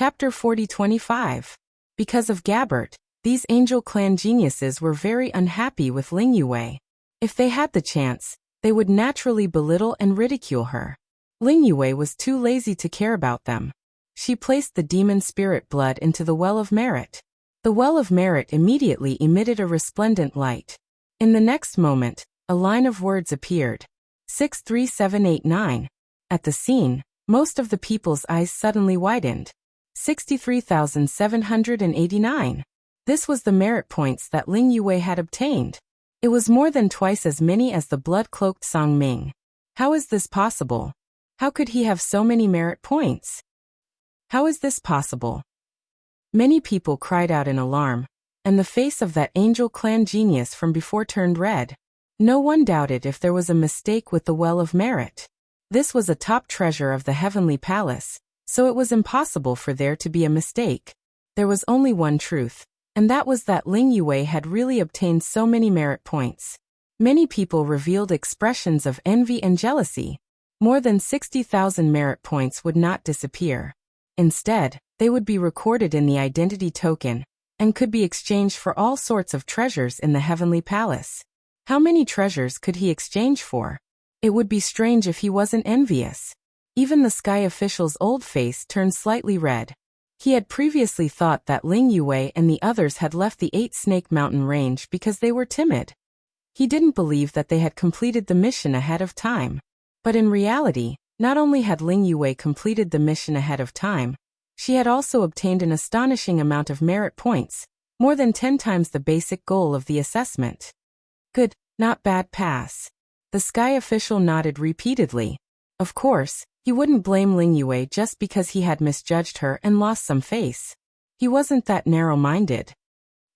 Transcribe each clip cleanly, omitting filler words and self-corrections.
Chapter 40-25. Because of Gabbert, these Angel Clan geniuses were very unhappy with Ling Yue. If they had the chance, they would naturally belittle and ridicule her. Ling Yue was too lazy to care about them. She placed the demon spirit blood into the Well of Merit. The Well of Merit immediately emitted a resplendent light. In the next moment, a line of words appeared. 63789. At the scene, most of the people's eyes suddenly widened. 63,789. This was the merit points that Ling Yue had obtained. It was more than twice as many as the blood-cloaked Song Ming. How is this possible? How could he have so many merit points? How is this possible? Many people cried out in alarm, and the face of that Angel Clan genius from before turned red. No one doubted if there was a mistake with the Well of Merit. This was a top treasure of the Heavenly Palace, so it was impossible for there to be a mistake. There was only one truth, and that was that Ling Yue had really obtained so many merit points. Many people revealed expressions of envy and jealousy. More than 60,000 merit points would not disappear. Instead, they would be recorded in the identity token, and could be exchanged for all sorts of treasures in the Heavenly Palace. How many treasures could he exchange for? It would be strange if he wasn't envious. Even the sky official's old face turned slightly red. He had previously thought that Ling Yue and the others had left the 8 Snake Mountain range because they were timid. He didn't believe that they had completed the mission ahead of time. But in reality, not only had Ling Yue completed the mission ahead of time, she had also obtained an astonishing amount of merit points, more than 10 times the basic goal of the assessment. Good, not bad pass. The sky official nodded repeatedly. Of course, he wouldn't blame Ling Yue just because he had misjudged her and lost some face. He wasn't that narrow-minded.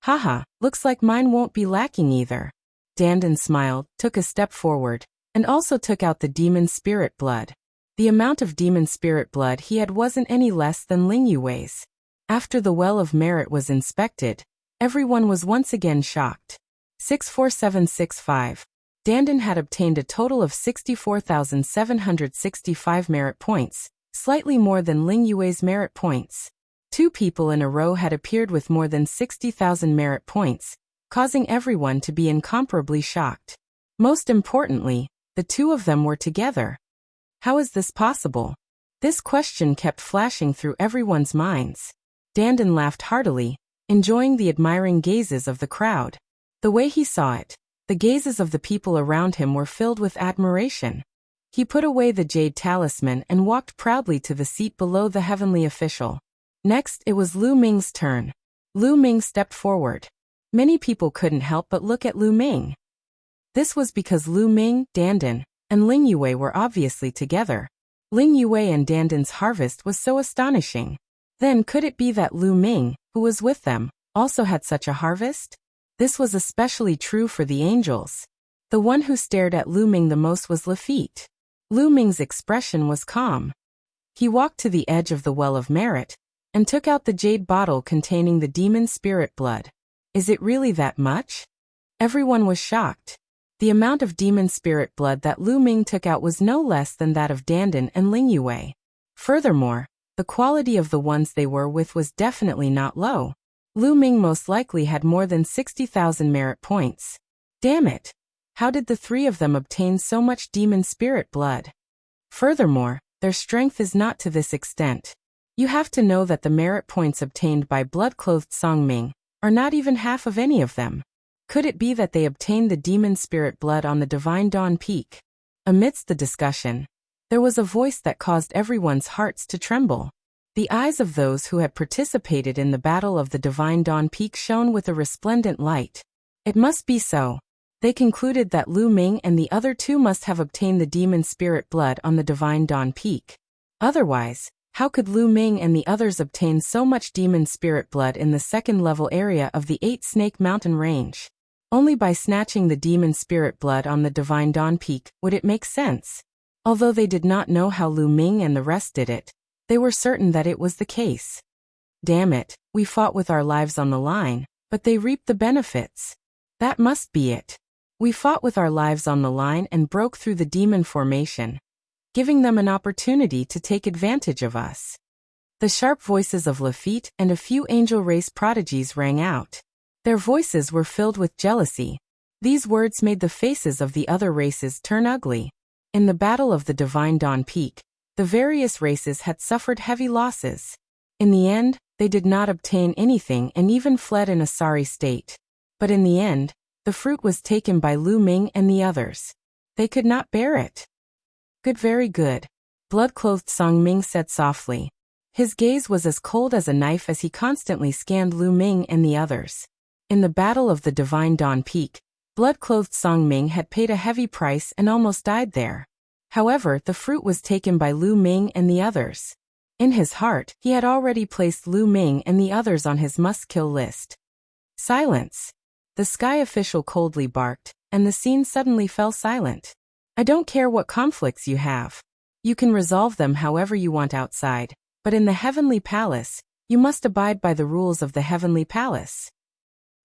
Haha, looks like mine won't be lacking either. Dandan smiled, took a step forward, and also took out the demon spirit blood. The amount of demon spirit blood he had wasn't any less than Ling Yue's. After the Well of Merit was inspected, everyone was once again shocked. 64765. Dandan had obtained a total of 64,765 merit points, slightly more than Ling Yue's merit points. 2 people in a row had appeared with more than 60,000 merit points, causing everyone to be incomparably shocked. Most importantly, the 2 of them were together. How is this possible? This question kept flashing through everyone's minds. Dandan laughed heartily, enjoying the admiring gazes of the crowd. The way he saw it, the gazes of the people around him were filled with admiration. He put away the jade talisman and walked proudly to the seat below the heavenly official. Next, it was Lu Ming's turn. Lu Ming stepped forward. Many people couldn't help but look at Lu Ming. This was because Lu Ming, Dandan, and Ling Yue were obviously together. Ling Yue and Dandan's harvest was so astonishing. Then could it be that Lu Ming, who was with them, also had such a harvest? This was especially true for the angels. The one who stared at Lu Ming the most was Lafitte. Lu Ming's expression was calm. He walked to the edge of the Well of Merit, and took out the jade bottle containing the demon spirit blood. Is it really that much? Everyone was shocked. The amount of demon spirit blood that Lu Ming took out was no less than that of Dandan and Ling Yue. Furthermore, the quality of the ones they were with was definitely not low. Lu Ming most likely had more than 60,000 merit points. Damn it! How did the 3 of them obtain so much demon spirit blood? Furthermore, their strength is not to this extent. You have to know that the merit points obtained by blood-clothed Song Ming are not even half of any of them. Could it be that they obtained the demon spirit blood on the Divine Dawn Peak? Amidst the discussion, there was a voice that caused everyone's hearts to tremble. The eyes of those who had participated in the battle of the Divine Dawn Peak shone with a resplendent light. It must be so. They concluded that Lu Ming and the other 2 must have obtained the demon spirit blood on the Divine Dawn Peak. Otherwise, how could Lu Ming and the others obtain so much demon spirit blood in the 2nd level area of the 8 Snake Mountain range? Only by snatching the demon spirit blood on the Divine Dawn Peak would it make sense. Although they did not know how Lu Ming and the rest did it, they were certain that it was the case. Damn it, we fought with our lives on the line, but they reaped the benefits. That must be it. We fought with our lives on the line and broke through the demon formation, giving them an opportunity to take advantage of us. The sharp voices of Lafitte and a few angel race prodigies rang out. Their voices were filled with jealousy. These words made the faces of the other races turn ugly. In the Battle of the Divine Dawn Peak, the various races had suffered heavy losses. In the end, they did not obtain anything and even fled in a sorry state. But in the end, the fruit was taken by Lu Ming and the others. They could not bear it. Good, very good, blood-clothed Song Ming said softly. His gaze was as cold as a knife as he constantly scanned Lu Ming and the others. In the Battle of the Divine Dawn Peak, blood-clothed Song Ming had paid a heavy price and almost died there. However, the fruit was taken by Lu Ming and the others. In his heart, he had already placed Lu Ming and the others on his must-kill list. Silence. The sky official coldly barked, and the scene suddenly fell silent. I don't care what conflicts you have. You can resolve them however you want outside, but in the Heavenly Palace, you must abide by the rules of the Heavenly Palace.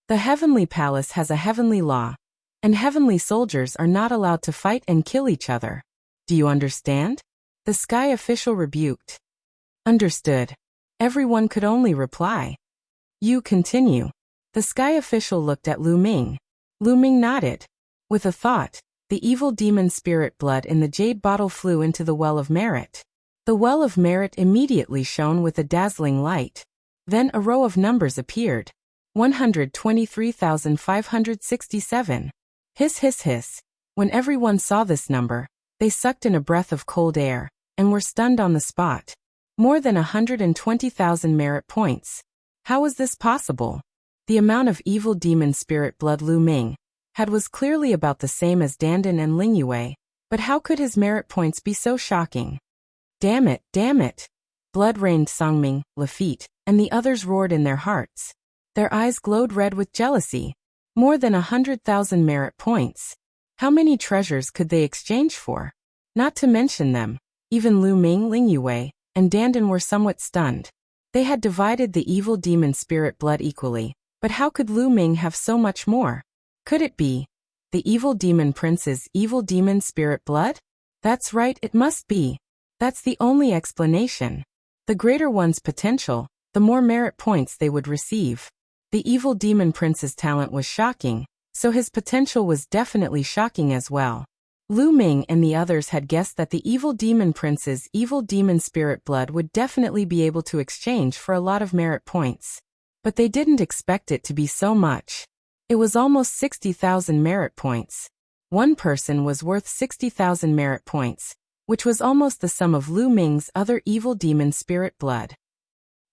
The Heavenly Palace has a heavenly law, and heavenly soldiers are not allowed to fight and kill each other. Do you understand? The sky official rebuked. Understood. Everyone could only reply. You continue. The sky official looked at Lu Ming. Lu Ming nodded. With a thought, the evil demon spirit blood in the jade bottle flew into the well of merit. The well of merit immediately shone with a dazzling light. Then a row of numbers appeared. 123,567. Hiss, hiss, hiss. When everyone saw this number, they sucked in a breath of cold air, and were stunned on the spot. More than 120,000 merit points. How was this possible? The amount of evil demon spirit blood Lu Ming had was clearly about the same as Dandan and Ling Yue, but how could his merit points be so shocking? Damn it, damn it! Blood rained Songming, Lafitte, and the others roared in their hearts. Their eyes glowed red with jealousy. More than 100,000 merit points. How many treasures could they exchange for? Not to mention them, even Lu Ming, Ling Yue, and Dandan were somewhat stunned. They had divided the evil demon spirit blood equally, but how could Lu Ming have so much more? Could it be the evil demon prince's evil demon spirit blood? That's right, it must be. That's the only explanation. The greater one's potential, the more merit points they would receive. The evil demon prince's talent was shocking, so his potential was definitely shocking as well. Lu Ming and the others had guessed that the evil demon prince's evil demon spirit blood would definitely be able to exchange for a lot of merit points. But they didn't expect it to be so much. It was almost 60,000 merit points. One person was worth 60,000 merit points, which was almost the sum of Lu Ming's other evil demon spirit blood.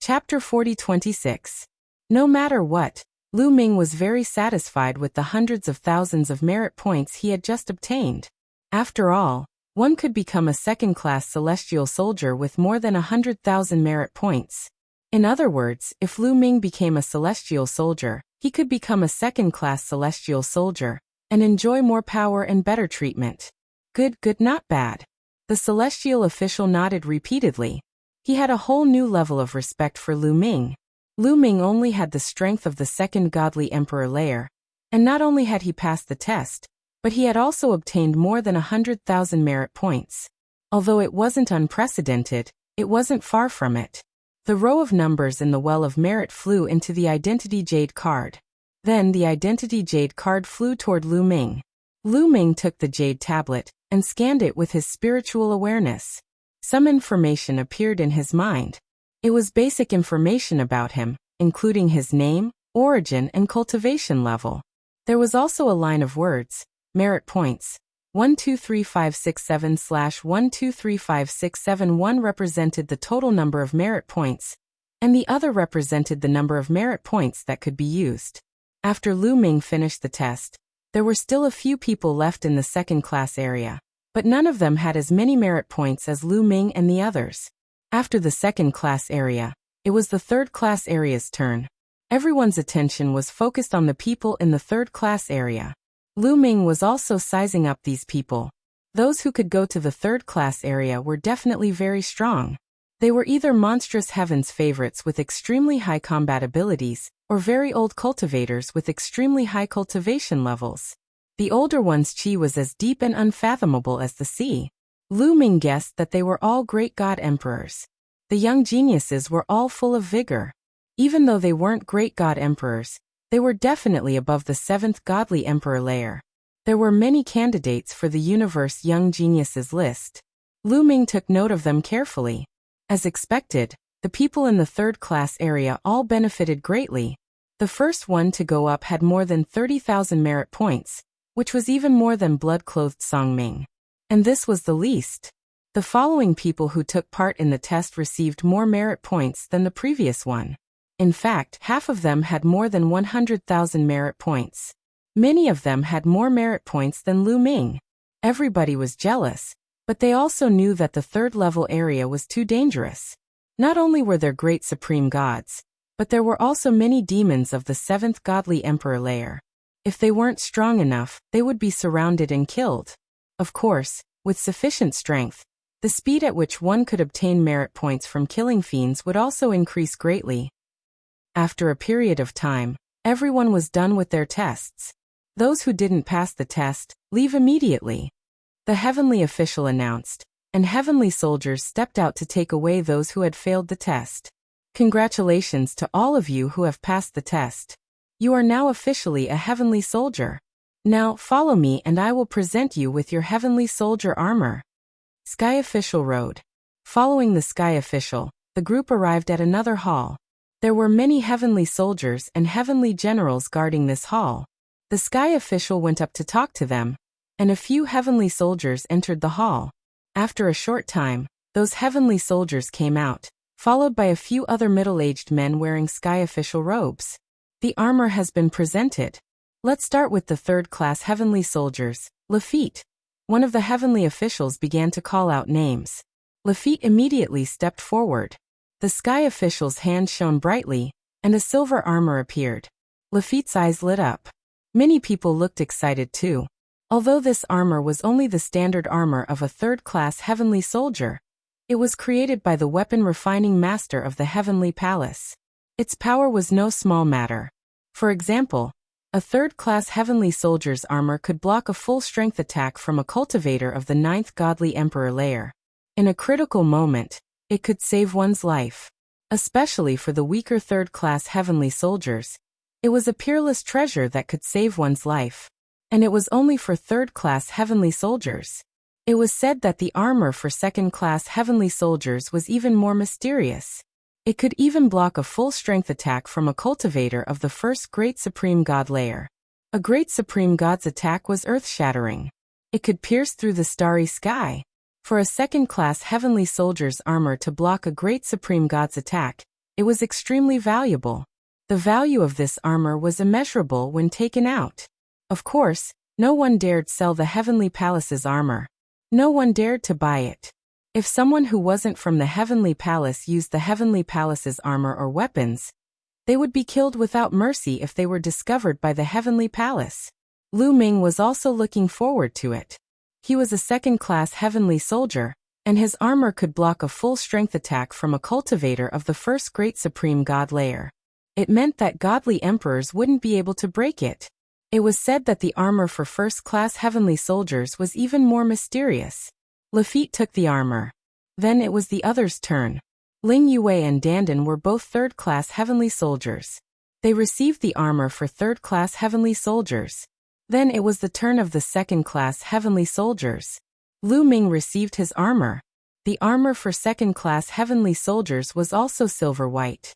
Chapter 40-26. No matter what, Lu Ming was very satisfied with the hundreds of thousands of merit points he had just obtained. After all, one could become a second-class celestial soldier with more than 100,000 merit points. In other words, if Lu Ming became a celestial soldier, he could become a second-class celestial soldier and enjoy more power and better treatment. Good, good, not bad. The celestial official nodded repeatedly. He had a whole new level of respect for Lu Ming. Lu Ming only had the strength of the second godly emperor layer, and not only had he passed the test, but he had also obtained more than 100,000 merit points. Although it wasn't unprecedented, it wasn't far from it. The row of numbers in the well of merit flew into the identity jade card. Then the identity jade card flew toward Lu Ming. Lu Ming took the jade tablet and scanned it with his spiritual awareness. Some information appeared in his mind. It was basic information about him, including his name, origin, and cultivation level. There was also a line of words, merit points. 123567/123567. One represented the total number of merit points, and the other represented the number of merit points that could be used. After Lu Ming finished the test, there were still a few people left in the second-class area, but none of them had as many merit points as Lu Ming and the others. After the second-class area, it was the third-class area's turn. Everyone's attention was focused on the people in the third-class area. Lu Ming was also sizing up these people. Those who could go to the third-class area were definitely very strong. They were either monstrous heavens favorites with extremely high combat abilities, or very old cultivators with extremely high cultivation levels. The older one's chi was as deep and unfathomable as the sea. Lu Ming guessed that they were all great god emperors. The young geniuses were all full of vigor. Even though they weren't great god emperors, they were definitely above the seventh godly emperor layer. There were many candidates for the universe young geniuses list. Lu Ming took note of them carefully. As expected, the people in the third-class area all benefited greatly. The first one to go up had more than 30,000 merit points, which was even more than blood-clothed Song Ming. And this was the least. The following people who took part in the test received more merit points than the previous one. In fact, half of them had more than 100,000 merit points. Many of them had more merit points than Lu Ming. Everybody was jealous, but they also knew that the third-level area was too dangerous. Not only were there great supreme gods, but there were also many demons of the seventh godly emperor layer. If they weren't strong enough, they would be surrounded and killed. Of course, with sufficient strength, the speed at which one could obtain merit points from killing fiends would also increase greatly. After a period of time, everyone was done with their tests. Those who didn't pass the test, leave immediately. The heavenly official announced, and heavenly soldiers stepped out to take away those who had failed the test. Congratulations to all of you who have passed the test. You are now officially a heavenly soldier. Now, follow me and I will present you with your heavenly soldier armor. Sky Official Road. Following the Sky Official, the group arrived at another hall. There were many heavenly soldiers and heavenly generals guarding this hall. The Sky Official went up to talk to them, and a few heavenly soldiers entered the hall. After a short time, those heavenly soldiers came out, followed by a few other middle-aged men wearing Sky Official robes. The armor has been presented. Let's start with the third-class heavenly soldiers. Lafitte. One of the heavenly officials began to call out names. Lafitte immediately stepped forward. The Sky Official's hand shone brightly, and a silver armor appeared. Lafitte's eyes lit up. Many people looked excited too. Although this armor was only the standard armor of a third-class heavenly soldier, it was created by the weapon-refining master of the heavenly palace. Its power was no small matter. For example, a third-class heavenly soldier's armor could block a full-strength attack from a cultivator of the ninth godly emperor layer. In a critical moment, it could save one's life. Especially for the weaker third-class heavenly soldiers, it was a peerless treasure that could save one's life. And it was only for third-class heavenly soldiers. It was said that the armor for second-class heavenly soldiers was even more mysterious. It could even block a full-strength attack from a cultivator of the first Great Supreme God layer. A Great Supreme God's attack was earth-shattering. It could pierce through the starry sky. For a second-class heavenly soldier's armor to block a Great Supreme God's attack, it was extremely valuable. The value of this armor was immeasurable when taken out. Of course, no one dared sell the Heavenly Palace's armor. No one dared to buy it. If someone who wasn't from the Heavenly Palace used the Heavenly Palace's armor or weapons, they would be killed without mercy if they were discovered by the Heavenly Palace. Lu Ming was also looking forward to it. He was a second-class heavenly soldier, and his armor could block a full-strength attack from a cultivator of the first Great Supreme God layer. It meant that godly emperors wouldn't be able to break it. It was said that the armor for first-class heavenly soldiers was even more mysterious. Lafitte took the armor. Then it was the others' turn. Ling Yue and Dandan were both third-class heavenly soldiers. They received the armor for third-class heavenly soldiers. Then it was the turn of the second-class heavenly soldiers. Lu Ming received his armor. The armor for second-class heavenly soldiers was also silver-white.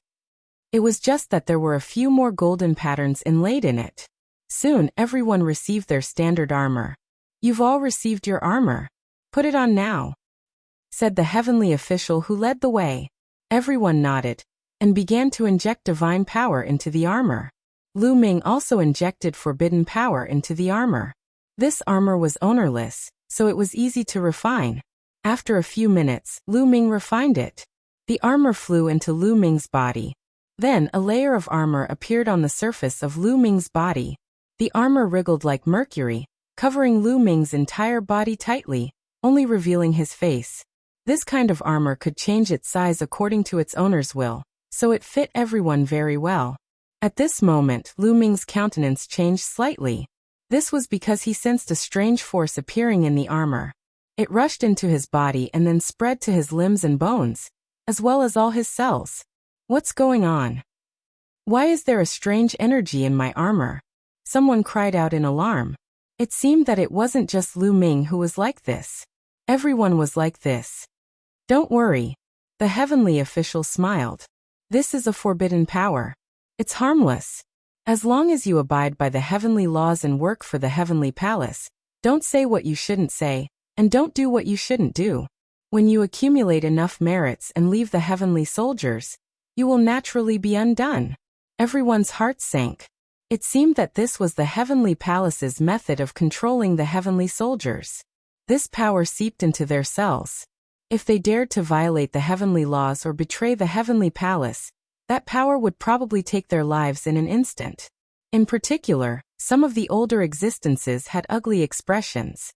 It was just that there were a few more golden patterns inlaid in it. Soon, everyone received their standard armor. "You've all received your armor. Put it on now," said the heavenly official who led the way. Everyone nodded, and began to inject divine power into the armor. Lu Ming also injected forbidden power into the armor. This armor was ownerless, so it was easy to refine. After a few minutes, Lu Ming refined it. The armor flew into Lu Ming's body. Then a layer of armor appeared on the surface of Lu Ming's body. The armor wriggled like mercury, covering Lu Ming's entire body tightly, only revealing his face. This kind of armor could change its size according to its owner's will, so it fit everyone very well. At this moment, Lu Ming's countenance changed slightly. This was because he sensed a strange force appearing in the armor. It rushed into his body and then spread to his limbs and bones, as well as all his cells. What's going on? Why is there a strange energy in my armor? Someone cried out in alarm. It seemed that it wasn't just Lu Ming who was like this. Everyone was like this. Don't worry. The heavenly official smiled. This is a forbidden power. It's harmless. As long as you abide by the heavenly laws and work for the heavenly palace, don't say what you shouldn't say, and don't do what you shouldn't do. When you accumulate enough merits and leave the heavenly soldiers, you will naturally be undone. Everyone's heart sank. It seemed that this was the heavenly palace's method of controlling the heavenly soldiers. This power seeped into their cells. If they dared to violate the heavenly laws or betray the heavenly palace, that power would probably take their lives in an instant. In particular, some of the older existences had ugly expressions.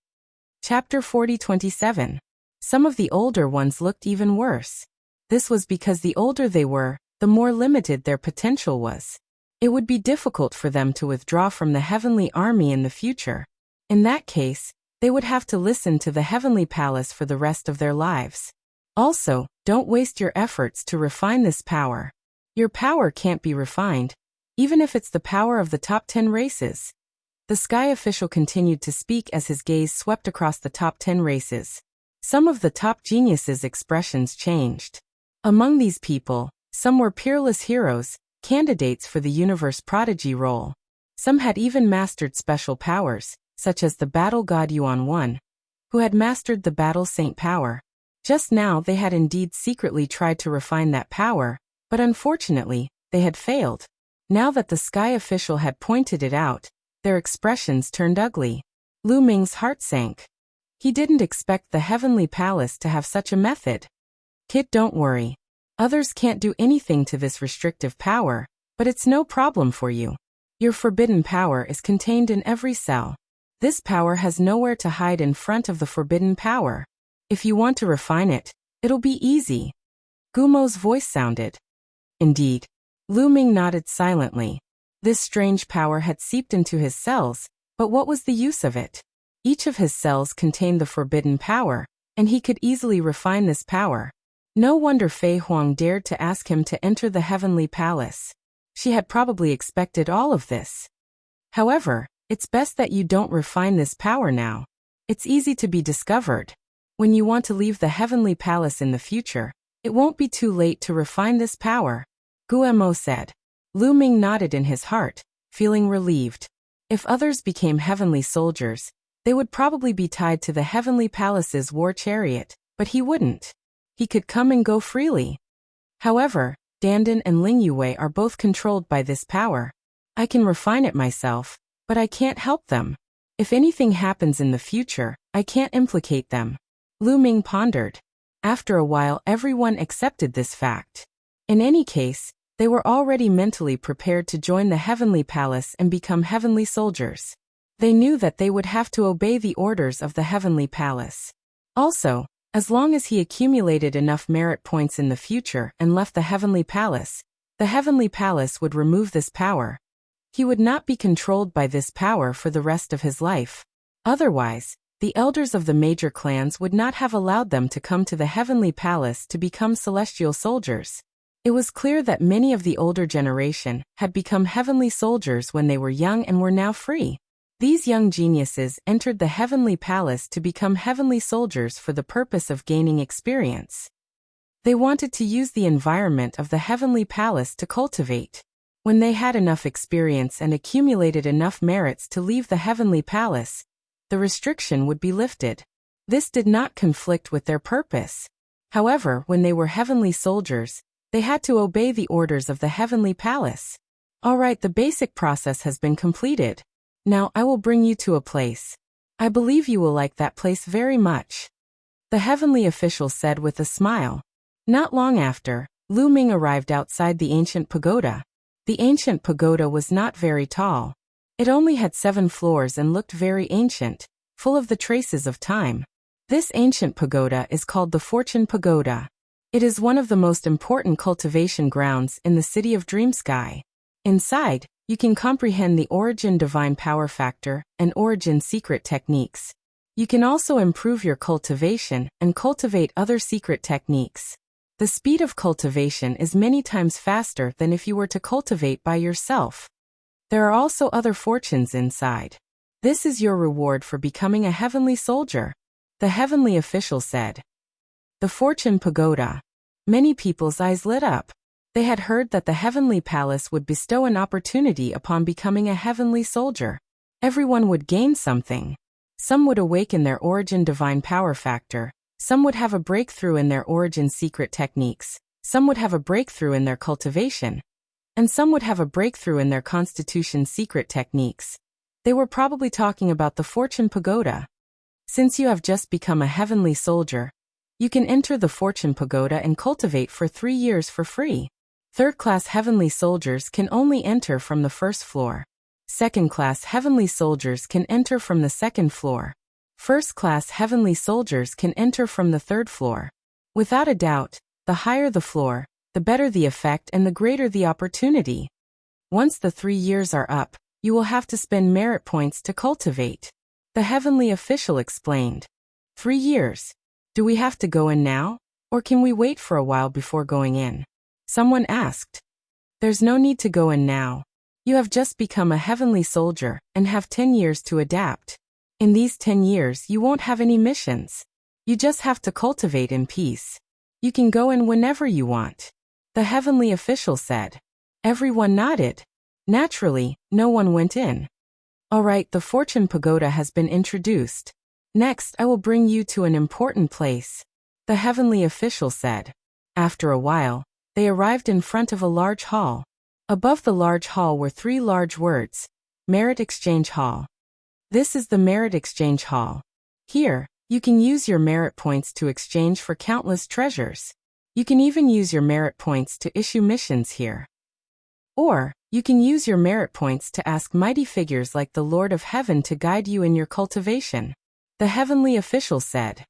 Chapter 40:27. Some of the older ones looked even worse. This was because the older they were, the more limited their potential was. It would be difficult for them to withdraw from the heavenly army in the future. In that case, they would have to listen to the heavenly palace for the rest of their lives. Also, don't waste your efforts to refine this power. Your power can't be refined, even if it's the power of the top 10 races. The sky official continued to speak as his gaze swept across the top 10 races. Some of the top geniuses' expressions changed. Among these people, some were peerless heroes, candidates for the universe prodigy role. Some had even mastered special powers, such as the battle god Yuan 1, who had mastered the battle saint power. Just now they had indeed secretly tried to refine that power, but unfortunately, they had failed. Now that the sky official had pointed it out, their expressions turned ugly. Lu Ming's heart sank. He didn't expect the heavenly palace to have such a method. Kid, don't worry. Others can't do anything to this restrictive power, but it's no problem for you. Your forbidden power is contained in every cell. This power has nowhere to hide in front of the forbidden power. If you want to refine it, it'll be easy. Gumo's voice sounded. Indeed. Lu Ming nodded silently. This strange power had seeped into his cells, but what was the use of it? Each of his cells contained the forbidden power, and he could easily refine this power. No wonder Fei Huang dared to ask him to enter the heavenly palace. She had probably expected all of this. However, it's best that you don't refine this power now. It's easy to be discovered. When you want to leave the heavenly palace in the future, it won't be too late to refine this power. Guemo said. Lu Ming nodded in his heart, feeling relieved. If others became heavenly soldiers, they would probably be tied to the heavenly palace's war chariot, but he wouldn't. He could come and go freely. However, Dandan and Ling Yue are both controlled by this power. I can refine it myself, but I can't help them. If anything happens in the future, I can't implicate them. Lu Ming pondered. After a while, everyone accepted this fact. In any case, they were already mentally prepared to join the heavenly palace and become heavenly soldiers. They knew that they would have to obey the orders of the heavenly palace. Also, as long as he accumulated enough merit points in the future and left the heavenly palace would remove this power. He would not be controlled by this power for the rest of his life. Otherwise, the elders of the major clans would not have allowed them to come to the heavenly palace to become celestial soldiers. It was clear that many of the older generation had become heavenly soldiers when they were young and were now free. These young geniuses entered the heavenly palace to become heavenly soldiers for the purpose of gaining experience. They wanted to use the environment of the heavenly palace to cultivate. When they had enough experience and accumulated enough merits to leave the heavenly palace, the restriction would be lifted. This did not conflict with their purpose. However, when they were heavenly soldiers, they had to obey the orders of the heavenly palace. All right, the basic process has been completed. Now I will bring you to a place. I believe you will like that place very much. The heavenly official said with a smile. Not long after, Lu Ming arrived outside the ancient pagoda. The ancient pagoda was not very tall. It only had 7 floors and looked very ancient, full of the traces of time. This ancient pagoda is called the Fortune Pagoda. It is one of the most important cultivation grounds in the city of Dreamsky. Inside, you can comprehend the origin divine power factor and origin secret techniques. You can also improve your cultivation and cultivate other secret techniques. The speed of cultivation is many times faster than if you were to cultivate by yourself. There are also other fortunes inside. This is your reward for becoming a heavenly soldier, the heavenly official said. The fortune pagoda. Many people's eyes lit up. They had heard that the heavenly palace would bestow an opportunity upon becoming a heavenly soldier. Everyone would gain something. Some would awaken their origin divine power factor. Some would have a breakthrough in their origin secret techniques. Some would have a breakthrough in their cultivation. And some would have a breakthrough in their constitution secret techniques. They were probably talking about the fortune pagoda. Since you have just become a heavenly soldier, you can enter the fortune pagoda and cultivate for 3 years for free. Third-class heavenly soldiers can only enter from the first floor. Second-class heavenly soldiers can enter from the second floor. First-class heavenly soldiers can enter from the third floor. Without a doubt, the higher the floor, the better the effect and the greater the opportunity. Once the 3 years are up, you will have to spend merit points to cultivate. The heavenly official explained. 3 years. Do we have to go in now? Or can we wait for a while before going in? Someone asked. There's no need to go in now. You have just become a heavenly soldier and have 10 years to adapt. In these 10 years you won't have any missions. You just have to cultivate in peace. You can go in whenever you want. The heavenly official said. Everyone nodded. Naturally, no one went in. Alright, the fortune pagoda has been introduced. Next, I will bring you to an important place. The heavenly official said. After a while, they arrived in front of a large hall. Above the large hall were 3 large words. Merit Exchange Hall. This is the Merit Exchange Hall. Here, you can use your merit points to exchange for countless treasures. You can even use your merit points to issue missions here. Or, you can use your merit points to ask mighty figures like the Lord of Heaven to guide you in your cultivation. The heavenly official said.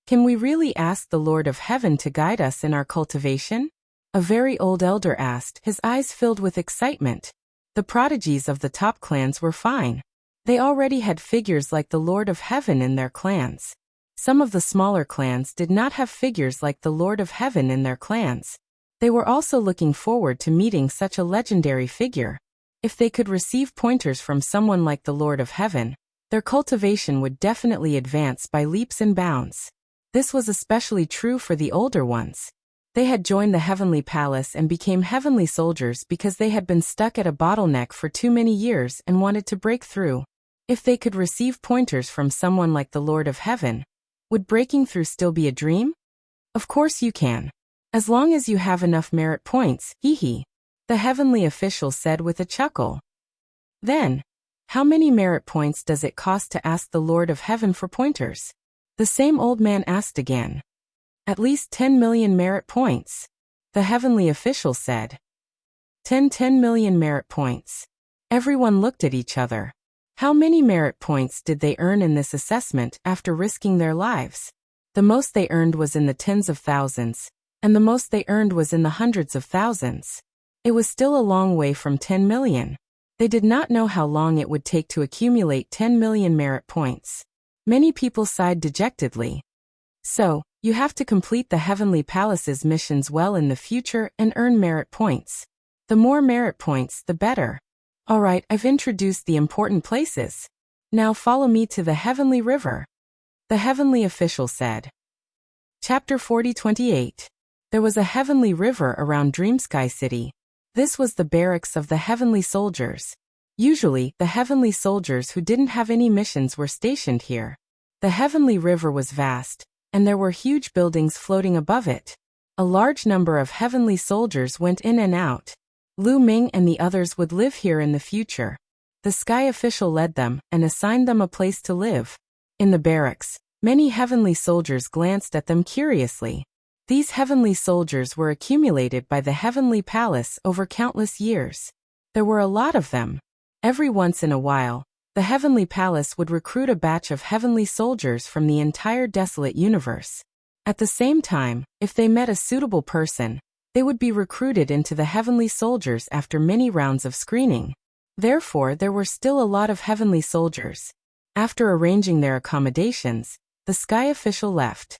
Can we really ask the Lord of Heaven to guide us in our cultivation? A very old elder asked, his eyes filled with excitement. The prodigies of the top clans were fine. They already had figures like the Lord of Heaven in their clans. Some of the smaller clans did not have figures like the Lord of Heaven in their clans. They were also looking forward to meeting such a legendary figure. If they could receive pointers from someone like the Lord of Heaven, their cultivation would definitely advance by leaps and bounds. This was especially true for the older ones. They had joined the heavenly palace and became heavenly soldiers because they had been stuck at a bottleneck for too many years and wanted to break through. If they could receive pointers from someone like the Lord of Heaven, would breaking through still be a dream? Of course you can. As long as you have enough merit points, hee. The heavenly official said with a chuckle. Then, how many merit points does it cost to ask the Lord of Heaven for pointers? The same old man asked again. At least 10 million merit points. The heavenly official said. 10 million merit points. Everyone looked at each other. How many merit points did they earn in this assessment after risking their lives? The most they earned was in the tens of thousands, and the most they earned was in the hundreds of thousands. It was still a long way from 10 million. They did not know how long it would take to accumulate 10 million merit points. Many people sighed dejectedly. So, you have to complete the Heavenly Palace's missions well in the future and earn merit points. The more merit points, the better. Alright, I've introduced the important places. Now follow me to the Heavenly River. The heavenly official said. Chapter 40:28. There was a heavenly river around Dreamsky City. This was the barracks of the heavenly soldiers. Usually, the heavenly soldiers who didn't have any missions were stationed here. The heavenly river was vast, and there were huge buildings floating above it. A large number of heavenly soldiers went in and out. Lu Ming and the others would live here in the future. The sky official led them and assigned them a place to live. In the barracks, many heavenly soldiers glanced at them curiously. These heavenly soldiers were accumulated by the heavenly palace over countless years. There were a lot of them. Every once in a while, the heavenly palace would recruit a batch of heavenly soldiers from the entire desolate universe. At the same time, if they met a suitable person, they would be recruited into the heavenly soldiers after many rounds of screening. Therefore, there were still a lot of heavenly soldiers. After arranging their accommodations, the sky official left.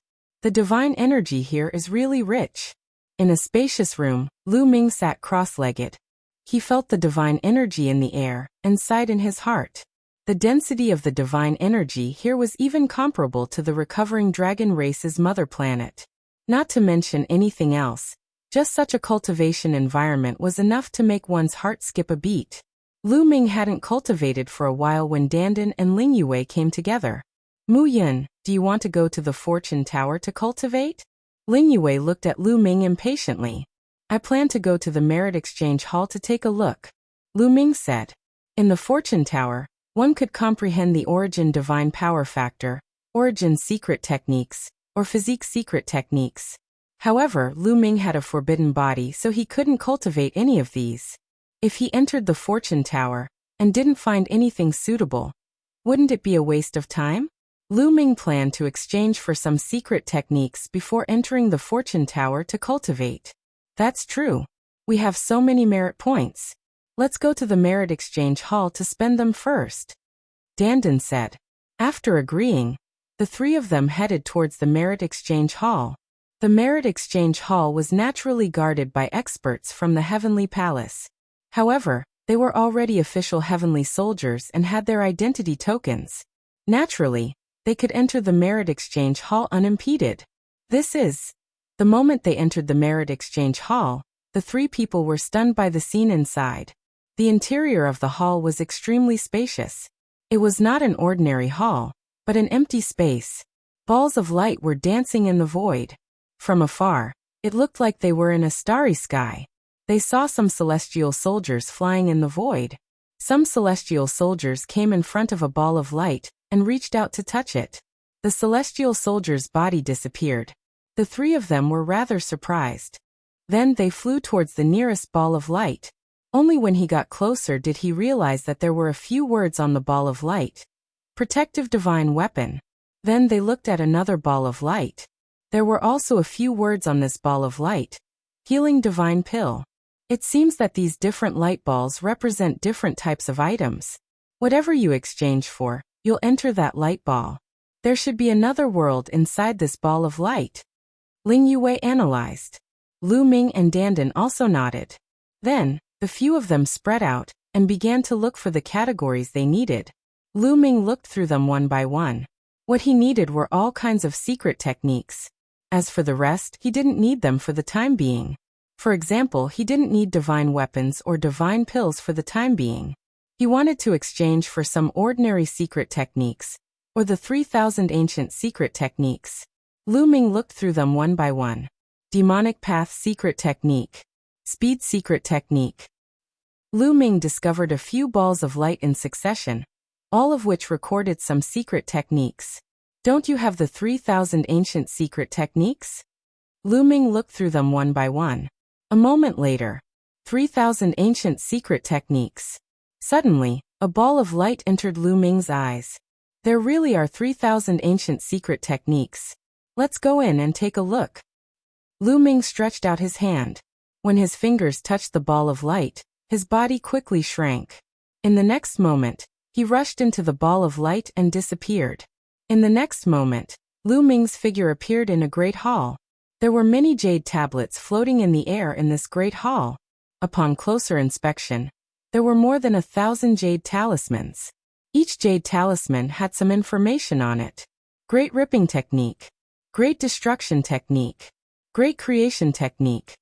The divine energy here is really rich. In a spacious room, Lu Ming sat cross-legged. He felt the divine energy in the air and sighed in his heart. The density of the divine energy here was even comparable to the recovering dragon race's mother planet. Not to mention anything else, just such a cultivation environment was enough to make one's heart skip a beat. Lu Ming hadn't cultivated for a while when Dandan and Ling Yue came together. Mu Yun, do you want to go to the fortune tower to cultivate? Ling Yue looked at Lu Ming impatiently. I plan to go to the merit exchange hall to take a look, Lu Ming said. In the fortune tower, one could comprehend the origin divine power factor, origin secret techniques, or physique secret techniques. However, Lu Ming had a forbidden body, so he couldn't cultivate any of these. If he entered the fortune tower and didn't find anything suitable, wouldn't it be a waste of time? Lu Ming planned to exchange for some secret techniques before entering the fortune tower to cultivate. That's true. We have so many merit points. Let's go to the merit exchange hall to spend them first, Dandan said. After agreeing, the three of them headed towards the merit exchange hall. The merit exchange hall was naturally guarded by experts from the Heavenly Palace. However, they were already official heavenly soldiers and had their identity tokens. Naturally, they could enter the merit exchange hall unimpeded. The moment they entered the merit exchange hall, the three people were stunned by the scene inside. The interior of the hall was extremely spacious. It was not an ordinary hall, but an empty space. Balls of light were dancing in the void. From afar, it looked like they were in a starry sky. They saw some celestial soldiers flying in the void. Some celestial soldiers came in front of a ball of light and reached out to touch it. The celestial soldier's body disappeared. The three of them were rather surprised. Then they flew towards the nearest ball of light. Only when he got closer did he realize that there were a few words on the ball of light. Protective divine weapon. Then they looked at another ball of light. There were also a few words on this ball of light. Healing divine pill. It seems that these different light balls represent different types of items. Whatever you exchange for, you'll enter that light ball. There should be another world inside this ball of light. Ling Yue analyzed. Lu Ming and Dandan also nodded. Then, the few of them spread out and began to look for the categories they needed. Lu Ming looked through them one by one. What he needed were all kinds of secret techniques. As for the rest, he didn't need them for the time being. For example, he didn't need divine weapons or divine pills for the time being. He wanted to exchange for some ordinary secret techniques, or the 3,000 ancient secret techniques. Lu Ming looked through them one by one. Demonic Path Secret Technique. Speed Secret Technique. Lu Ming discovered a few balls of light in succession, all of which recorded some secret techniques. Don't you have the 3,000 ancient secret techniques? Lu Ming looked through them one by one. A moment later, 3,000 ancient secret techniques. Suddenly, a ball of light entered Lu Ming's eyes. There really are 3,000 ancient secret techniques. Let's go in and take a look. Lu Ming stretched out his hand. When his fingers touched the ball of light, his body quickly shrank. In the next moment, he rushed into the ball of light and disappeared. In the next moment, Lu Ming's figure appeared in a great hall. There were many jade tablets floating in the air in this great hall. Upon closer inspection, there were more than 1,000 jade talismans. Each jade talisman had some information on it. Great ripping technique. Great destruction technique. Great creation technique.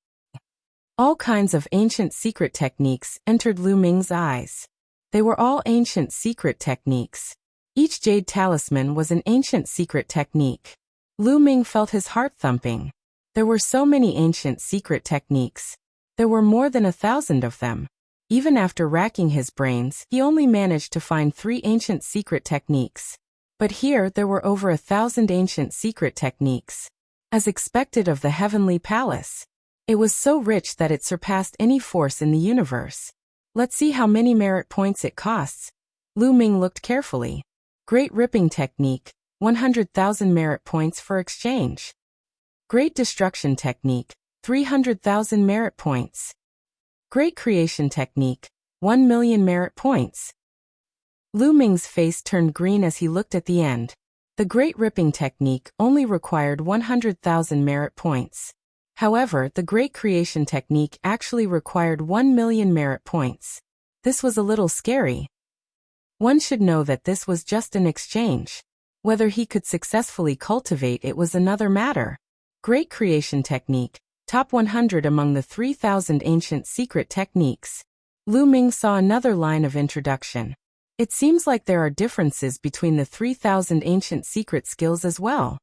All kinds of ancient secret techniques entered Lu Ming's eyes. They were all ancient secret techniques. Each jade talisman was an ancient secret technique. Lu Ming felt his heart thumping. There were so many ancient secret techniques. There were more than 1,000 of them. Even after racking his brains, he only managed to find 3 ancient secret techniques. But here there were over 1,000 ancient secret techniques. As expected of the Heavenly Palace. It was so rich that it surpassed any force in the universe. Let's see how many merit points it costs. Lu Ming looked carefully. Great ripping technique, 100,000 merit points for exchange. Great destruction technique, 300,000 merit points. Great creation technique, 1 million merit points. Lu Ming's face turned green as he looked at the end. The Great Ripping Technique only required 100,000 merit points. However, the Great Creation Technique actually required 1 million merit points. This was a little scary. One should know that this was just an exchange. Whether he could successfully cultivate it was another matter. Great Creation Technique, top 100 among the 3,000 ancient secret techniques. Lu Ming saw another line of introduction. It seems like there are differences between the 3,000 ancient secret skills as well.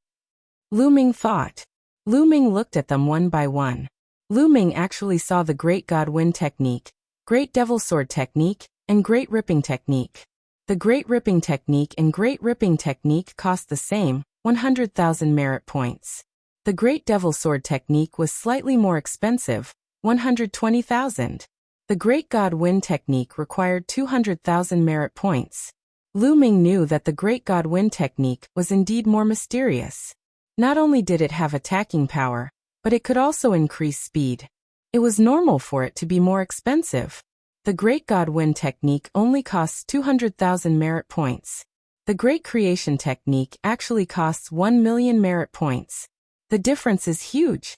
Lu Ming thought. Lu Ming looked at them one by one. Lu Ming actually saw the Great God Wind Technique, Great Devil Sword Technique, and Great Ripping Technique. The Great Ripping Technique and Great Ripping Technique cost the same, 100,000 merit points. The Great Devil Sword Technique was slightly more expensive, 120,000. The Great God Wind Technique required 200,000 merit points. Lu Ming knew that the Great God Wind Technique was indeed more mysterious. Not only did it have attacking power, but it could also increase speed. It was normal for it to be more expensive. The Great God Wind Technique only costs 200,000 merit points. The Great Creation Technique actually costs 1 million merit points. The difference is huge.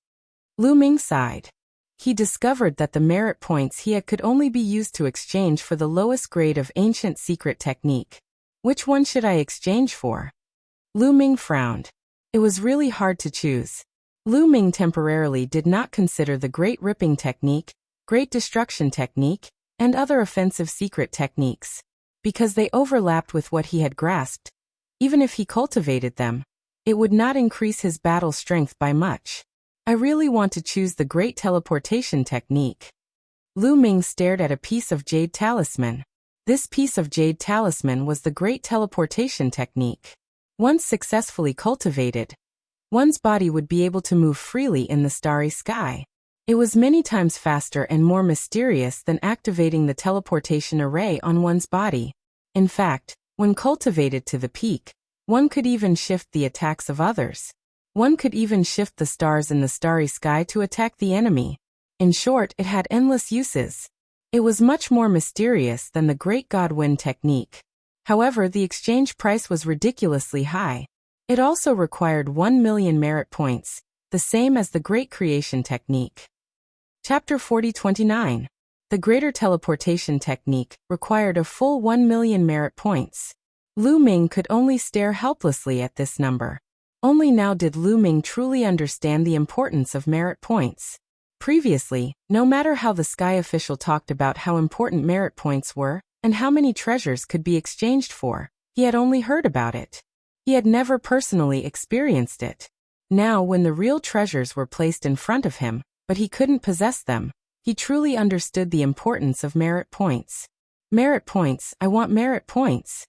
Lu Ming sighed. He discovered that the merit points he had could only be used to exchange for the lowest grade of ancient secret technique. Which one should I exchange for? Lu Ming frowned. It was really hard to choose. Lu Ming temporarily did not consider the Great Ripping Technique, Great Destruction Technique, and other offensive secret techniques, because they overlapped with what he had grasped. Even if he cultivated them, it would not increase his battle strength by much. I really want to choose the Great Teleportation Technique. Lu Ming stared at a piece of jade talisman. This piece of jade talisman was the Great Teleportation Technique. Once successfully cultivated, one's body would be able to move freely in the starry sky. It was many times faster and more mysterious than activating the teleportation array on one's body. In fact, when cultivated to the peak, one could even shift the attacks of others. One could even shift the stars in the starry sky to attack the enemy. In short, it had endless uses. It was much more mysterious than the Great God Wind Technique. However, the exchange price was ridiculously high. It also required 1 million merit points, the same as the Great Creation Technique. Chapter 4029. The Greater Teleportation Technique required a full 1 million merit points. Lu Ming could only stare helplessly at this number. Only now did Lu Ming truly understand the importance of merit points. Previously, no matter how the sky official talked about how important merit points were, and how many treasures could be exchanged for, he had only heard about it. He had never personally experienced it. Now, when the real treasures were placed in front of him, but he couldn't possess them, he truly understood the importance of merit points. Merit points, I want merit points.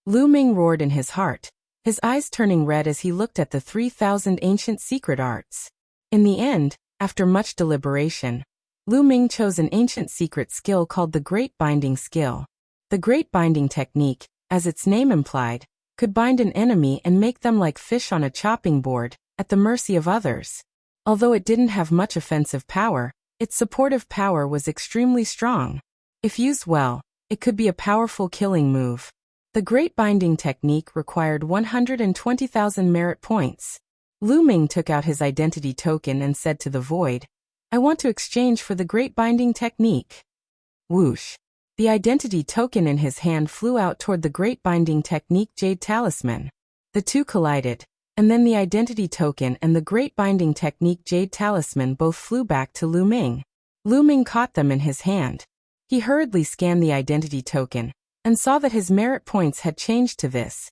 Lu Ming roared in his heart, his eyes turning red as he looked at the 3,000 ancient secret arts. In the end, after much deliberation, Lu Ming chose an ancient secret skill called the Great Binding Skill. The Great Binding Technique, as its name implied, could bind an enemy and make them like fish on a chopping board, at the mercy of others. Although it didn't have much offensive power, its supportive power was extremely strong. If used well, it could be a powerful killing move. The Great Binding Technique required 120,000 merit points. Lu Ming took out his identity token and said to the void, I want to exchange for the Great Binding Technique. Whoosh. The identity token in his hand flew out toward the Great Binding Technique jade talisman. The two collided, and then the identity token and the Great Binding Technique jade talisman both flew back to Lu Ming. Lu Ming caught them in his hand. He hurriedly scanned the identity token, and saw that his merit points had changed to this.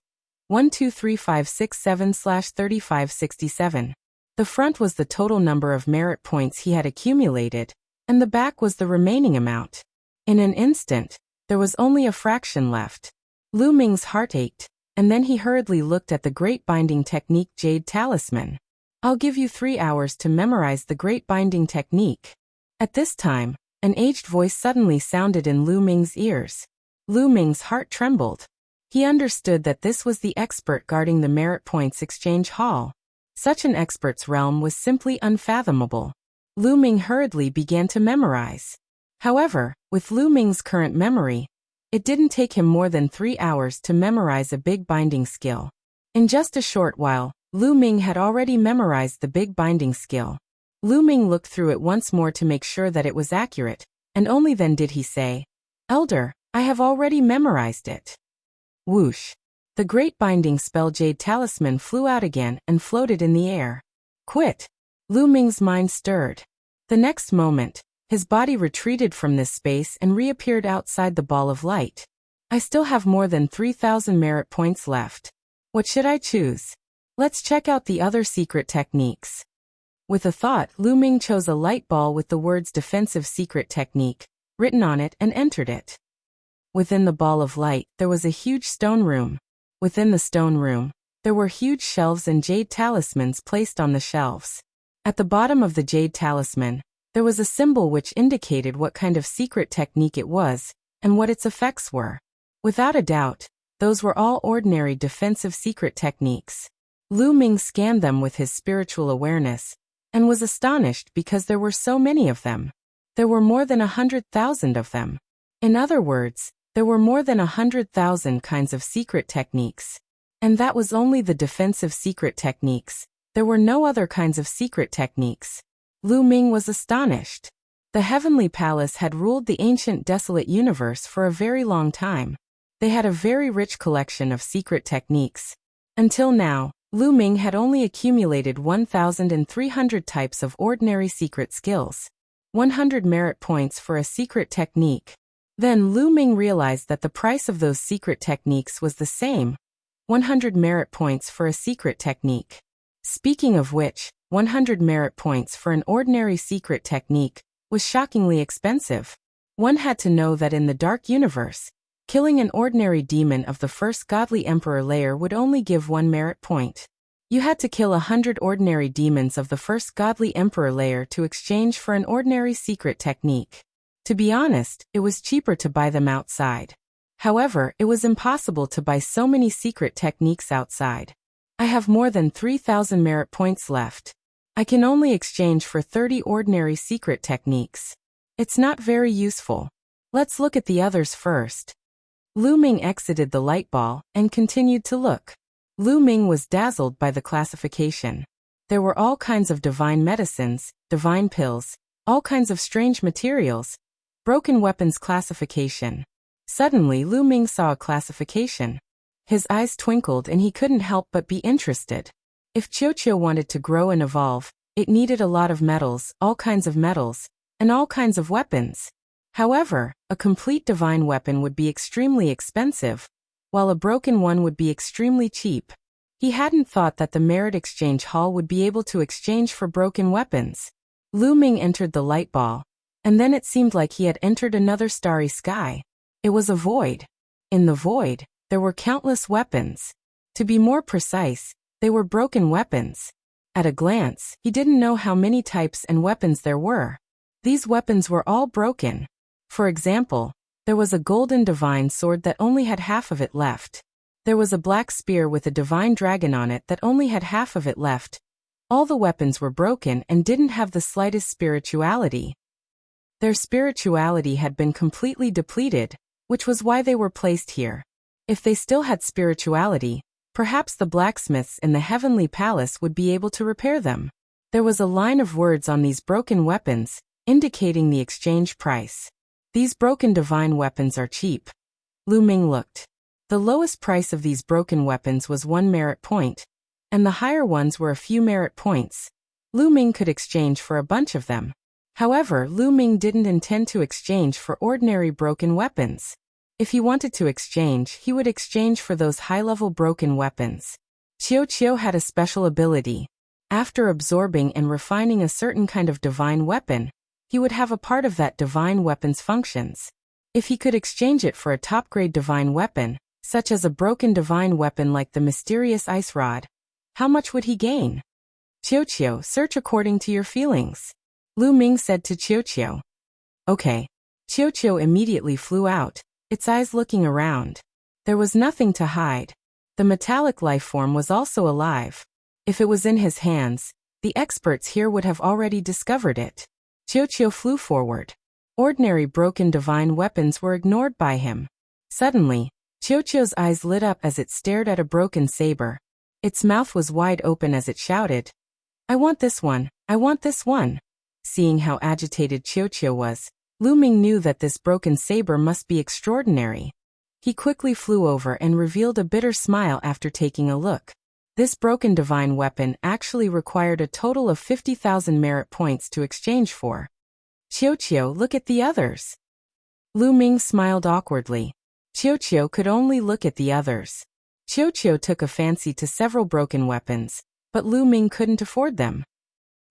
123567/3567. The front was the total number of merit points he had accumulated, and the back was the remaining amount. In an instant, there was only a fraction left. Lu Ming's heart ached, and then he hurriedly looked at the Great Binding Technique jade talisman. I'll give you 3 hours to memorize the Great Binding Technique. At this time, an aged voice suddenly sounded in Lu Ming's ears. Lu Ming's heart trembled. He understood that this was the expert guarding the merit points exchange hall. Such an expert's realm was simply unfathomable. Lu Ming hurriedly began to memorize. However, with Lu Ming's current memory, it didn't take him more than 3 hours to memorize a big binding skill. In just a short while, Lu Ming had already memorized the big binding skill. Lu Ming looked through it once more to make sure that it was accurate, and only then did he say, "Elder, I have already memorized it." Whoosh! The great binding spell Jade Talisman flew out again and floated in the air. Quit! Lu Ming's mind stirred. The next moment, his body retreated from this space and reappeared outside the ball of light. I still have more than 3,000 merit points left. What should I choose? Let's check out the other secret techniques. With a thought, Lu Ming chose a light ball with the words Defensive Secret Technique written on it and entered it. Within the ball of light, there was a huge stone room. Within the stone room, there were huge shelves and jade talismans placed on the shelves. At the bottom of the jade talisman, there was a symbol which indicated what kind of secret technique it was and what its effects were. Without a doubt, those were all ordinary defensive secret techniques. Lu Ming scanned them with his spiritual awareness and was astonished because there were so many of them. There were more than 100,000 of them. In other words, there were more than 100,000 kinds of secret techniques. And that was only the defensive secret techniques. There were no other kinds of secret techniques. Lu Ming was astonished. The Heavenly Palace had ruled the ancient desolate universe for a very long time. They had a very rich collection of secret techniques. Until now, Lu Ming had only accumulated 1,300 types of ordinary secret skills. 100 merit points for a secret technique. Then Lu Ming realized that the price of those secret techniques was the same. 100 merit points for a secret technique. Speaking of which, 100 merit points for an ordinary secret technique was shockingly expensive. One had to know that in the dark universe, killing an ordinary demon of the first godly emperor layer would only give 1 merit point. You had to kill 100 ordinary demons of the first godly emperor layer to exchange for an ordinary secret technique. To be honest, it was cheaper to buy them outside. However, it was impossible to buy so many secret techniques outside. I have more than 3,000 merit points left. I can only exchange for 30 ordinary secret techniques. It's not very useful. Let's look at the others first. Lu Ming exited the light ball and continued to look. Lu Ming was dazzled by the classification. There were all kinds of divine medicines, divine pills, all kinds of strange materials, broken weapons classification. Suddenly Lu Ming saw a classification. His eyes twinkled and he couldn't help but be interested. If Qiuqiu wanted to grow and evolve, it needed a lot of metals, all kinds of metals, and all kinds of weapons. However, a complete divine weapon would be extremely expensive, while a broken one would be extremely cheap. He hadn't thought that the merit exchange hall would be able to exchange for broken weapons. Lu Ming entered the light ball, and then it seemed like he had entered another starry sky. It was a void. In the void, there were countless weapons. To be more precise, they were broken weapons. At a glance, he didn't know how many types and weapons there were. These weapons were all broken. For example, there was a golden divine sword that only had half of it left. There was a black spear with a divine dragon on it that only had half of it left. All the weapons were broken and didn't have the slightest spirituality. Their spirituality had been completely depleted, which was why they were placed here. If they still had spirituality, perhaps the blacksmiths in the Heavenly Palace would be able to repair them. There was a line of words on these broken weapons, indicating the exchange price. These broken divine weapons are cheap. Lu Ming looked. The lowest price of these broken weapons was 1 merit point, and the higher ones were a few merit points. Lu Ming could exchange for a bunch of them. However, Lu Ming didn't intend to exchange for ordinary broken weapons. If he wanted to exchange, he would exchange for those high-level broken weapons. Qiuqiu had a special ability. After absorbing and refining a certain kind of divine weapon, he would have a part of that divine weapon's functions. If he could exchange it for a top-grade divine weapon, such as a broken divine weapon like the mysterious ice rod, how much would he gain? Qiuqiu, search according to your feelings. Lu Ming said to Qiuqiu. Okay. Qiuqiu immediately flew out, its eyes looking around. There was nothing to hide. The metallic lifeform was also alive. If it was in his hands, the experts here would have already discovered it. Qiuqiu flew forward. Ordinary broken divine weapons were ignored by him. Suddenly, Qiuqiu's eyes lit up as it stared at a broken saber. Its mouth was wide open as it shouted, "I want this one, I want this one." Seeing how agitated Qiuqiu was, Lu Ming knew that this broken saber must be extraordinary. He quickly flew over and revealed a bitter smile after taking a look. This broken divine weapon actually required a total of 50,000 merit points to exchange for. "Qiuqiu, look at the others." Lu Ming smiled awkwardly. Qiuqiu could only look at the others. Qiuqiu took a fancy to several broken weapons, but Lu Ming couldn't afford them.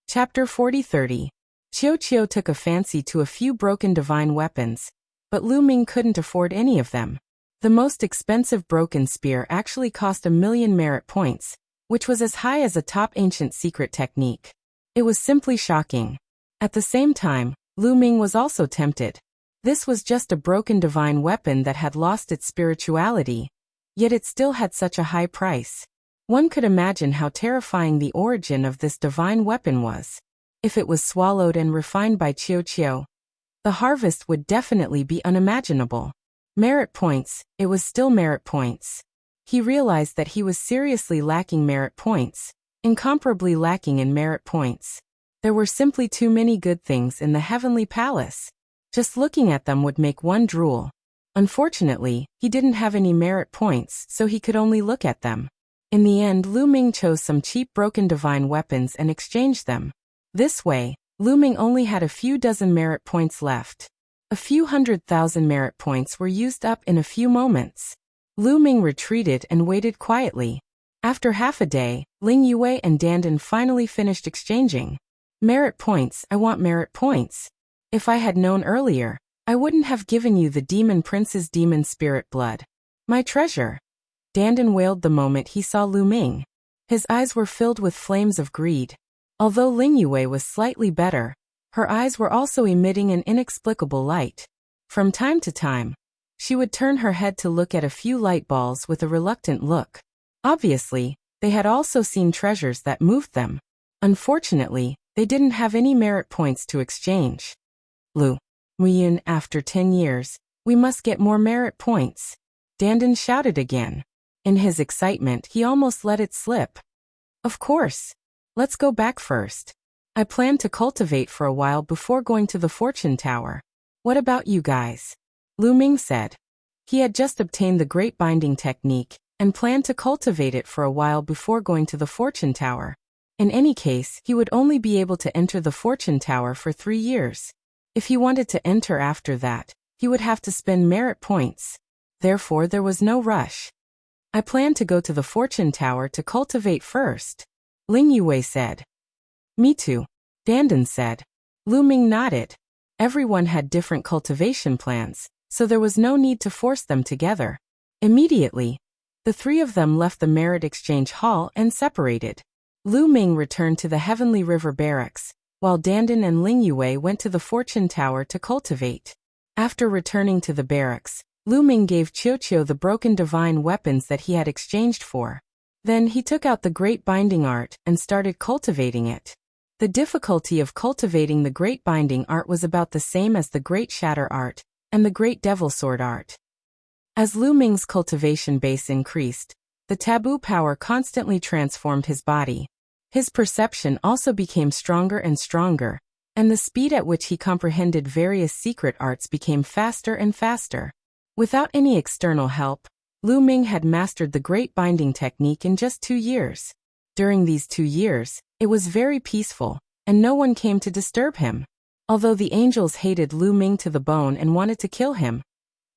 Chapter 40-30. Qiuqiu took a fancy to a few broken divine weapons, but Lu Ming couldn't afford any of them. The most expensive broken spear actually cost 1,000,000 merit points, which was as high as a top ancient secret technique. It was simply shocking. At the same time, Lu Ming was also tempted. This was just a broken divine weapon that had lost its spirituality, yet it still had such a high price. One could imagine how terrifying the origin of this divine weapon was. If it was swallowed and refined by Qiuqiu, the harvest would definitely be unimaginable. Merit points, it was still merit points. He realized that he was seriously lacking merit points, incomparably lacking in merit points. There were simply too many good things in the heavenly palace. Just looking at them would make one drool. Unfortunately, he didn't have any merit points, so he could only look at them. In the end, Lu Ming chose some cheap broken divine weapons and exchanged them. This way, Lu Ming only had a few dozen merit points left. A few 100,000 merit points were used up in a few moments. Lu Ming retreated and waited quietly. After half a day, Ling Yue and Dandan finally finished exchanging. "Merit points, I want merit points. If I had known earlier, I wouldn't have given you the demon prince's demon spirit blood. My treasure." Dandan wailed the moment he saw Lu Ming. His eyes were filled with flames of greed. Although Ling Yue was slightly better, her eyes were also emitting an inexplicable light. From time to time, she would turn her head to look at a few light balls with a reluctant look. Obviously, they had also seen treasures that moved them. Unfortunately, they didn't have any merit points to exchange. "Lu Muyun, after 10 years, we must get more merit points," Dandan shouted again. In his excitement, he almost let it slip. "Of course. Let's go back first. I plan to cultivate for a while before going to the fortune tower. What about you guys?" Lu Ming said. He had just obtained the great binding technique and planned to cultivate it for a while before going to the fortune tower. In any case, he would only be able to enter the fortune tower for 3 years. If he wanted to enter after that, he would have to spend merit points. Therefore, there was no rush. "I plan to go to the fortune tower to cultivate first," Ling Yue said. "Me too," Dandan said. Lu Ming nodded. Everyone had different cultivation plans, so there was no need to force them together. Immediately, the three of them left the merit exchange hall and separated. Lu Ming returned to the Heavenly River Barracks, while Dandan and Ling Yue went to the fortune tower to cultivate. After returning to the barracks, Lu Ming gave Qiuqiu the broken divine weapons that he had exchanged for. Then he took out the great binding art and started cultivating it. The difficulty of cultivating the great binding art was about the same as the great shatter art and the great devil sword art. As Lu Ming's cultivation base increased, the taboo power constantly transformed his body. His perception also became stronger and stronger, and the speed at which he comprehended various secret arts became faster and faster. Without any external help, Lu Ming had mastered the great binding technique in just 2 years. During these 2 years, it was very peaceful, and no one came to disturb him. Although the angels hated Lu Ming to the bone and wanted to kill him,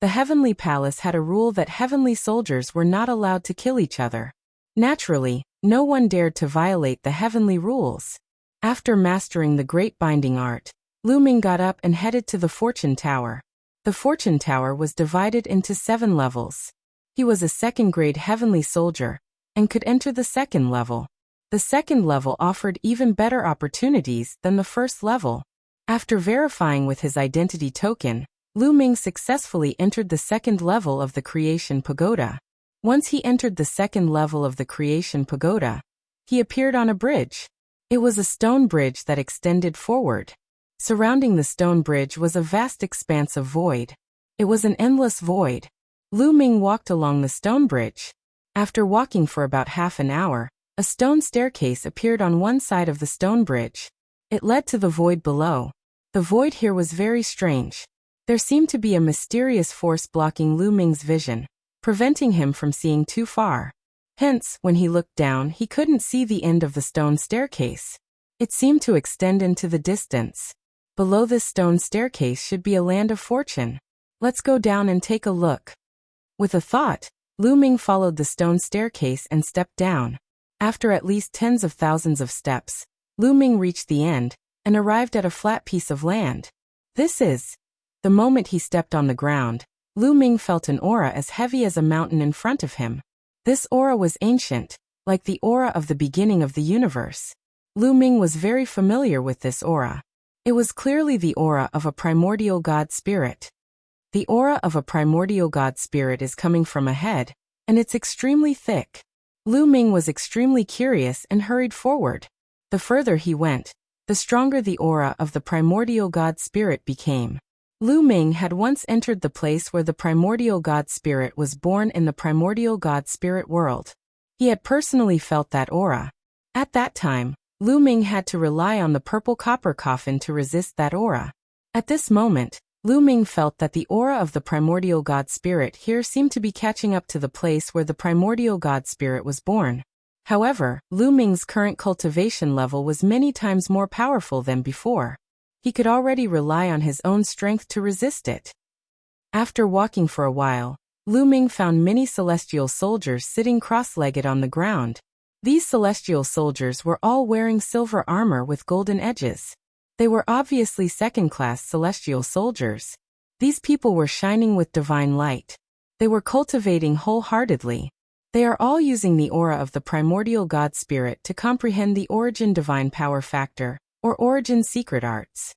the heavenly palace had a rule that heavenly soldiers were not allowed to kill each other. Naturally, no one dared to violate the heavenly rules. After mastering the great binding art, Lu Ming got up and headed to the fortune tower. The fortune tower was divided into 7 levels. He was a second-grade heavenly soldier and could enter the second level. The second level offered even better opportunities than the first level. After verifying with his identity token, Lu Ming successfully entered the second level of the Creation Pagoda. Once he entered the second level of the Creation Pagoda, he appeared on a bridge. It was a stone bridge that extended forward. Surrounding the stone bridge was a vast expanse of void. It was an endless void. Lu Ming walked along the stone bridge. After walking for about half an hour, a stone staircase appeared on one side of the stone bridge. It led to the void below. The void here was very strange. There seemed to be a mysterious force blocking Lu Ming's vision, preventing him from seeing too far. Hence, when he looked down, he couldn't see the end of the stone staircase. It seemed to extend into the distance. Below this stone staircase should be a land of fortune. Let's go down and take a look. With a thought, Lu Ming followed the stone staircase and stepped down. After at least tens of thousands of steps, Lu Ming reached the end and arrived at a flat piece of land. This is. The moment he stepped on the ground, Lu Ming felt an aura as heavy as a mountain in front of him. This aura was ancient, like the aura of the beginning of the universe. Lu Ming was very familiar with this aura. It was clearly the aura of a primordial god spirit. The aura of a primordial god spirit is coming from ahead, and it's extremely thick. Lu Ming was extremely curious and hurried forward. The further he went, the stronger the aura of the primordial god spirit became. Lu Ming had once entered the place where the primordial god spirit was born in the primordial god spirit world. He had personally felt that aura. At that time, Lu Ming had to rely on the purple copper coffin to resist that aura. At this moment, Lu Ming felt that the aura of the primordial god spirit here seemed to be catching up to the place where the primordial god spirit was born. However, Lu Ming's current cultivation level was many times more powerful than before. He could already rely on his own strength to resist it. After walking for a while, Lu Ming found many celestial soldiers sitting cross-legged on the ground. These celestial soldiers were all wearing silver armor with golden edges. They were obviously second-class celestial soldiers. These people were shining with divine light. They were cultivating wholeheartedly. They are all using the aura of the primordial god spirit to comprehend the origin divine power factor, or origin secret arts.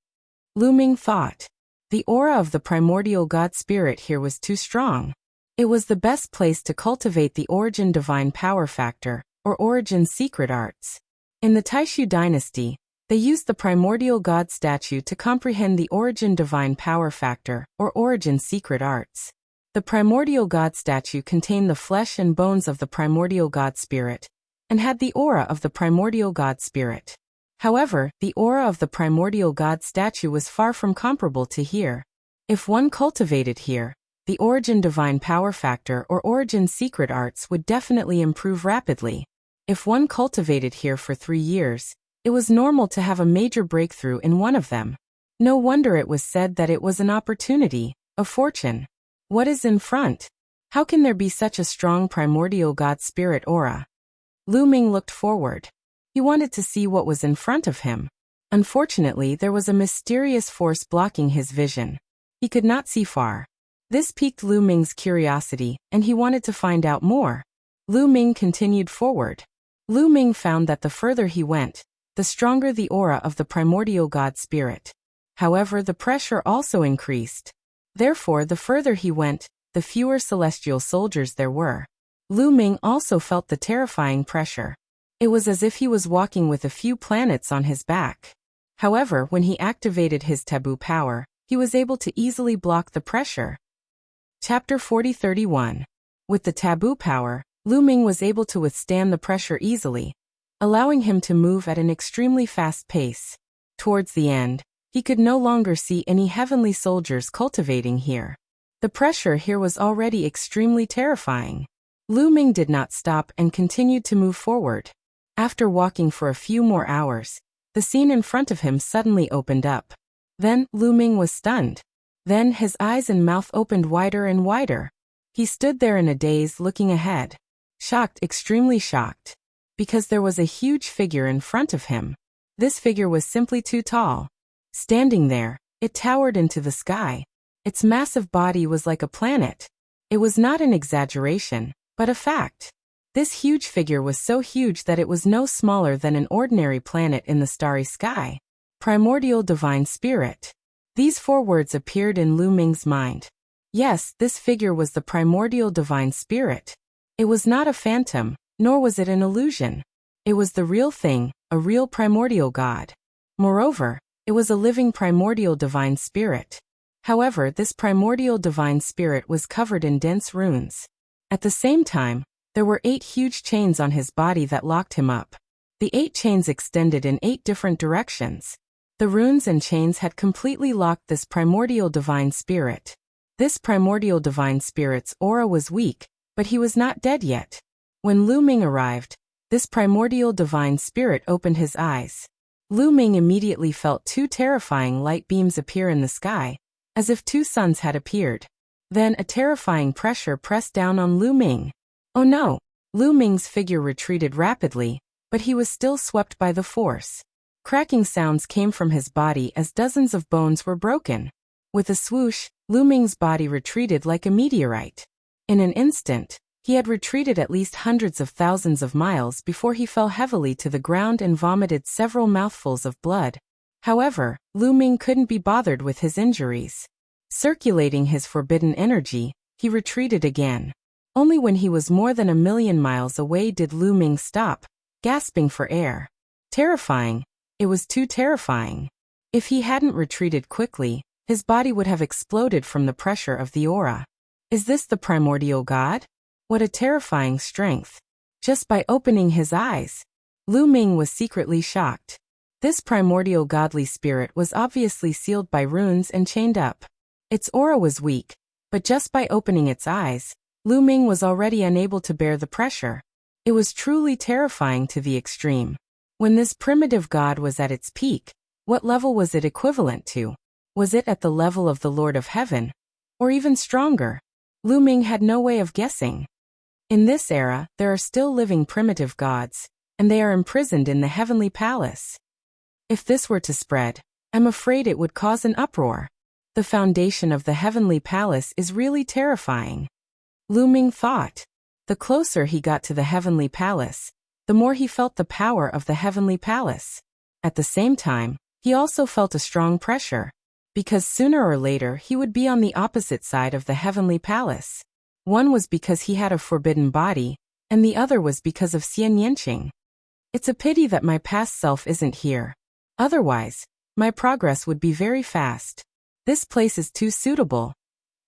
Lu Ming thought. The aura of the primordial god spirit here was too strong. It was the best place to cultivate the origin divine power factor, or origin secret arts. In the Taishu dynasty, they used the primordial god statue to comprehend the origin divine power factor, or origin secret arts. The primordial god statue contained the flesh and bones of the primordial god spirit, and had the aura of the primordial god spirit. However, the aura of the primordial god statue was far from comparable to here. If one cultivated here, the origin divine power factor or origin secret arts would definitely improve rapidly. If one cultivated here for 3 years, it was normal to have a major breakthrough in one of them. No wonder it was said that it was an opportunity, a fortune. What is in front? How can there be such a strong primordial god spirit aura? Lu Ming looked forward. He wanted to see what was in front of him. Unfortunately, there was a mysterious force blocking his vision. He could not see far. This piqued Lu Ming's curiosity, and he wanted to find out more. Lu Ming continued forward. Lu Ming found that the further he went, the stronger the aura of the primordial god spirit. However, the pressure also increased. Therefore, the further he went, the fewer celestial soldiers there were. Lu Ming also felt the terrifying pressure. It was as if he was walking with a few planets on his back. However, when he activated his taboo power, he was able to easily block the pressure. Chapter 40-31. With the taboo power, Lu Ming was able to withstand the pressure easily, allowing him to move at an extremely fast pace. Towards the end, he could no longer see any heavenly soldiers cultivating here. The pressure here was already extremely terrifying. Lu Ming did not stop and continued to move forward. After walking for a few more hours, the scene in front of him suddenly opened up. Then, Lu Ming was stunned. Then his eyes and mouth opened wider and wider. He stood there in a daze looking ahead. Shocked, extremely shocked. Because there was a huge figure in front of him. This figure was simply too tall. Standing there, it towered into the sky. Its massive body was like a planet. It was not an exaggeration, but a fact. This huge figure was so huge that it was no smaller than an ordinary planet in the starry sky. Primordial Divine Spirit. These 4 words appeared in Lu Ming's mind. Yes, this figure was the primordial Divine Spirit. It was not a phantom, nor was it an illusion. It was the real thing, a real primordial god. Moreover, it was a living primordial Divine Spirit. However, this primordial Divine Spirit was covered in dense runes. At the same time, There were 8 huge chains on his body that locked him up. The 8 chains extended in 8 different directions. The runes and chains had completely locked this primordial divine spirit. This primordial divine spirit's aura was weak, but he was not dead yet. When Lu Ming arrived, this primordial divine spirit opened his eyes. Lu Ming immediately felt 2 terrifying light beams appear in the sky, as if 2 suns had appeared. Then a terrifying pressure pressed down on Lu Ming. Oh no! Lu Ming's figure retreated rapidly, but he was still swept by the force. Cracking sounds came from his body as dozens of bones were broken. With a swoosh, Lu Ming's body retreated like a meteorite. In an instant, he had retreated at least hundreds of thousands of miles before he fell heavily to the ground and vomited several mouthfuls of blood. However, Lu Ming couldn't be bothered with his injuries. Circulating his forbidden energy, he retreated again. Only when he was more than 1,000,000 miles away did Lu Ming stop, gasping for air. Terrifying. It was too terrifying. If he hadn't retreated quickly, his body would have exploded from the pressure of the aura. Is this the primordial god? What a terrifying strength. Just by opening his eyes, Lu Ming was secretly shocked. This primordial godly spirit was obviously sealed by runes and chained up. Its aura was weak, but just by opening its eyes, Lu Ming was already unable to bear the pressure. It was truly terrifying to the extreme. When this primitive god was at its peak, what level was it equivalent to? Was it at the level of the Lord of Heaven? Or even stronger? Lu Ming had no way of guessing. In this era, there are still living primitive gods, and they are imprisoned in the heavenly palace. If this were to spread, I'm afraid it would cause an uproar. The foundation of the heavenly palace is really terrifying. Lu Ming thought. The closer he got to the heavenly palace, the more he felt the power of the heavenly palace. At the same time, he also felt a strong pressure, because sooner or later he would be on the opposite side of the heavenly palace. One was because he had a forbidden body, and the other was because of Xian Yanqing. It's a pity that my past self isn't here. Otherwise, my progress would be very fast. This place is too suitable.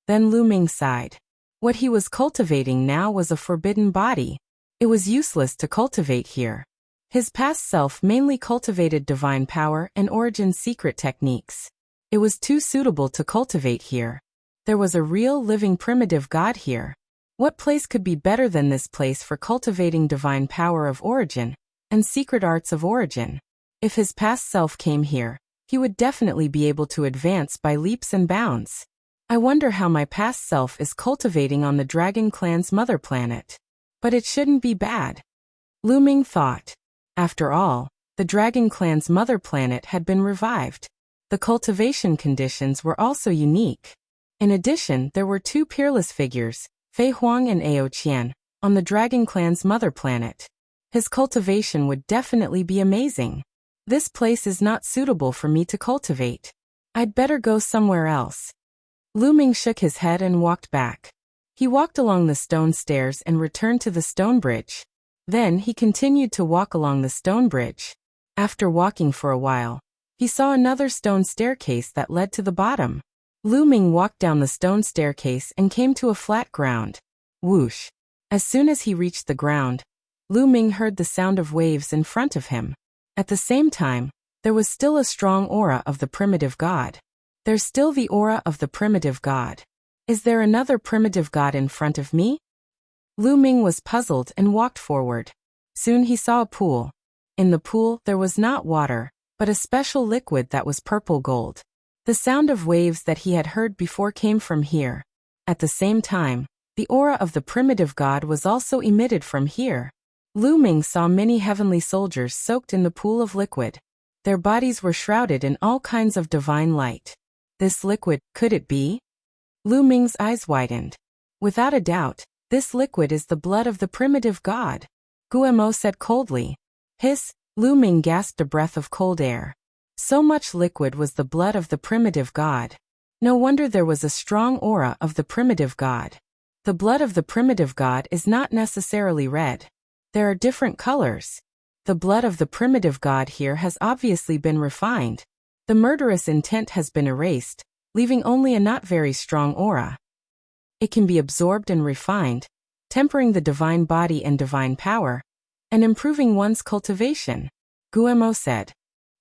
Then Lu Ming sighed. What he was cultivating now was a forbidden body. It was useless to cultivate here. His past self mainly cultivated divine power and origin secret techniques. It was too suitable to cultivate here. There was a real living primitive god here. What place could be better than this place for cultivating divine power of origin and secret arts of origin? If his past self came here, he would definitely be able to advance by leaps and bounds. I wonder how my past self is cultivating on the Dragon Clan's mother planet. But it shouldn't be bad. Lu Ming thought. After all, the Dragon Clan's mother planet had been revived. The cultivation conditions were also unique. In addition, there were 2 peerless figures, Fei Huang and Ao Qian, on the Dragon Clan's mother planet. His cultivation would definitely be amazing. This place is not suitable for me to cultivate. I'd better go somewhere else. Lu Ming shook his head and walked back. He walked along the stone stairs and returned to the stone bridge. Then he continued to walk along the stone bridge. After walking for a while, he saw another stone staircase that led to the bottom. Lu Ming walked down the stone staircase and came to a flat ground. Whoosh! As soon as he reached the ground, Lu Ming heard the sound of waves in front of him. At the same time, there was still a strong aura of the primitive god. There's still the aura of the primitive god. Is there another primitive god in front of me? Lu Ming was puzzled and walked forward. Soon he saw a pool. In the pool there was not water, but a special liquid that was purple gold. The sound of waves that he had heard before came from here. At the same time, the aura of the primitive god was also emitted from here. Lu Ming saw many heavenly soldiers soaked in the pool of liquid. Their bodies were shrouded in all kinds of divine light. This liquid, could it be? Lu Ming's eyes widened. Without a doubt, this liquid is the blood of the primitive god. Guemo said coldly. Hiss, Lu Ming gasped a breath of cold air. So much liquid was the blood of the primitive god. No wonder there was a strong aura of the primitive god. The blood of the primitive god is not necessarily red. There are different colors. The blood of the primitive god here has obviously been refined. The murderous intent has been erased, leaving only a not very strong aura. It can be absorbed and refined. tempering the divine body and divine power, and improving one's cultivation. Guemo said.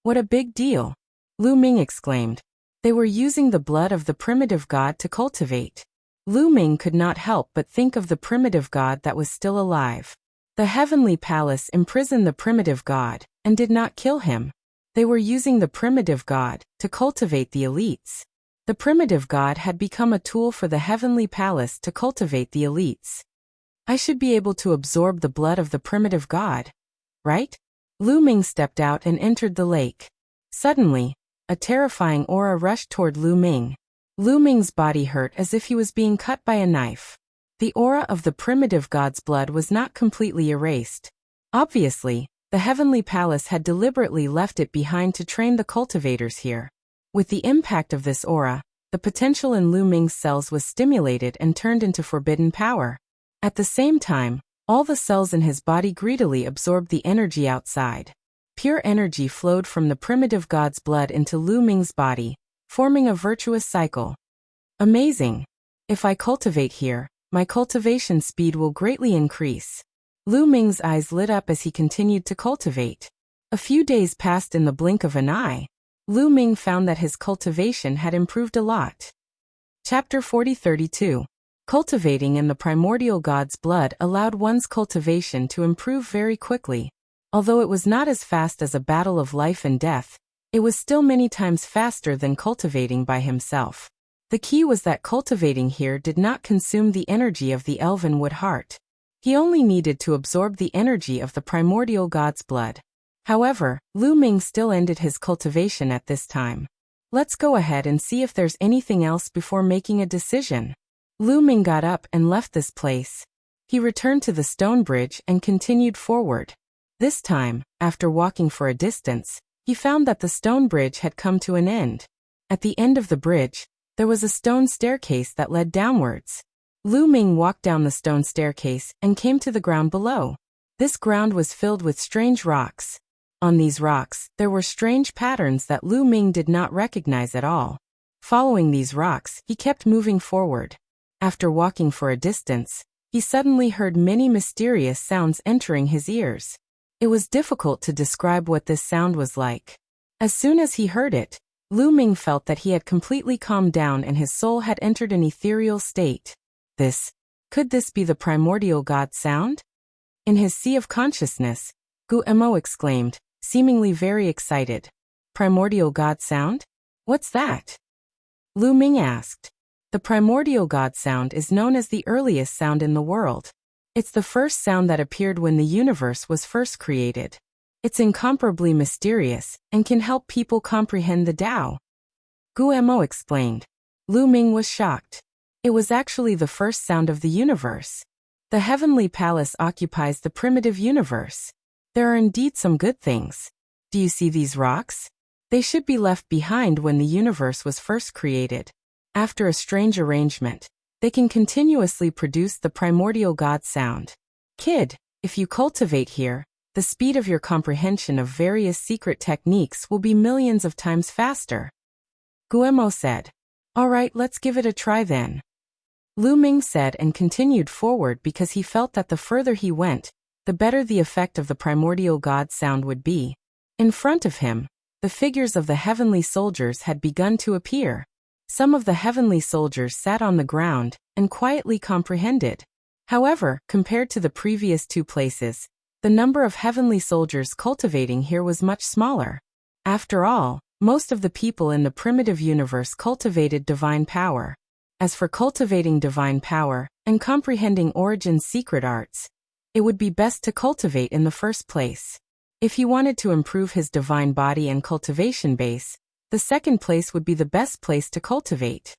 What a big deal! Lu Ming exclaimed. They were using the blood of the primitive god to cultivate. Lu Ming could not help but think of the primitive god that was still alive. The heavenly palace imprisoned the primitive god, and did not kill him. They were using the primitive god to cultivate the elites. The primitive god had become a tool for the heavenly palace to cultivate the elites. I should be able to absorb the blood of the primitive god, right? Lu Ming stepped out and entered the lake. Suddenly, a terrifying aura rushed toward Lu Ming. Lu Ming's body hurt as if he was being cut by a knife. The aura of the primitive god's blood was not completely erased. Obviously, the heavenly palace had deliberately left it behind to train the cultivators here. With the impact of this aura, the potential in Lu Ming's cells was stimulated and turned into forbidden power. At the same time, all the cells in his body greedily absorbed the energy outside. Pure energy flowed from the primitive god's blood into Lu Ming's body, forming a virtuous cycle. Amazing! If I cultivate here, my cultivation speed will greatly increase. Lu Ming's eyes lit up as he continued to cultivate. A few days passed in the blink of an eye. Lu Ming found that his cultivation had improved a lot. Chapter 40-32. Cultivating in the primordial god's blood allowed one's cultivation to improve very quickly. Although it was not as fast as a battle of life and death, it was still many times faster than cultivating by himself. The key was that cultivating here did not consume the energy of the elven wood heart. He only needed to absorb the energy of the primordial god's blood. However, Lu Ming still ended his cultivation at this time. Let's go ahead and see if there's anything else before making a decision. Lu Ming got up and left this place. He returned to the stone bridge and continued forward. This time, after walking for a distance, he found that the stone bridge had come to an end. At the end of the bridge, there was a stone staircase that led downwards. Lu Ming walked down the stone staircase and came to the ground below. This ground was filled with strange rocks. On these rocks, there were strange patterns that Lu Ming did not recognize at all. Following these rocks, he kept moving forward. After walking for a distance, he suddenly heard many mysterious sounds entering his ears. It was difficult to describe what this sound was like. As soon as he heard it, Lu Ming felt that he had completely calmed down and his soul had entered an ethereal state. Could this be the primordial god sound? In his sea of consciousness, Guemo exclaimed, seemingly very excited. Primordial god sound? What's that? Lu Ming asked. The primordial god sound is known as the earliest sound in the world. It's the first sound that appeared when the universe was first created. It's incomparably mysterious and can help people comprehend the Tao. Guemo explained. Lu Ming was shocked. It was actually the first sound of the universe. The heavenly palace occupies the primitive universe. There are indeed some good things. Do you see these rocks? They should be left behind when the universe was first created. After a strange arrangement, they can continuously produce the primordial god sound. Kid, if you cultivate here, the speed of your comprehension of various secret techniques will be millions of times faster. Guemo said. All right, let's give it a try then. Lu Ming said and continued forward because he felt that the further he went, the better the effect of the primordial god sound would be. In front of him, the figures of the heavenly soldiers had begun to appear. Some of the heavenly soldiers sat on the ground and quietly comprehended. However, compared to the previous two places, the number of heavenly soldiers cultivating here was much smaller. After all, most of the people in the primitive universe cultivated divine power. As for cultivating divine power and comprehending Origin's secret arts, it would be best to cultivate in the first place. If he wanted to improve his divine body and cultivation base, the second place would be the best place to cultivate.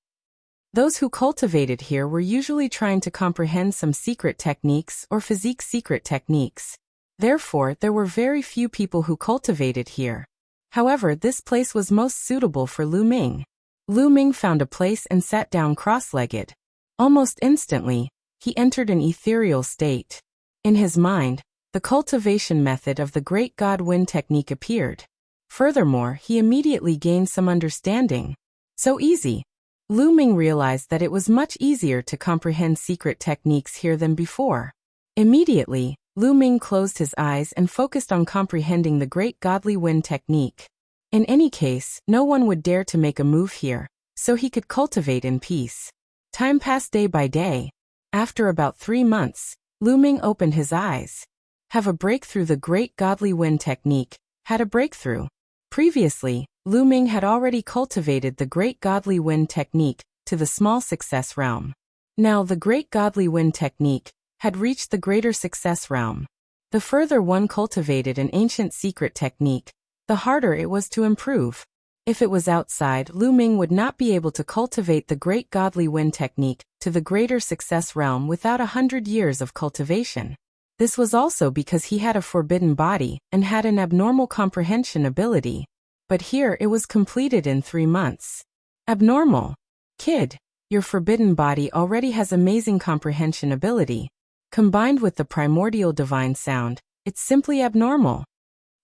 Those who cultivated here were usually trying to comprehend some secret techniques or physique secret techniques. Therefore, there were very few people who cultivated here. However, this place was most suitable for Lu Ming. Lu Ming found a place and sat down cross-legged. Almost instantly, he entered an ethereal state. In his mind, the cultivation method of the Great God Wind technique appeared. Furthermore, he immediately gained some understanding. So easy. Lu Ming realized that it was much easier to comprehend secret techniques here than before. Immediately, Lu Ming closed his eyes and focused on comprehending the great godly wind technique. In any case, no one would dare to make a move here, so he could cultivate in peace. Time passed day by day. After about 3 months, Lu Ming opened his eyes. Have a breakthrough. The great godly wind technique had a breakthrough. Previously, Lu Ming had already cultivated the great godly wind technique to the small success realm. Now the great godly wind technique had reached the greater success realm. The further one cultivated an ancient secret technique, the harder it was to improve. If it was outside, Lu Ming would not be able to cultivate the great godly wind technique to the greater success realm without 100 years of cultivation. This was also because he had a forbidden body and had an abnormal comprehension ability. But here it was completed in 3 months. Abnormal. Kid, your forbidden body already has amazing comprehension ability. Combined with the primordial divine sound, it's simply abnormal.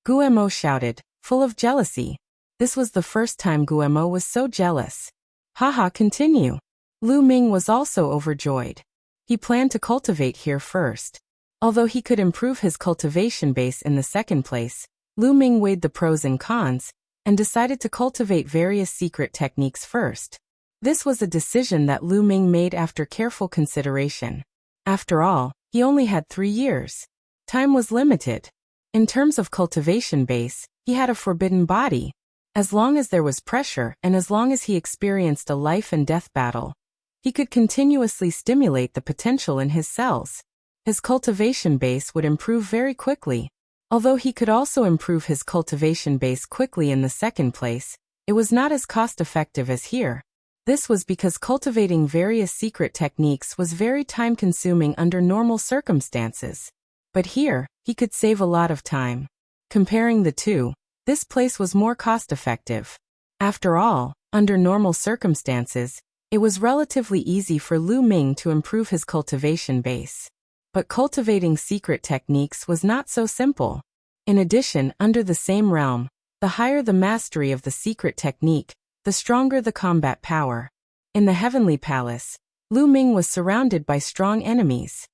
Guemo shouted, full of jealousy. This was the first time Guemo was so jealous. Haha, continue. Lu Ming was also overjoyed. He planned to cultivate here first. Although he could improve his cultivation base in the second place, Lu Ming weighed the pros and cons, and decided to cultivate various secret techniques first. This was a decision that Lu Ming made after careful consideration. After all, he only had 3 years. Time was limited. In terms of cultivation base, he had a forbidden body. As long as there was pressure and as long as he experienced a life and death battle, he could continuously stimulate the potential in his cells. His cultivation base would improve very quickly. Although he could also improve his cultivation base quickly in the second place, it was not as cost-effective as here. This was because cultivating various secret techniques was very time-consuming under normal circumstances. But here, he could save a lot of time. Comparing the two, this place was more cost-effective. After all, under normal circumstances, it was relatively easy for Lu Ming to improve his cultivation base. But cultivating secret techniques was not so simple. In addition, under the same realm, the higher the mastery of the secret technique, the stronger the combat power. In the Heavenly Palace, Lu Ming was surrounded by strong enemies.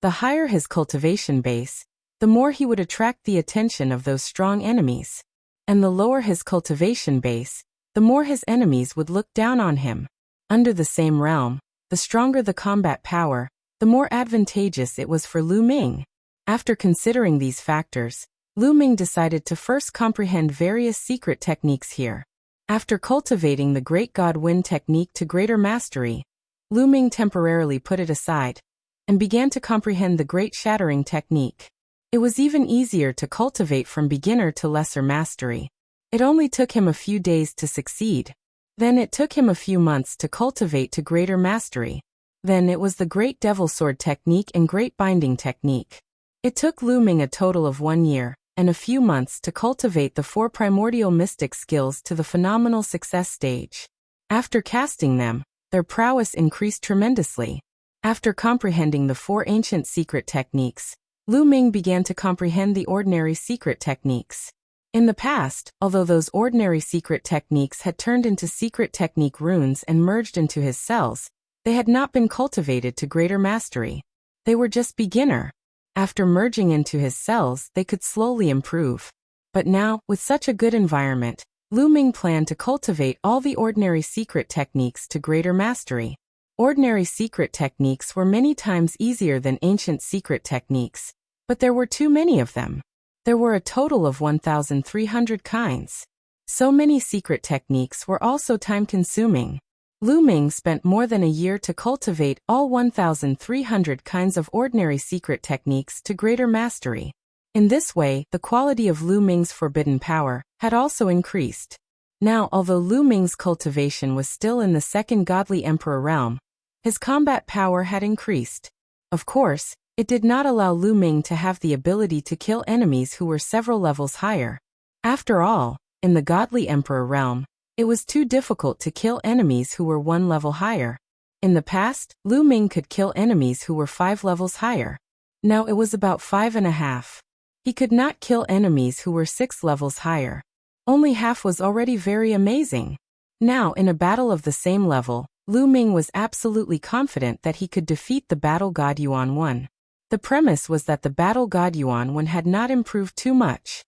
The higher his cultivation base, the more he would attract the attention of those strong enemies. And the lower his cultivation base, the more his enemies would look down on him. Under the same realm, the stronger the combat power, the more advantageous it was for Lu Ming. After considering these factors, Lu Ming decided to first comprehend various secret techniques here. After cultivating the Great God Wind technique to greater mastery, Lu Ming temporarily put it aside and began to comprehend the Great Shattering technique. It was even easier to cultivate from beginner to lesser mastery. It only took him a few days to succeed. Then it took him a few months to cultivate to greater mastery. Then it was the Great Devil Sword technique and Great Binding technique. It took Lu Ming a total of 1 year and a few months to cultivate the 4 primordial mystic skills to the phenomenal success stage. After casting them, their prowess increased tremendously. After comprehending the 4 ancient secret techniques, Lu Ming began to comprehend the ordinary secret techniques. In the past, although those ordinary secret techniques had turned into secret technique runes and merged into his cells, they had not been cultivated to greater mastery. They were just beginner. After merging into his cells, they could slowly improve. But now, with such a good environment, Lu Ming planned to cultivate all the ordinary secret techniques to greater mastery. Ordinary secret techniques were many times easier than ancient secret techniques, but there were too many of them. There were a total of 1,300 kinds. So many secret techniques were also time-consuming. Lu Ming spent more than a year to cultivate all 1,300 kinds of ordinary secret techniques to greater mastery. In this way, the quality of Lu Ming's forbidden power had also increased. Now, although Lu Ming's cultivation was still in the second godly emperor realm, his combat power had increased. Of course, it did not allow Lu Ming to have the ability to kill enemies who were several levels higher. After all, in the godly emperor realm, it was too difficult to kill enemies who were 1 level higher. In the past, Lu Ming could kill enemies who were 5 levels higher. Now it was about 5.5. He could not kill enemies who were 6 levels higher. Only half was already very amazing. Now, in a battle of the same level, Lu Ming was absolutely confident that he could defeat the battle god Yuan 1. The premise was that the battle god Yuan 1 had not improved too much.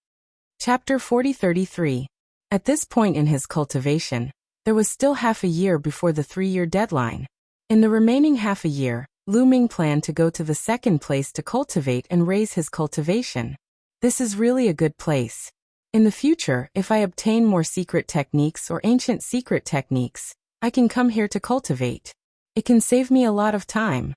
Chapter 4033. At this point in his cultivation, there was still half a year before the 3-year deadline. In the remaining half a year, Lu Ming planned to go to the second place to cultivate and raise his cultivation. This is really a good place. In the future, if I obtain more secret techniques or ancient secret techniques, I can come here to cultivate. It can save me a lot of time.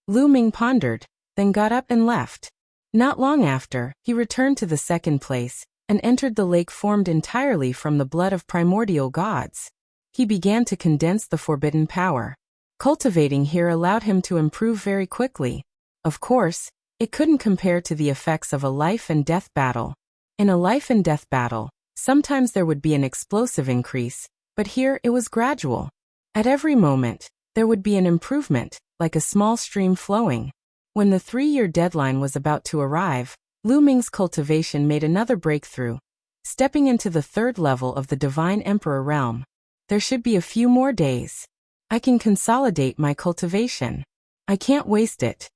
Lu Ming pondered, then got up and left. Not long after, he returned to the second place and entered the lake formed entirely from the blood of primordial gods. He began to condense the forbidden power. Cultivating here allowed him to improve very quickly. Of course, it couldn't compare to the effects of a life and death battle. In a life and death battle, sometimes there would be an explosive increase, but here it was gradual. At every moment, there would be an improvement, like a small stream flowing. When the 3-year deadline was about to arrive, Lu Ming's cultivation made another breakthrough, stepping into the 3rd level of the Divine Emperor realm. There should be a few more days. I can consolidate my cultivation. I can't waste it.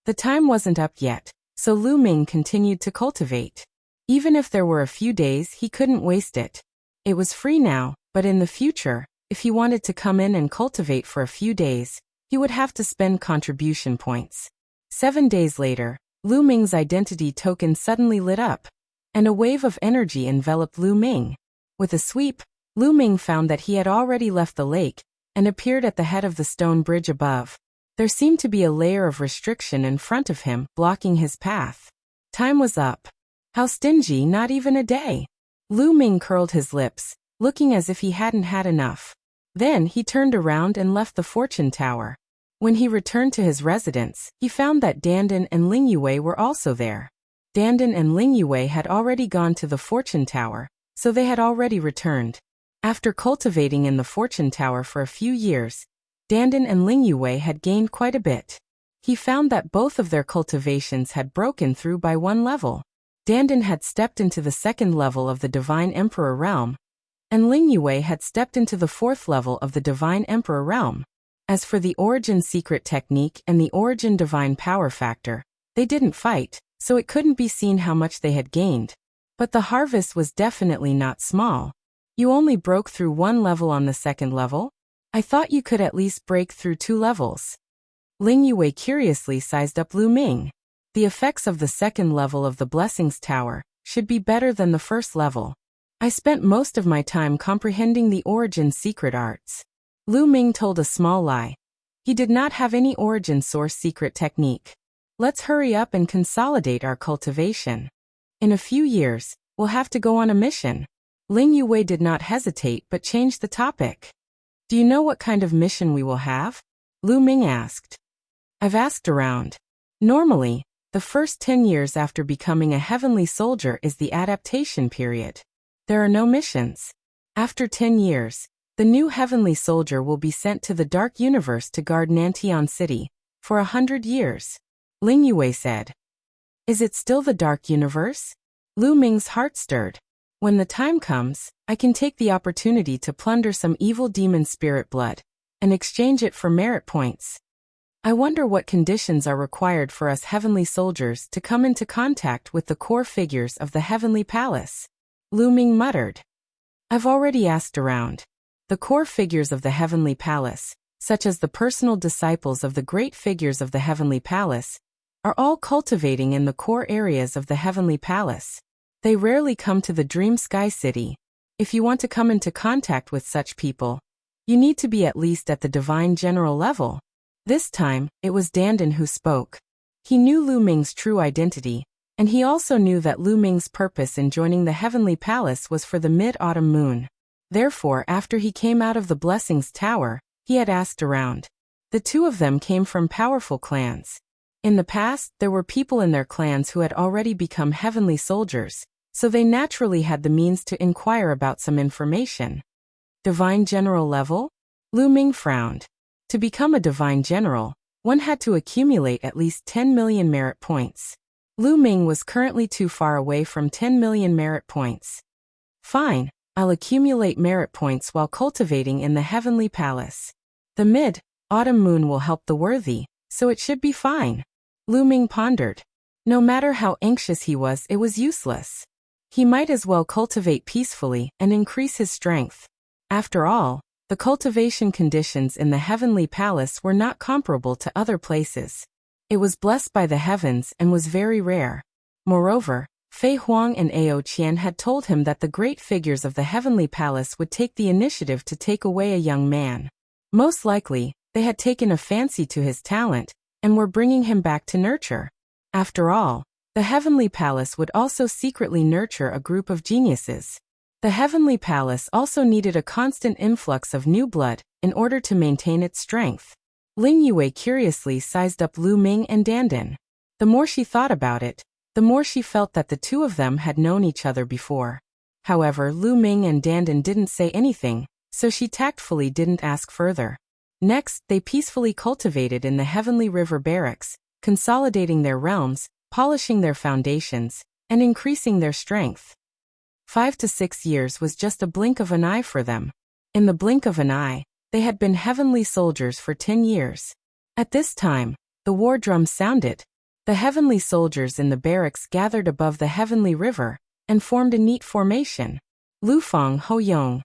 The time wasn't up yet, so Lu Ming continued to cultivate. Even if there were a few days, he couldn't waste it. It was free now, but in the future, if he wanted to come in and cultivate for a few days, he would have to spend contribution points. 7 days later, Lu Ming's identity token suddenly lit up, and a wave of energy enveloped Lu Ming. With a sweep, Lu Ming found that he had already left the lake and appeared at the head of the stone bridge above. There seemed to be a layer of restriction in front of him, blocking his path. Time was up. How stingy, not even a day. Lu Ming curled his lips, looking as if he hadn't had enough. Then he turned around and left the fortune tower. When he returned to his residence, he found that Dandan and Ling Yue were also there. Dandan and Ling Yue had already gone to the fortune tower, so they had already returned. After cultivating in the fortune tower for a few years, Dandan and Ling Yue had gained quite a bit. He found that both of their cultivations had broken through by 1 level. Dandan had stepped into the 2nd level of the Divine Emperor realm, and Ling Yue had stepped into the 4th level of the Divine Emperor realm. As for the Origin Secret Technique and the Origin Divine Power Factor, they didn't fight, so it couldn't be seen how much they had gained. But the harvest was definitely not small. You only broke through 1 level on the 2nd level? I thought you could at least break through 2 levels. Ling Yue curiously sized up Lu Ming. The effects of the 2nd level of the Blessings Tower should be better than the 1st level. I spent most of my time comprehending the Origin Secret Arts. Lu Ming told a small lie. He did not have any Origin Source Secret Technique. Let's hurry up and consolidate our cultivation. In a few years, we'll have to go on a mission. Ling Yue did not hesitate but changed the topic. Do you know what kind of mission we will have? Lu Ming asked. I've asked around. Normally, the first 10 years after becoming a heavenly soldier is the adaptation period. There are no missions. After 10 years, the new heavenly soldier will be sent to the Dark Universe to guard Nantian City for 100 years. Ling Yue said. Is it still the Dark Universe? Lu Ming's heart stirred. When the time comes, I can take the opportunity to plunder some evil demon spirit blood and exchange it for merit points. I wonder what conditions are required for us heavenly soldiers to come into contact with the core figures of the heavenly palace. Lu Ming muttered. I've already asked around. The core figures of the heavenly palace, such as the personal disciples of the great figures of the heavenly palace, are all cultivating in the core areas of the heavenly palace. They rarely come to the Dream Sky City. If you want to come into contact with such people, you need to be at least at the Divine General level. This time, it was Dandan who spoke. He knew Lu Ming's true identity, and he also knew that Lu Ming's purpose in joining the Heavenly Palace was for the Mid-Autumn Moon. Therefore, after he came out of the Blessings Tower, he had asked around. The 2 of them came from powerful clans. In the past, there were people in their clans who had already become heavenly soldiers, so they naturally had the means to inquire about some information. Divine General level? Lu Ming frowned. To become a Divine General, one had to accumulate at least 10 million merit points. Lu Ming was currently too far away from 10 million merit points. Fine, I'll accumulate merit points while cultivating in the heavenly palace. The mid-autumn moon will help the worthy, so it should be fine. Lu Ming pondered. No matter how anxious he was, it was useless. He might as well cultivate peacefully and increase his strength. After all, the cultivation conditions in the heavenly palace were not comparable to other places. It was blessed by the heavens and was very rare. Moreover, Fei Huang and Ao Qian had told him that the great figures of the heavenly palace would take the initiative to take away a young man. Most likely, they had taken a fancy to his talent and were bringing him back to nurture. After all, the heavenly palace would also secretly nurture a group of geniuses. The heavenly palace also needed a constant influx of new blood in order to maintain its strength. Ling Yue curiously sized up Lu Ming and Dandan. The more she thought about it, the more she felt that the two of them had known each other before. However, Lu Ming and Dandan didn't say anything, so she tactfully didn't ask further. Next, they peacefully cultivated in the heavenly river barracks, consolidating their realms, polishing their foundations, and increasing their strength. 5 to 6 years was just a blink of an eye for them. In the blink of an eye, they had been heavenly soldiers for 10 years. At this time, the war drum sounded. The heavenly soldiers in the barracks gathered above the heavenly river and formed a neat formation. Lu Feng, Ho Yong.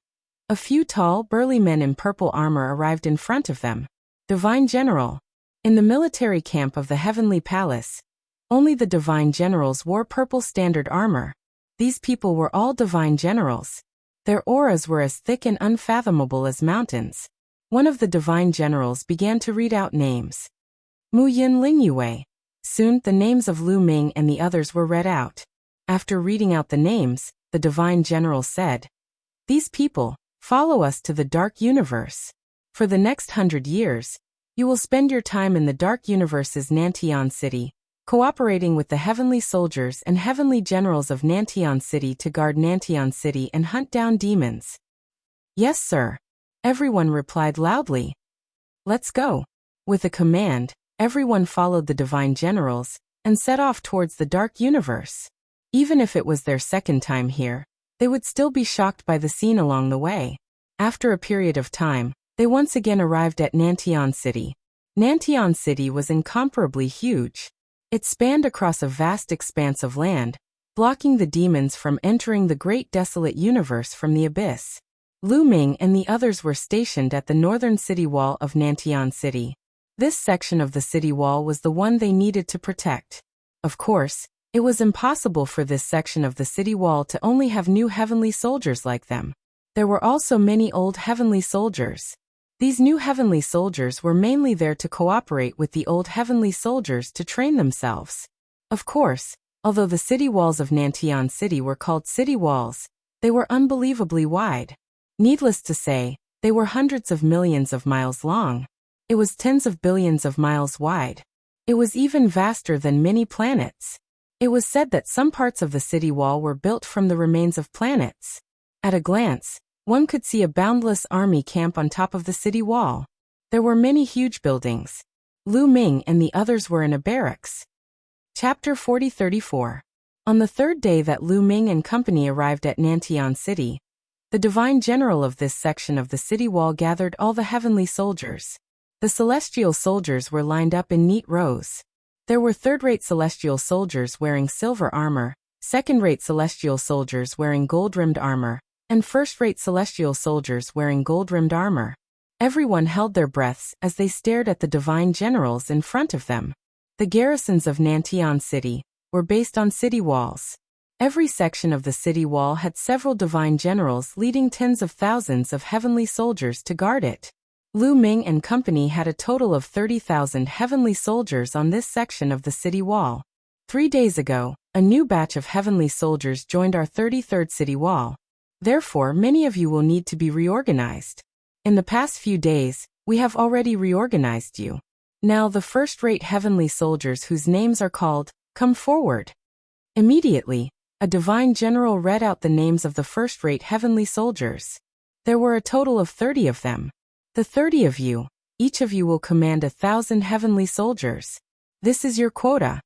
A few tall, burly men in purple armor arrived in front of them. Divine General. In the military camp of the heavenly palace, only the divine generals wore purple standard armor. These people were all divine generals. Their auras were as thick and unfathomable as mountains. One of the divine generals began to read out names. Mu Yin Ling Yue. Soon, the names of Lu Ming and the others were read out. After reading out the names, the divine general said, "These people follow us to the dark universe. For the next 100 years, you will spend your time in the dark universe's Nantian City, cooperating with the heavenly soldiers and heavenly generals of Nantian City to guard Nantian City and hunt down demons." "Yes, sir," everyone replied loudly. "Let's go." With a command, everyone followed the divine generals and set off towards the dark universe. Even if it was their second time here, they would still be shocked by the scene along the way. After a period of time, they once again arrived at Nantian City. Nantian City was incomparably huge. It spanned across a vast expanse of land, blocking the demons from entering the great desolate universe from the abyss. Lu Ming and the others were stationed at the northern city wall of Nantian City. This section of the city wall was the one they needed to protect. Of course, it was impossible for this section of the city wall to only have new heavenly soldiers like them. There were also many old heavenly soldiers. These new heavenly soldiers were mainly there to cooperate with the old heavenly soldiers to train themselves. Of course, although the city walls of Nantian City were called city walls, they were unbelievably wide. Needless to say, they were hundreds of millions of miles long. It was tens of billions of miles wide. It was even vaster than many planets. It was said that some parts of the city wall were built from the remains of planets. At a glance, one could see a boundless army camp on top of the city wall. There were many huge buildings. Lu Ming and the others were in a barracks. Chapter 40-34. On the third day that Lu Ming and company arrived at Nantian City, the divine general of this section of the city wall gathered all the heavenly soldiers. The celestial soldiers were lined up in neat rows. There were third-rate celestial soldiers wearing silver armor, second-rate celestial soldiers wearing gold-rimmed armor, and first-rate celestial soldiers wearing gold-rimmed armor. Everyone held their breaths as they stared at the divine generals in front of them. The garrisons of Nantian City were based on city walls. Every section of the city wall had several divine generals leading tens of thousands of heavenly soldiers to guard it. Lu Ming and company had a total of 30,000 heavenly soldiers on this section of the city wall. 3 days ago, a new batch of heavenly soldiers joined our 33rd city wall. Therefore, many of you will need to be reorganized. In the past few days, we have already reorganized you. Now the first-rate heavenly soldiers whose names are called, come forward. Immediately, a divine general read out the names of the first-rate heavenly soldiers. There were a total of 30 of them. The 30 of you, each of you will command 1,000 heavenly soldiers. This is your quota.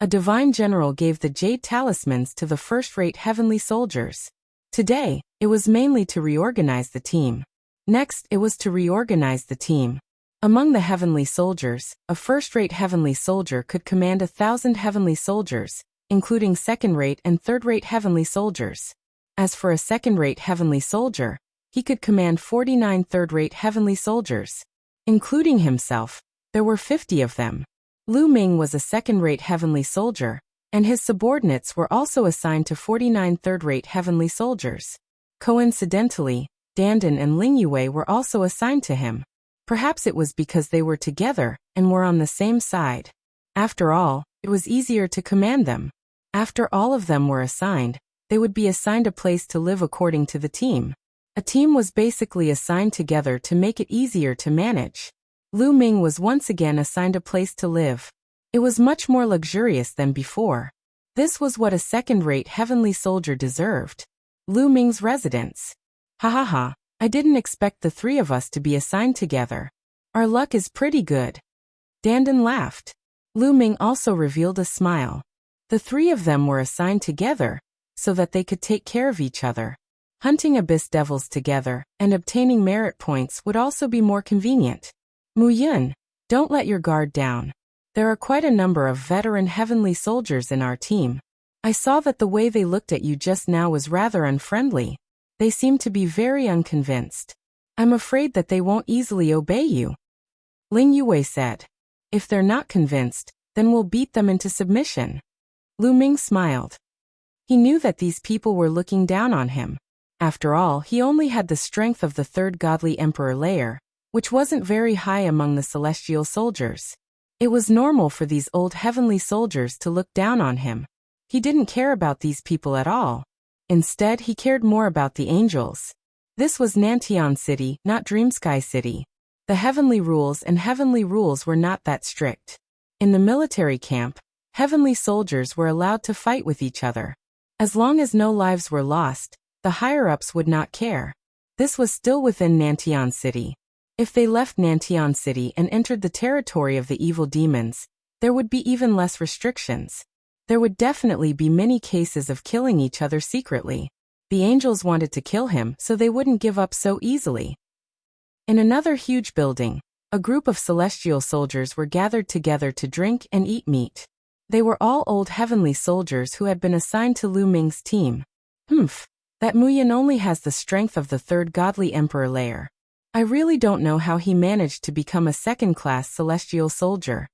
A divine general gave the jade talismans to the first-rate heavenly soldiers. Today, it was mainly to reorganize the team. Next, it was to reorganize the team. Among the heavenly soldiers, a first-rate heavenly soldier could command 1,000 heavenly soldiers, including second-rate and third-rate heavenly soldiers. As for a second-rate heavenly soldier, he could command 49 third-rate heavenly soldiers. Including himself, there were 50 of them. Lu Ming was a second-rate heavenly soldier, and his subordinates were also assigned to 49 third-rate heavenly soldiers. Coincidentally, Dandan and Ling Yue were also assigned to him. Perhaps it was because they were together and were on the same side. After all, it was easier to command them. After all of them were assigned, they would be assigned a place to live according to the team. A team was basically assigned together to make it easier to manage. Lu Ming was once again assigned a place to live. It was much more luxurious than before. This was what a second-rate heavenly soldier deserved. Lu Ming's residence. Ha ha ha, I didn't expect the three of us to be assigned together. Our luck is pretty good. Dandan laughed. Lu Ming also revealed a smile. The three of them were assigned together, so that they could take care of each other. Hunting abyss devils together and obtaining merit points would also be more convenient. Mu Yun, don't let your guard down. There are quite a number of veteran heavenly soldiers in our team. I saw that the way they looked at you just now was rather unfriendly. They seem to be very unconvinced. I'm afraid that they won't easily obey you. Ling Yue said. If they're not convinced, then we'll beat them into submission. Lu Ming smiled. He knew that these people were looking down on him. After all, he only had the strength of the third godly emperor layer, which wasn't very high among the celestial soldiers. It was normal for these old heavenly soldiers to look down on him. He didn't care about these people at all. Instead, he cared more about the angels. This was Nantian City, not Dreamsky City. The heavenly rules were not that strict. In the military camp, heavenly soldiers were allowed to fight with each other. As long as no lives were lost, the higher-ups would not care. This was still within Nantian City. If they left Nantian City and entered the territory of the evil demons, there would be even less restrictions. There would definitely be many cases of killing each other secretly. The angels wanted to kill him, so they wouldn't give up so easily. In another huge building, a group of celestial soldiers were gathered together to drink and eat meat. They were all old heavenly soldiers who had been assigned to Lu Ming's team. That Mu Yun only has the strength of the third godly emperor layer. I really don't know how he managed to become a second-class celestial soldier,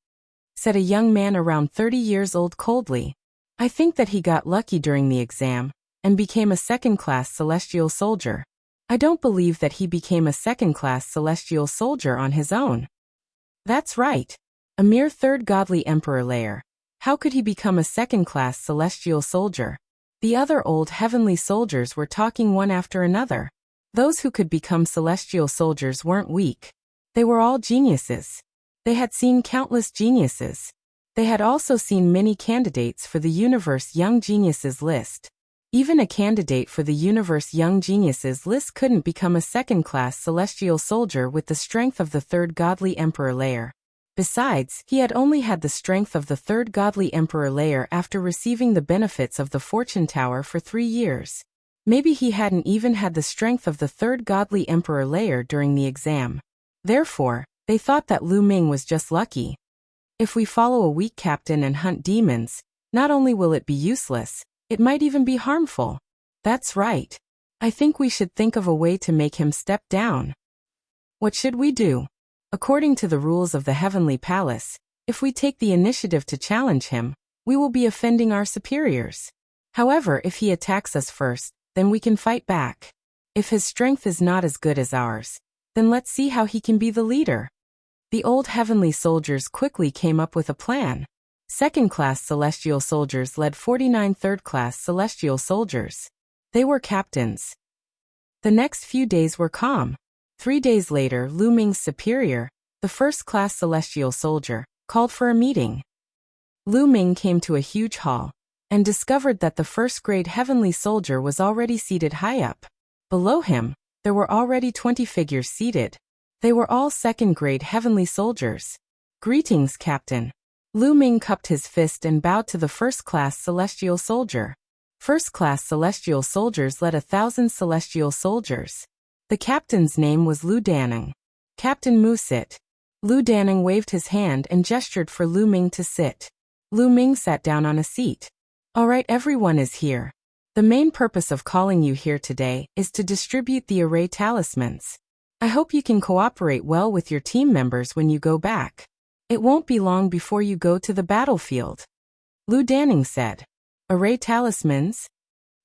said a young man around 30 years old coldly. I think that he got lucky during the exam and became a second-class celestial soldier. I don't believe that he became a second-class celestial soldier on his own. That's right. A mere third godly emperor layer. How could he become a second-class celestial soldier? The other old heavenly soldiers were talking one after another. Those who could become celestial soldiers weren't weak. They were all geniuses. They had seen countless geniuses. They had also seen many candidates for the Universe Young Geniuses list. Even a candidate for the Universe Young Geniuses list couldn't become a second-class celestial soldier with the strength of the third godly emperor layer. Besides, he had only had the strength of the third godly emperor layer after receiving the benefits of the Fortune Tower for 3 years. Maybe he hadn't even had the strength of the third godly emperor layer during the exam. Therefore, they thought that Lu Ming was just lucky. If we follow a weak captain and hunt demons, not only will it be useless, it might even be harmful. That's right. I think we should think of a way to make him step down. What should we do? According to the rules of the Heavenly Palace, if we take the initiative to challenge him, we will be offending our superiors. However, if he attacks us first, then we can fight back. If his strength is not as good as ours, then let's see how he can be the leader. The old heavenly soldiers quickly came up with a plan. Second-class celestial soldiers led 49 third-class celestial soldiers. They were captains. The next few days were calm. 3 days later, Lu Ming's superior, the first-class celestial soldier, called for a meeting. Lu Ming came to a huge hall and discovered that the first-grade heavenly soldier was already seated high up. Below him, there were already 20 figures seated. They were all second-grade heavenly soldiers. Greetings, Captain. Lu Ming cupped his fist and bowed to the first-class celestial soldier. First-class celestial soldiers led 1,000 celestial soldiers. The captain's name was Lu Danning. Captain Mu sit. Lu Danning waved his hand and gestured for Lu Ming to sit. Lu Ming sat down on a seat. All right, everyone is here. The main purpose of calling you here today is to distribute the array talismans. I hope you can cooperate well with your team members when you go back. It won't be long before you go to the battlefield. Lu Danning said. Array talismans?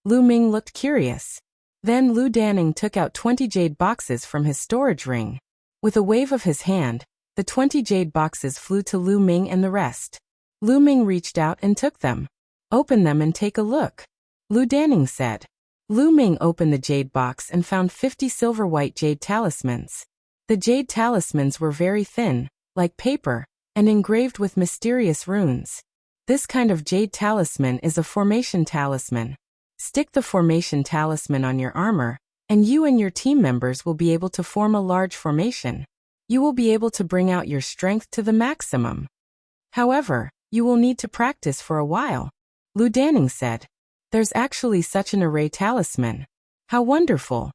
Lu Ming looked curious. Then Lu Danning took out 20 jade boxes from his storage ring. With a wave of his hand, the 20 jade boxes flew to Lu Ming and the rest. Lu Ming reached out and took them. Open them and take a look, Lu Danning said. Lu Ming opened the jade box and found 50 silver-white jade talismans. The jade talismans were very thin, like paper, and engraved with mysterious runes. This kind of jade talisman is a formation talisman. Stick the formation talisman on your armor, and you and your team members will be able to form a large formation. You will be able to bring out your strength to the maximum. However, you will need to practice for a while, Lu Danning said. There's actually such an array talisman. How wonderful!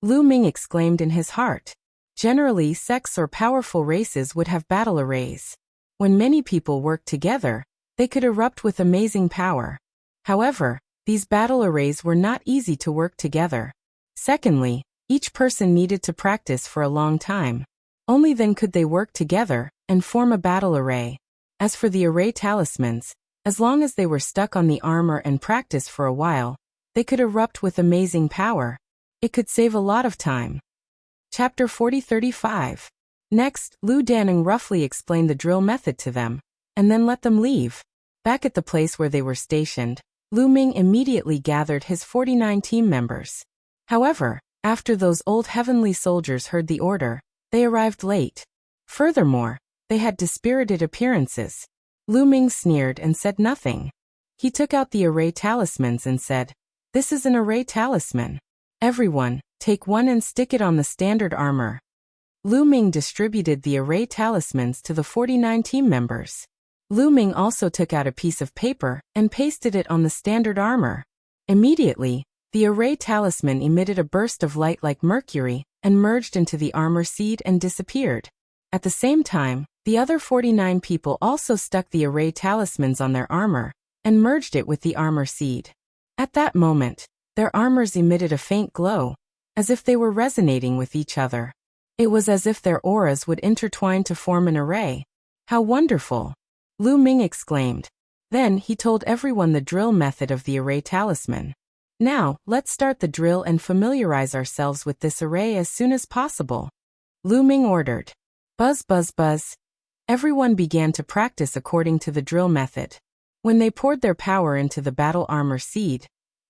Lu Ming exclaimed in his heart. Generally, sects or powerful races would have battle arrays. When many people worked together, they could erupt with amazing power. However, these battle arrays were not easy to work together. Secondly, each person needed to practice for a long time. Only then could they work together and form a battle array. As for the array talismans, as long as they were stuck on the armor and practice for a while, they could erupt with amazing power. It could save a lot of time. Chapter 40-35. Next, Lu Danning roughly explained the drill method to them, and then let them leave. Back at the place where they were stationed, Lu Ming immediately gathered his 49 team members. However, after those old heavenly soldiers heard the order, they arrived late. Furthermore, they had dispirited appearances. Lu Ming sneered and said nothing. He took out the array talismans and said, "This is an array talisman. Everyone, take one and stick it on the standard armor." Lu Ming distributed the array talismans to the 49 team members. Lu Ming also took out a piece of paper and pasted it on the standard armor. Immediately, the array talisman emitted a burst of light like mercury and merged into the armor seed and disappeared. At the same time, the other 49 people also stuck the array talismans on their armor and merged it with the armor seed. At that moment, their armors emitted a faint glow, as if they were resonating with each other. It was as if their auras would intertwine to form an array. How wonderful! Lu Ming exclaimed. Then he told everyone the drill method of the array talisman. Now, let's start the drill and familiarize ourselves with this array as soon as possible, Lu Ming ordered. Buzz, buzz, buzz. Everyone began to practice according to the drill method. When they poured their power into the battle armor seed,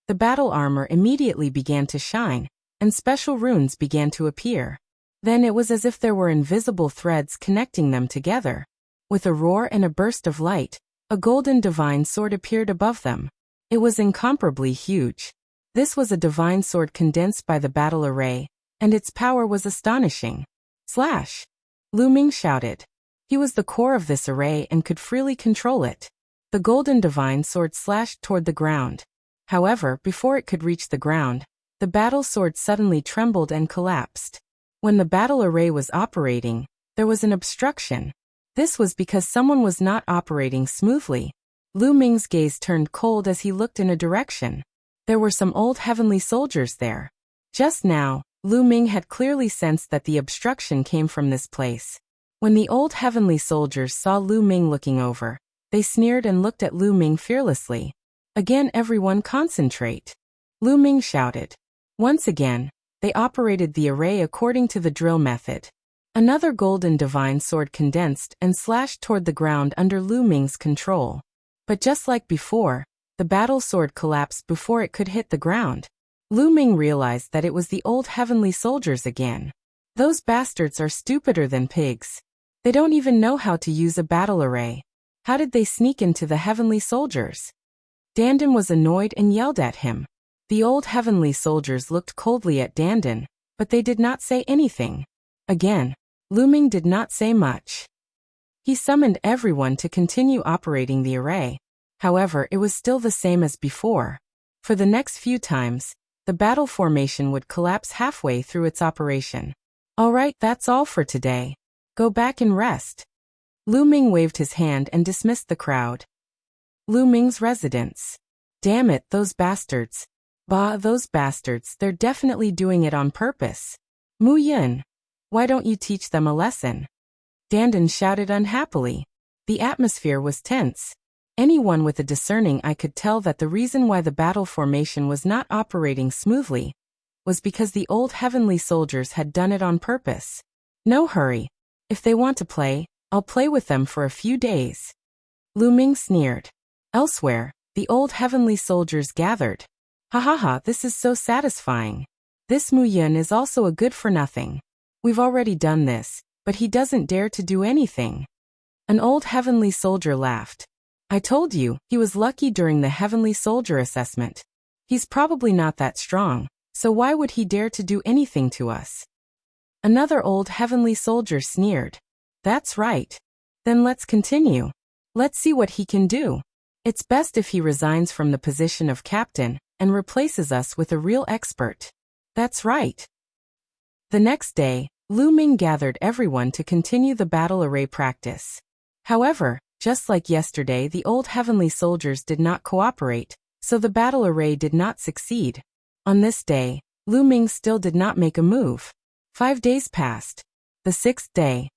the battle armor immediately began to shine, and special runes began to appear. Then it was as if there were invisible threads connecting them together. With a roar and a burst of light, a golden divine sword appeared above them. It was incomparably huge. This was a divine sword condensed by the battle array, and its power was astonishing. Slash! Lu Ming shouted. He was the core of this array and could freely control it. The golden divine sword slashed toward the ground. However, before it could reach the ground, the battle sword suddenly trembled and collapsed. When the battle array was operating, there was an obstruction. This was because someone was not operating smoothly. Lu Ming's gaze turned cold as he looked in a direction. There were some old heavenly soldiers there. Just now, Lu Ming had clearly sensed that the obstruction came from this place. When the old heavenly soldiers saw Lu Ming looking over, they sneered and looked at Lu Ming fearlessly. Again, everyone concentrate, Lu Ming shouted. Once again, they operated the array according to the drill method. Another golden divine sword condensed and slashed toward the ground under Lu Ming's control. But just like before, the battle sword collapsed before it could hit the ground. Lu Ming realized that it was the old heavenly soldiers again. Those bastards are stupider than pigs. They don't even know how to use a battle array. How did they sneak into the heavenly soldiers? Dandan was annoyed and yelled at him. The old heavenly soldiers looked coldly at Dandan, but they did not say anything. Again, Lu Ming did not say much. He summoned everyone to continue operating the array. However, it was still the same as before. For the next few times, the battle formation would collapse halfway through its operation. All right, that's all for today. Go back and rest. Lu Ming waved his hand and dismissed the crowd. Lu Ming's residence. Damn it, those bastards. Bah, those bastards, they're definitely doing it on purpose. Mu Yun, why don't you teach them a lesson? Dandan shouted unhappily. The atmosphere was tense. Anyone with a discerning eye could tell that the reason why the battle formation was not operating smoothly was because the old heavenly soldiers had done it on purpose. No hurry. If they want to play, I'll play with them for a few days. Lu Ming sneered. Elsewhere, the old heavenly soldiers gathered. Ha ha ha, this is so satisfying. This Mu Yun is also a good-for-nothing. We've already done this, but he doesn't dare to do anything. An old heavenly soldier laughed. I told you, he was lucky during the heavenly soldier assessment. He's probably not that strong, so why would he dare to do anything to us? Another old heavenly soldier sneered. That's right. Then let's continue. Let's see what he can do. It's best if he resigns from the position of captain and replaces us with a real expert. That's right. The next day, Lu Ming gathered everyone to continue the battle array practice. However, just like yesterday, the old heavenly soldiers did not cooperate, so the battle array did not succeed. On this day, Lu Ming still did not make a move. 5 days passed. The 6th day.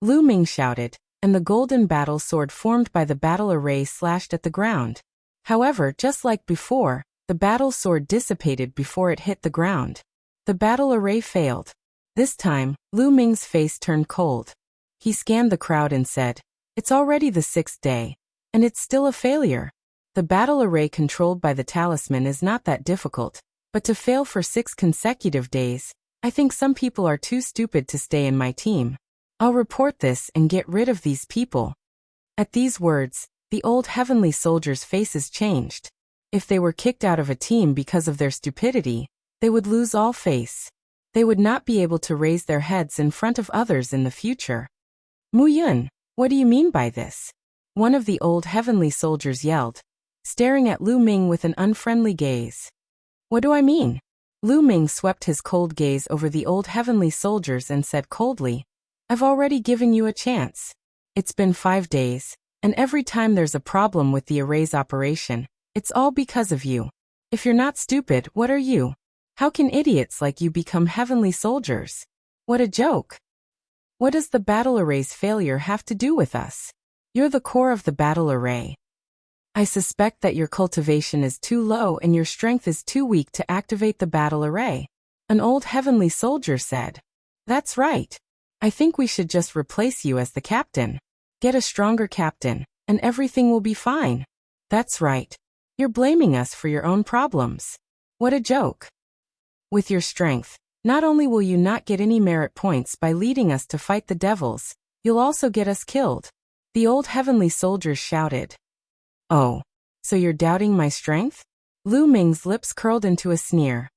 Lu Ming shouted, and the golden battle sword formed by the battle array slashed at the ground. However, just like before, the battle sword dissipated before it hit the ground. The battle array failed. This time, Lu Ming's face turned cold. He scanned the crowd and said, It's already the 6th day, and it's still a failure. The battle array controlled by the talisman is not that difficult, but to fail for 6 consecutive days, I think some people are too stupid to stay in my team. I'll report this and get rid of these people. At these words, the old heavenly soldiers' faces changed. If they were kicked out of a team because of their stupidity, they would lose all face. They would not be able to raise their heads in front of others in the future. Mu Yun, what do you mean by this? One of the old heavenly soldiers yelled, staring at Lu Ming with an unfriendly gaze. What do I mean? Lu Ming swept his cold gaze over the old heavenly soldiers and said coldly, I've already given you a chance. It's been 5 days, and every time there's a problem with the array's operation, it's all because of you. If you're not stupid, what are you? How can idiots like you become heavenly soldiers? What a joke. What does the battle array's failure have to do with us? You're the core of the battle array. I suspect that your cultivation is too low and your strength is too weak to activate the battle array. An old heavenly soldier said. That's right. I think we should just replace you as the captain. Get a stronger captain, and everything will be fine. That's right. You're blaming us for your own problems. What a joke. With your strength, not only will you not get any merit points by leading us to fight the devils, you'll also get us killed. The old heavenly soldiers shouted. Oh, so you're doubting my strength? Lu Ming's lips curled into a sneer.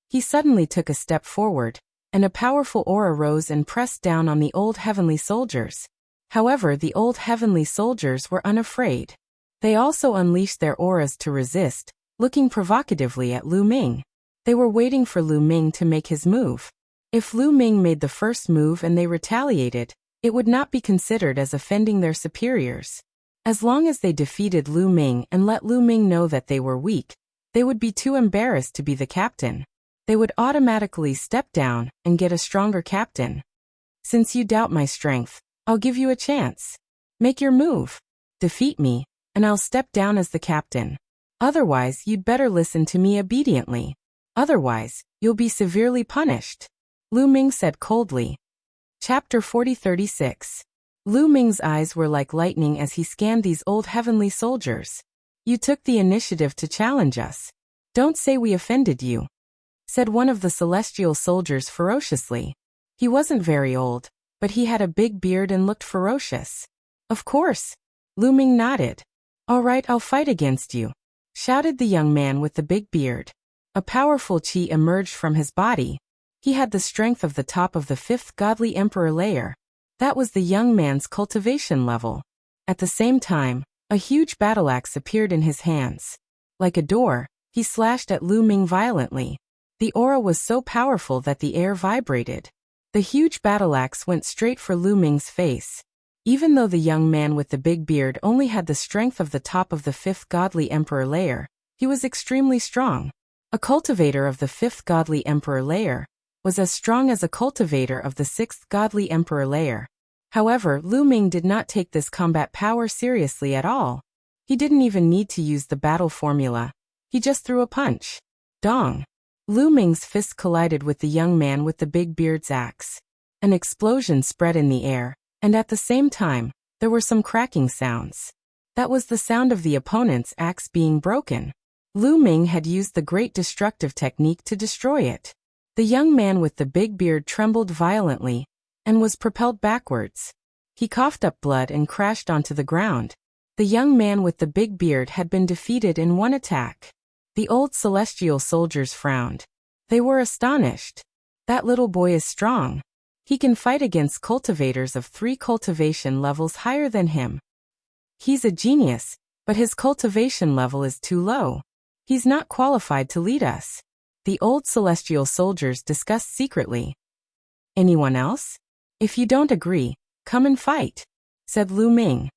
He suddenly took a step forward, and a powerful aura rose and pressed down on the old heavenly soldiers. However, the old heavenly soldiers were unafraid. They also unleashed their auras to resist, looking provocatively at Lu Ming. They were waiting for Lu Ming to make his move. If Lu Ming made the first move and they retaliated, it would not be considered as offending their superiors. As long as they defeated Lu Ming and let Lu Ming know that they were weak, they would be too embarrassed to be the captain. They would automatically step down and get a stronger captain. Since you doubt my strength, I'll give you a chance. Make your move. Defeat me, and I'll step down as the captain. Otherwise, you'd better listen to me obediently. Otherwise, you'll be severely punished. Lu Ming said coldly. Chapter 40-36. Lu Ming's eyes were like lightning as he scanned these old heavenly soldiers. You took the initiative to challenge us. Don't say we offended you, said one of the celestial soldiers ferociously. He wasn't very old, but he had a big beard and looked ferocious. Of course. Lu Ming nodded. All right, I'll fight against you, shouted the young man with the big beard. A powerful chi emerged from his body. He had the strength of the top of the 5th godly emperor layer. That was the young man's cultivation level. At the same time, a huge battle axe appeared in his hands. Like a door, he slashed at Lu Ming violently. The aura was so powerful that the air vibrated. The huge battle axe went straight for Lu Ming's face. Even though the young man with the big beard only had the strength of the top of the 5th godly emperor layer, he was extremely strong. A cultivator of the 5th godly emperor layer was as strong as a cultivator of the 6th godly emperor layer. However, Lu Ming did not take this combat power seriously at all. He didn't even need to use the battle formula. He just threw a punch. Dong! Lu Ming's fist collided with the young man with the big beard's axe. An explosion spread in the air, and at the same time, there were some cracking sounds. That was the sound of the opponent's axe being broken. Lu Ming had used the great destructive technique to destroy it. The young man with the big beard trembled violently and was propelled backwards. He coughed up blood and crashed onto the ground. The young man with the big beard had been defeated in one attack. The old celestial soldiers frowned. They were astonished. That little boy is strong. He can fight against cultivators of 3 cultivation levels higher than him. He's a genius, but his cultivation level is too low. He's not qualified to lead us. The old celestial soldiers discussed secretly. Anyone else? If you don't agree, come and fight, said Lu Ming.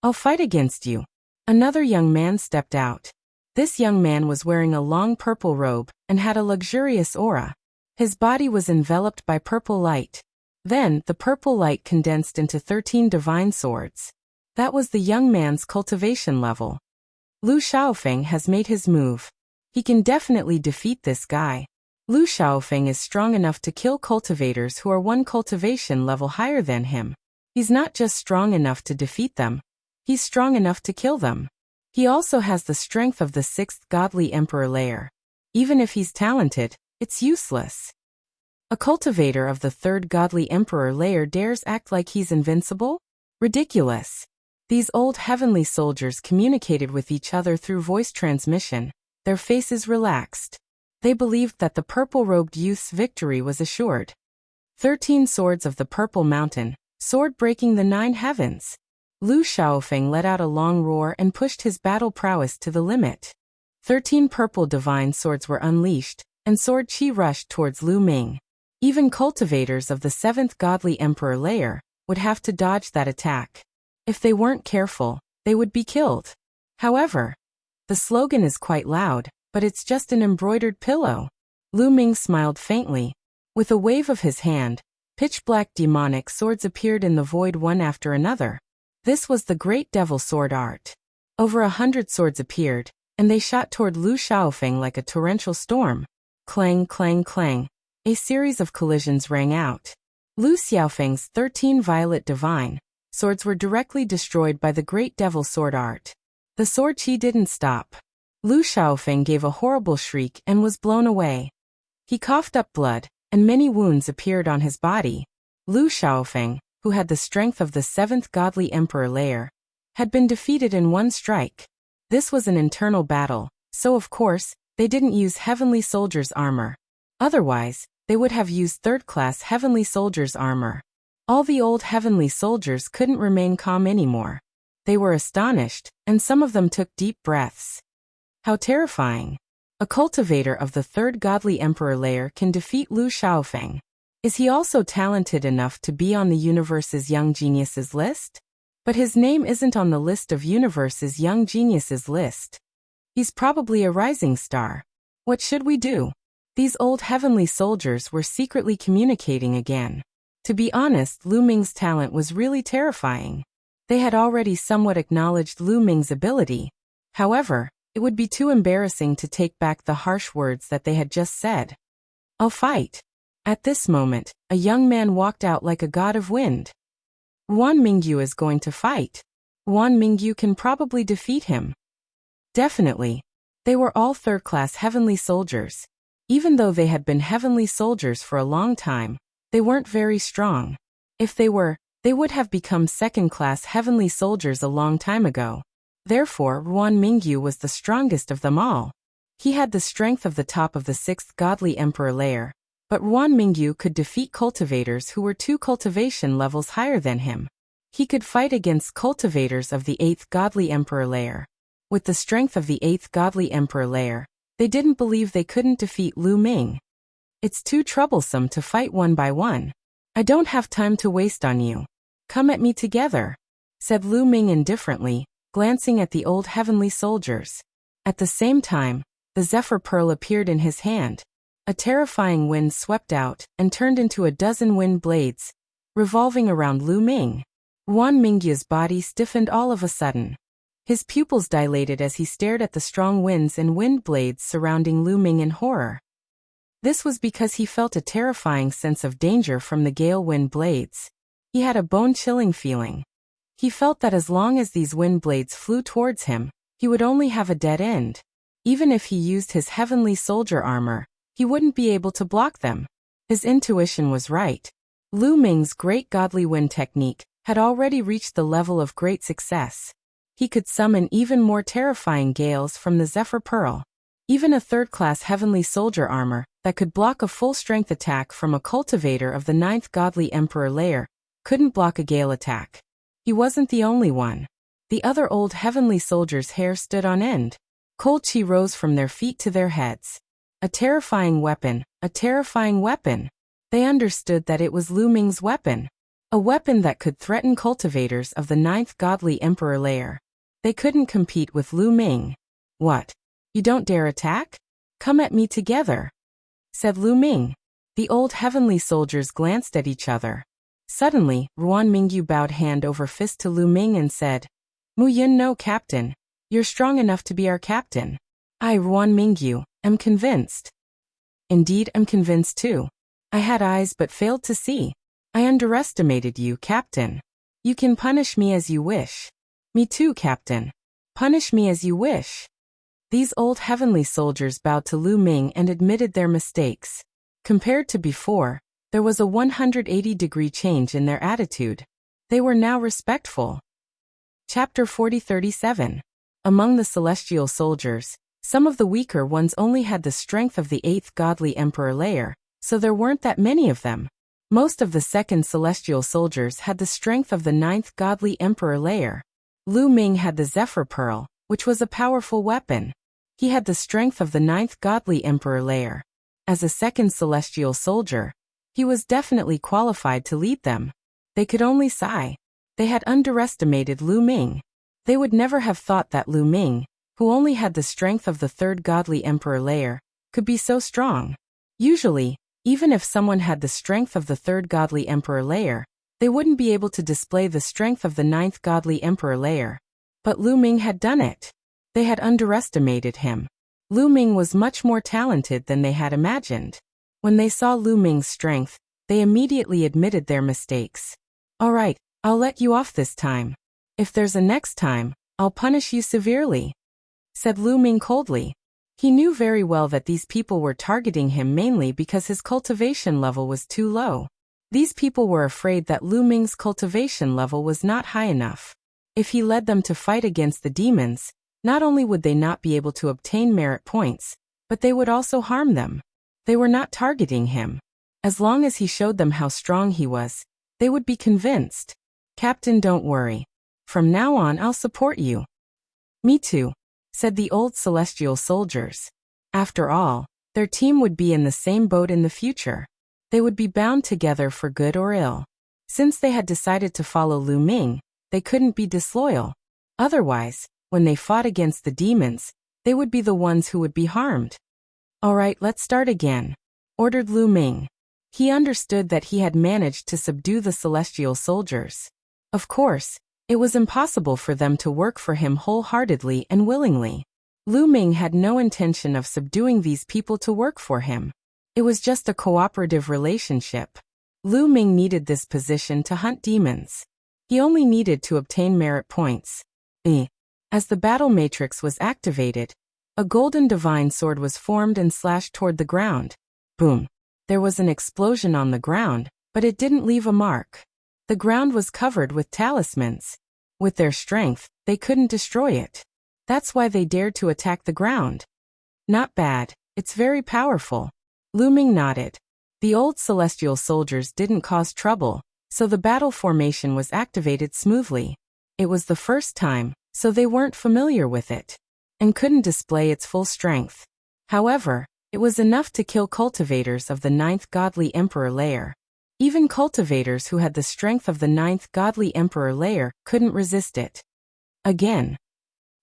I'll fight against you. Another young man stepped out. This young man was wearing a long purple robe and had a luxurious aura. His body was enveloped by purple light. Then, the purple light condensed into 13 divine swords. That was the young man's cultivation level. Lu Xiaofeng has made his move. He can definitely defeat this guy. Lu Xiaofeng is strong enough to kill cultivators who are 1 cultivation level higher than him. He's not just strong enough to defeat them. He's strong enough to kill them. He also has the strength of the 6th godly emperor layer. Even if he's talented, it's useless. A cultivator of the 3rd godly emperor layer dares act like he's invincible? Ridiculous. These old heavenly soldiers communicated with each other through voice transmission. Their faces relaxed. They believed that the purple-robed youth's victory was assured. 13 swords of the purple mountain, sword breaking the 9 heavens. Lu Xiaofeng let out a long roar and pushed his battle prowess to the limit. 13 purple divine swords were unleashed, and sword chi rushed towards Lu Ming. Even cultivators of the 7th godly emperor layer would have to dodge that attack. If they weren't careful, they would be killed. However, the slogan is quite loud, but it's just an embroidered pillow. Lu Ming smiled faintly. With a wave of his hand, pitch-black demonic swords appeared in the void one after another. This was the great devil sword art. Over 100 swords appeared, and they shot toward Lu Xiaofeng like a torrential storm. Clang, clang, clang. A series of collisions rang out. Lu Xiaofeng's 13 violet divine swords were directly destroyed by the great devil sword art. The sword chi didn't stop. Lu Xiaofeng gave a horrible shriek and was blown away. He coughed up blood, and many wounds appeared on his body. Lu Xiaofeng, who had the strength of the 7th godly emperor layer, had been defeated in one strike. This was an internal battle, so of course, they didn't use heavenly soldiers' armor. Otherwise, they would have used 3rd-class heavenly soldiers' armor. All the old heavenly soldiers couldn't remain calm anymore. They were astonished, and some of them took deep breaths. How terrifying. A cultivator of the 3rd godly emperor layer can defeat Lu Xiaofeng. Is he also talented enough to be on the universe's young geniuses list? But his name isn't on the list of universe's young geniuses list. He's probably a rising star. What should we do? These old heavenly soldiers were secretly communicating again. To be honest, Lu Ming's talent was really terrifying. They had already somewhat acknowledged Lu Ming's ability. However, it would be too embarrassing to take back the harsh words that they had just said. I'll fight. At this moment, a young man walked out like a god of wind. Wan Mingyu is going to fight. Wan Mingyu can probably defeat him. Definitely. They were all 3rd-class heavenly soldiers. Even though they had been heavenly soldiers for a long time, they weren't very strong. If they were, they would have become 2nd-class heavenly soldiers a long time ago. Therefore, Wan Mingyu was the strongest of them all. He had the strength of the top of the 6th godly emperor layer. But Wan Mingyu could defeat cultivators who were 2 cultivation levels higher than him. He could fight against cultivators of the 8th godly emperor layer. With the strength of the 8th godly emperor layer, they didn't believe they couldn't defeat Lu Ming. It's too troublesome to fight one by one. I don't have time to waste on you. Come at me together, said Lu Ming indifferently, glancing at the old heavenly soldiers. At the same time, the Zephyr Pearl appeared in his hand. A terrifying wind swept out and turned into a dozen wind blades, revolving around Lu Ming. Yuan Mingyu's body stiffened all of a sudden. His pupils dilated as he stared at the strong winds and wind blades surrounding Lu Ming in horror. This was because he felt a terrifying sense of danger from the gale wind blades. He had a bone-chilling feeling. He felt that as long as these wind blades flew towards him, he would only have a dead end. Even if he used his heavenly soldier armor, he wouldn't be able to block them. His intuition was right. Lu Ming's great godly wind technique had already reached the level of great success. He could summon even more terrifying gales from the Zephyr Pearl. Even a third-class heavenly soldier armor that could block a full-strength attack from a cultivator of the 9th godly emperor layer couldn't block a gale attack. He wasn't the only one. The other old heavenly soldiers' hair stood on end. Cold chi rose from their feet to their heads. A terrifying weapon, a terrifying weapon. They understood that it was Lu Ming's weapon. A weapon that could threaten cultivators of the 9th godly emperor layer. They couldn't compete with Lu Ming. What? You don't dare attack? Come at me together, said Lu Ming. The old heavenly soldiers glanced at each other. Suddenly, Yuan Mingyu bowed hand over fist to Lu Ming and said, Mu Yun no, Captain. You're strong enough to be our captain. I, Yuan Mingyu, am convinced. Indeed, I'm convinced too. I had eyes but failed to see. I underestimated you, Captain. You can punish me as you wish. Me too, Captain. Punish me as you wish. These old heavenly soldiers bowed to Lu Ming and admitted their mistakes. Compared to before, there was a 180-degree change in their attitude. They were now respectful. Chapter 40-37. Among the celestial soldiers, some of the weaker ones only had the strength of the 8th godly emperor layer, so there weren't that many of them. Most of the second celestial soldiers had the strength of the 9th godly emperor layer. Lu Ming had the Zephyr Pearl, which was a powerful weapon. He had the strength of the 9th godly emperor layer. As a second celestial soldier, he was definitely qualified to lead them. They could only sigh. They had underestimated Lu Ming. They would never have thought that Lu Ming, who only had the strength of the 3rd godly emperor layer, could be so strong. Usually, even if someone had the strength of the 3rd godly emperor layer, they wouldn't be able to display the strength of the 9th godly emperor layer. But Lu Ming had done it. They had underestimated him. Lu Ming was much more talented than they had imagined. When they saw Lu Ming's strength, they immediately admitted their mistakes. All right, I'll let you off this time. If there's a next time, I'll punish you severely, said Lu Ming coldly. He knew very well that these people were targeting him mainly because his cultivation level was too low. These people were afraid that Lu Ming's cultivation level was not high enough. If he led them to fight against the demons, not only would they not be able to obtain merit points, but they would also harm them. They were not targeting him. As long as he showed them how strong he was, they would be convinced. Captain, don't worry. From now on, I'll support you. Me too, said the old celestial soldiers. After all, their team would be in the same boat in the future. They would be bound together for good or ill. Since they had decided to follow Lu Ming, they couldn't be disloyal. Otherwise, when they fought against the demons, they would be the ones who would be harmed. All right, let's start again, ordered Lu Ming. He understood that he had managed to subdue the celestial soldiers. Of course, it was impossible for them to work for him wholeheartedly and willingly. Lu Ming had no intention of subduing these people to work for him. It was just a cooperative relationship. Lu Ming needed this position to hunt demons. He only needed to obtain merit points. As the battle matrix was activated, a golden divine sword was formed and slashed toward the ground. Boom! There was an explosion on the ground, but it didn't leave a mark. The ground was covered with talismans. With their strength, they couldn't destroy it. That's why they dared to attack the ground. Not bad, it's very powerful. Lu Ming nodded. The old celestial soldiers didn't cause trouble, so the battle formation was activated smoothly. It was the first time, so they weren't familiar with it, and couldn't display its full strength. However, it was enough to kill cultivators of the ninth godly emperor layer. Even cultivators who had the strength of the ninth godly emperor layer couldn't resist it. Again,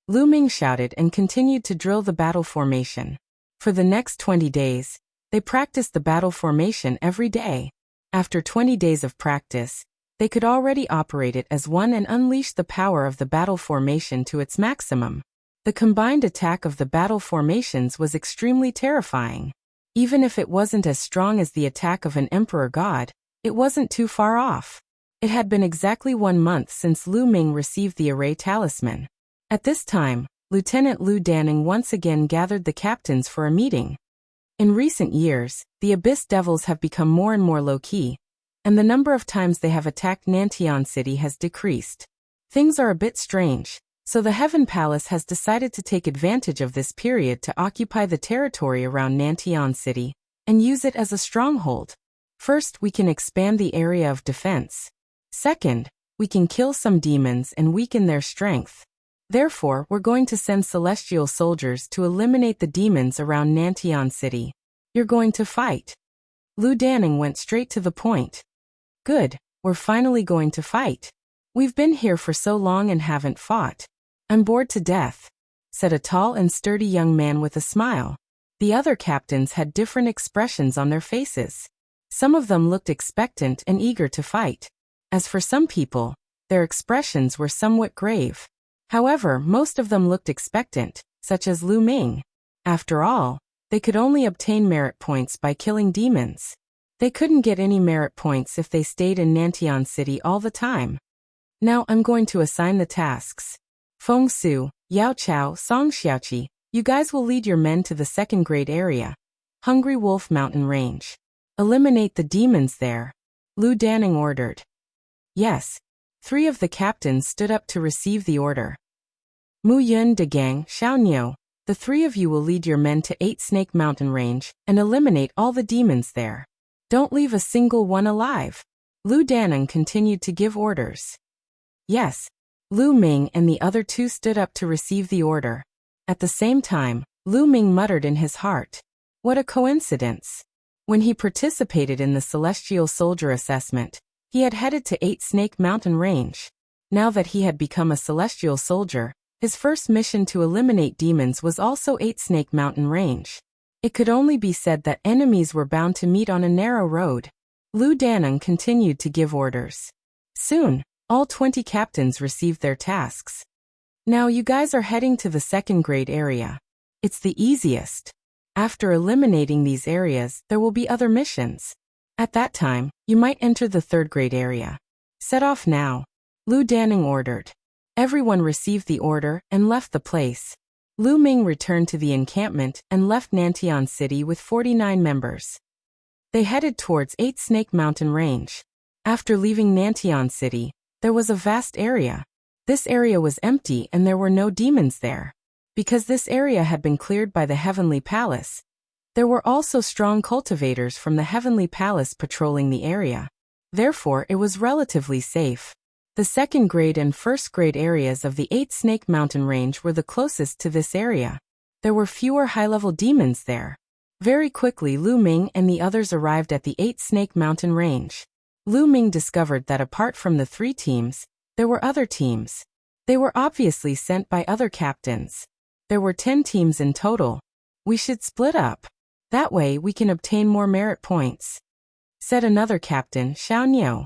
Lu Ming shouted and continued to drill the battle formation. For the next 20 days, they practiced the battle formation every day. After 20 days of practice, they could already operate it as one and unleash the power of the battle formation to its maximum. The combined attack of the battle formations was extremely terrifying. Even if it wasn't as strong as the attack of an emperor god, it wasn't too far off. It had been exactly 1 month since Lu Ming received the array talisman. At this time, Lieutenant Lu Danning once again gathered the captains for a meeting. In recent years, the Abyss Devils have become more and more low-key, and the number of times they have attacked Nantian City has decreased. Things are a bit strange, so the Heaven Palace has decided to take advantage of this period to occupy the territory around Nantian City and use it as a stronghold. First, we can expand the area of defense. Second, we can kill some demons and weaken their strength. Therefore, we're going to send celestial soldiers to eliminate the demons around Nantian City. You're going to fight. Lu Danning went straight to the point. Good, we're finally going to fight. We've been here for so long and haven't fought. I'm bored to death, said a tall and sturdy young man with a smile. The other captains had different expressions on their faces. Some of them looked expectant and eager to fight. As for some people, their expressions were somewhat grave. However, most of them looked expectant, such as Lu Ming. After all, they could only obtain merit points by killing demons. They couldn't get any merit points if they stayed in Nantian City all the time. Now I'm going to assign the tasks. Feng Su, Yao Chao, Song Xiaoqi, you guys will lead your men to the second grade area, Hungry Wolf Mountain Range. Eliminate the demons there, Lu Danning ordered. Yes. 3 of the captains stood up to receive the order. Mu Yun, De Gang, Xiao Niu, the 3 of you will lead your men to 8 Snake Mountain Range and eliminate all the demons there. Don't leave a single one alive. Lu Danning continued to give orders. Yes. Lu Ming and the other 2 stood up to receive the order. At the same time, Lu Ming muttered in his heart. What a coincidence. When he participated in the Celestial Soldier Assessment, he had headed to 8 Snake Mountain Range. Now that he had become a Celestial Soldier, his first mission to eliminate demons was also 8 Snake Mountain Range. It could only be said that enemies were bound to meet on a narrow road. Lu Danning continued to give orders. Soon, all 20 captains received their tasks. Now you guys are heading to the second grade area. It's the easiest. After eliminating these areas, there will be other missions. At that time, you might enter the third grade area. Set off now, Lu Danning ordered. Everyone received the order and left the place. Lu Ming returned to the encampment and left Nantian City with 49 members. They headed towards 8 Snake Mountain Range. After leaving Nantian City, there was a vast area. This area was empty and there were no demons there. Because this area had been cleared by the Heavenly Palace, there were also strong cultivators from the Heavenly Palace patrolling the area. Therefore, it was relatively safe. The second grade and first grade areas of the 8 Snake Mountain Range were the closest to this area. There were fewer high-level demons there. Very quickly, Lu Ming and the others arrived at the 8 Snake Mountain Range. Lu Ming discovered that apart from the 3 teams, there were other teams. They were obviously sent by other captains. There were 10 teams in total. We should split up. That way we can obtain more merit points, said another captain, Xiao Niu.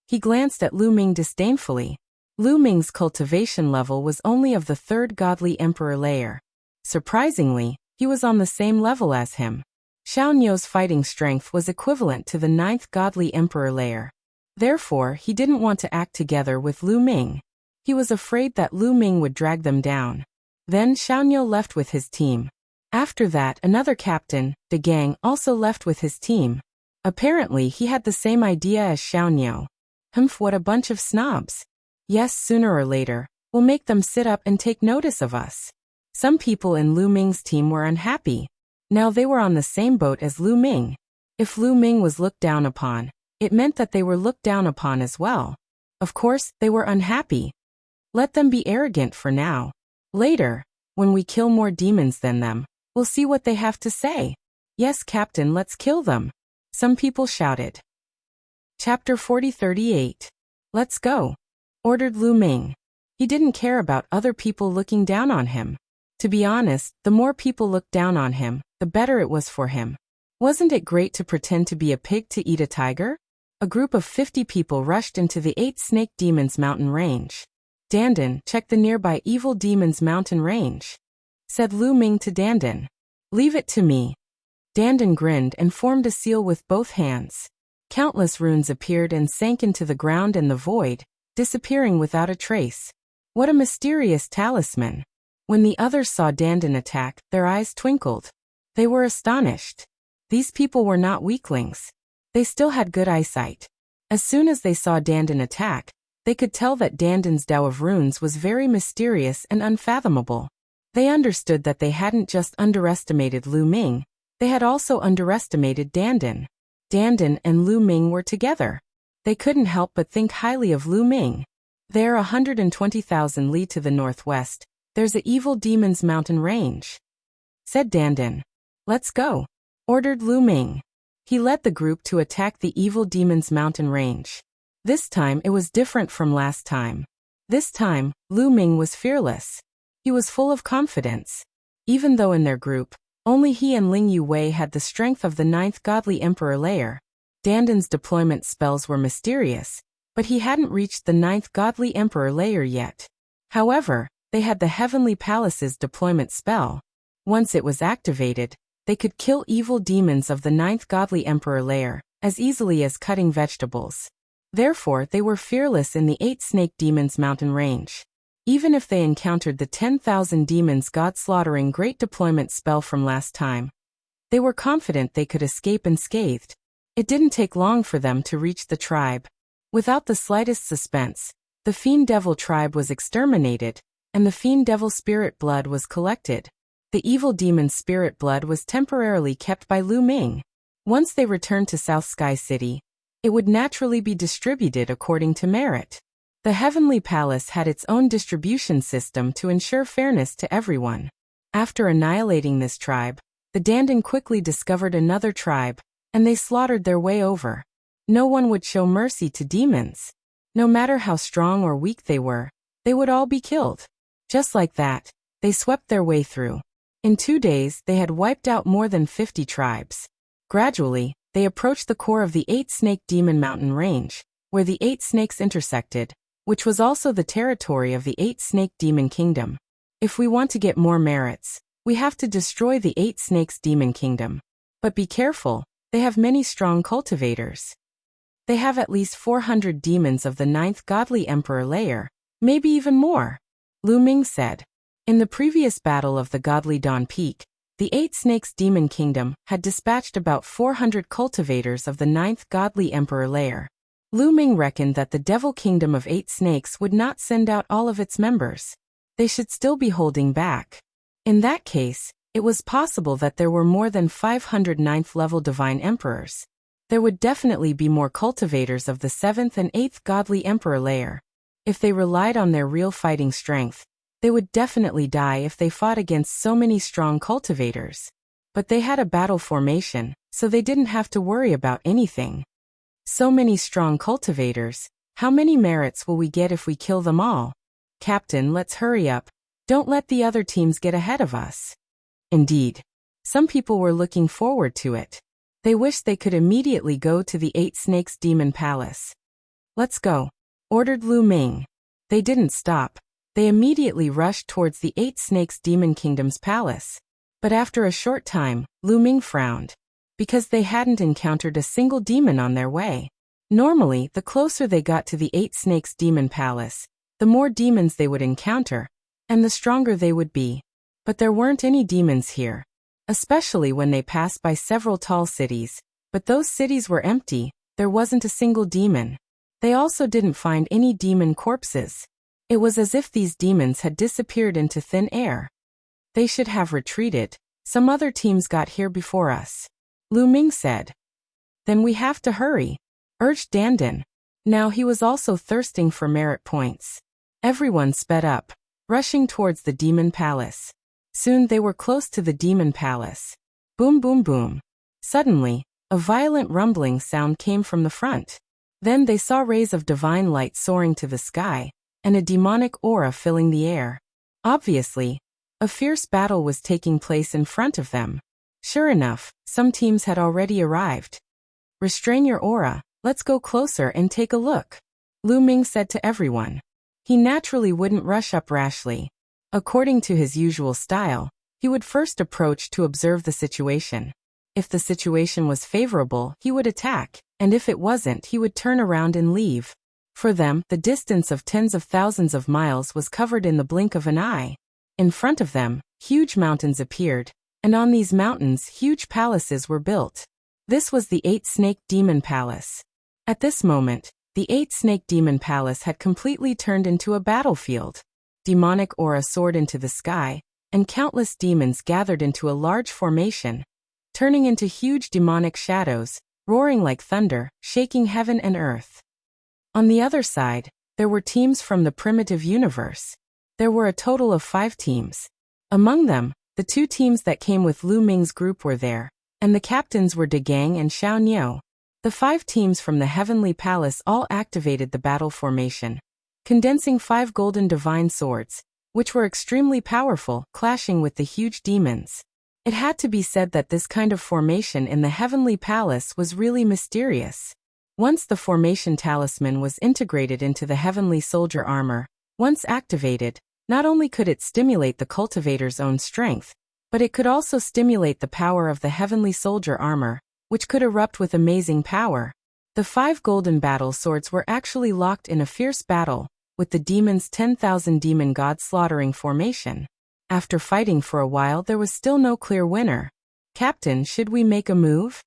He glanced at Lu Ming disdainfully. Lu Ming's cultivation level was only of the 3rd godly emperor layer. Surprisingly, he was on the same level as him. Xiao Niu's fighting strength was equivalent to the 9th godly emperor layer. Therefore, he didn't want to act together with Lu Ming. He was afraid that Lu Ming would drag them down. Then Xiao Niu left with his team. After that, another captain, De Gang, also left with his team. Apparently, he had the same idea as Xiao Niu. Humph, what a bunch of snobs. Yes, sooner or later, we'll make them sit up and take notice of us. Some people in Lu Ming's team were unhappy. Now they were on the same boat as Lu Ming. If Lu Ming was looked down upon, it meant that they were looked down upon as well. Of course, they were unhappy. Let them be arrogant for now. Later, when we kill more demons than them, we'll see what they have to say. Yes, Captain, let's kill them, some people shouted. Chapter 40:38. Let's go, ordered Lu Ming. He didn't care about other people looking down on him. To be honest, the more people looked down on him, the better it was for him. Wasn't it great to pretend to be a pig to eat a tiger? A group of 50 people rushed into the 8 Snake Demons mountain range. Dandan, check the nearby evil demons mountain range, said Lu Ming to Dandan. Leave it to me. Dandan grinned and formed a seal with both hands. Countless runes appeared and sank into the ground and the void, disappearing without a trace. What a mysterious talisman. When the others saw Dandan attack, their eyes twinkled. They were astonished. These people were not weaklings. They still had good eyesight. As soon as they saw Dandan attack, they could tell that Dandan's Tao of runes was very mysterious and unfathomable. They understood that they hadn't just underestimated Lu Ming, they had also underestimated Dandan. Dandan and Lu Ming were together. They couldn't help but think highly of Lu Ming. There, 120,000 li to the northwest, there's a evil demon's mountain range, said Dandan. Let's go, ordered Lu Ming. He led the group to attack the evil demon's mountain range. This time it was different from last time. This time, Lu Ming was fearless. He was full of confidence. Even though in their group, only he and Ling Yuwei had the strength of the 9th godly emperor layer. Dandan's deployment spells were mysterious, but he hadn't reached the 9th godly emperor layer yet. However, they had the Heavenly Palace's deployment spell. Once it was activated, they could kill evil demons of the 9th godly emperor layer as easily as cutting vegetables. Therefore, they were fearless in the 8 Snake Demons mountain range. Even if they encountered the 10,000 demons god-slaughtering great deployment spell from last time, they were confident they could escape unscathed. It didn't take long for them to reach the tribe. Without the slightest suspense, the Fiend Devil tribe was exterminated, and the Fiend Devil spirit blood was collected. The evil demon's spirit blood was temporarily kept by Lu Ming. Once they returned to South Sky City, it would naturally be distributed according to merit. The Heavenly Palace had its own distribution system to ensure fairness to everyone. After annihilating this tribe, the Dandan quickly discovered another tribe, and they slaughtered their way over. No one would show mercy to demons. No matter how strong or weak they were, they would all be killed. Just like that, they swept their way through. In 2 days, they had wiped out more than 50 tribes. Gradually, they approached the core of the 8 Snake Demon Mountain Range, where the 8 snakes intersected, which was also the territory of the 8 Snake Demon Kingdom. If we want to get more merits, we have to destroy the 8 Snakes Demon Kingdom. But be careful, they have many strong cultivators. They have at least 400 demons of the 9th godly emperor layer, maybe even more, Lu Ming said. In the previous battle of the Godly Dawn Peak, the 8 Snakes Demon Kingdom had dispatched about 400 cultivators of the 9th godly emperor layer. Lu Ming reckoned that the Devil Kingdom of 8 Snakes would not send out all of its members. They should still be holding back. In that case, it was possible that there were more than 500 9th-level Divine Emperors. There would definitely be more cultivators of the 7th and 8th godly emperor layer. If they relied on their real fighting strength, they would definitely die if they fought against so many strong cultivators. But they had a battle formation, so they didn't have to worry about anything. So many strong cultivators, how many merits will we get if we kill them all? Captain, let's hurry up. Don't let the other teams get ahead of us. Indeed. Some people were looking forward to it. They wished they could immediately go to the 8 Snakes Demon Palace. Let's go, ordered Lu Ming. They didn't stop. They immediately rushed towards the 8 Snakes Demon Kingdom's palace. But after a short time, Lu Ming frowned, because they hadn't encountered a single demon on their way. Normally, the closer they got to the 8 Snakes Demon Palace, the more demons they would encounter, and the stronger they would be. But there weren't any demons here, especially when they passed by several tall cities. But those cities were empty, there wasn't a single demon. They also didn't find any demon corpses. It was as if these demons had disappeared into thin air. They should have retreated. Some other teams got here before us, Lu Ming said. Then we have to hurry, urged Dandan. Now he was also thirsting for merit points. Everyone sped up, rushing towards the demon palace. Soon they were close to the demon palace. Boom, boom, boom. Suddenly, a violent rumbling sound came from the front. Then they saw rays of divine light soaring to the sky, and a demonic aura filling the air. Obviously, a fierce battle was taking place in front of them. Sure enough, some teams had already arrived. Restrain your aura, let's go closer and take a look, Lu Ming said to everyone. He naturally wouldn't rush up rashly. According to his usual style, he would first approach to observe the situation. If the situation was favorable, he would attack, and if it wasn't, he would turn around and leave. For them, the distance of tens of thousands of miles was covered in the blink of an eye. In front of them, huge mountains appeared, and on these mountains huge palaces were built. This was the Eight-Snake Demon Palace. At this moment, the Eight-Snake Demon Palace had completely turned into a battlefield. Demonic aura soared into the sky, and countless demons gathered into a large formation, turning into huge demonic shadows, roaring like thunder, shaking heaven and earth. On the other side, there were teams from the primitive universe. There were a total of 5 teams. Among them, the 2 teams that came with Lu Ming's group were there, and the captains were De Gang and Xiao Niu. The 5 teams from the Heavenly Palace all activated the battle formation, condensing 5 golden divine swords, which were extremely powerful, clashing with the huge demons. It had to be said that this kind of formation in the Heavenly Palace was really mysterious. Once the formation talisman was integrated into the Heavenly Soldier armor, once activated, not only could it stimulate the cultivator's own strength, but it could also stimulate the power of the Heavenly Soldier armor, which could erupt with amazing power. The 5 golden battle swords were actually locked in a fierce battle, with the demons' 10,000 demon gods slaughtering formation. After fighting for a while, there was still no clear winner. Captain, should we make a move?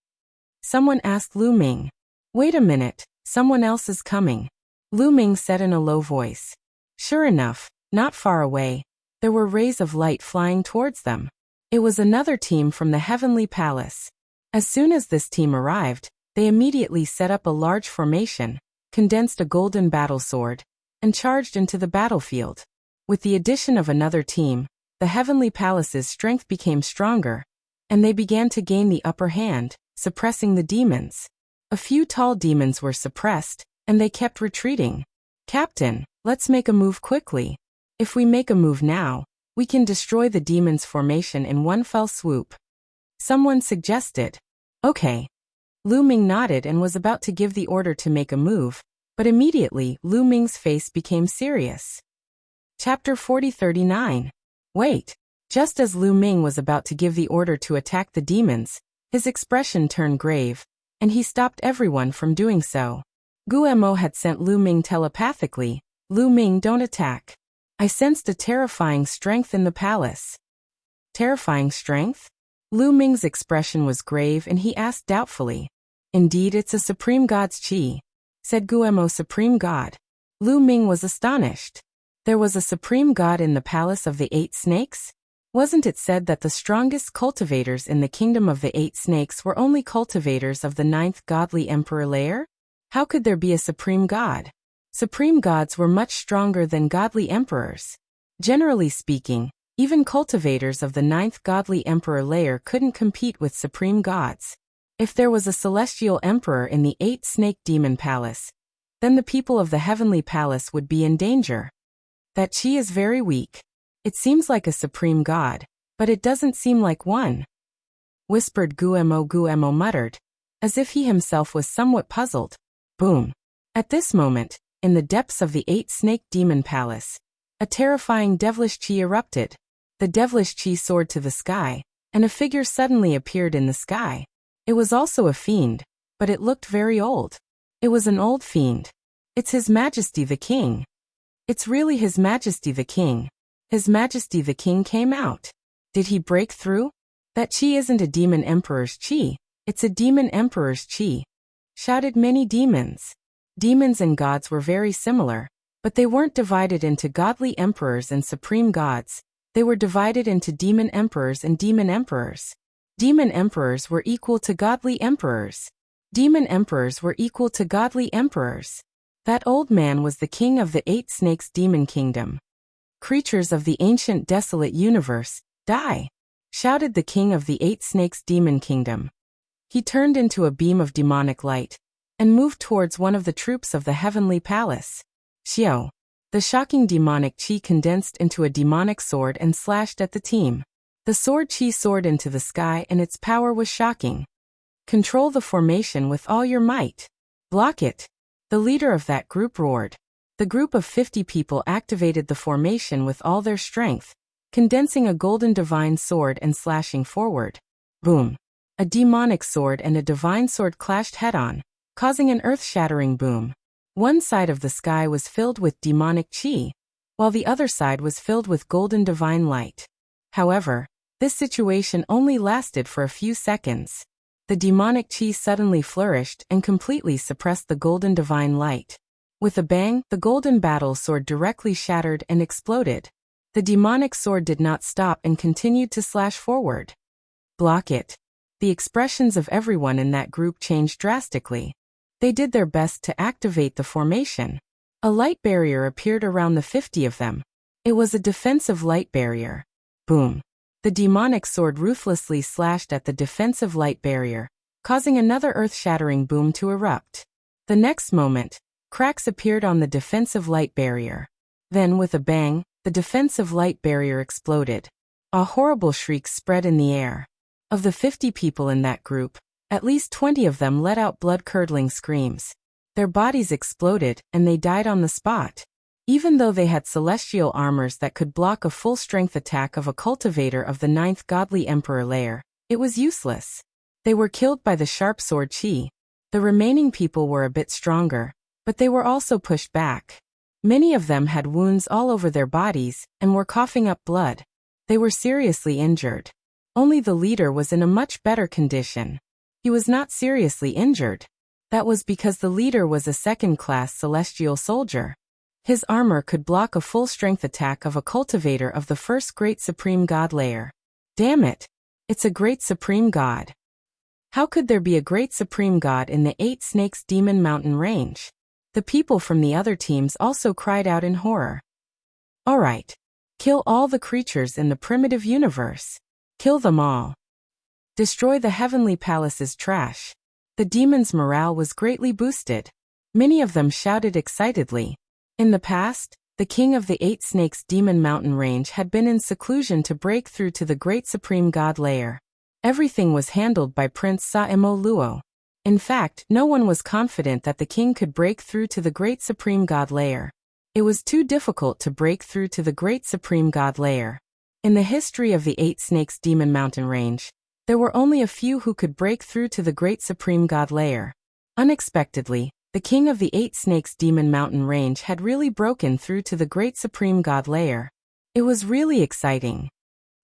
Someone asked Lu Ming. Wait a minute, someone else is coming, Lu Ming said in a low voice. Sure enough, not far away, there were rays of light flying towards them. It was another team from the Heavenly Palace. As soon as this team arrived, they immediately set up a large formation, condensed a golden battle sword, and charged into the battlefield. With the addition of another team, the Heavenly Palace's strength became stronger, and they began to gain the upper hand, suppressing the demons. A few tall demons were suppressed, and they kept retreating. Captain, let's make a move quickly. If we make a move now, we can destroy the demons' formation in one fell swoop, someone suggested. Okay. Lu Ming nodded and was about to give the order to make a move, but immediately Lu Ming's face became serious. Chapter 4039. Wait. Just as Lu Ming was about to give the order to attack the demons, his expression turned grave, and he stopped everyone from doing so. Guemo had sent Lu Ming telepathically, Lu Ming, don't attack. I sensed a terrifying strength in the palace. Terrifying strength? Lu Ming's expression was grave and he asked doubtfully. Indeed, it's a Supreme God's chi, said Guemo. Supreme God. Lu Ming was astonished. There was a Supreme God in the palace of the 8 snakes? Wasn't it said that the strongest cultivators in the kingdom of the 8 snakes were only cultivators of the 9th godly emperor layer? How could there be a supreme god? Supreme gods were much stronger than godly emperors. Generally speaking, even cultivators of the 9th godly emperor layer couldn't compete with supreme gods. If there was a celestial emperor in the 8 snake demon palace, then the people of the heavenly palace would be in danger. That chi is very weak. It seems like a supreme god, but it doesn't seem like one, whispered Guemo. Guemo muttered, as if he himself was somewhat puzzled. Boom. At this moment, in the depths of the 8 snake demon palace, a terrifying devilish chi erupted. The devilish chi soared to the sky, and a figure suddenly appeared in the sky. It was also a fiend, but it looked very old. It was an old fiend. It's His Majesty the King. It's really His Majesty the King. His Majesty the King came out. Did he break through? That chi isn't a demon emperor's chi, it's a demon emperor's chi, shouted many demons. Demons and gods were very similar, but they weren't divided into godly emperors and supreme gods. They were divided into demon emperors and demon emperors. Demon emperors were equal to godly emperors. Demon emperors were equal to godly emperors. That old man was the king of the 8 snakes demon kingdom. Creatures of the ancient desolate universe, die! Shouted the king of the 8 snakes demon kingdom. He turned into a beam of demonic light and moved towards one of the troops of the heavenly palace. Xiao. The shocking demonic chi condensed into a demonic sword and slashed at the team. The sword chi soared into the sky and its power was shocking. Control the formation with all your might. Block it. The leader of that group roared. The group of 50 people activated the formation with all their strength, condensing a golden divine sword and slashing forward. Boom. A demonic sword and a divine sword clashed head-on, causing an earth-shattering boom. One side of the sky was filled with demonic chi, while the other side was filled with golden divine light. However, this situation only lasted for a few seconds. The demonic chi suddenly flourished and completely suppressed the golden divine light. With a bang, the golden battle sword directly shattered and exploded. The demonic sword did not stop and continued to slash forward. Block it. The expressions of everyone in that group changed drastically. They did their best to activate the formation. A light barrier appeared around the 50 of them. It was a defensive light barrier. Boom. The demonic sword ruthlessly slashed at the defensive light barrier, causing another earth-shattering boom to erupt. The next moment, cracks appeared on the defensive light barrier. Then, with a bang, the defensive light barrier exploded. A horrible shriek spread in the air. Of the 50 people in that group, at least 20 of them let out blood-curdling screams. Their bodies exploded, and they died on the spot. Even though they had celestial armors that could block a full-strength attack of a cultivator of the 9th godly emperor layer, it was useless. They were killed by the sharp sword chi. The remaining people were a bit stronger, but they were also pushed back. Many of them had wounds all over their bodies and were coughing up blood. They were seriously injured. Only the leader was in a much better condition. He was not seriously injured. That was because the leader was a second-class celestial soldier. His armor could block a full-strength attack of a cultivator of the first great supreme god layer. Damn it! It's a great supreme god. How could there be a great supreme god in the 8 Snakes Demon Mountain range? The people from the other teams also cried out in horror. Alright. Kill all the creatures in the primitive universe. Kill them all. Destroy the heavenly palace's trash. The demons' morale was greatly boosted. Many of them shouted excitedly. In the past, the king of the 8 Snakes Demon Mountain range had been in seclusion to break through to the great supreme god layer. Everything was handled by Prince Sa-Emo Luo. In fact, no one was confident that the king could break through to the great supreme god layer. It was too difficult to break through to the great supreme god layer. In the history of the 8 Snakes Demon Mountain range, there were only a few who could break through to the great supreme god layer. Unexpectedly, the king of the 8 Snakes Demon Mountain range had really broken through to the great supreme god layer. It was really exciting.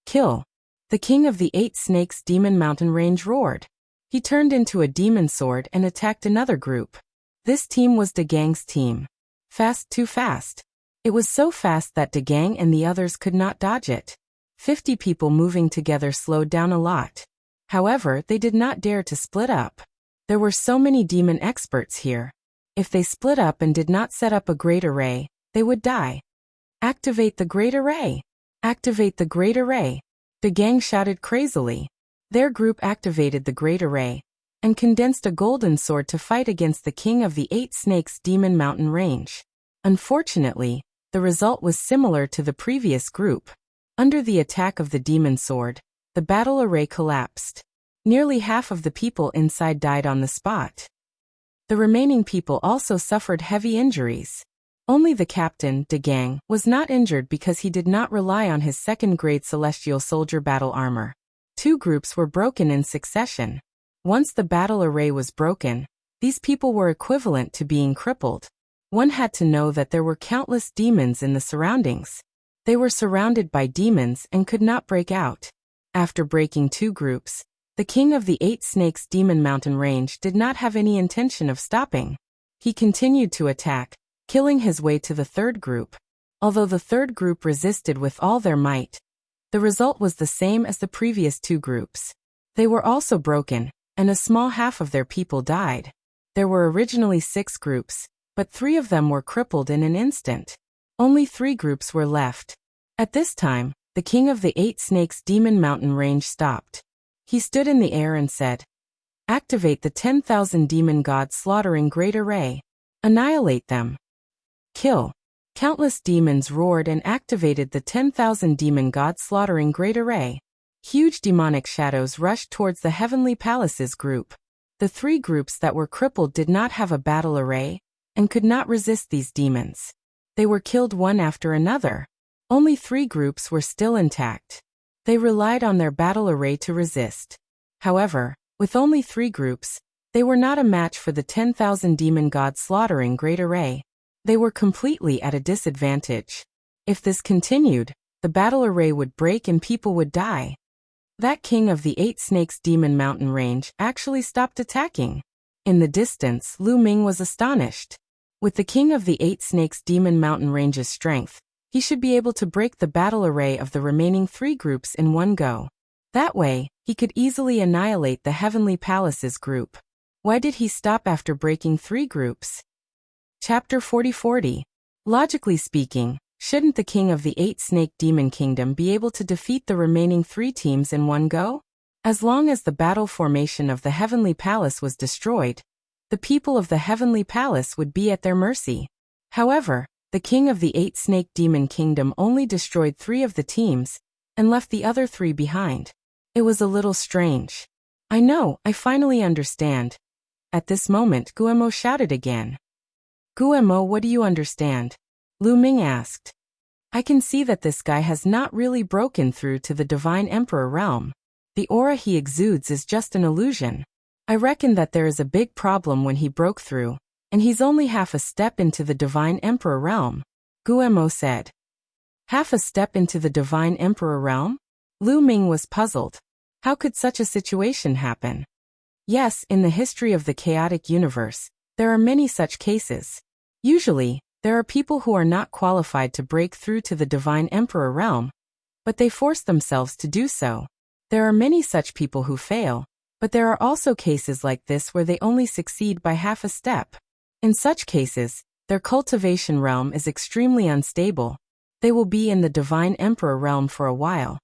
Kill. The king of the 8 Snakes Demon Mountain range roared. He turned into a demon sword and attacked another group. This team was De Gang's team. Fast, too fast. It was so fast that De Gang and the others could not dodge it. 50 people moving together slowed down a lot. However, they did not dare to split up. There were so many demon experts here. If they split up and did not set up a great array, they would die. Activate the great array! Activate the great array! De Gang shouted crazily. Their group activated the great array and condensed a golden sword to fight against the king of the 8 Snakes Demon Mountain range. Unfortunately, the result was similar to the previous group. Under the attack of the demon sword, the battle array collapsed. Nearly half of the people inside died on the spot. The remaining people also suffered heavy injuries. Only the captain, De Gang, was not injured because he did not rely on his second-grade celestial soldier battle armor. 2 groups were broken in succession. Once the battle array was broken, these people were equivalent to being crippled. One had to know that there were countless demons in the surroundings. They were surrounded by demons and could not break out. After breaking 2 groups, the king of the 8 Snakes Demon Mountain range did not have any intention of stopping. He continued to attack, killing his way to the 3rd group. Although the 3rd group resisted with all their might, the result was the same as the previous 2 groups. They were also broken, and a small half of their people died. There were originally 6 groups, but 3 of them were crippled in an instant. Only 3 groups were left. At this time, the king of the 8 snakes demon mountain range stopped. He stood in the air and said, "Activate the 10,000 demon gods slaughtering great array. Annihilate them. Kill." Countless demons roared and activated the 10,000 demon gods slaughtering great array. Huge demonic shadows rushed towards the heavenly palaces group. The 3 groups that were crippled did not have a battle array, and could not resist these demons. They were killed one after another. Only 3 groups were still intact. They relied on their battle array to resist. However, with only 3 groups, they were not a match for the 10,000 demon gods slaughtering great array. They were completely at a disadvantage. If this continued, the battle array would break and people would die. That king of the 8 snakes demon mountain range actually stopped attacking. In the distance, Lu Ming was astonished. With the king of the 8 snakes demon mountain range's strength, he should be able to break the battle array of the remaining 3 groups in one go. That way, he could easily annihilate the heavenly palaces group. Why did he stop after breaking 3 groups? Chapter 40. Logically speaking, shouldn't the king of the 8 snake demon kingdom be able to defeat the remaining 3 teams in one go? As long as the battle formation of the heavenly palace was destroyed, the people of the heavenly palace would be at their mercy. However, the king of the 8 snake demon kingdom only destroyed 3 of the teams, and left the other 3 behind. It was a little strange. "I know, I finally understand." At this moment, Guemo shouted again. "Guemo, what do you understand?" Lu Ming asked. "I can see that this guy has not really broken through to the Divine Emperor realm. The aura he exudes is just an illusion. I reckon that there is a big problem when he broke through, and he's only half a step into the Divine Emperor realm," Guemo said. "Half a step into the Divine Emperor realm?" Lu Ming was puzzled. How could such a situation happen? Yes, in the history of the chaotic universe, there are many such cases. Usually, there are people who are not qualified to break through to the Divine Emperor realm, but they force themselves to do so. There are many such people who fail, but there are also cases like this where they only succeed by half a step. In such cases, their cultivation realm is extremely unstable. They will be in the Divine Emperor realm for a while,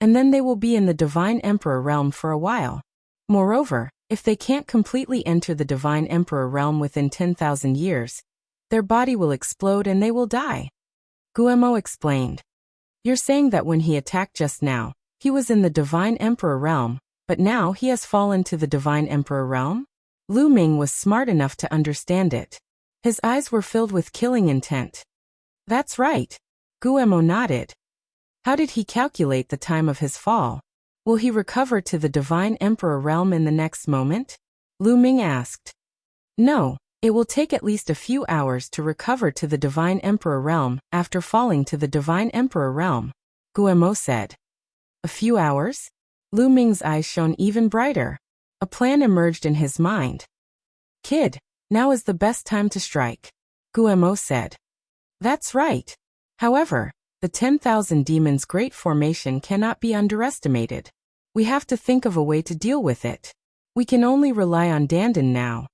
and then they will be in the Divine Emperor realm for a while. Moreover, if they can't completely enter the Divine Emperor realm within 10,000 years, their body will explode and they will die. Guemo explained. "You're saying that when he attacked just now, he was in the Divine Emperor realm, but now he has fallen to the Divine Emperor realm?" Lu Ming was smart enough to understand it. His eyes were filled with killing intent. "That's right." Guemo nodded. "How did he calculate the time of his fall? Will he recover to the Divine Emperor realm in the next moment?" Lu Ming asked. "No, it will take at least a few hours to recover to the Divine Emperor realm after falling to the Divine Emperor realm," Guemo said. "A few hours?" Lu Ming's eyes shone even brighter. A plan emerged in his mind. "Kid, now is the best time to strike," Guemo said. "That's right. However, the 10,000 demons' great formation cannot be underestimated. We have to think of a way to deal with it. We can only rely on Dandan now."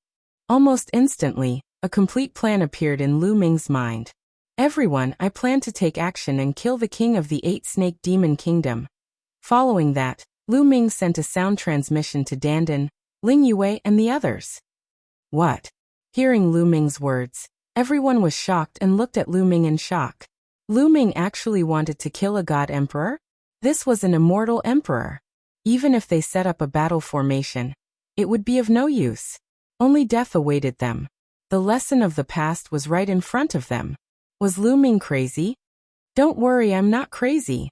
Almost instantly, a complete plan appeared in Lu Ming's mind. "Everyone, I plan to take action and kill the king of the 8 snake demon kingdom." Following that, Lu Ming sent a sound transmission to Dandan, Ling Yue and the others. "What?" Hearing Lu Ming's words, everyone was shocked and looked at Lu Ming in shock. Lu Ming actually wanted to kill a god emperor? This was an immortal emperor. Even if they set up a battle formation, it would be of no use. Only death awaited them. The lesson of the past was right in front of them. Was Lu Ming crazy? "Don't worry, I'm not crazy.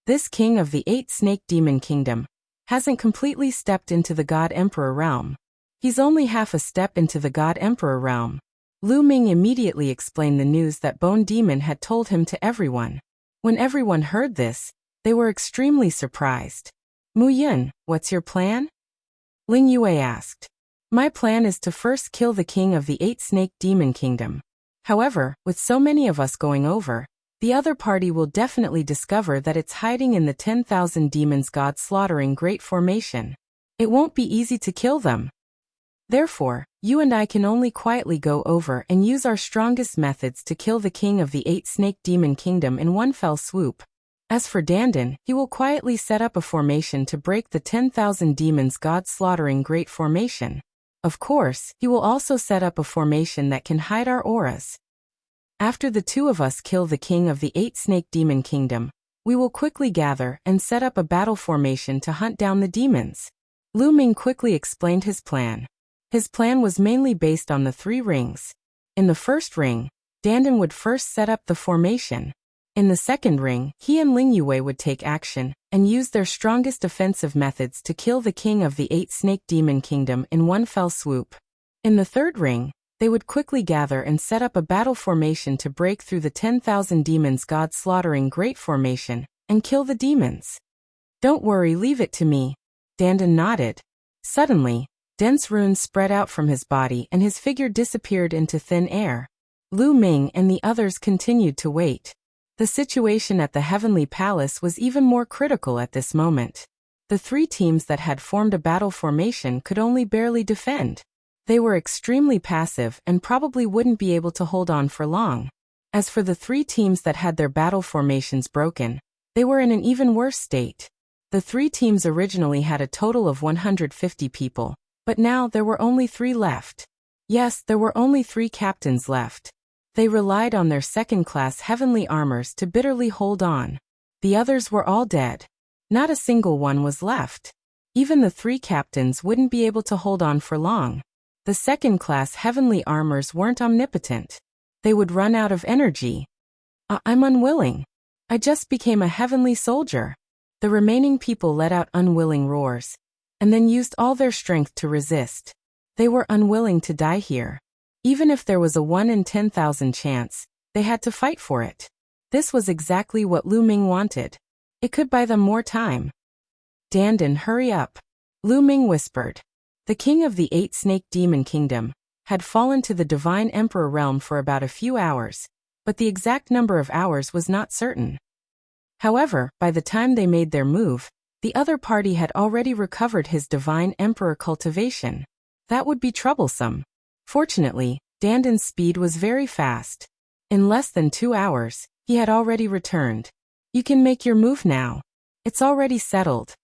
This king of the 8 snake demon kingdom hasn't completely stepped into the god emperor realm. He's only half a step into the god emperor realm." Lu Ming immediately explained the news that Bone Demon had told him to everyone. When everyone heard this, they were extremely surprised. "Mu Yun, what's your plan?" Ling Yue asked. "My plan is to first kill the king of the 8 snake demon kingdom. However, with so many of us going over, the other party will definitely discover that it's hiding in the 10,000 demons god slaughtering great formation. It won't be easy to kill them." Therefore, you and I can only quietly go over and use our strongest methods to kill the king of the 8-snake demon kingdom in one fell swoop. As for Dandan, he will quietly set up a formation to break the 10,000 demons god slaughtering great formation. Of course, he will also set up a formation that can hide our auras. After the two of us kill the king of the 8-snake demon kingdom, we will quickly gather and set up a battle formation to hunt down the demons. Lu Ming quickly explained his plan. His plan was mainly based on the 3 rings. In the first ring, Dandan would first set up the formation. In the second ring, he and Ling Yue would take action and use their strongest offensive methods to kill the king of the 8-snake demon kingdom in one fell swoop. In the third ring, they would quickly gather and set up a battle formation to break through the 10,000 demons god slaughtering great formation and kill the demons. Don't worry, leave it to me. Dandan nodded. Suddenly, dense runes spread out from his body and his figure disappeared into thin air. Lu Ming and the others continued to wait. The situation at the Heavenly Palace was even more critical at this moment. The 3 teams that had formed a battle formation could only barely defend. They were extremely passive and probably wouldn't be able to hold on for long. As for the 3 teams that had their battle formations broken, they were in an even worse state. The 3 teams originally had a total of 150 people. But now there were only 3 left. Yes, there were only 3 captains left. They relied on their second-class heavenly armors to bitterly hold on. The others were all dead. Not a single one was left. Even the 3 captains wouldn't be able to hold on for long. The second-class heavenly armors weren't omnipotent. They would run out of energy. I'm unwilling. I just became a heavenly soldier. The remaining people let out unwilling roars, and then used all their strength to resist. They were unwilling to die here. Even if there was a 1 in 10,000 chance, they had to fight for it. This was exactly what Lu Ming wanted. It could buy them more time. Dandan, hurry up. Lu Ming whispered. The king of the 8-snake demon kingdom had fallen to the divine emperor realm for about a few hours, but the exact number of hours was not certain. However, by the time they made their move, the other party had already recovered his divine emperor cultivation. That would be troublesome. Fortunately, Dandan's speed was very fast. In less than 2 hours, he had already returned. You can make your move now. It's already settled,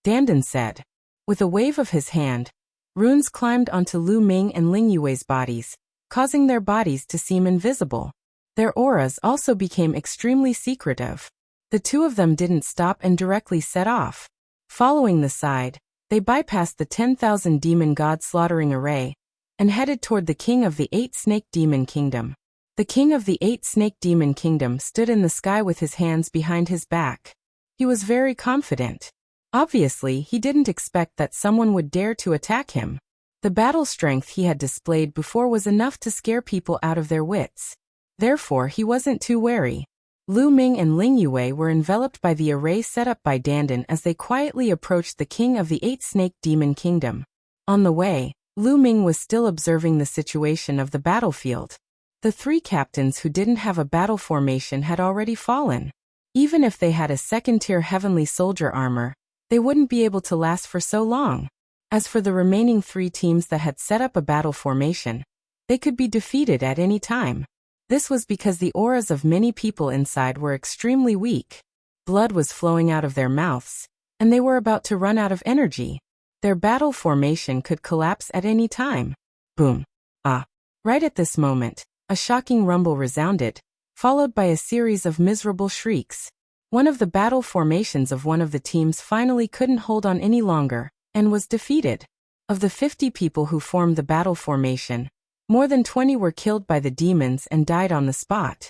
Dandan said. With a wave of his hand, runes climbed onto Lu Ming and Ling Yue's bodies, causing their bodies to seem invisible. Their auras also became extremely secretive. The 2 of them didn't stop and directly set off. Following the side, they bypassed the 10,000 demon god slaughtering array and headed toward the king of the 8-snake demon kingdom. The king of the 8-snake demon kingdom stood in the sky with his hands behind his back. He was very confident. Obviously, he didn't expect that someone would dare to attack him. The battle strength he had displayed before was enough to scare people out of their wits. Therefore, he wasn't too wary. Lu Ming and Ling Yue were enveloped by the array set up by Dandan as they quietly approached the king of the 8-snake demon kingdom. On the way, Lu Ming was still observing the situation of the battlefield. The 3 captains who didn't have a battle formation had already fallen. Even if they had a second-tier heavenly soldier armor, they wouldn't be able to last for so long. As for the remaining 3 teams that had set up a battle formation, they could be defeated at any time. This was because the auras of many people inside were extremely weak. Blood was flowing out of their mouths, and they were about to run out of energy. Their battle formation could collapse at any time. Boom. Right at this moment, a shocking rumble resounded, followed by a series of miserable shrieks. One of the battle formations of one of the teams finally couldn't hold on any longer, and was defeated. Of the 50 people who formed the battle formation, more than 20 were killed by the demons and died on the spot.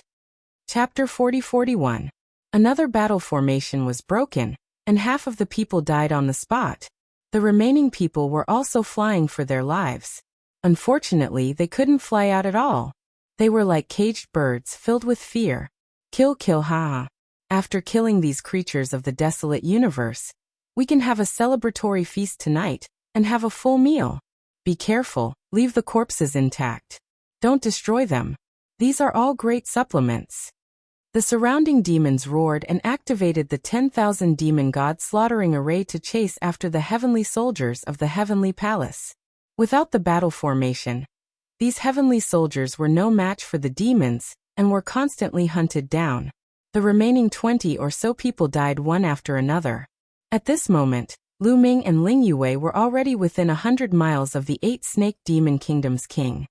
Chapter 40-41. Another battle formation was broken, and half of the people died on the spot. The remaining people were also flying for their lives. Unfortunately, they couldn't fly out at all. They were like caged birds filled with fear. Kill, haha. After killing these creatures of the desolate universe, we can have a celebratory feast tonight, and have a full meal. Be careful, leave the corpses intact. Don't destroy them. These are all great supplements. The surrounding demons roared and activated the 10,000 demon god slaughtering array to chase after the heavenly soldiers of the heavenly palace. Without the battle formation, these heavenly soldiers were no match for the demons and were constantly hunted down. The remaining 20 or so people died one after another. At this moment, Lu Ming and Ling Yue were already within 100 miles of the 8 Snake Demon Kingdom's king.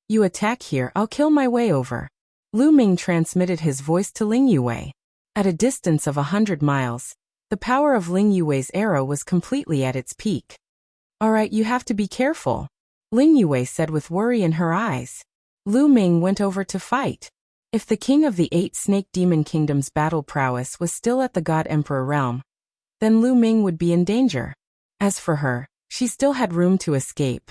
You attack here, I'll kill my way over. Lu Ming transmitted his voice to Ling Yue. At a distance of 100 miles, the power of Ling Yue's arrow was completely at its peak. Alright, you have to be careful, Ling Yue said with worry in her eyes. Lu Ming went over to fight. If the king of the 8 Snake Demon Kingdom's battle prowess was still at the God Emperor realm, then Lu Ming would be in danger. As for her, she still had room to escape.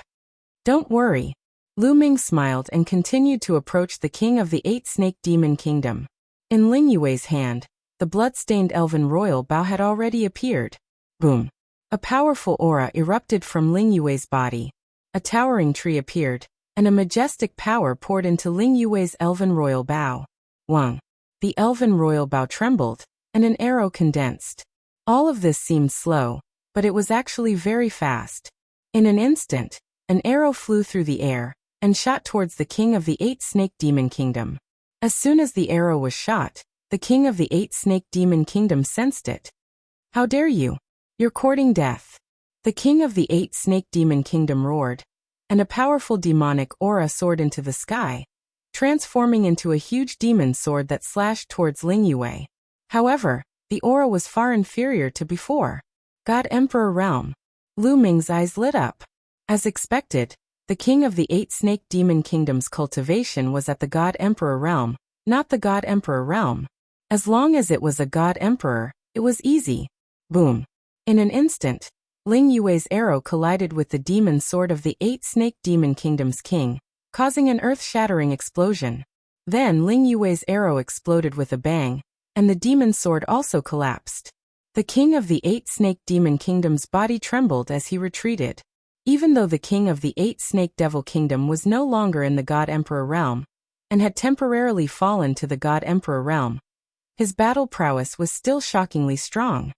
Don't worry. Lu Ming smiled and continued to approach the king of the 8 Snake Demon Kingdom. In Ling Yue's hand, the blood-stained elven royal bow had already appeared. Boom! A powerful aura erupted from Ling Yue's body. A towering tree appeared, and a majestic power poured into Ling Yue's elven royal bow. Wang! The elven royal bow trembled, and an arrow condensed. All of this seemed slow, but it was actually very fast. In an instant, an arrow flew through the air and shot towards the king of the 8 Snake Demon Kingdom. As soon as the arrow was shot, the king of the 8 Snake Demon Kingdom sensed it. How dare you! You're courting death. The king of the 8 Snake Demon Kingdom roared, and a powerful demonic aura soared into the sky, transforming into a huge demon sword that slashed towards Ling Yue. However, the aura was far inferior to before. God Emperor Realm. Lu Ming's eyes lit up. As expected, the king of the 8 Snake Demon Kingdom's cultivation was at the God Emperor Realm, not the God Emperor Realm. As long as it was a God Emperor, it was easy. Boom! In an instant, Ling Yue's arrow collided with the demon sword of the 8 Snake Demon Kingdom's king, causing an earth-shattering explosion. Then Ling Yue's arrow exploded with a bang, and the demon sword also collapsed. The king of the 8 Snake Demon Kingdom's body trembled as he retreated. Even though the king of the 8 Snake Devil Kingdom was no longer in the God Emperor realm, and had temporarily fallen to the God Emperor realm, his battle prowess was still shockingly strong.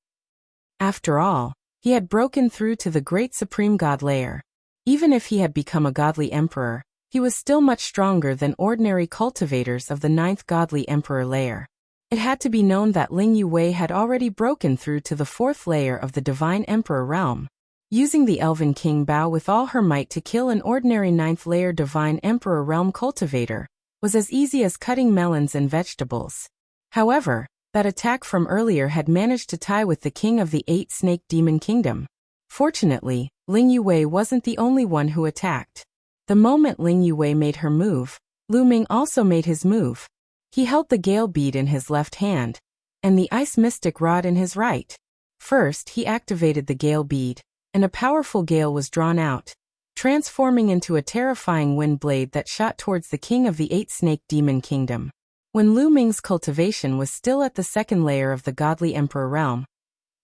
After all, he had broken through to the great supreme god layer. Even if he had become a godly emperor, he was still much stronger than ordinary cultivators of the 9th godly emperor layer. It had to be known that Ling Yue had already broken through to the 4th layer of the divine emperor realm. Using the Elven King Bao with all her might to kill an ordinary 9th layer divine emperor realm cultivator was as easy as cutting melons and vegetables. However, that attack from earlier had managed to tie with the king of the 8 Snake Demon Kingdom. Fortunately, Ling Yue wasn't the only one who attacked. The moment Ling Yue made her move, Lu Ming also made his move. He held the Gale Bead in his left hand, and the Ice Mystic Rod in his right. First, he activated the Gale Bead, and a powerful gale was drawn out, transforming into a terrifying wind blade that shot towards the king of the 8 Snake Demon Kingdom. When Lu Ming's cultivation was still at the 2nd layer of the godly emperor realm,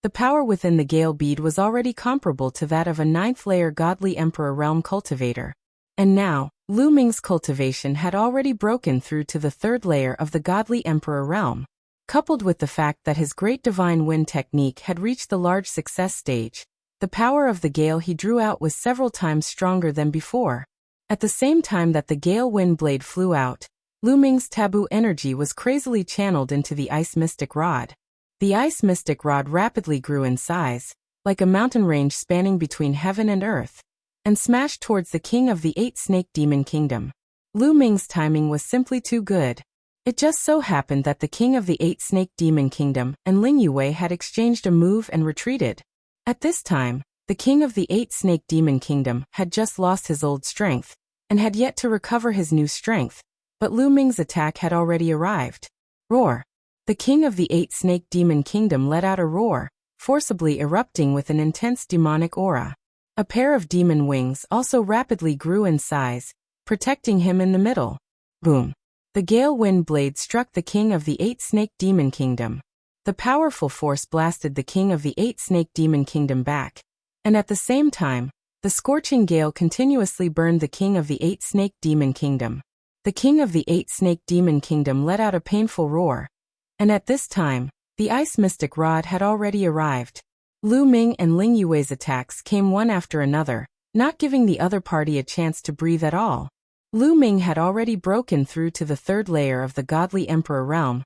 the power within the Gale Bead was already comparable to that of a 9th layer godly emperor realm cultivator. And now, Lu Ming's cultivation had already broken through to the 3rd layer of the godly emperor realm. Coupled with the fact that his great divine wind technique had reached the large success stage, the power of the gale he drew out was several times stronger than before. At the same time that the gale wind blade flew out, Lu Ming's taboo energy was crazily channeled into the Ice Mystic Rod. The Ice Mystic Rod rapidly grew in size, like a mountain range spanning between heaven and earth, and smashed towards the king of the 8 Snake Demon Kingdom. Lu Ming's timing was simply too good. It just so happened that the king of the 8 Snake Demon Kingdom and Ling Yue had exchanged a move and retreated. At this time, the king of the 8 Snake Demon Kingdom had just lost his old strength, and had yet to recover his new strength, but Lu Ming's attack had already arrived. Roar! The king of the 8 Snake Demon Kingdom let out a roar, forcibly erupting with an intense demonic aura. A pair of demon wings also rapidly grew in size, protecting him in the middle. Boom! The gale wind blade struck the king of the 8 Snake Demon Kingdom. The powerful force blasted the king of the 8 Snake Demon Kingdom back, and at the same time, the scorching gale continuously burned the king of the 8 Snake Demon Kingdom. The king of the 8 Snake Demon Kingdom let out a painful roar, and at this time, the Ice Mystic Rod had already arrived. Lu Ming and Ling Yue's attacks came one after another, not giving the other party a chance to breathe at all. Lu Ming had already broken through to the third layer of the godly emperor realm,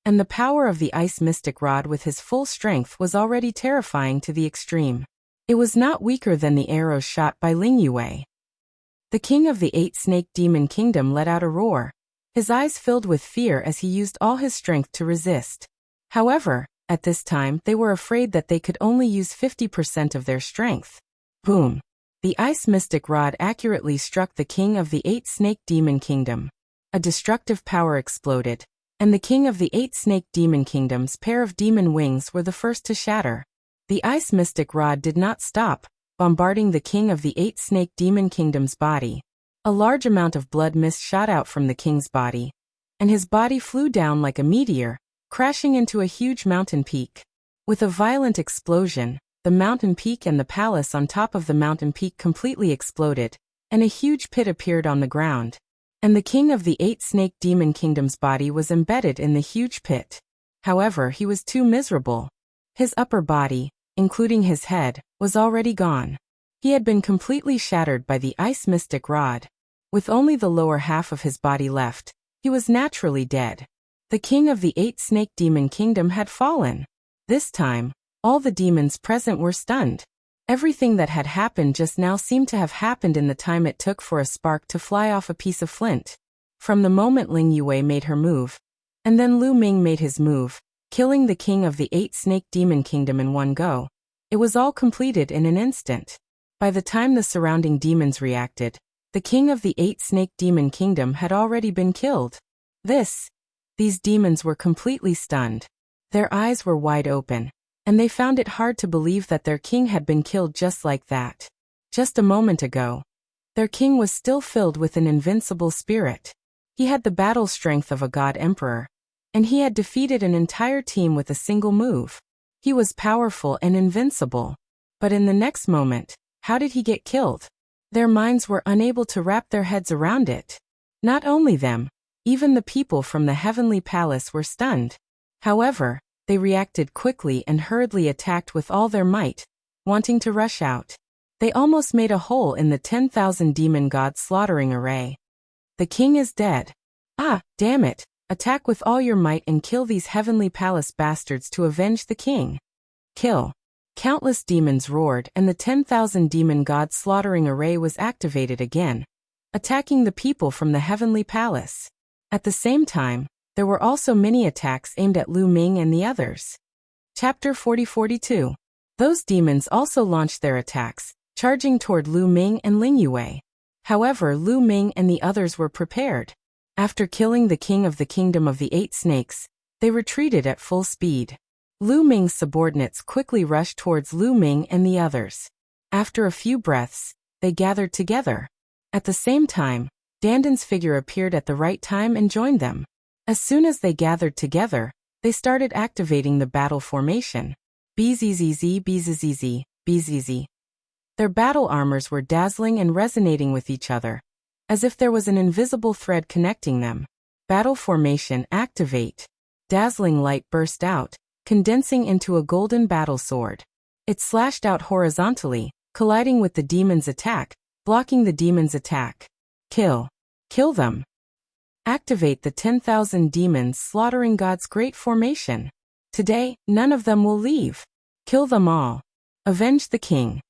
and the power of the ice mystic rod with his full strength was already terrifying to the extreme. It was not weaker than the arrows shot by Ling Yue. The king of the 8-snake demon kingdom let out a roar, his eyes filled with fear as he used all his strength to resist. However, at this time they were afraid that they could only use 50% of their strength. Boom! The ice mystic rod accurately struck the king of the 8-snake demon kingdom. A destructive power exploded, and the king of the 8-snake demon kingdom's pair of demon wings were the first to shatter. The ice mystic rod did not stop, bombarding the king of the 8-snake demon kingdom's body. A large amount of blood mist shot out from the king's body, and his body flew down like a meteor, crashing into a huge mountain peak. With a violent explosion, the mountain peak and the palace on top of the mountain peak completely exploded, and a huge pit appeared on the ground. And the king of the 8-snake demon kingdom's body was embedded in the huge pit. However, he was too miserable. His upper body, including his head, was already gone. He had been completely shattered by the ice mystic rod. With only the lower half of his body left, he was naturally dead. The king of the 8-snake demon kingdom had fallen. This time, all the demons present were stunned. Everything that had happened just now seemed to have happened in the time it took for a spark to fly off a piece of flint. From the moment Ling Yue made her move, and then Lu Ming made his move, killing the king of the 8-snake demon kingdom in one go, it was all completed in an instant. By the time the surrounding demons reacted, the king of the 8-snake demon kingdom had already been killed. These demons were completely stunned. Their eyes were wide open, and they found it hard to believe that their king had been killed just like that. Just a moment ago, their king was still filled with an invincible spirit. He had the battle strength of a god emperor, and he had defeated an entire team with a single move. He was powerful and invincible. But in the next moment, how did he get killed? Their minds were unable to wrap their heads around it. Not only them, even the people from the heavenly palace were stunned. However, they reacted quickly and hurriedly attacked with all their might, wanting to rush out. They almost made a hole in the 10,000 demon god slaughtering array. The king is dead. Ah, damn it! Attack with all your might and kill these heavenly palace bastards to avenge the king. Kill. Countless demons roared and the 10,000 demon god slaughtering array was activated again, attacking the people from the heavenly palace. At the same time, there were also many attacks aimed at Lu Ming and the others. Chapter 40-42. Those demons also launched their attacks, charging toward Lu Ming and Ling Yue. However, Lu Ming and the others were prepared. After killing the king of the kingdom of the 8 snakes, they retreated at full speed. Lu Ming's subordinates quickly rushed towards Lu Ming and the others. After a few breaths, they gathered together. At the same time, Dandan's figure appeared at the right time and joined them. As soon as they gathered together, they started activating the battle formation. BZZZ, BZZZ, BZZ. Their battle armors were dazzling and resonating with each other, as if there was an invisible thread connecting them. Battle formation activate. Dazzling light burst out, condensing into a golden battle sword. It slashed out horizontally, colliding with the demon's attack, blocking the demon's attack. Kill. Kill them. Activate the 10,000 demons slaughtering God's great formation. Today, none of them will leave. Kill them all. Avenge the king.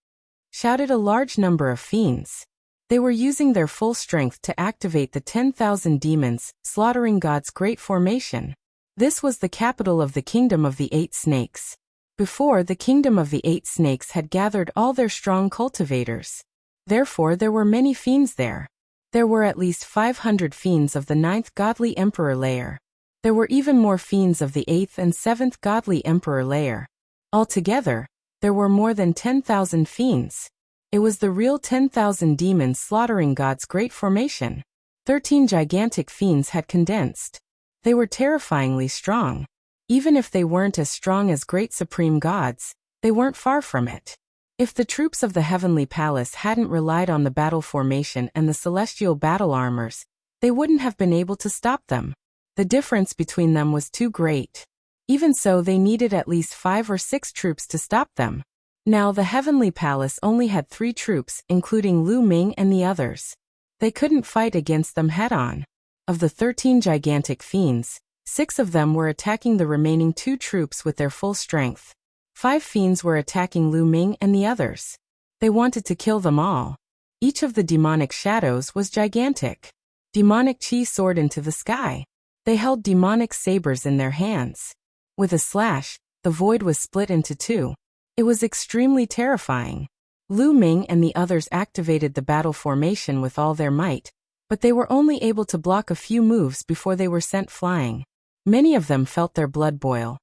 Shouted a large number of fiends. They were using their full strength to activate the 10,000 demons slaughtering God's great formation. This was the capital of the kingdom of the 8 snakes. Before, the kingdom of the 8 snakes had gathered all their strong cultivators. Therefore, there were many fiends there. There were at least 500 fiends of the 9th godly emperor layer. There were even more fiends of the 8th and 7th godly emperor layer. Altogether, there were more than 10,000 fiends. It was the real 10,000 demons slaughtering God's great formation. 13 gigantic fiends had condensed. They were terrifyingly strong. Even if they weren't as strong as great supreme gods, they weren't far from it. If the troops of the heavenly palace hadn't relied on the battle formation and the celestial battle armors, they wouldn't have been able to stop them. The difference between them was too great. Even so, they needed at least 5 or 6 troops to stop them. Now the heavenly palace only had 3 troops, including Lu Ming and the others. They couldn't fight against them head-on. Of the 13 gigantic fiends, 6 of them were attacking the remaining 2 troops with their full strength. 5 fiends were attacking Lu Ming and the others. They wanted to kill them all. Each of the demonic shadows was gigantic. Demonic chi soared into the sky. They held demonic sabers in their hands. With a slash, the void was split into 2. It was extremely terrifying. Lu Ming and the others activated the battle formation with all their might, but they were only able to block a few moves before they were sent flying. Many of them felt their blood boil.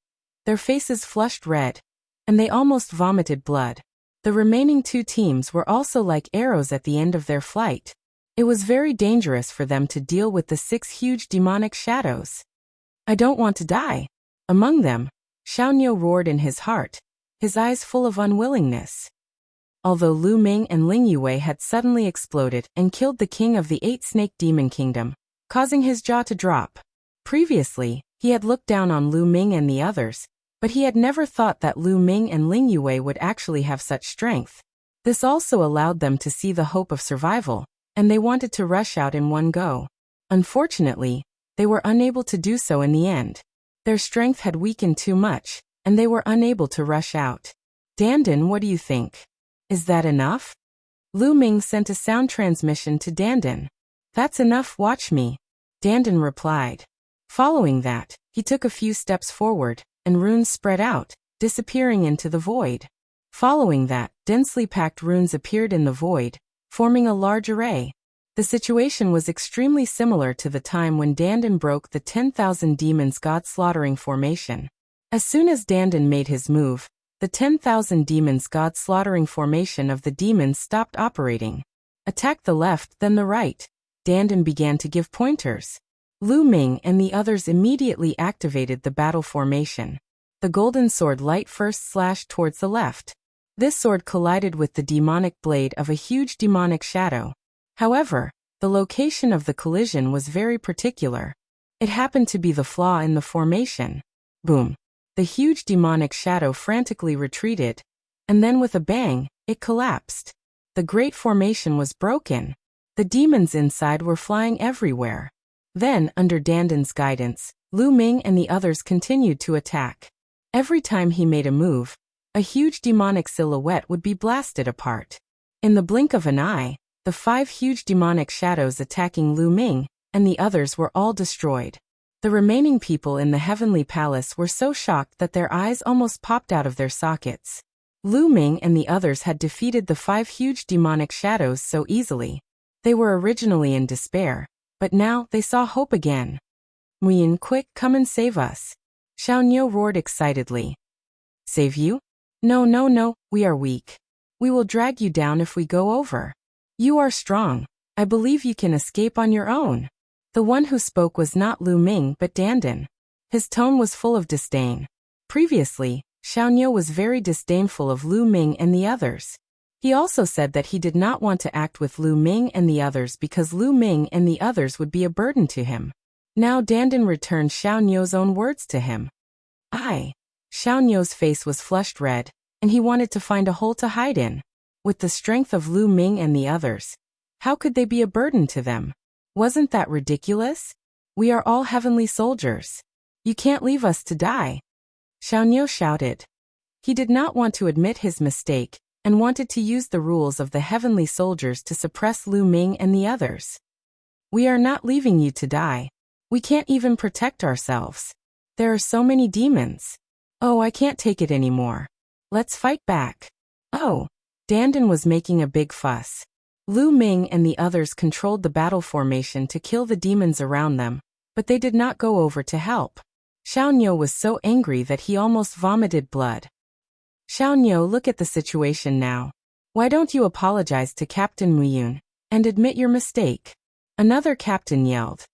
Their faces flushed red, and they almost vomited blood. The remaining 2 teams were also like arrows at the end of their flight. It was very dangerous for them to deal with the 6 huge demonic shadows. I don't want to die. Among them, Xiaoniu roared in his heart, his eyes full of unwillingness. Although Lu Ming and Ling Yue had suddenly exploded and killed the king of the 8-snake demon kingdom, causing his jaw to drop. Previously, he had looked down on Lu Ming and the others, but he had never thought that Lu Ming and Ling Yue would actually have such strength. This also allowed them to see the hope of survival, and they wanted to rush out in one go. Unfortunately, they were unable to do so in the end. Their strength had weakened too much, and they were unable to rush out. Dandan, what do you think? Is that enough? Lu Ming sent a sound transmission to Dandan. That's enough, watch me. Dandan replied. Following that, he took a few steps forward, and runes spread out, disappearing into the void. Following that, densely packed runes appeared in the void, forming a large array. The situation was extremely similar to the time when Dandan broke the 10,000 demons god-slaughtering formation. As soon as Dandan made his move, the 10,000 demons god-slaughtering formation of the demons stopped operating. Attack the left, then the right. Dandan began to give pointers. Lu Ming and the others immediately activated the battle formation. The golden sword light first slashed towards the left. This sword collided with the demonic blade of a huge demonic shadow. However, the location of the collision was very particular. It happened to be the flaw in the formation. Boom! The huge demonic shadow frantically retreated, and then with a bang, it collapsed. The great formation was broken. The demons inside were flying everywhere. Then, under Dandan's guidance, Lu Ming and the others continued to attack. Every time he made a move, a huge demonic silhouette would be blasted apart. In the blink of an eye, the 5 huge demonic shadows attacking Lu Ming and the others were all destroyed. The remaining people in the heavenly palace were so shocked that their eyes almost popped out of their sockets. Lu Ming and the others had defeated the 5 huge demonic shadows so easily. They were originally in despair, but now they saw hope again. Muyin, quick, come and save us. Xiaoniu roared excitedly. Save you? No, we are weak. We will drag you down if we go over. You are strong. I believe you can escape on your own. The one who spoke was not Lu Ming but Dandan. His tone was full of disdain. Previously, Xiaoniu was very disdainful of Lu Ming and the others. He also said that he did not want to act with Lu Ming and the others because Lu Ming and the others would be a burden to him. Now Dandan returned Xiaoniu's own words to him. Xiaoniu's face was flushed red, and he wanted to find a hole to hide in. With the strength of Lu Ming and the others, how could they be a burden to them? Wasn't that ridiculous? We are all heavenly soldiers. You can't leave us to die. Xiaoniu shouted. He did not want to admit his mistake, and wanted to use the rules of the heavenly soldiers to suppress Lu Ming and the others. We are not leaving you to die. We can't even protect ourselves. There are so many demons. Oh, I can't take it anymore. Let's fight back. Oh, Dandan was making a big fuss. Lu Ming and the others controlled the battle formation to kill the demons around them, but they did not go over to help. Xiaoniu was so angry that he almost vomited blood. Xiaoniu, look at the situation now. Why don't you apologize to Captain Muyun and admit your mistake? Another captain yelled.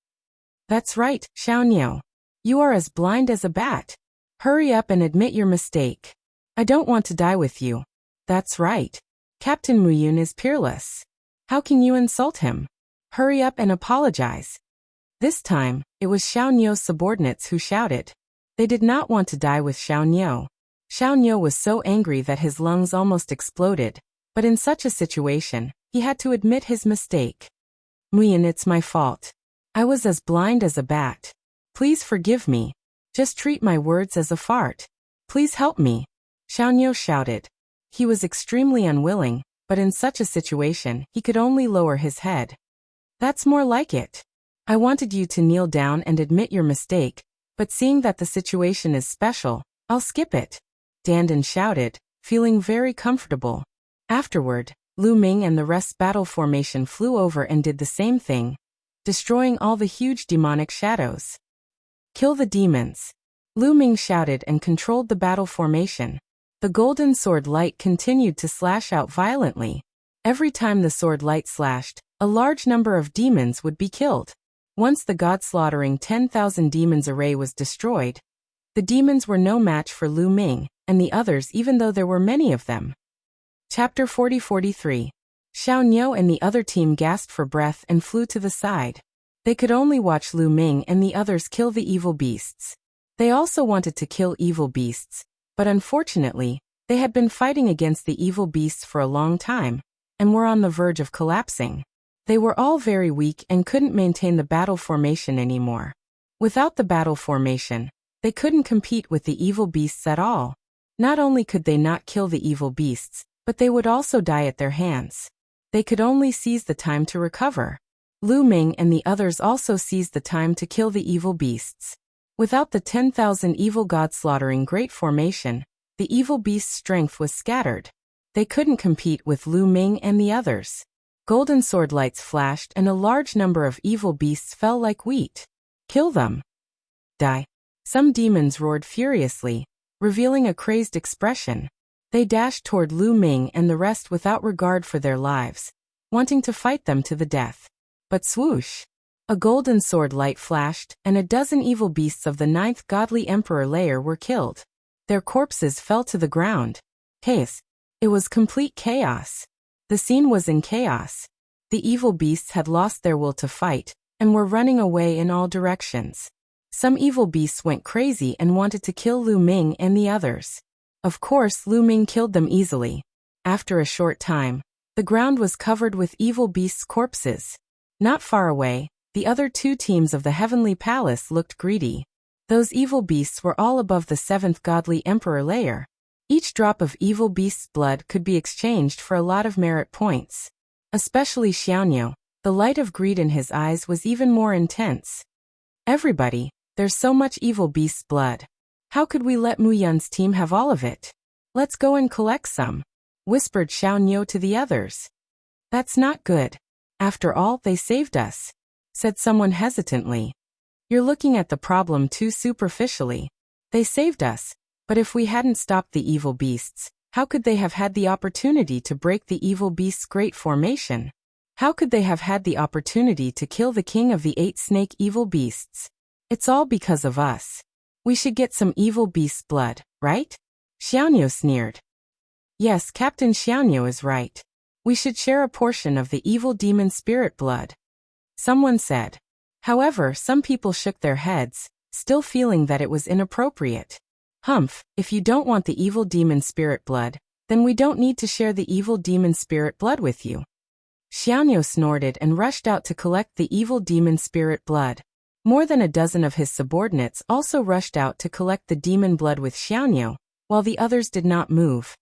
That's right, Xiaoniu. You are as blind as a bat. Hurry up and admit your mistake. I don't want to die with you. That's right. Captain Muyun is peerless. How can you insult him? Hurry up and apologize. This time, it was Xiaoniu's subordinates who shouted. They did not want to die with Xiaoniu. Xiao Niu was so angry that his lungs almost exploded, but in such a situation, he had to admit his mistake. Muyan, it's my fault. I was as blind as a bat. Please forgive me. Just treat my words as a fart. Please help me. Xiao Niu shouted. He was extremely unwilling, but in such a situation, he could only lower his head. That's more like it. I wanted you to kneel down and admit your mistake, but seeing that the situation is special, I'll skip it. Dandan shouted, feeling very comfortable. Afterward, Lu Ming and the rest battle formation flew over and did the same thing, destroying all the huge demonic shadows. Kill the demons. Lu Ming shouted and controlled the battle formation. The golden sword light continued to slash out violently. Every time the sword light slashed, a large number of demons would be killed. Once the god-slaughtering 10,000 demons array was destroyed, the demons were no match for Lu Ming and the others even though there were many of them. Chapter 40-43. Xiao Niu and the other team gasped for breath and flew to the side. They could only watch Lu Ming and the others kill the evil beasts. They also wanted to kill evil beasts, but unfortunately, they had been fighting against the evil beasts for a long time, and were on the verge of collapsing. They were all very weak and couldn't maintain the battle formation anymore. Without the battle formation, they couldn't compete with the evil beasts at all. Not only could they not kill the evil beasts, but they would also die at their hands. They could only seize the time to recover. Lu Ming and the others also seized the time to kill the evil beasts. Without the 10,000 evil gods slaughtering great formation, the evil beast's strength was scattered. They couldn't compete with Lu Ming and the others. Golden sword lights flashed and a large number of evil beasts fell like wheat. Kill them. Die. Some demons roared furiously, revealing a crazed expression. They dashed toward Lu Ming and the rest without regard for their lives, wanting to fight them to the death. But swoosh! A golden sword light flashed, and a dozen evil beasts of the 9th godly emperor layer were killed. Their corpses fell to the ground. Chaos. It was complete chaos. The scene was in chaos. The evil beasts had lost their will to fight, and were running away in all directions. Some evil beasts went crazy and wanted to kill Lu Ming and the others. Of course, Lu Ming killed them easily. After a short time, the ground was covered with evil beasts' corpses. Not far away, the other two teams of the Heavenly Palace looked greedy. Those evil beasts were all above the 7th godly emperor layer. Each drop of evil beast's blood could be exchanged for a lot of merit points. Especially Xiao Niu, the light of greed in his eyes was even more intense. Everybody, there's so much evil beast's blood. How could we let Mu Yun's team have all of it? Let's go and collect some, whispered Xiao Niu to the others. That's not good. After all, they saved us, said someone hesitantly. You're looking at the problem too superficially. They saved us, but if we hadn't stopped the evil beasts, how could they have had the opportunity to break the evil beast's great formation? How could they have had the opportunity to kill the king of the 8 snake evil beasts? It's all because of us. We should get some evil beast's blood, right? Xiao Niu sneered. Yes, Captain Xiao Niu is right. We should share a portion of the evil demon spirit blood, someone said. However, some people shook their heads, still feeling that it was inappropriate. Humph, if you don't want the evil demon spirit blood, then we don't need to share the evil demon spirit blood with you. Xiao Niu snorted and rushed out to collect the evil demon spirit blood. More than a dozen of his subordinates also rushed out to collect the demon blood with Xiao Niu, while the others did not move.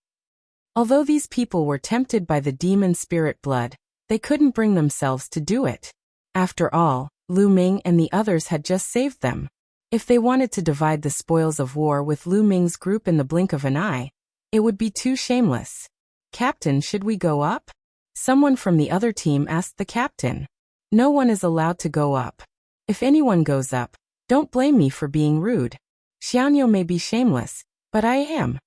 Although these people were tempted by the demon spirit blood, they couldn't bring themselves to do it. After all, Lu Ming and the others had just saved them. If they wanted to divide the spoils of war with Lu Ming's group in the blink of an eye, it would be too shameless. Captain, should we go up? Someone from the other team asked the captain. No one is allowed to go up. If anyone goes up, don't blame me for being rude. Xiao Niu may be shameless, but I am,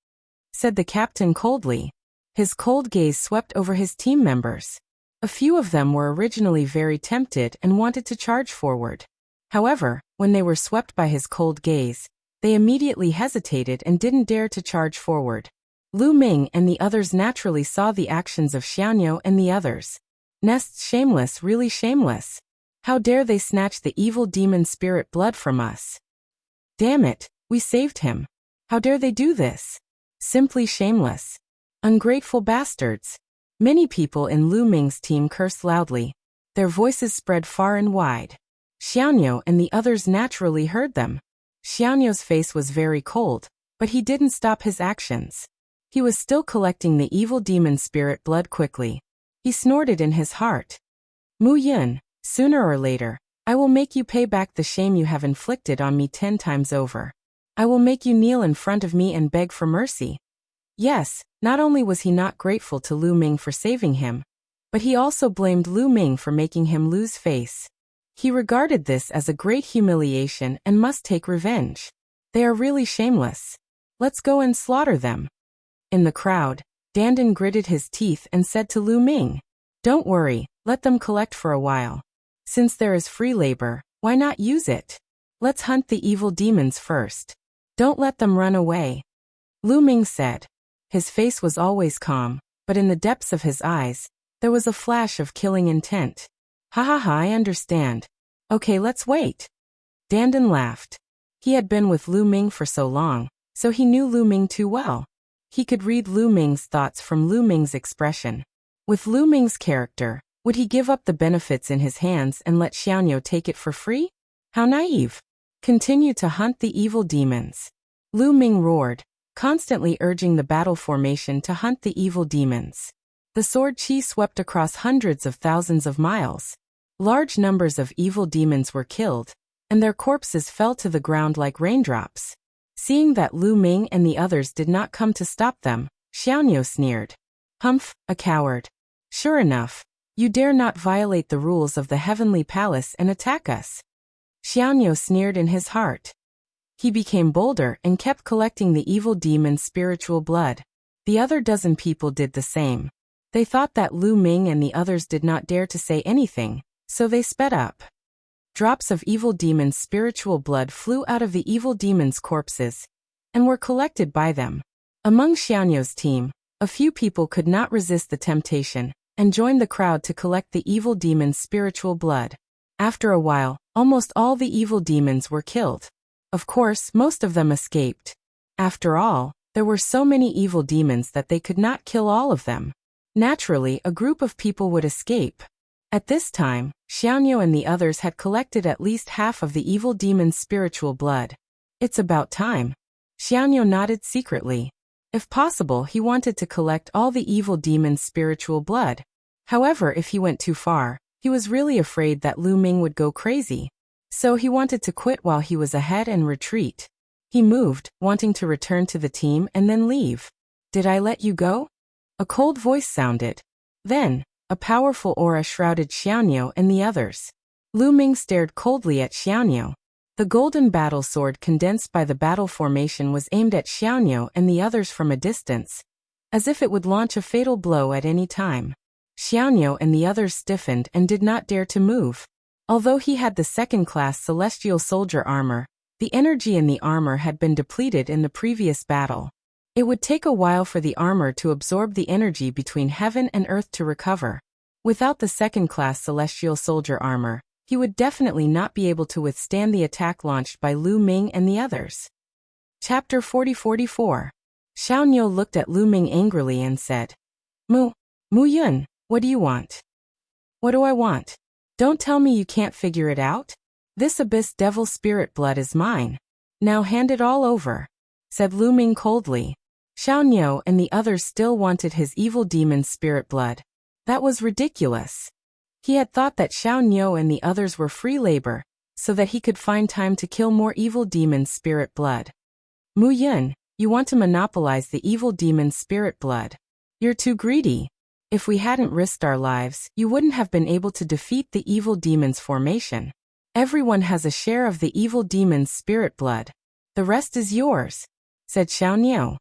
said the captain coldly. His cold gaze swept over his team members. A few of them were originally very tempted and wanted to charge forward. However, when they were swept by his cold gaze, they immediately hesitated and didn't dare to charge forward. Lu Ming and the others naturally saw the actions of Xiao Niu and the others. Nests shameless, really shameless. How dare they snatch the evil demon spirit blood from us? Damn it, we saved him. How dare they do this? Simply shameless. Ungrateful bastards. Many people in Lu Ming's team cursed loudly. Their voices spread far and wide. Xiaoniao and the others naturally heard them. Xiaoniao's face was very cold, but he didn't stop his actions. He was still collecting the evil demon spirit blood quickly. He snorted in his heart. Mu Yun, sooner or later, I will make you pay back the shame you have inflicted on me 10 times over. I will make you kneel in front of me and beg for mercy. Yes, not only was he not grateful to Lu Ming for saving him, but he also blamed Lu Ming for making him lose face. He regarded this as a great humiliation and must take revenge. They are really shameless. Let's go and slaughter them. In the crowd, Dandan gritted his teeth and said to Lu Ming, "Don't worry, let them collect for a while. Since there is free labor, why not use it? Let's hunt the evil demons first. Don't let them run away." Lu Ming said. His face was always calm, but in the depths of his eyes, there was a flash of killing intent. "Ha ha ha, I understand. Okay, let's wait." Dandan laughed. He had been with Lu Ming for so long, so he knew Lu Ming too well. He could read Lu Ming's thoughts from Lu Ming's expression. With Lu Ming's character, would he give up the benefits in his hands and let Xiaoniao take it for free? How naive. Continue to hunt the evil demons. Lu Ming roared, constantly urging the battle formation to hunt the evil demons. The sword chi swept across hundreds of thousands of miles. Large numbers of evil demons were killed, and their corpses fell to the ground like raindrops. Seeing that Lu Ming and the others did not come to stop them, Xiaoniao sneered. "Humph, a coward. Sure enough, you dare not violate the rules of the heavenly palace and attack us." Xiaoniao sneered in his heart. He became bolder and kept collecting the evil demon's spiritual blood. The other dozen people did the same. They thought that Lu Ming and the others did not dare to say anything, so they sped up. Drops of evil demon's spiritual blood flew out of the evil demon's corpses and were collected by them. Among Xiaoniao's team, a few people could not resist the temptation and joined the crowd to collect the evil demon's spiritual blood. After a while, almost all the evil demons were killed. Of course, most of them escaped. After all, there were so many evil demons that they could not kill all of them. Naturally, a group of people would escape. At this time, Xiaoniao and the others had collected at least half of the evil demon's spiritual blood. It's about time. Xiaoniao nodded secretly. If possible, he wanted to collect all the evil demon's spiritual blood. However, if he went too far, he was really afraid that Lu Ming would go crazy. So he wanted to quit while he was ahead and retreat. He moved, wanting to return to the team and then leave. "Did I let you go?" A cold voice sounded. Then, a powerful aura shrouded Xiaoniao and the others. Lu Ming stared coldly at Xiaoniao. The golden battle sword condensed by the battle formation was aimed at Xiaoniao and the others from a distance, as if it would launch a fatal blow at any time. Xiaoniao and the others stiffened and did not dare to move. Although he had the second-class celestial soldier armor, the energy in the armor had been depleted in the previous battle. It would take a while for the armor to absorb the energy between heaven and earth to recover. Without the second-class celestial soldier armor, he would definitely not be able to withstand the attack launched by Lu Ming and the others. Chapter 40-44. Xiaoniao looked at Lu Ming angrily and said, Mu Yun, what do you want?" "What do I want? Don't tell me you can't figure it out? This abyss devil spirit blood is mine. Now hand it all over," said Lu Ming coldly. Xiaoniao and the others still wanted his evil demon's spirit blood. That was ridiculous. He had thought that Xiaoniao and the others were free labor, so that he could find time to kill more evil demon's spirit blood. "Mu Yun, you want to monopolize the evil demon's spirit blood. You're too greedy. If we hadn't risked our lives, you wouldn't have been able to defeat the evil demon's formation. Everyone has a share of the evil demon's spirit blood. The rest is yours," said Xiaoniao.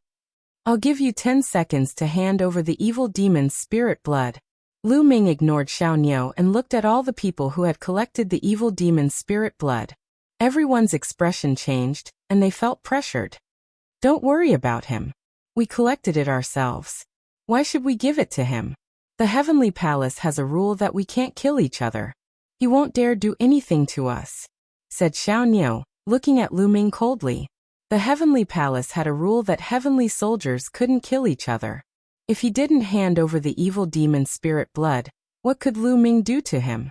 "I'll give you 10 seconds to hand over the evil demon's spirit blood." Lu Ming ignored Xiaoniao and looked at all the people who had collected the evil demon's spirit blood. Everyone's expression changed, and they felt pressured. "Don't worry about him. We collected it ourselves. Why should we give it to him? The Heavenly Palace has a rule that we can't kill each other. He won't dare do anything to us," said Xiaoniao, looking at Lu Ming coldly. The The heavenly palace had a rule that heavenly soldiers couldn't kill each other. If he didn't hand over the evil demon's spirit blood, what could Lu Ming do to him?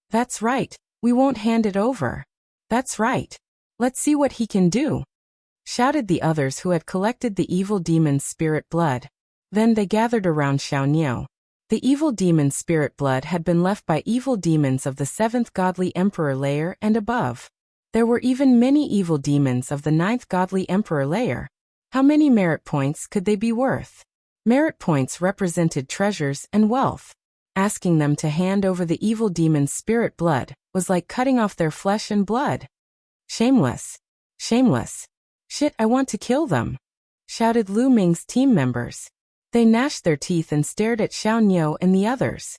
That's right, we won't hand it over. That's right. Let's see what he can do, shouted the others who had collected the evil demon's spirit blood. Then they gathered around Xiaoniao. The evil demon's spirit blood had been left by evil demons of the 7th godly emperor layer and above. There were even many evil demons of the 9th godly emperor layer. How many merit points could they be worth? Merit points represented treasures and wealth. Asking them to hand over the evil demon's spirit blood was like cutting off their flesh and blood. Shameless. Shameless. Shit, I want to kill them, shouted Lu Ming's team members. They gnashed their teeth and stared at Xiaoniao and the others.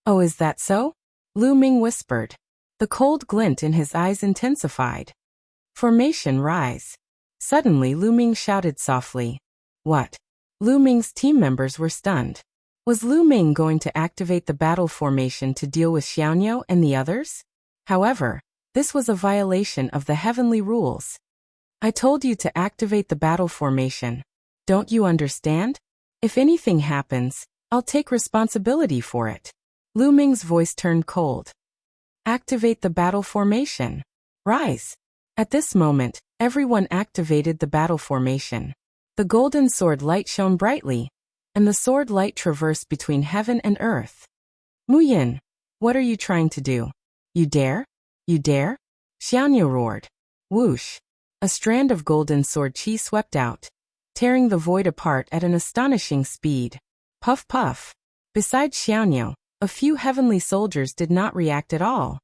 Oh, is that so? Lu Ming whispered. The cold glint in his eyes intensified. Formation rise. Suddenly Lu Ming shouted softly. What? Lu Ming's team members were stunned. Was Lu Ming going to activate the battle formation to deal with Xiaoniao and the others? However, this was a violation of the heavenly rules. I told you to activate the battle formation. Don't you understand? If anything happens, I'll take responsibility for it. Lu Ming's voice turned cold. Activate the battle formation. Rise. At this moment, everyone activated the battle formation. The golden sword light shone brightly, and the sword light traversed between heaven and earth. Mu Yin, what are you trying to do? You dare? You dare? Xiaoniao roared. Whoosh. A strand of golden sword chi swept out, tearing the void apart at an astonishing speed. Puff puff. Besides Xiaoniao, a few heavenly soldiers did not react at all.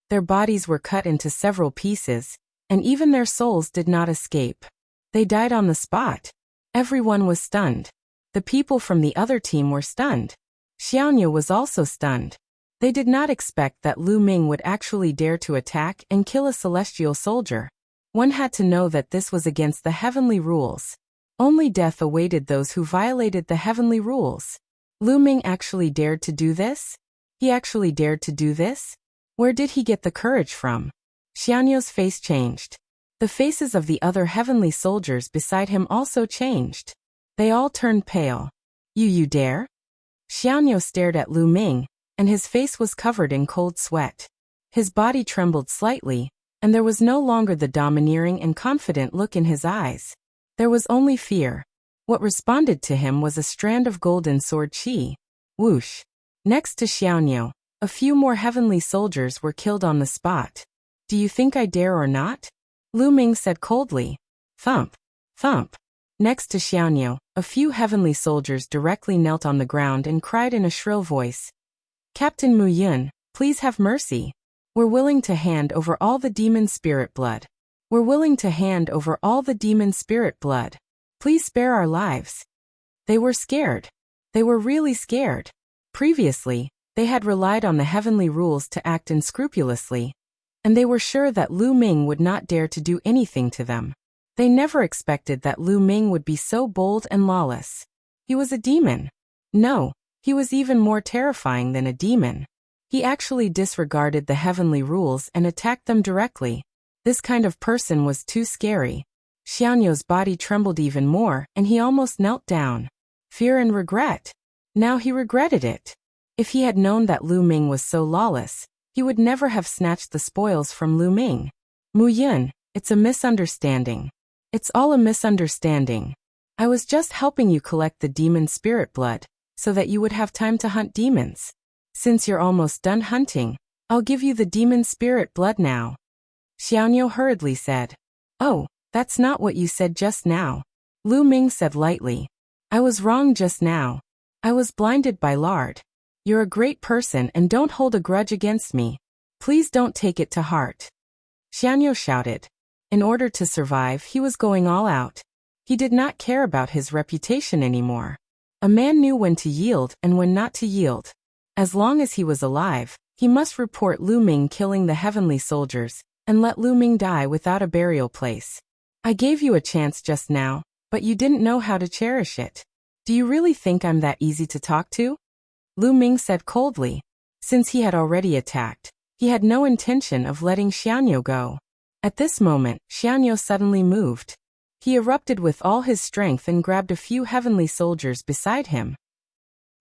Their bodies were cut into several pieces, and even their souls did not escape. They died on the spot. Everyone was stunned. The people from the other team were stunned. Xiaoniao was also stunned. They did not expect that Lu Ming would actually dare to attack and kill a celestial soldier. One had to know that this was against the heavenly rules. Only death awaited those who violated the heavenly rules. Lu Ming actually dared to do this? He actually dared to do this? Where did he get the courage from? Xiaoniao's face changed. The faces of the other heavenly soldiers beside him also changed. They all turned pale. You dare? Xiaoniao stared at Lu Ming, and his face was covered in cold sweat. His body trembled slightly, and there was no longer the domineering and confident look in his eyes. There was only fear. What responded to him was a strand of golden sword chi. Whoosh. Next to Xiaoniao, a few more heavenly soldiers were killed on the spot. Do you think I dare or not? Lu Ming said coldly. Thump. Thump. Next to Xiaoniao, a few heavenly soldiers directly knelt on the ground and cried in a shrill voice. Captain Mu Yun, please have mercy. We're willing to hand over all the demon spirit blood. We're willing to hand over all the demon spirit blood. Please spare our lives. They were scared. They were really scared. Previously, they had relied on the heavenly rules to act unscrupulously, and they were sure that Lu Ming would not dare to do anything to them. They never expected that Lu Ming would be so bold and lawless. He was a demon. No, he was even more terrifying than a demon. He actually disregarded the heavenly rules and attacked them directly. This kind of person was too scary. Xiaoniao's body trembled even more, and he almost knelt down. Fear and regret. Now he regretted it. If he had known that Lu Ming was so lawless, he would never have snatched the spoils from Lu Ming. Mu Yun, it's a misunderstanding. It's all a misunderstanding. I was just helping you collect the demon spirit blood, so that you would have time to hunt demons. Since you're almost done hunting, I'll give you the demon spirit blood now. Xiaoniao hurriedly said. Oh, that's not what you said just now. Lu Ming said lightly. I was wrong just now. I was blinded by lard. You're a great person and don't hold a grudge against me. Please don't take it to heart. Xiaoniao shouted. In order to survive, he was going all out. He did not care about his reputation anymore. A man knew when to yield and when not to yield. As long as he was alive, he must report Lu Ming killing the heavenly soldiers, and let Lu Ming die without a burial place. I gave you a chance just now, but you didn't know how to cherish it. Do you really think I'm that easy to talk to? Lu Ming said coldly. Since he had already attacked, he had no intention of letting Xiaoniao go. At this moment, Xianyo suddenly moved. He erupted with all his strength and grabbed a few heavenly soldiers beside him.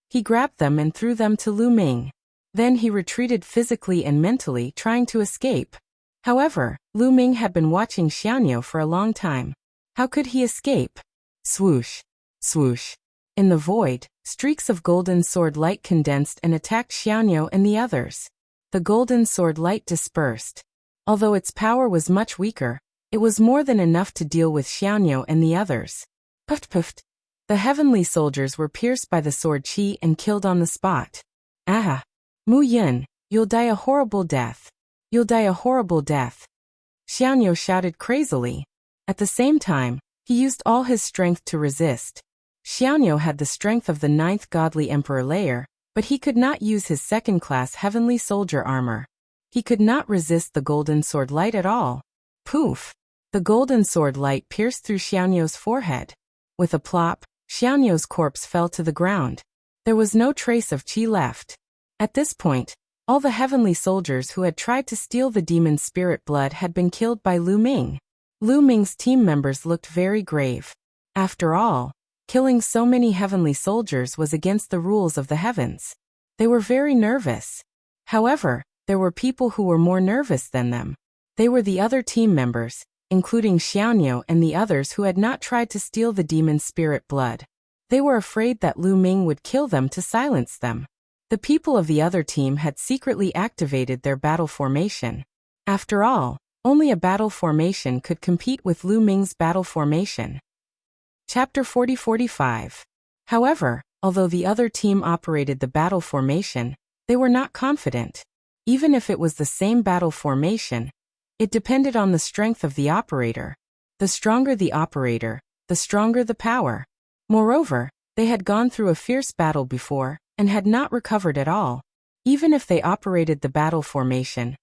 He grabbed them and threw them to Lu Ming. Then he retreated physically and mentally, trying to escape. However, Lu Ming had been watching Xianyo for a long time. How could he escape? Swoosh! Swoosh! In the void, streaks of golden sword light condensed and attacked Xianyo and the others. The golden sword light dispersed. Although its power was much weaker, it was more than enough to deal with Xianyo and the others. Puffed puffed. The heavenly soldiers were pierced by the sword chi and killed on the spot. Ah! Mu Yun, you'll die a horrible death. You'll die a horrible death. Xianyo shouted crazily. At the same time, he used all his strength to resist. Xianyo had the strength of the 9th godly emperor layer, but he could not use his second-class heavenly soldier armor. He could not resist the golden sword light at all. Poof! The golden sword light pierced through Xianyo's forehead. With a plop, Xianyo's corpse fell to the ground. There was no trace of qi left. At this point, all the heavenly soldiers who had tried to steal the demon spirit blood had been killed by Lu Ming. Lu Ming's team members looked very grave. After all, killing so many heavenly soldiers was against the rules of the heavens. They were very nervous. However, there were people who were more nervous than them. They were the other team members, including Xianyo and the others who had not tried to steal the demon spirit blood. They were afraid that Lu Ming would kill them to silence them. The people of the other team had secretly activated their battle formation. After all, only a battle formation could compete with Lu Ming's battle formation. Chapter 40-45. However, although the other team operated the battle formation, they were not confident. Even if it was the same battle formation, it depended on the strength of the operator. The stronger the operator, the stronger the power. Moreover, they had gone through a fierce battle before, and had not recovered at all. Even if they operated the battle formation,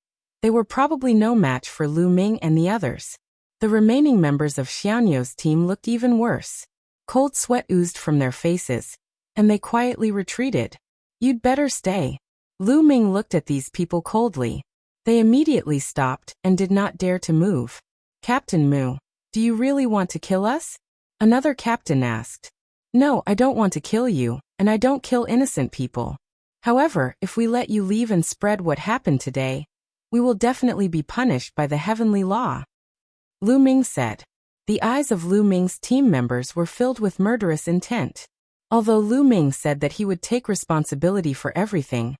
they were probably no match for Lu Ming and the others. The remaining members of Xianyo's team looked even worse. Cold sweat oozed from their faces, and they quietly retreated. You'd better stay. Lu Ming looked at these people coldly. They immediately stopped and did not dare to move. Captain Mu, do you really want to kill us? Another captain asked. No, I don't want to kill you, and I don't kill innocent people. However, if we let you leave and spread what happened today, we will definitely be punished by the heavenly law. Lu Ming said. The eyes of Lu Ming's team members were filled with murderous intent. Although Lu Ming said that he would take responsibility for everything,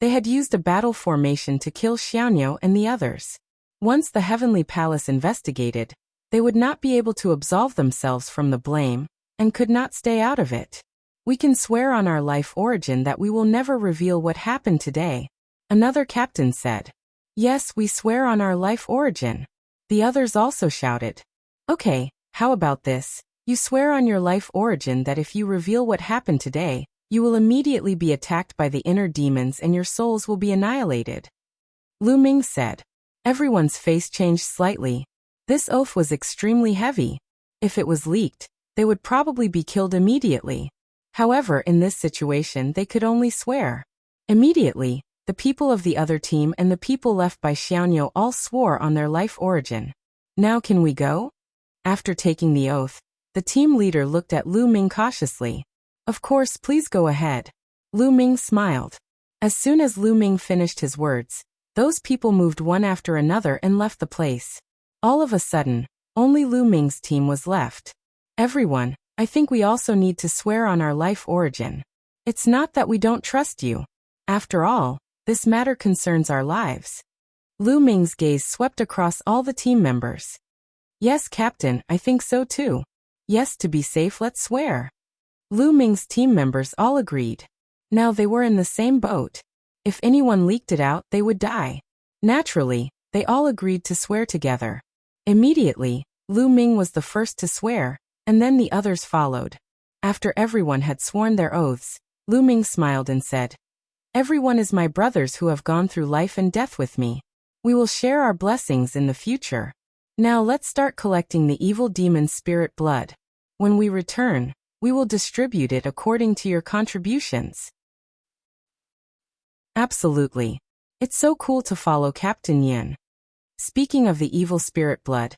they had used a battle formation to kill Xianyo and the others. Once the Heavenly Palace investigated, they would not be able to absolve themselves from the blame, and could not stay out of it. We can swear on our life origin that we will never reveal what happened today, another captain said. Yes, we swear on our life origin. The others also shouted. Okay, how about this? You swear on your life origin that if you reveal what happened today, you will immediately be attacked by the inner demons and your souls will be annihilated. Lu Ming said. Everyone's face changed slightly. This oath was extremely heavy. If it was leaked, they would probably be killed immediately. However, in this situation they could only swear. Immediately, the people of the other team and the people left by Xianyo all swore on their life origin. Now can we go? After taking the oath, the team leader looked at Lu Ming cautiously. Of course, please go ahead. Lu Ming smiled. As soon as Lu Ming finished his words, those people moved one after another and left the place. All of a sudden, only Lu Ming's team was left. Everyone, I think we also need to swear on our life origin. It's not that we don't trust you. After all, this matter concerns our lives. Lu Ming's gaze swept across all the team members. Yes, Captain, I think so too. Yes, to be safe, let's swear. Lu Ming's team members all agreed. Now they were in the same boat. If anyone leaked it out, they would die. Naturally, they all agreed to swear together. Immediately, Lu Ming was the first to swear, and then the others followed. After everyone had sworn their oaths, Lu Ming smiled and said, Everyone is my brothers who have gone through life and death with me. We will share our blessings in the future. Now let's start collecting the evil demon spirit blood. When we return, we will distribute it according to your contributions. Absolutely. It's so cool to follow Captain Yin. Speaking of the evil spirit blood,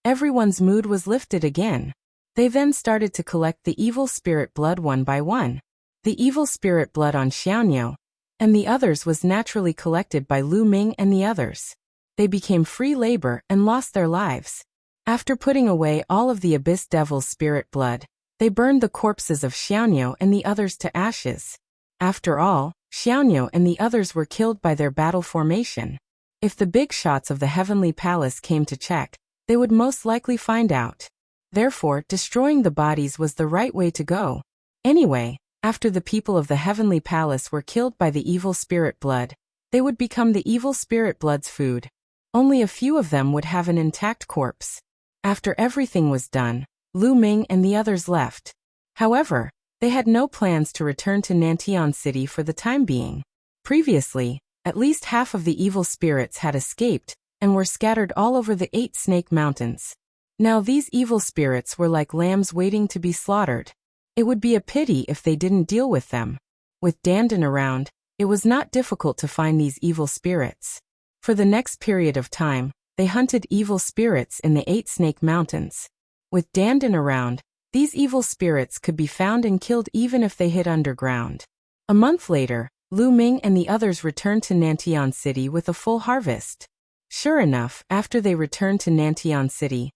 everyone's mood was lifted again. They then started to collect the evil spirit blood one by one. The evil spirit blood on Xiaoniu and the others was naturally collected by Lu Ming and the others. They became free labor and lost their lives. After putting away all of the Abyss Devil's spirit blood, they burned the corpses of Xiaoniu and the others to ashes. After all, Xiaoniu and the others were killed by their battle formation. If the big shots of the Heavenly Palace came to check, they would most likely find out. Therefore, destroying the bodies was the right way to go. Anyway, after the people of the Heavenly Palace were killed by the evil spirit blood, they would become the evil spirit blood's food. Only a few of them would have an intact corpse. After everything was done, Lu Ming and the others left. However, they had no plans to return to Nantian City for the time being. Previously, at least half of the evil spirits had escaped and were scattered all over the 8 Snake Mountains. Now these evil spirits were like lambs waiting to be slaughtered. It would be a pity if they didn't deal with them. With Dandan around, it was not difficult to find these evil spirits. For the next period of time, they hunted evil spirits in the 8 Snake Mountains. With Dandan around, these evil spirits could be found and killed even if they hid underground. A month later, Lu Ming and the others returned to Nantian City with a full harvest. Sure enough, after they returned to Nantian City,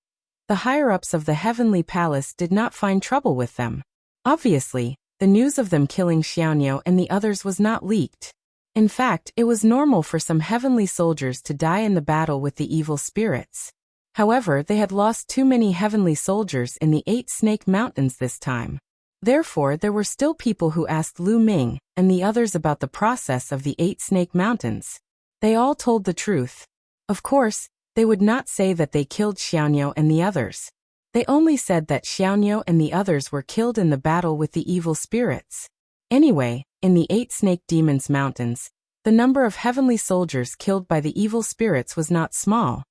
the higher-ups of the Heavenly Palace did not find trouble with them. Obviously, the news of them killing Xiaoniu and the others was not leaked. In fact, it was normal for some heavenly soldiers to die in the battle with the evil spirits. However, they had lost too many heavenly soldiers in the 8 Snake Mountains this time. Therefore, there were still people who asked Lu Ming and the others about the process of the 8 Snake Mountains. They all told the truth. Of course, they would not say that they killed Xiaoniu and the others. They only said that Xiaoniu and the others were killed in the battle with the evil spirits. Anyway, in the 8 Snake Demons Mountains, the number of heavenly soldiers killed by the evil spirits was not small.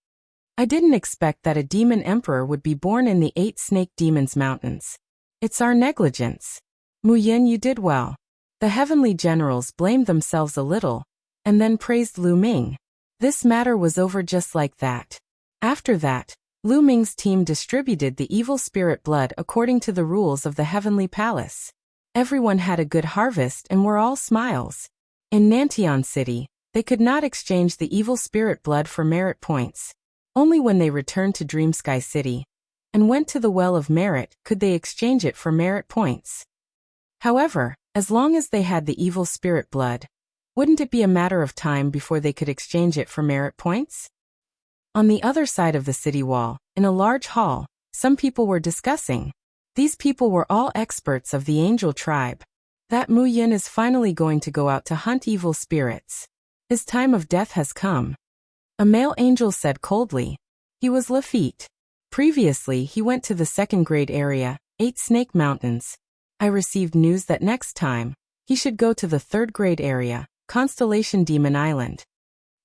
I didn't expect that a demon emperor would be born in the 8 Snake Demons Mountains. It's our negligence. Mu Yin, you did well. The heavenly generals blamed themselves a little, and then praised Lu Ming. This matter was over just like that. After that, Lu Ming's team distributed the evil spirit blood according to the rules of the Heavenly Palace. Everyone had a good harvest and were all smiles. In Nantian City, they could not exchange the evil spirit blood for merit points. Only when they returned to Dreamsky City and went to the Well of Merit could they exchange it for merit points. However, as long as they had the evil spirit blood, wouldn't it be a matter of time before they could exchange it for merit points? On the other side of the city wall, in a large hall, some people were discussing. These people were all experts of the angel tribe. That Mu Yin is finally going to go out to hunt evil spirits. His time of death has come. A male angel said coldly. He was Lafitte. Previously, he went to the 2nd grade area, 8 Snake Mountains. I received news that next time, he should go to the 3rd grade area, Constellation Demon Island.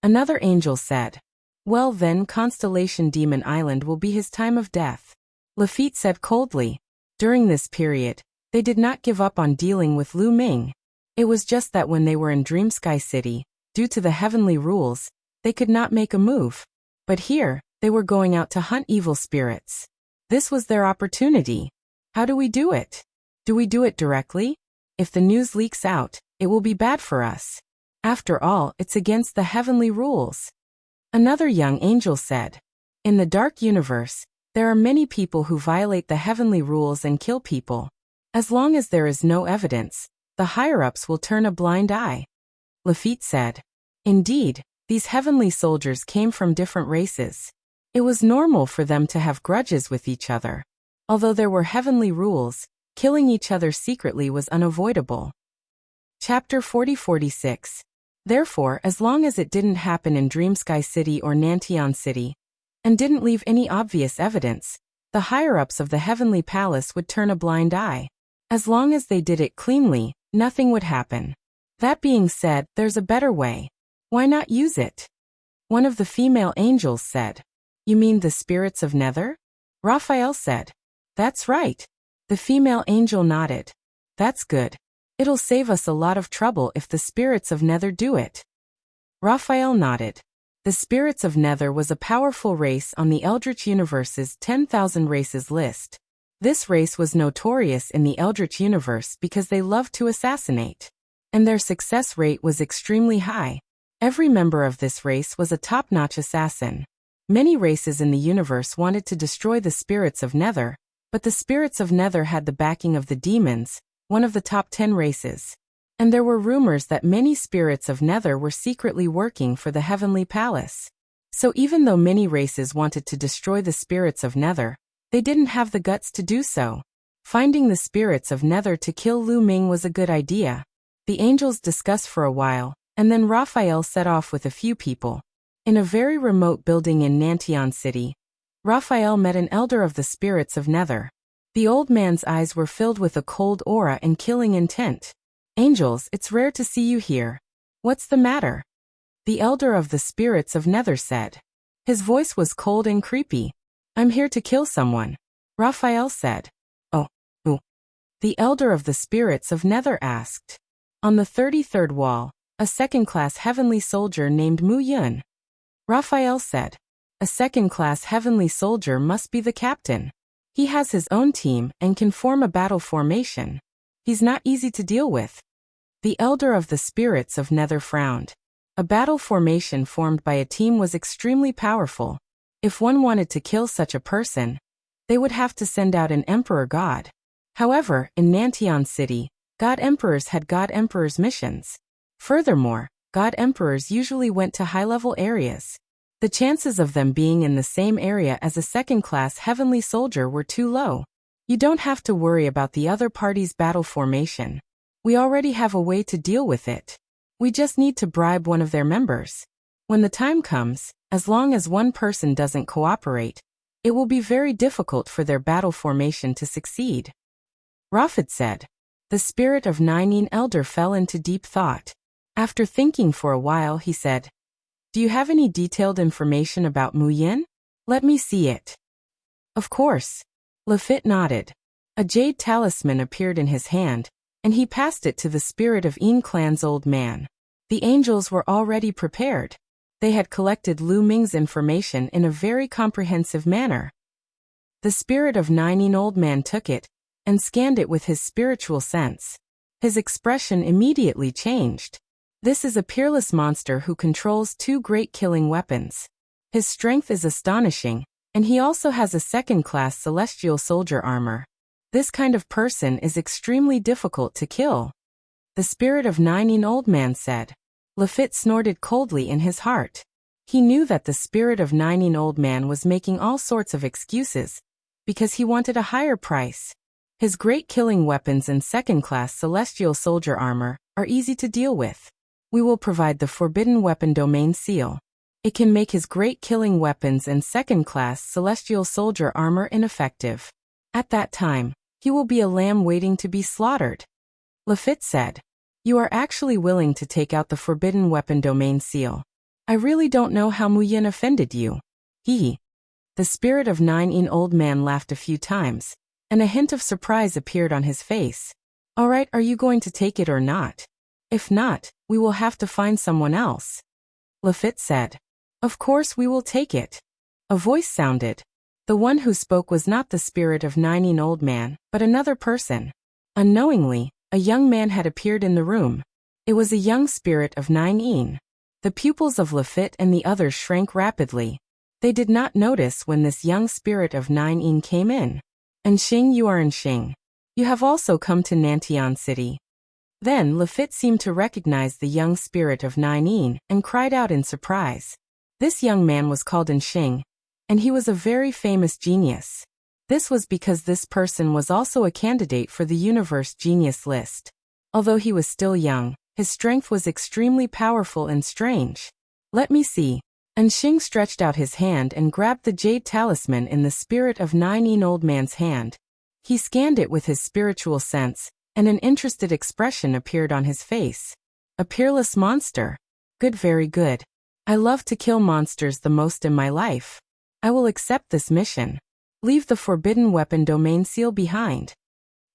Another angel said. Well then, Constellation Demon Island will be his time of death. Lafitte said coldly. During this period, they did not give up on dealing with Lu Ming. It was just that when they were in Dreamsky City, due to the heavenly rules, they could not make a move. But here, they were going out to hunt evil spirits. This was their opportunity. How do we do it? Do we do it directly? If the news leaks out, it will be bad for us. After all, it's against the heavenly rules. Another young angel said. In the dark universe, there are many people who violate the heavenly rules and kill people. As long as there is no evidence, the higher-ups will turn a blind eye. Lafitte said. Indeed, these heavenly soldiers came from different races. It was normal for them to have grudges with each other. Although there were heavenly rules, killing each other secretly was unavoidable. Chapter 40-46. Therefore, as long as it didn't happen in Dreamsky City or Nantian City, and didn't leave any obvious evidence, the higher-ups of the Heavenly Palace would turn a blind eye. As long as they did it cleanly, nothing would happen. That being said, there's a better way. Why not use it? One of the female angels said. You mean the spirits of Nether? Raphael said. That's right. The female angel nodded. That's good. It'll save us a lot of trouble if the spirits of Nether do it. Raphael nodded. The Spirits of Nether was a powerful race on the Eldritch Universe's 10,000 races list. This race was notorious in the Eldritch Universe because they loved to assassinate. And their success rate was extremely high. Every member of this race was a top-notch assassin. Many races in the universe wanted to destroy the Spirits of Nether, but the Spirits of Nether had the backing of the demons, one of the top 10 races. And there were rumors that many Spirits of Nether were secretly working for the Heavenly Palace. So even though many races wanted to destroy the Spirits of Nether, they didn't have the guts to do so. Finding the Spirits of Nether to kill Lu Ming was a good idea. The angels discussed for a while, and then Raphael set off with a few people. In a very remote building in Nantion City, Raphael met an elder of the Spirits of Nether. The old man's eyes were filled with a cold aura and killing intent. "Angels, it's rare to see you here. What's the matter?" The elder of the Spirits of Nether said. His voice was cold and creepy. "I'm here to kill someone," Raphael said. "Oh, who?" The elder of the Spirits of Nether asked. On the 33rd wall, a second-class heavenly soldier named Mu Yun. Raphael said. "A second-class heavenly soldier must be the captain. He has his own team and can form a battle formation. He's not easy to deal with." The elder of the Spirits of Nether frowned. A battle formation formed by a team was extremely powerful. If one wanted to kill such a person, they would have to send out an emperor god. However, in Nantion City, god emperors had god emperors missions. Furthermore, god emperors usually went to high-level areas. The chances of them being in the same area as a second-class heavenly soldier were too low. You don't have to worry about the other party's battle formation. We already have a way to deal with it. We just need to bribe one of their members. When the time comes, as long as one person doesn't cooperate, it will be very difficult for their battle formation to succeed. Raphael said. The Spirit of Nine Elder fell into deep thought. After thinking for a while, he said, "Do you have any detailed information about Mu Yin? Let me see it." "Of course." Lafitte nodded. A jade talisman appeared in his hand, and he passed it to the Spirit of Yin Clan's old man. The angels were already prepared. They had collected Lu Ming's information in a very comprehensive manner. The Spirit of Nine old man took it, and scanned it with his spiritual sense. His expression immediately changed. This is a peerless monster who controls 2 great killing weapons. His strength is astonishing, and he also has a second-class celestial soldier armor. This kind of person is extremely difficult to kill. The Spirit of Nine old man said. Lafitte snorted coldly in his heart. He knew that the Spirit of Nine old man was making all sorts of excuses, because he wanted a higher price. His great killing weapons and second-class celestial soldier armor are easy to deal with. We will provide the Forbidden Weapon Domain Seal. It can make his great killing weapons and second-class celestial soldier armor ineffective. At that time, he will be a lamb waiting to be slaughtered. Lafitte said. You are actually willing to take out the Forbidden Weapon Domain Seal. I really don't know how Mu Yin offended you. He. The Spirit of Nine old man laughed a few times, and a hint of surprise appeared on his face. All right, are you going to take it or not? If not, we will have to find someone else. Lafitte said. Of course we will take it. A voice sounded. The one who spoke was not the Spirit of Nine old man, but another person. Unknowingly, a young man had appeared in the room. It was a young Spirit of Nine. The pupils of Lafitte and the others shrank rapidly. They did not notice when this young Spirit of Nine came in. Enxing, you are Enxing. You have also come to Nantion City. Then Lafitte seemed to recognize the young Spirit of Nine and cried out in surprise. This young man was called Enxing, and he was a very famous genius. This was because this person was also a candidate for the Universe Genius list. Although he was still young, his strength was extremely powerful and strange. Let me see. Enxing stretched out his hand and grabbed the jade talisman in the Spirit of Nine old man's hand. He scanned it with his spiritual sense, and an interested expression appeared on his face. A peerless monster. Good, very good. I love to kill monsters the most in my life. I will accept this mission. Leave the Forbidden Weapon Domain Seal behind.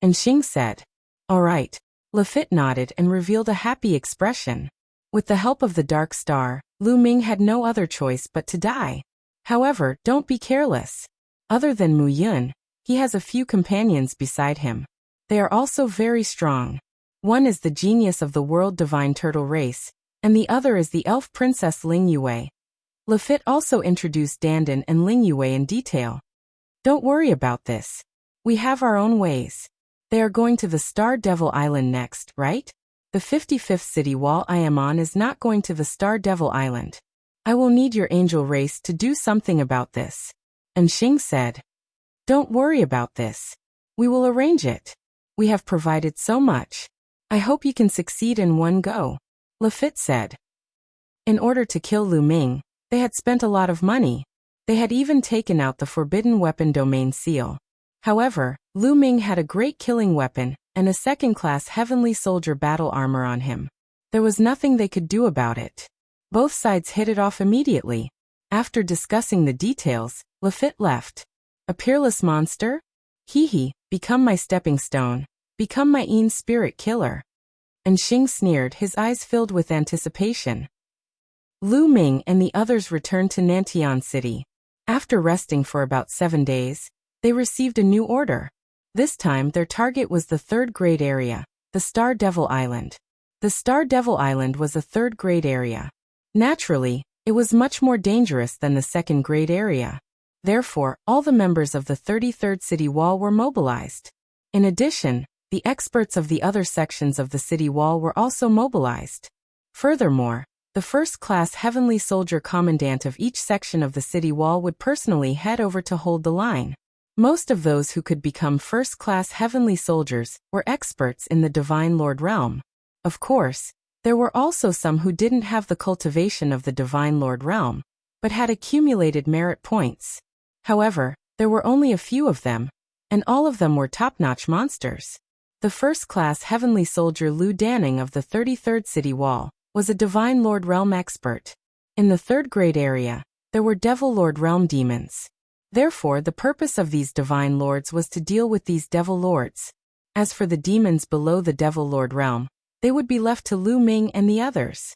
Enxing said. All right. Lafitte nodded and revealed a happy expression. With the help of the Dark Star, Lu Ming had no other choice but to die. However, don't be careless. Other than Mu Yun, he has a few companions beside him. They are also very strong. One is the genius of the world divine turtle race, and the other is the elf princess Ling Yue. Lafitte also introduced Dandan and Ling Yue in detail. Don't worry about this. We have our own ways. They are going to the Star Devil Island next, right? The 55th city wall I am on is not going to the Star Devil Island. I will need your angel race to do something about this. And Xing said, don't worry about this. We will arrange it. We have provided so much. I hope you can succeed in one go. Lafitte said. In order to kill Lu Ming, they had spent a lot of money. They had even taken out the forbidden weapon domain seal. However, Lu Ming had a great killing weapon and a second-class heavenly soldier battle armor on him. There was nothing they could do about it. Both sides hit it off immediately. After discussing the details, Lafitte left. A peerless monster? Hee, become my stepping stone. Become my Een spirit killer. And Xing sneered, his eyes filled with anticipation. Lu Ming and the others returned to Nantian City. After resting for about 7 days, they received a new order. This time their target was the third-grade area, the Star Devil Island. The Star Devil Island was a third-grade area. Naturally, it was much more dangerous than the second-grade area. Therefore, all the members of the 33rd City Wall were mobilized. In addition, the experts of the other sections of the city wall were also mobilized. Furthermore, the first-class Heavenly Soldier Commandant of each section of the city wall would personally head over to hold the line. Most of those who could become first-class Heavenly Soldiers were experts in the Divine Lord realm. Of course, there were also some who didn't have the cultivation of the Divine Lord realm, but had accumulated merit points. However, there were only a few of them, and all of them were top-notch monsters. The first-class Heavenly Soldier Lu Danning of the 33rd City Wall was a Divine Lord realm expert. In the third-grade area, there were Devil Lord realm demons. Therefore, the purpose of these Divine Lords was to deal with these Devil Lords. As for the demons below the Devil Lord realm, they would be left to Lu Ming and the others.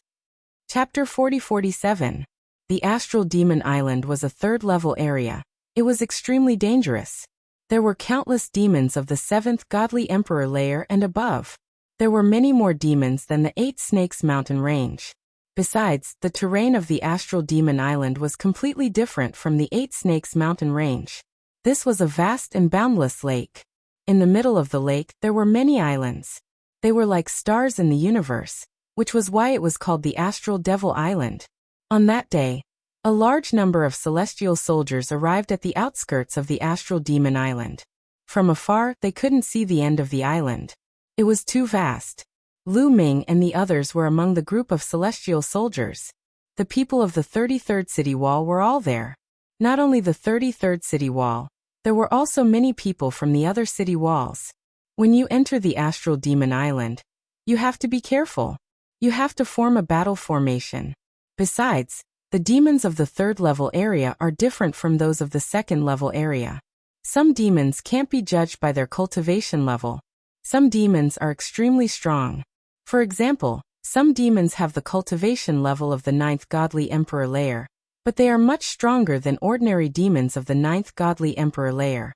Chapter 40-47. The Astral Demon Island was a third-level area. It was extremely dangerous. There were countless demons of the 7th Godly Emperor layer and above. There were many more demons than the 8 Snakes Mountain range. Besides, the terrain of the Astral Demon Island was completely different from the 8 Snakes Mountain range. This was a vast and boundless lake. In the middle of the lake, there were many islands. They were like stars in the universe, which was why it was called the Astral Devil Island. On that day, a large number of celestial soldiers arrived at the outskirts of the Astral Demon Island. From afar, they couldn't see the end of the island. It was too vast. Lu Ming and the others were among the group of celestial soldiers. The people of the 33rd City Wall were all there. Not only the 33rd City Wall, there were also many people from the other city walls. When you enter the Astral Demon Island, you have to be careful. You have to form a battle formation. Besides, the demons of the third-level area are different from those of the second-level area. Some demons can't be judged by their cultivation level. Some demons are extremely strong. For example, some demons have the cultivation level of the 9th Godly Emperor layer, but they are much stronger than ordinary demons of the 9th Godly Emperor layer.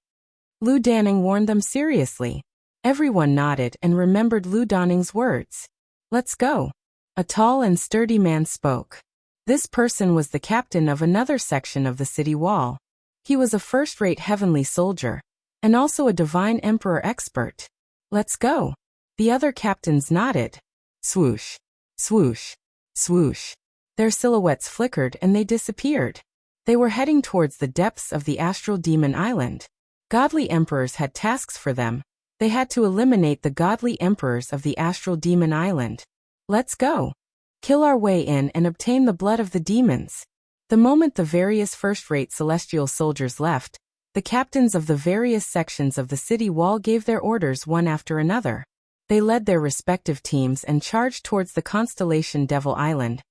Lu Danning warned them seriously. Everyone nodded and remembered Lu Danning's words. Let's go. A tall and sturdy man spoke. This person was the captain of another section of the city wall. He was a first-rate heavenly soldier, and also a divine emperor expert. Let's go. The other captains nodded. Swoosh, swoosh, swoosh. Their silhouettes flickered and they disappeared. They were heading towards the depths of the Astral Demon Island. Godly emperors had tasks for them. They had to eliminate the godly emperors of the Astral Demon Island. Let's go. Kill our way in and obtain the blood of the demons. The moment the various first-rate celestial soldiers left, the captains of the various sections of the city wall gave their orders one after another. They led their respective teams and charged towards the constellation Devil Island,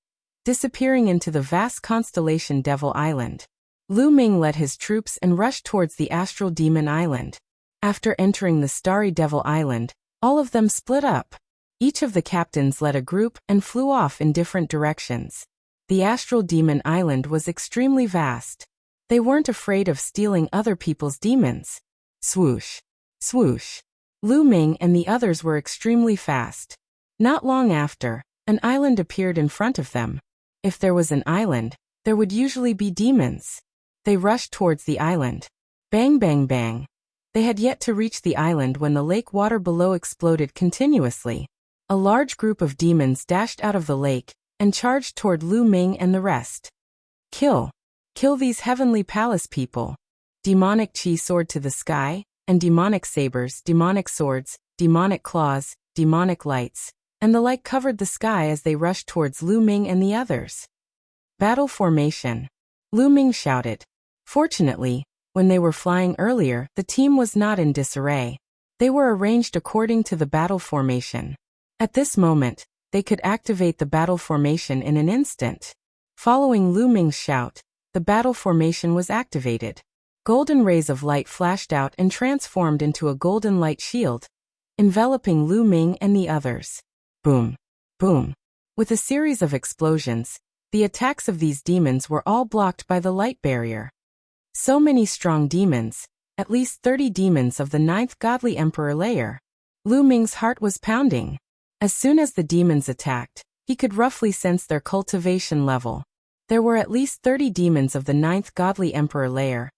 disappearing into the vast constellation Devil Island. Lu Ming led his troops and rushed towards the Astral Demon Island. After entering the starry Devil Island, all of them split up. Each of the captains led a group and flew off in different directions. The astral demon island was extremely vast. They weren't afraid of stealing other people's demons. Swoosh. Swoosh. Lu Ming and the others were extremely fast. Not long after, an island appeared in front of them. If there was an island, there would usually be demons. They rushed towards the island. Bang bang bang. They had yet to reach the island when the lake water below exploded continuously. A large group of demons dashed out of the lake and charged toward Lu Ming and the rest. Kill. Kill these heavenly palace people. Demonic chi soared to the sky, and demonic sabers, demonic swords, demonic claws, demonic lights, and the like covered the sky as they rushed towards Lu Ming and the others. Battle formation. Lu Ming shouted. Fortunately, when they were flying earlier, the team was not in disarray. They were arranged according to the battle formation. At this moment, they could activate the battle formation in an instant. Following Lu Ming's shout, the battle formation was activated. Golden rays of light flashed out and transformed into a golden light shield, enveloping Lu Ming and the others. Boom. Boom. With a series of explosions, the attacks of these demons were all blocked by the light barrier. So many strong demons, at least 30 demons of the 9th godly emperor layer. Lu Ming's heart was pounding. As soon as the demons attacked, he could roughly sense their cultivation level. There were at least 30 demons of the 9th godly emperor layer,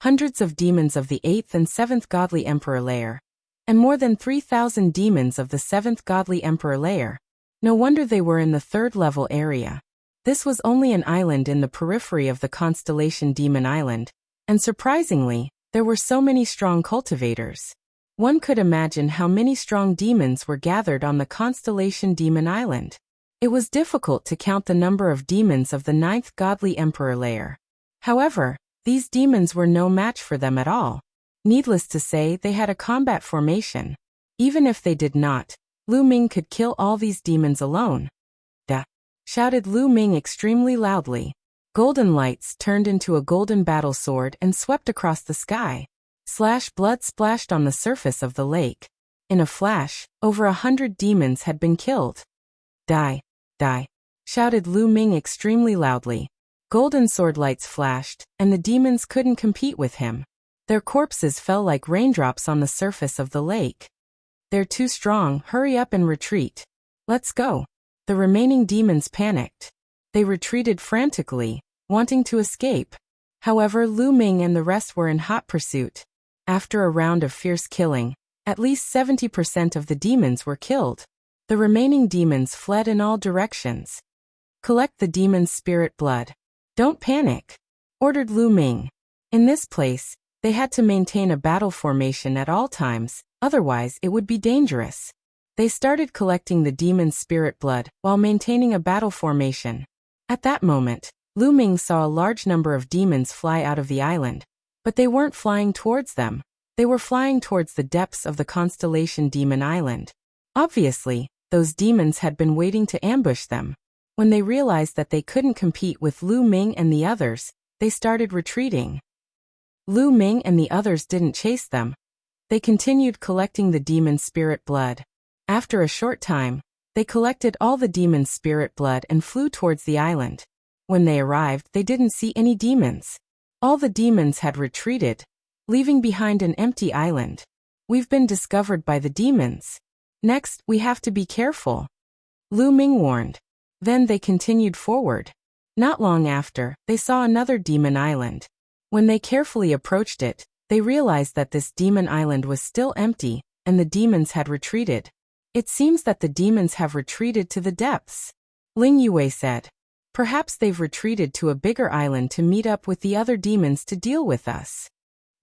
hundreds of demons of the 8th and 7th godly emperor layer, and more than 3,000 demons of the 7th godly emperor layer. No wonder they were in the 3rd level area. This was only an island in the periphery of the constellation Demon Island, and surprisingly, there were so many strong cultivators. One could imagine how many strong demons were gathered on the constellation Demon Island. It was difficult to count the number of demons of the 9th godly emperor layer. However, these demons were no match for them at all. Needless to say, they had a combat formation. Even if they did not, Lu Ming could kill all these demons alone. Da! Shouted Lu Ming extremely loudly. Golden lights turned into a golden battle sword and swept across the sky. Blood splashed on the surface of the lake. In a flash, over 100 demons had been killed. Die! Die! Shouted Lu Ming extremely loudly. Golden sword lights flashed, and the demons couldn't compete with him. Their corpses fell like raindrops on the surface of the lake. They're too strong, hurry up and retreat. Let's go. The remaining demons panicked. They retreated frantically, wanting to escape. However, Lu Ming and the rest were in hot pursuit. After a round of fierce killing, at least 70% of the demons were killed. The remaining demons fled in all directions. Collect the demon's spirit blood. Don't panic, ordered Lu Ming. In this place, they had to maintain a battle formation at all times, otherwise it would be dangerous. They started collecting the demon's spirit blood while maintaining a battle formation. At that moment, Lu Ming saw a large number of demons fly out of the island, but they weren't flying towards them. They were flying towards the depths of the constellation Demon Island. Obviously, those demons had been waiting to ambush them. When they realized that they couldn't compete with Lu Ming and the others, they started retreating. Lu Ming and the others didn't chase them. They continued collecting the demon's spirit blood. After a short time, they collected all the demon's spirit blood and flew towards the island. When they arrived, they didn't see any demons. All the demons had retreated, leaving behind an empty island. We've been discovered by the demons. Next, we have to be careful, Lu Ming warned. Then they continued forward. Not long after, they saw another demon island. When they carefully approached it, they realized that this demon island was still empty, and the demons had retreated. It seems that the demons have retreated to the depths, Ling Yue said. Perhaps they've retreated to a bigger island to meet up with the other demons to deal with us.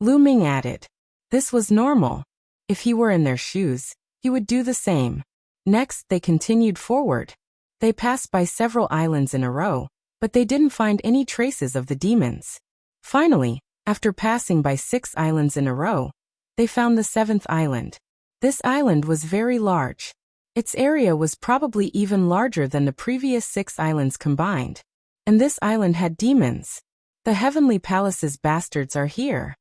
Lu Ming added. This was normal. If he were in their shoes, he would do the same. Next, they continued forward. They passed by several islands in a row, but they didn't find any traces of the demons. Finally, after passing by 6 islands in a row, they found the 7th island. This island was very large. Its area was probably even larger than the previous 6 islands combined. And this island had demons. The Heavenly Palace's bastards are here.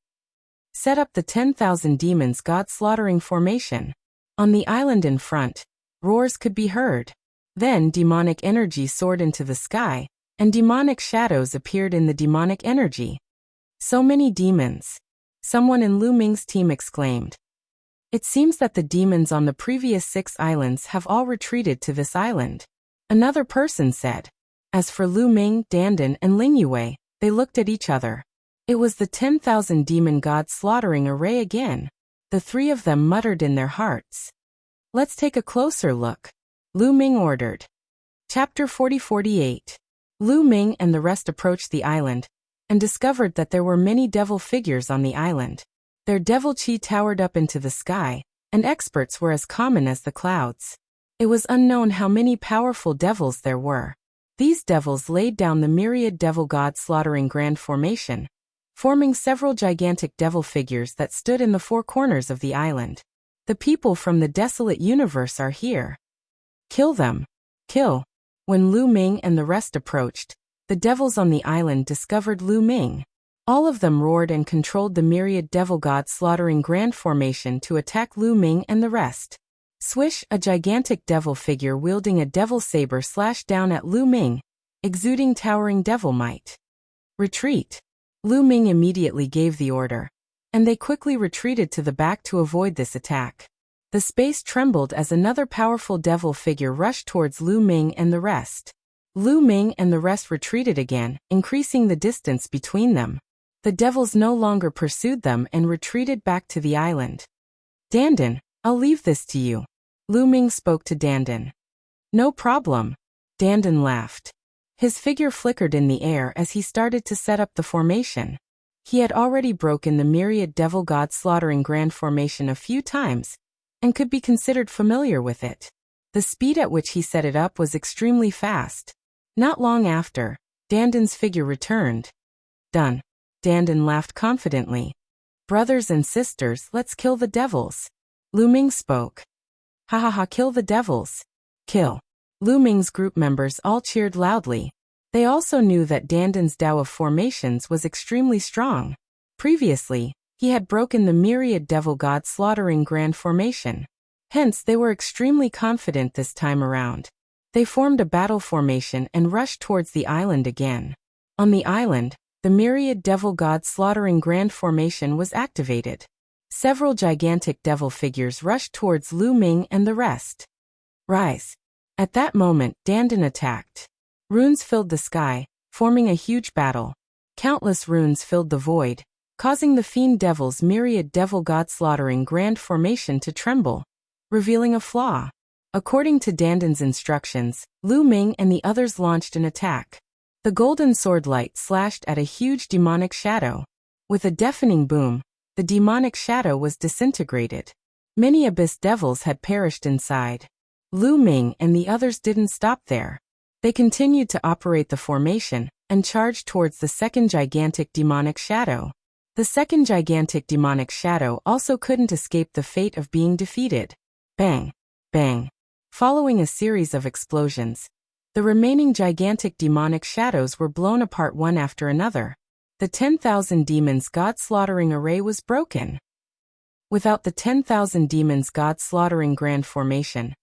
Set up the 10,000 demons god slaughtering formation. On the island in front, Roars could be heard. Then demonic energy soared into the sky, and demonic shadows appeared in the demonic energy. So many demons. Someone in Lu Ming's team exclaimed. It seems that the demons on the previous 6 islands have all retreated to this island. Another person said. As for Lu Ming, Dandan, and Ling Yue, they looked at each other. It was the 10,000 demon god slaughtering array again. The 3 of them muttered in their hearts. Let's take a closer look. Lu Ming ordered. Chapter 40-48. Lu Ming and the rest approached the island, and discovered that there were many devil figures on the island. Their devil chi towered up into the sky, and experts were as common as the clouds. It was unknown how many powerful devils there were. These devils laid down the myriad devil god slaughtering grand formation, forming several gigantic devil figures that stood in the 4 corners of the island. The people from the desolate universe are here. Kill them. Kill. When Lu Ming and the rest approached, the devils on the island discovered Lu Ming. All of them roared and controlled the myriad devil god slaughtering grand formation to attack Lu Ming and the rest. Swish, a gigantic devil figure wielding a devil saber slashed down at Lu Ming, exuding towering devil might. Retreat. Lu Ming immediately gave the order, and they quickly retreated to the back to avoid this attack. The space trembled as another powerful devil figure rushed towards Lu Ming and the rest. Lu Ming and the rest retreated again, increasing the distance between them. The devils no longer pursued them and retreated back to the island. Dandan, I'll leave this to you. Lu Ming spoke to Dandan. No problem. Dandan laughed. His figure flickered in the air as he started to set up the formation. He had already broken the myriad devil god slaughtering grand formation a few times, and could be considered familiar with it. The speed at which he set it up was extremely fast. Not long after, Dandan's figure returned. Done. Dandan laughed confidently. Brothers and sisters, let's kill the devils. Lu Ming spoke. Ha ha ha, kill the devils. Kill. Lu Ming's group members all cheered loudly. They also knew that Dandan's Tao of formations was extremely strong. Previously, he had broken the myriad devil god slaughtering grand formation. Hence, they were extremely confident this time around. They formed a battle formation and rushed towards the island again. On the island, the myriad devil god slaughtering grand formation was activated. Several gigantic devil figures rushed towards Lu Ming and the rest. Rise. At that moment, Dandan attacked. Runes filled the sky, forming a huge battle. Countless runes filled the void, causing the fiend devil's myriad devil god slaughtering grand formation to tremble, revealing a flaw. According to Dandan's instructions, Lu Ming and the others launched an attack. The golden sword light slashed at a huge demonic shadow. With a deafening boom, the demonic shadow was disintegrated. Many abyss devils had perished inside. Lu Ming and the others didn't stop there. They continued to operate the formation and charged towards the second gigantic demonic shadow. The second gigantic demonic shadow also couldn't escape the fate of being defeated. Bang! Bang! Following a series of explosions, the remaining gigantic demonic shadows were blown apart one after another. The 10,000 demons god slaughtering array was broken. Without the 10,000 demons god slaughtering grand formation,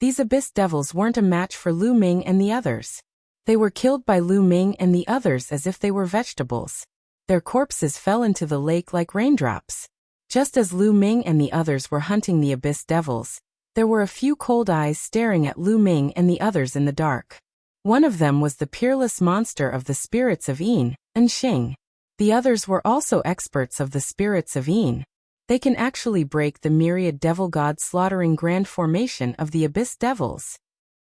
these abyss devils weren't a match for Lu Ming and the others. They were killed by Lu Ming and the others as if they were vegetables. Their corpses fell into the lake like raindrops. Just as Lu Ming and the others were hunting the abyss devils, there were a few cold eyes staring at Lu Ming and the others in the dark. One of them was the peerless monster of the spirits of Yin, and Xing. The others were also experts of the spirits of Yin. They can actually break the myriad devil god slaughtering grand formation of the abyss devils.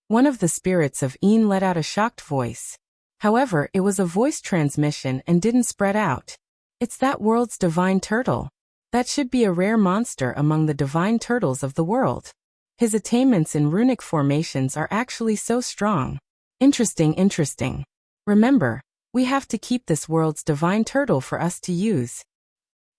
One of the spirits of Yin let out a shocked voice. However, it was a voice transmission and didn't spread out. It's that world's divine turtle. That should be a rare monster among the divine turtles of the world. His attainments in runic formations are actually so strong. Interesting. Remember, we have to keep this world's divine turtle for us to use.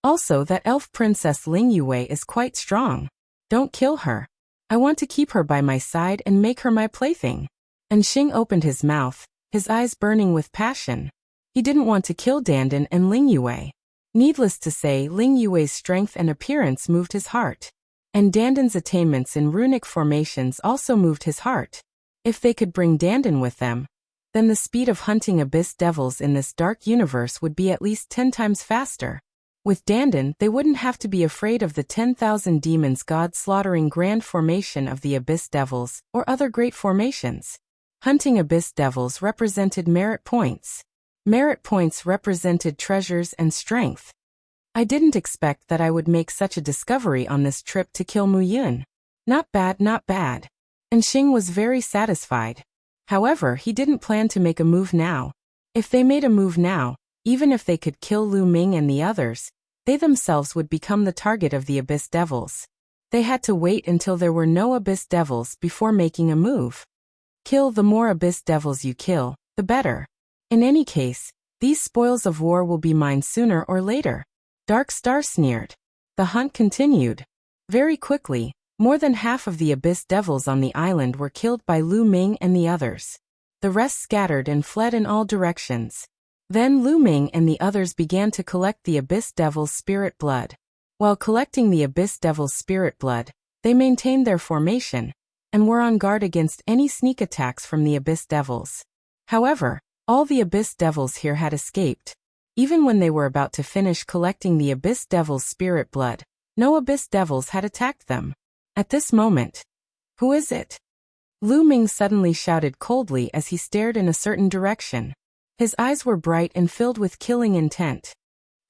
Also, that elf princess Ling Yue is quite strong. Don't kill her. I want to keep her by my side and make her my plaything. And Xing opened his mouth, his eyes burning with passion. He didn't want to kill Dandan and Ling Yue. Needless to say, Ling Yue's strength and appearance moved his heart. And Dandan's attainments in runic formations also moved his heart. If they could bring Dandan with them, then the speed of hunting abyss devils in this dark universe would be at least 10 times faster. With Dandan, they wouldn't have to be afraid of the 10,000 demons god-slaughtering grand formation of the abyss devils, or other great formations. Hunting abyss devils represented merit points. Merit points represented treasures and strength. I didn't expect that I would make such a discovery on this trip to kill Mu Yun. Not bad, not bad. And Xing was very satisfied. However, he didn't plan to make a move now. If they made a move now, even if they could kill Lu Ming and the others, they themselves would become the target of the abyss devils. They had to wait until there were no abyss devils before making a move. Kill the more abyss devils you kill, the better. In any case, these spoils of war will be mine sooner or later. Dark Star sneered. The hunt continued. Very quickly, more than half of the abyss devils on the island were killed by Lu Ming and the others. The rest scattered and fled in all directions. Then Lu Ming and the others began to collect the abyss devil's spirit blood. While collecting the abyss devil's spirit blood, they maintained their formation, and were on guard against any sneak attacks from the abyss devils. However, all the abyss devils here had escaped. Even when they were about to finish collecting the abyss devil's spirit blood, no abyss devils had attacked them. At this moment, "Who is it?" Lu Ming suddenly shouted coldly as he stared in a certain direction. His eyes were bright and filled with killing intent.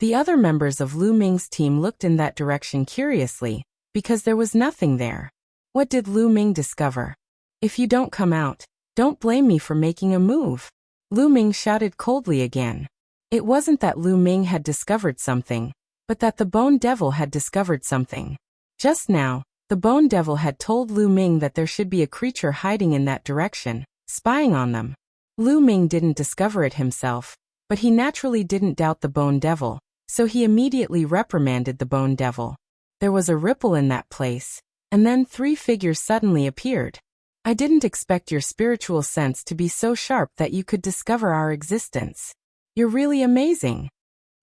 The other members of Lu Ming's team looked in that direction curiously, because there was nothing there. What did Lu Ming discover? "If you don't come out, don't blame me for making a move." Lu Ming shouted coldly again. It wasn't that Lu Ming had discovered something, but that the Bone Devil had discovered something. Just now, the Bone Devil had told Lu Ming that there should be a creature hiding in that direction, spying on them. Lu Ming didn't discover it himself, but he naturally didn't doubt the Bone Devil, so he immediately reprimanded the Bone Devil. There was a ripple in that place, and then 3 figures suddenly appeared. "I didn't expect your spiritual sense to be so sharp that you could discover our existence. You're really amazing,"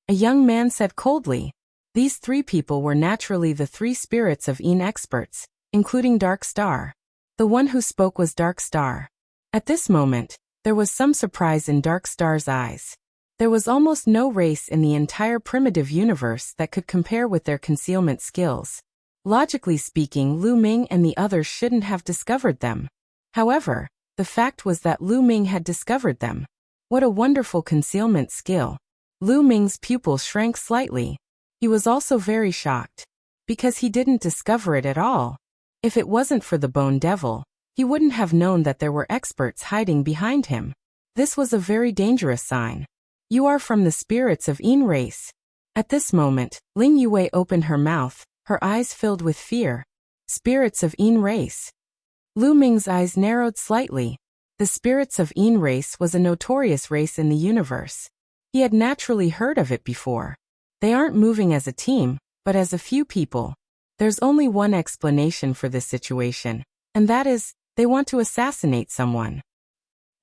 a young man said coldly. These 3 people were naturally the 3 spirits of Een experts, including Dark Star. The one who spoke was Dark Star. At this moment, there was some surprise in Dark Star's eyes. There was almost no race in the entire primitive universe that could compare with their concealment skills. Logically speaking, Lu Ming and the others shouldn't have discovered them. However, the fact was that Lu Ming had discovered them. What a wonderful concealment skill. Lu Ming's pupil shrank slightly. He was also very shocked, because he didn't discover it at all. If it wasn't for the Bone Devil, he wouldn't have known that there were experts hiding behind him. This was a very dangerous sign. "You are from the spirits of Een race." At this moment, Ling Yue opened her mouth, her eyes filled with fear. Spirits of Een race. Lu Ming's eyes narrowed slightly. The spirits of Een race was a notorious race in the universe. He had naturally heard of it before. They aren't moving as a team, but as a few people. There's only one explanation for this situation, and that is, they want to assassinate someone.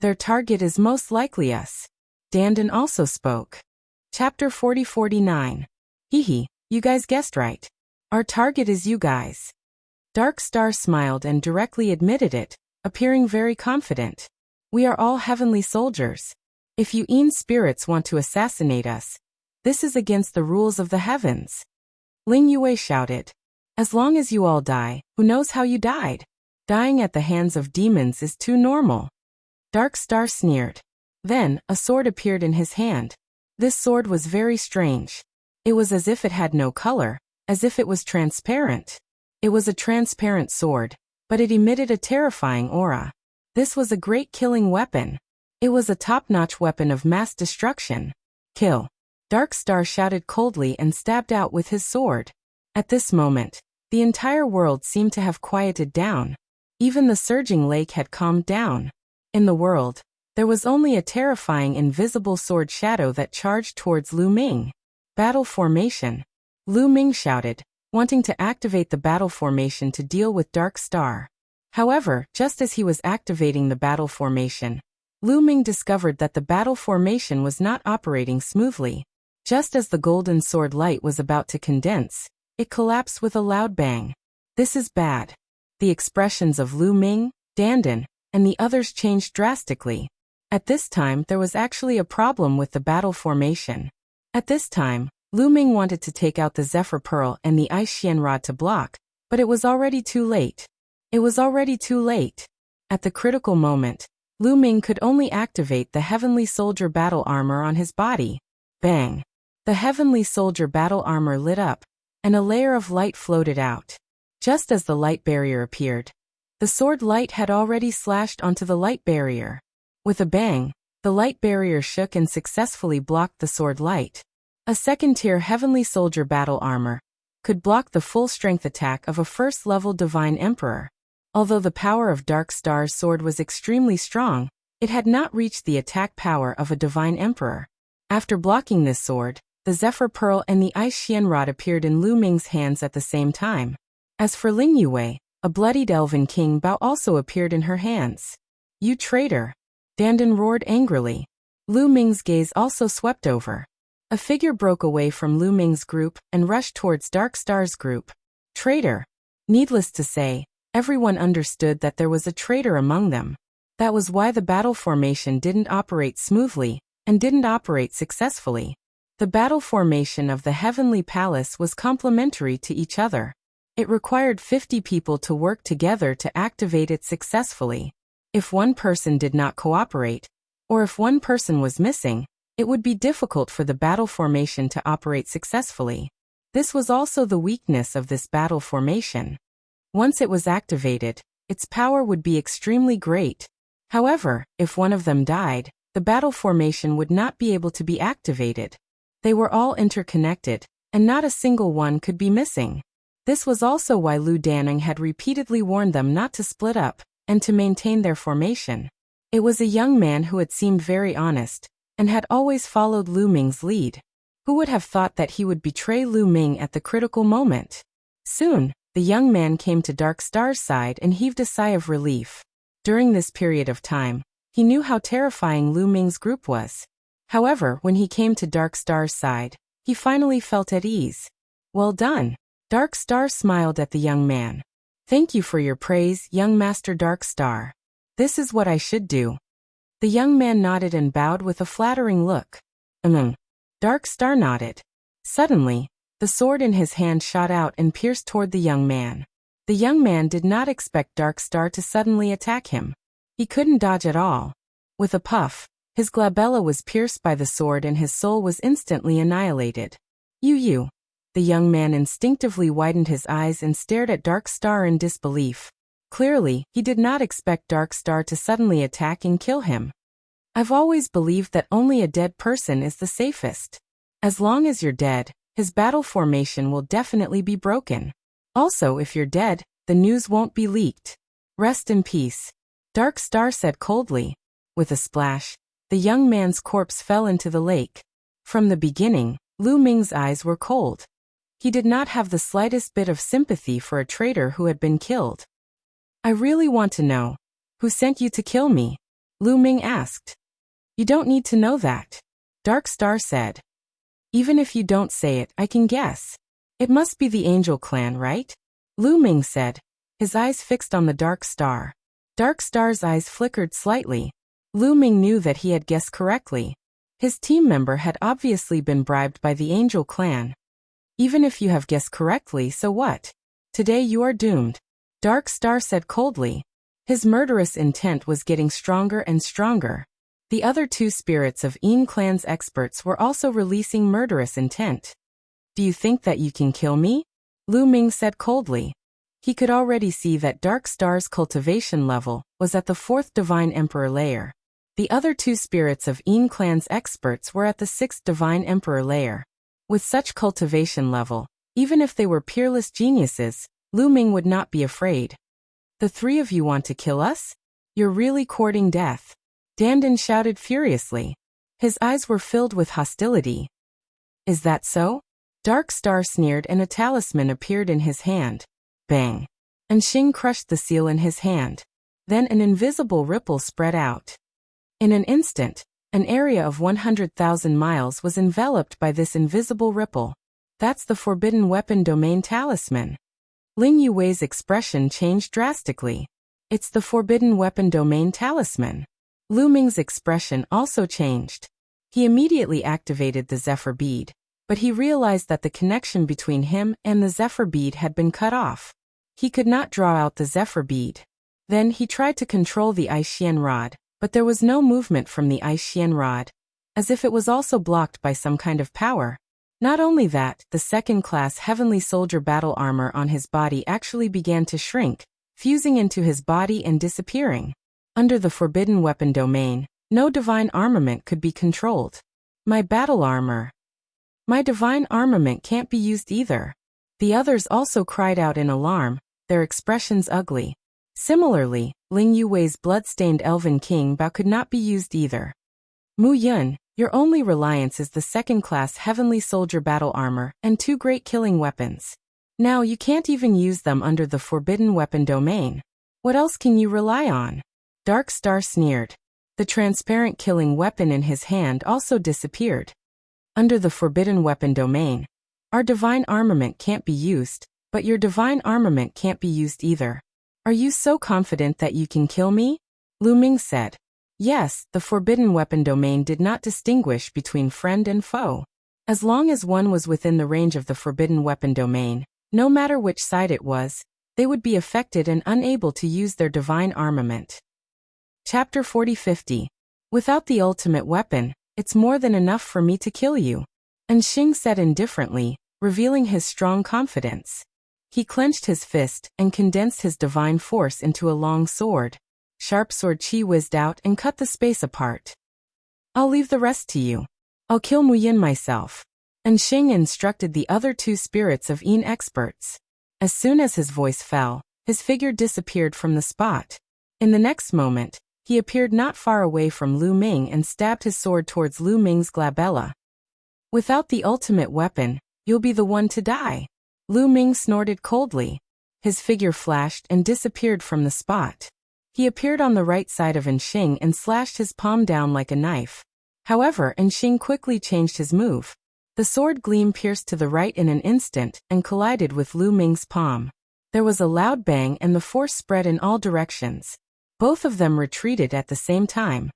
Their target is most likely us. Dandan also spoke. Chapter 40-49. Hehe, you guys guessed right. Our target is you guys. Dark Star smiled and directly admitted it, appearing very confident. "We are all heavenly soldiers. If you Een spirits want to assassinate us, this is against the rules of the heavens." Ling Yue shouted. "As long as you all die, who knows how you died? Dying at the hands of demons is too normal." Dark Star sneered. Then, a sword appeared in his hand. This sword was very strange. It was as if it had no color, as if it was transparent. It was a transparent sword, but it emitted a terrifying aura. This was a great killing weapon. It was a top-notch weapon of mass destruction. "Kill." Dark Star shouted coldly and stabbed out with his sword. At this moment, the entire world seemed to have quieted down. Even the surging lake had calmed down. In the world, there was only a terrifying invisible sword shadow that charged towards Lu Ming. "Battle formation." Lu Ming shouted, wanting to activate the battle formation to deal with Dark Star. However, just as he was activating the battle formation, Lu Ming discovered that the battle formation was not operating smoothly. Just as the golden sword light was about to condense, it collapsed with a loud bang. This is bad. The expressions of Lu Ming, Dandan, and the others changed drastically. At this time, there was actually a problem with the battle formation. At this time, Lu Ming wanted to take out the Zephyr Pearl and the Ice Xian Rod to block, but it was already too late. It was already too late. At the critical moment, Lu Ming could only activate the Heavenly Soldier battle armor on his body. Bang! The Heavenly Soldier battle armor lit up, and a layer of light floated out. Just as the light barrier appeared, the sword light had already slashed onto the light barrier. With a bang, the light barrier shook and successfully blocked the sword light. A second-tier Heavenly Soldier battle armor could block the full-strength attack of a first-level Divine Emperor. Although the power of Dark Star's sword was extremely strong, it had not reached the attack power of a Divine Emperor. After blocking this sword, the Zephyr Pearl and the Ice Xian Rod appeared in Lu Ming's hands at the same time. As for Ling Yue, a bloodied Elven King Bao also appeared in her hands. You traitor! Dandan roared angrily. Lu Ming's gaze also swept over. A figure broke away from Lu Ming's group and rushed towards Dark Star's group. Traitor! Needless to say, everyone understood that there was a traitor among them. That was why the battle formation didn't operate smoothly, and didn't operate successfully. The battle formation of the Heavenly Palace was complementary to each other. It required 50 people to work together to activate it successfully. If one person did not cooperate, or if one person was missing, it would be difficult for the battle formation to operate successfully. This was also the weakness of this battle formation. Once it was activated, its power would be extremely great. However, if one of them died, the battle formation would not be able to be activated. They were all interconnected, and not a single one could be missing. This was also why Lu Danning had repeatedly warned them not to split up, and to maintain their formation. It was a young man who had seemed very honest, and had always followed Lu Ming's lead. Who would have thought that he would betray Lu Ming at the critical moment? Soon, the young man came to Dark Star's side and heaved a sigh of relief. During this period of time, he knew how terrifying Lu Ming's group was. However, when he came to Dark Star's side, he finally felt at ease. Well done! Dark Star smiled at the young man. Thank you for your praise, young Master Dark Star. This is what I should do. The young man nodded and bowed with a flattering look. Dark Star nodded. Suddenly, the sword in his hand shot out and pierced toward the young man. The young man did not expect Dark Star to suddenly attack him. He couldn't dodge at all. With a puff, his glabella was pierced by the sword and his soul was instantly annihilated. You. The young man instinctively widened his eyes and stared at Dark Star in disbelief. Clearly, he did not expect Dark Star to suddenly attack and kill him. I've always believed that only a dead person is the safest. As long as you're dead, his battle formation will definitely be broken. Also, if you're dead, the news won't be leaked. Rest in peace. Dark Star said coldly. With a splash, the young man's corpse fell into the lake. From the beginning, Lu Ming's eyes were cold. He did not have the slightest bit of sympathy for a traitor who had been killed. I really want to know. Who sent you to kill me? Lu Ming asked. You don't need to know that. Dark Star said. Even if you don't say it, I can guess. It must be the Angel Clan, right? Lu Ming said, his eyes fixed on the Dark Star. Dark Star's eyes flickered slightly. Lu Ming knew that he had guessed correctly. His team member had obviously been bribed by the Angel Clan. Even if you have guessed correctly, so what? Today you are doomed. Dark Star said coldly. His murderous intent was getting stronger and stronger. The other two spirits of Yin Clan's experts were also releasing murderous intent. Do you think that you can kill me? Lu Ming said coldly. He could already see that Dark Star's cultivation level was at the 4th Divine Emperor layer. The other two spirits of Yin Clan's experts were at the 6th Divine Emperor layer. With such cultivation level, even if they were peerless geniuses, Lu Ming would not be afraid. The three of you want to kill us? You're really courting death. Dandan shouted furiously. His eyes were filled with hostility. Is that so? Dark Star sneered and a talisman appeared in his hand. Bang! And Xing crushed the seal in his hand. Then an invisible ripple spread out. In an instant, an area of 100,000 miles was enveloped by this invisible ripple. That's the Forbidden Weapon Domain Talisman. Ling Yue's expression changed drastically. It's the forbidden weapon domain talisman. Lu Ming's expression also changed. He immediately activated the Zephyr bead, but he realized that the connection between him and the Zephyr bead had been cut off. He could not draw out the Zephyr bead. Then he tried to control the Aishian rod, but there was no movement from the Aishian rod, as if it was also blocked by some kind of power. Not only that, the second-class Heavenly Soldier battle armor on his body actually began to shrink, fusing into his body and disappearing. Under the forbidden weapon domain, no divine armament could be controlled. My battle armor. My divine armament can't be used either. The others also cried out in alarm, their expressions ugly. Similarly, Ling Yue's blood-stained Elven King Bao could not be used either. Mu Yun, your only reliance is the second-class Heavenly Soldier battle armor and 2 great killing weapons. Now you can't even use them under the forbidden weapon domain. What else can you rely on? Dark Star sneered. The transparent killing weapon in his hand also disappeared. Under the forbidden weapon domain, our divine armament can't be used, but your divine armament can't be used either. Are you so confident that you can kill me? Lu Ming said. Yes, the forbidden weapon domain did not distinguish between friend and foe. As long as one was within the range of the forbidden weapon domain, no matter which side it was, they would be affected and unable to use their divine armament. Chapter 40-50. Without the ultimate weapon, it's more than enough for me to kill you. And Xing said indifferently, revealing his strong confidence. He clenched his fist and condensed his divine force into a long sword. Sharp sword chi whizzed out and cut the space apart. I'll leave the rest to you. I'll kill Mu Yin myself. And Xing instructed the other 2 spirits of Yin experts. As soon as his voice fell, his figure disappeared from the spot. In the next moment, he appeared not far away from Lu Ming and stabbed his sword towards Lu Ming's glabella. Without the ultimate weapon, you'll be the one to die. Lu Ming snorted coldly. His figure flashed and disappeared from the spot. He appeared on the right side of Xing and slashed his palm down like a knife. However, Xing quickly changed his move. The sword gleam pierced to the right in an instant and collided with Lu Ming's palm. There was a loud bang and the force spread in all directions. Both of them retreated at the same time.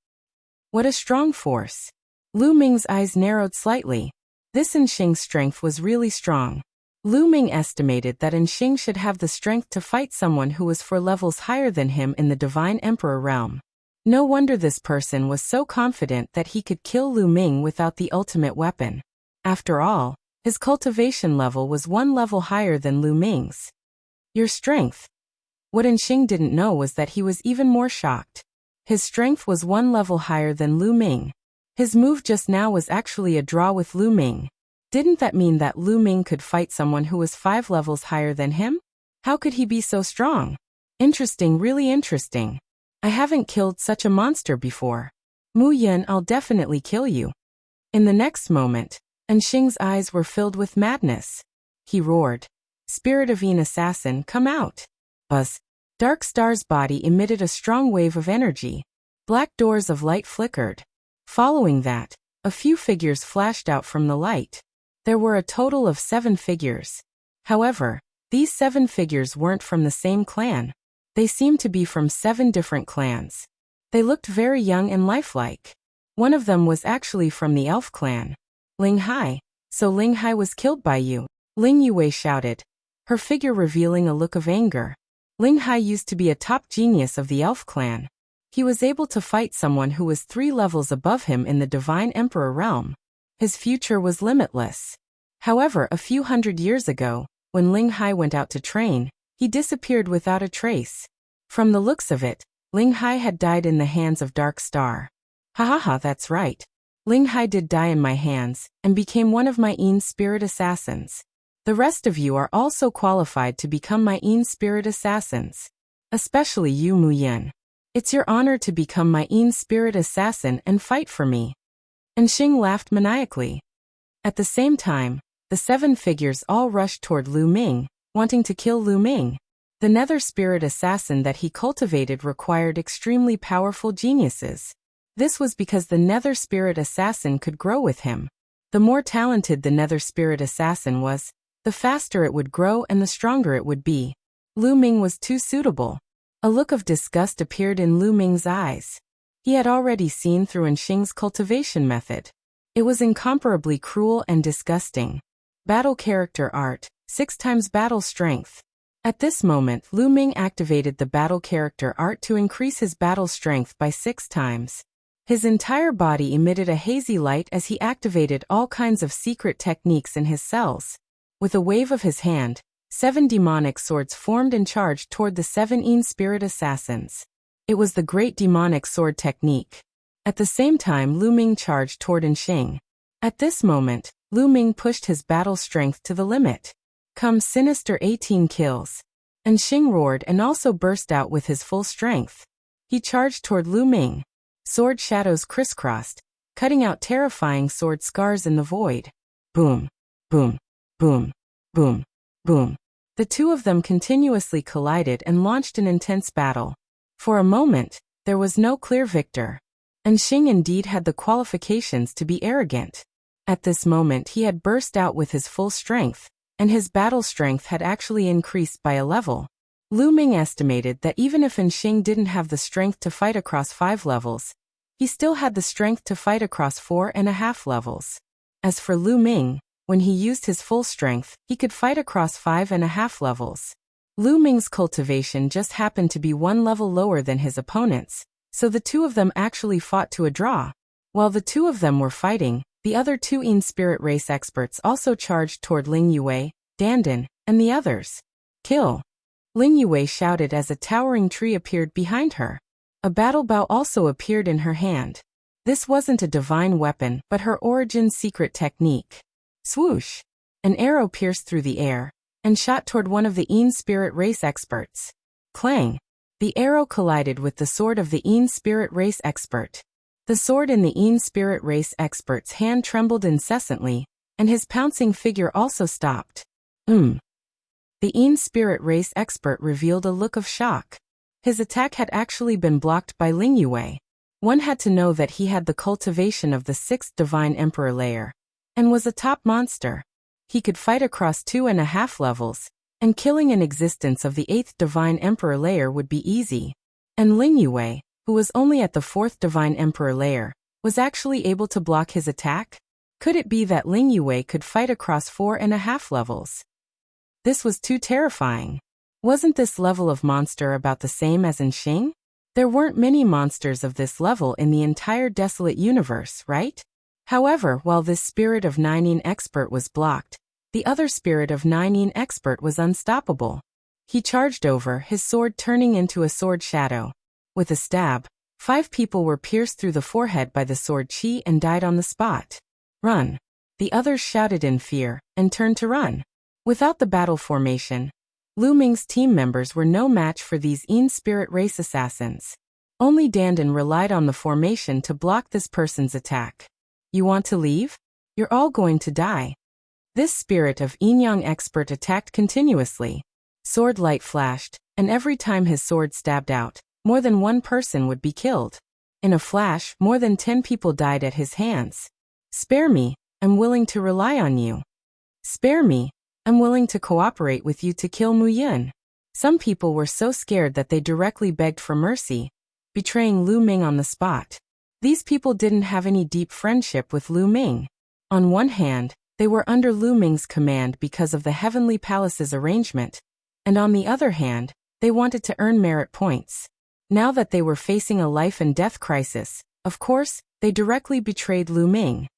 What a strong force! Lu Ming's eyes narrowed slightly. This Xing's strength was really strong. Lu Ming estimated that Xing should have the strength to fight someone who was 4 levels higher than him in the Divine Emperor realm. No wonder this person was so confident that he could kill Lu Ming without the ultimate weapon. After all, his cultivation level was 1 level higher than Lu Ming's. Your strength. What Xing didn't know was that he was even more shocked. His strength was 1 level higher than Lu Ming. His move just now was actually a draw with Lu Ming. Didn't that mean that Lu Ming could fight someone who was 5 levels higher than him? How could he be so strong? Interesting, really interesting. I haven't killed such a monster before. Mu Yin, I'll definitely kill you. In the next moment, Xing's eyes were filled with madness. He roared. Spirit of Yin Assassin, come out. Buzz. Dark Star's body emitted a strong wave of energy. Black doors of light flickered. Following that, a few figures flashed out from the light. There were a total of 7 figures. However, these 7 figures weren't from the same clan. They seemed to be from 7 different clans. They looked very young and lifelike. One of them was actually from the Elf clan. Ling Hai. So Ling Hai was killed by you. Ling Yue shouted, her figure revealing a look of anger. Ling Hai used to be a top genius of the Elf clan. He was able to fight someone who was 3 levels above him in the Divine Emperor realm. His future was limitless. However, a few hundred years ago, when Ling Hai went out to train, he disappeared without a trace. From the looks of it, Ling Hai had died in the hands of Dark Star. Ha, that's right. Ling Hai did die in my hands, and became one of my Yin spirit assassins. The rest of you are also qualified to become my Yin spirit assassins. Especially you, Mu Yin. It's your honor to become my Yin spirit assassin and fight for me. And Xing laughed maniacally. At the same time, the 7 figures all rushed toward Lu Ming, wanting to kill Lu Ming. The Nether Spirit Assassin that he cultivated required extremely powerful geniuses. This was because the Nether Spirit Assassin could grow with him. The more talented the Nether Spirit Assassin was, the faster it would grow and the stronger it would be. Lu Ming was too suitable. A look of disgust appeared in Lu Ming's eyes. He had already seen through Enxing's cultivation method. It was incomparably cruel and disgusting. Battle character art, 6 times battle strength. At this moment, Lu Ming activated the battle character art to increase his battle strength by 6 times. His entire body emitted a hazy light as he activated all kinds of secret techniques in his cells. With a wave of his hand, 7 demonic swords formed and charged toward the 7 Yin spirit assassins. It was the great demonic sword technique. At the same time, Lu Ming charged toward Enxing. At this moment, Lu Ming pushed his battle strength to the limit. Come sinister 18 kills. Enxing roared and also burst out with his full strength. He charged toward Lu Ming. Sword shadows crisscrossed, cutting out terrifying sword scars in the void. Boom, boom, boom, boom, boom. The two of them continuously collided and launched an intense battle. For a moment, there was no clear victor. Enxing indeed had the qualifications to be arrogant. At this moment he had burst out with his full strength, and his battle strength had actually increased by a level. Lu Ming estimated that even if Enxing didn't have the strength to fight across 5 levels, he still had the strength to fight across 4.5 levels. As for Lu Ming, when he used his full strength, he could fight across 5.5 levels. Lu Ming's cultivation just happened to be 1 level lower than his opponent's, so the two of them actually fought to a draw. While the two of them were fighting, the other 2 Yin spirit race experts also charged toward Ling Yue, Dandan, and the others. Kill! Ling Yue shouted as a towering tree appeared behind her. A battle bow also appeared in her hand. This wasn't a divine weapon, but her origin secret technique. Swoosh! An arrow pierced through the air and shot toward one of the Yin spirit race experts. Clang! The arrow collided with the sword of the Yin spirit race expert. The sword in the Yin spirit race expert's hand trembled incessantly, and his pouncing figure also stopped. The Yin spirit race expert revealed a look of shock. His attack had actually been blocked by Ling Yue. One had to know that he had the cultivation of the 6th Divine Emperor layer, and was a top monster. He could fight across 2.5 levels, and killing an existence of the 8th Divine Emperor layer would be easy. And Ling Yue, who was only at the 4th Divine Emperor layer, was actually able to block his attack? Could it be that Ling Yue could fight across 4.5 levels? This was too terrifying. Wasn't this level of monster about the same as Enxing? There weren't many monsters of this level in the entire desolate universe, right? However, while this spirit of 9 Yin expert was blocked, the other spirit of 9 Yin expert was unstoppable. He charged over, his sword turning into a sword shadow. With a stab, 5 people were pierced through the forehead by the sword chi and died on the spot. Run! The others shouted in fear, and turned to run. Without the battle formation, Lu Ming's team members were no match for these Yin spirit race assassins. Only Dandan relied on the formation to block this person's attack. You want to leave? You're all going to die. This spirit of Yin Yang expert attacked continuously. Sword light flashed, and every time his sword stabbed out, more than 1 person would be killed. In a flash, more than 10 people died at his hands. Spare me, I'm willing to rely on you. Spare me, I'm willing to cooperate with you to kill Mu Yun. Some people were so scared that they directly begged for mercy, betraying Lu Ming on the spot. These people didn't have any deep friendship with Lu Ming. On one hand, they were under Lu Ming's command because of the Heavenly Palace's arrangement, and on the other hand, they wanted to earn merit points. Now that they were facing a life and death crisis, of course, they directly betrayed Lu Ming.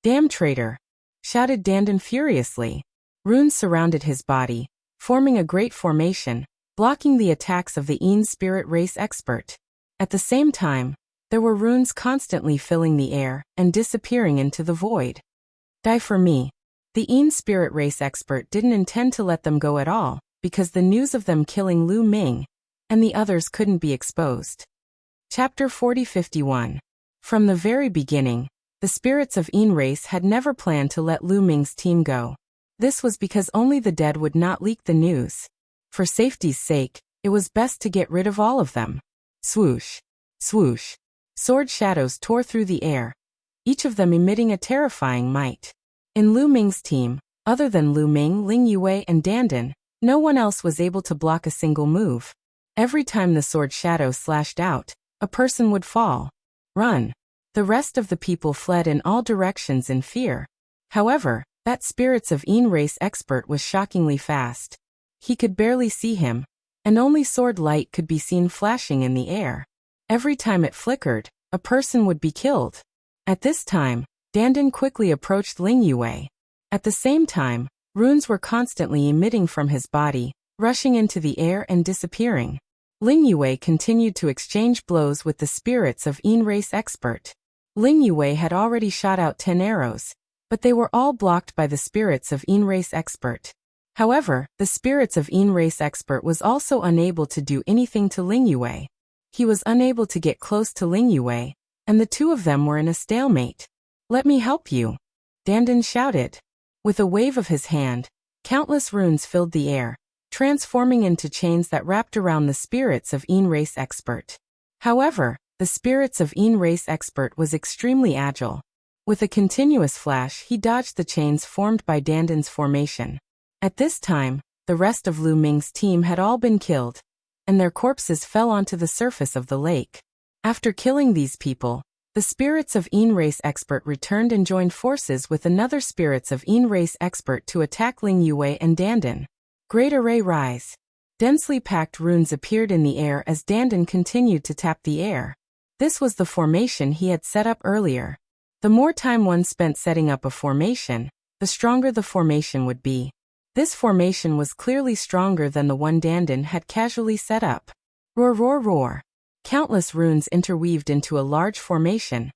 Damn traitor! Shouted Dandan furiously. Runes surrounded his body, forming a great formation, blocking the attacks of the Yin spirit race expert. At the same time, there were runes constantly filling the air and disappearing into the void. Die for me. The Yin spirit race expert didn't intend to let them go at all, because the news of them killing Lu Ming and the others couldn't be exposed. Chapter 4051. From the very beginning, the spirits of Yin race had never planned to let Lu Ming's team go. This was because only the dead would not leak the news. For safety's sake, it was best to get rid of all of them. Swoosh! Swoosh! Sword shadows tore through the air, each of them emitting a terrifying might. In Lu Ming's team, Other than Lu Ming, Ling Yue, and Dandan, no one else was able to block a single move. Every time the sword shadow slashed out, a person would fall. Run. The rest of the people fled in all directions in fear. However, that Spirits of Een race expert was shockingly fast. He could barely see him, and only sword light could be seen flashing in the air. Every time it flickered, a person would be killed. At this time, Dandan quickly approached Ling Yue. At the same time, runes were constantly emitting from his body, rushing into the air and disappearing. Ling Yue continued to exchange blows with the Spirits of Een race expert. Ling Yue had already shot out 10 arrows, but they were all blocked by the Spirits of Een race expert. However, the Spirits of Een race expert was also unable to do anything to Ling Yue. He was unable to get close to Ling Yue, and the two of them were in a stalemate. "Let me help you," Dandan shouted. With a wave of his hand, countless runes filled the air, transforming into chains that wrapped around the Spirits of Een race expert. However, the Spirits of Een race expert was extremely agile. With a continuous flash, he dodged the chains formed by Dandan's formation. At this time, the rest of Lu Ming's team had all been killed, and their corpses fell onto the surface of the lake. After killing these people, the Spirits of Een race expert returned and joined forces with another Spirits of Een race expert to attack Ling Yue and Dandan. Great Array Rise. Densely packed runes appeared in the air as Dandan continued to tap the air. This was the formation he had set up earlier. The more time one spent setting up a formation, the stronger the formation would be. This formation was clearly stronger than the one Dandan had casually set up. Roar, roar, roar. Countless runes interweaved into a large formation,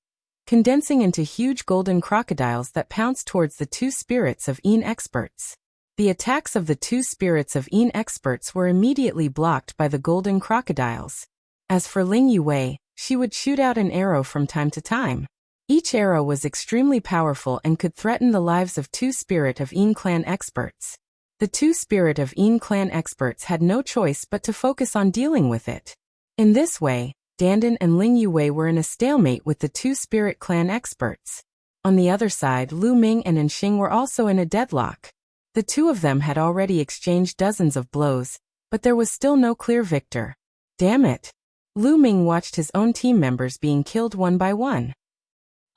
condensing into huge golden crocodiles that pounced towards the two Spirits of Een experts. The attacks of the two Spirits of Een experts were immediately blocked by the golden crocodiles. As for Ling Yue, she would shoot out an arrow from time to time. Each arrow was extremely powerful and could threaten the lives of two Spirit of Een clan experts. The two Spirit of Een clan experts had no choice but to focus on dealing with it. In this way, Dandan and Ling Yue were in a stalemate with the two Spirit clan experts. On the other side, Lu Ming and Enxing were also in a deadlock. The two of them had already exchanged dozens of blows, but there was still no clear victor. Damn it! Lu Ming watched his own team members being killed one by one.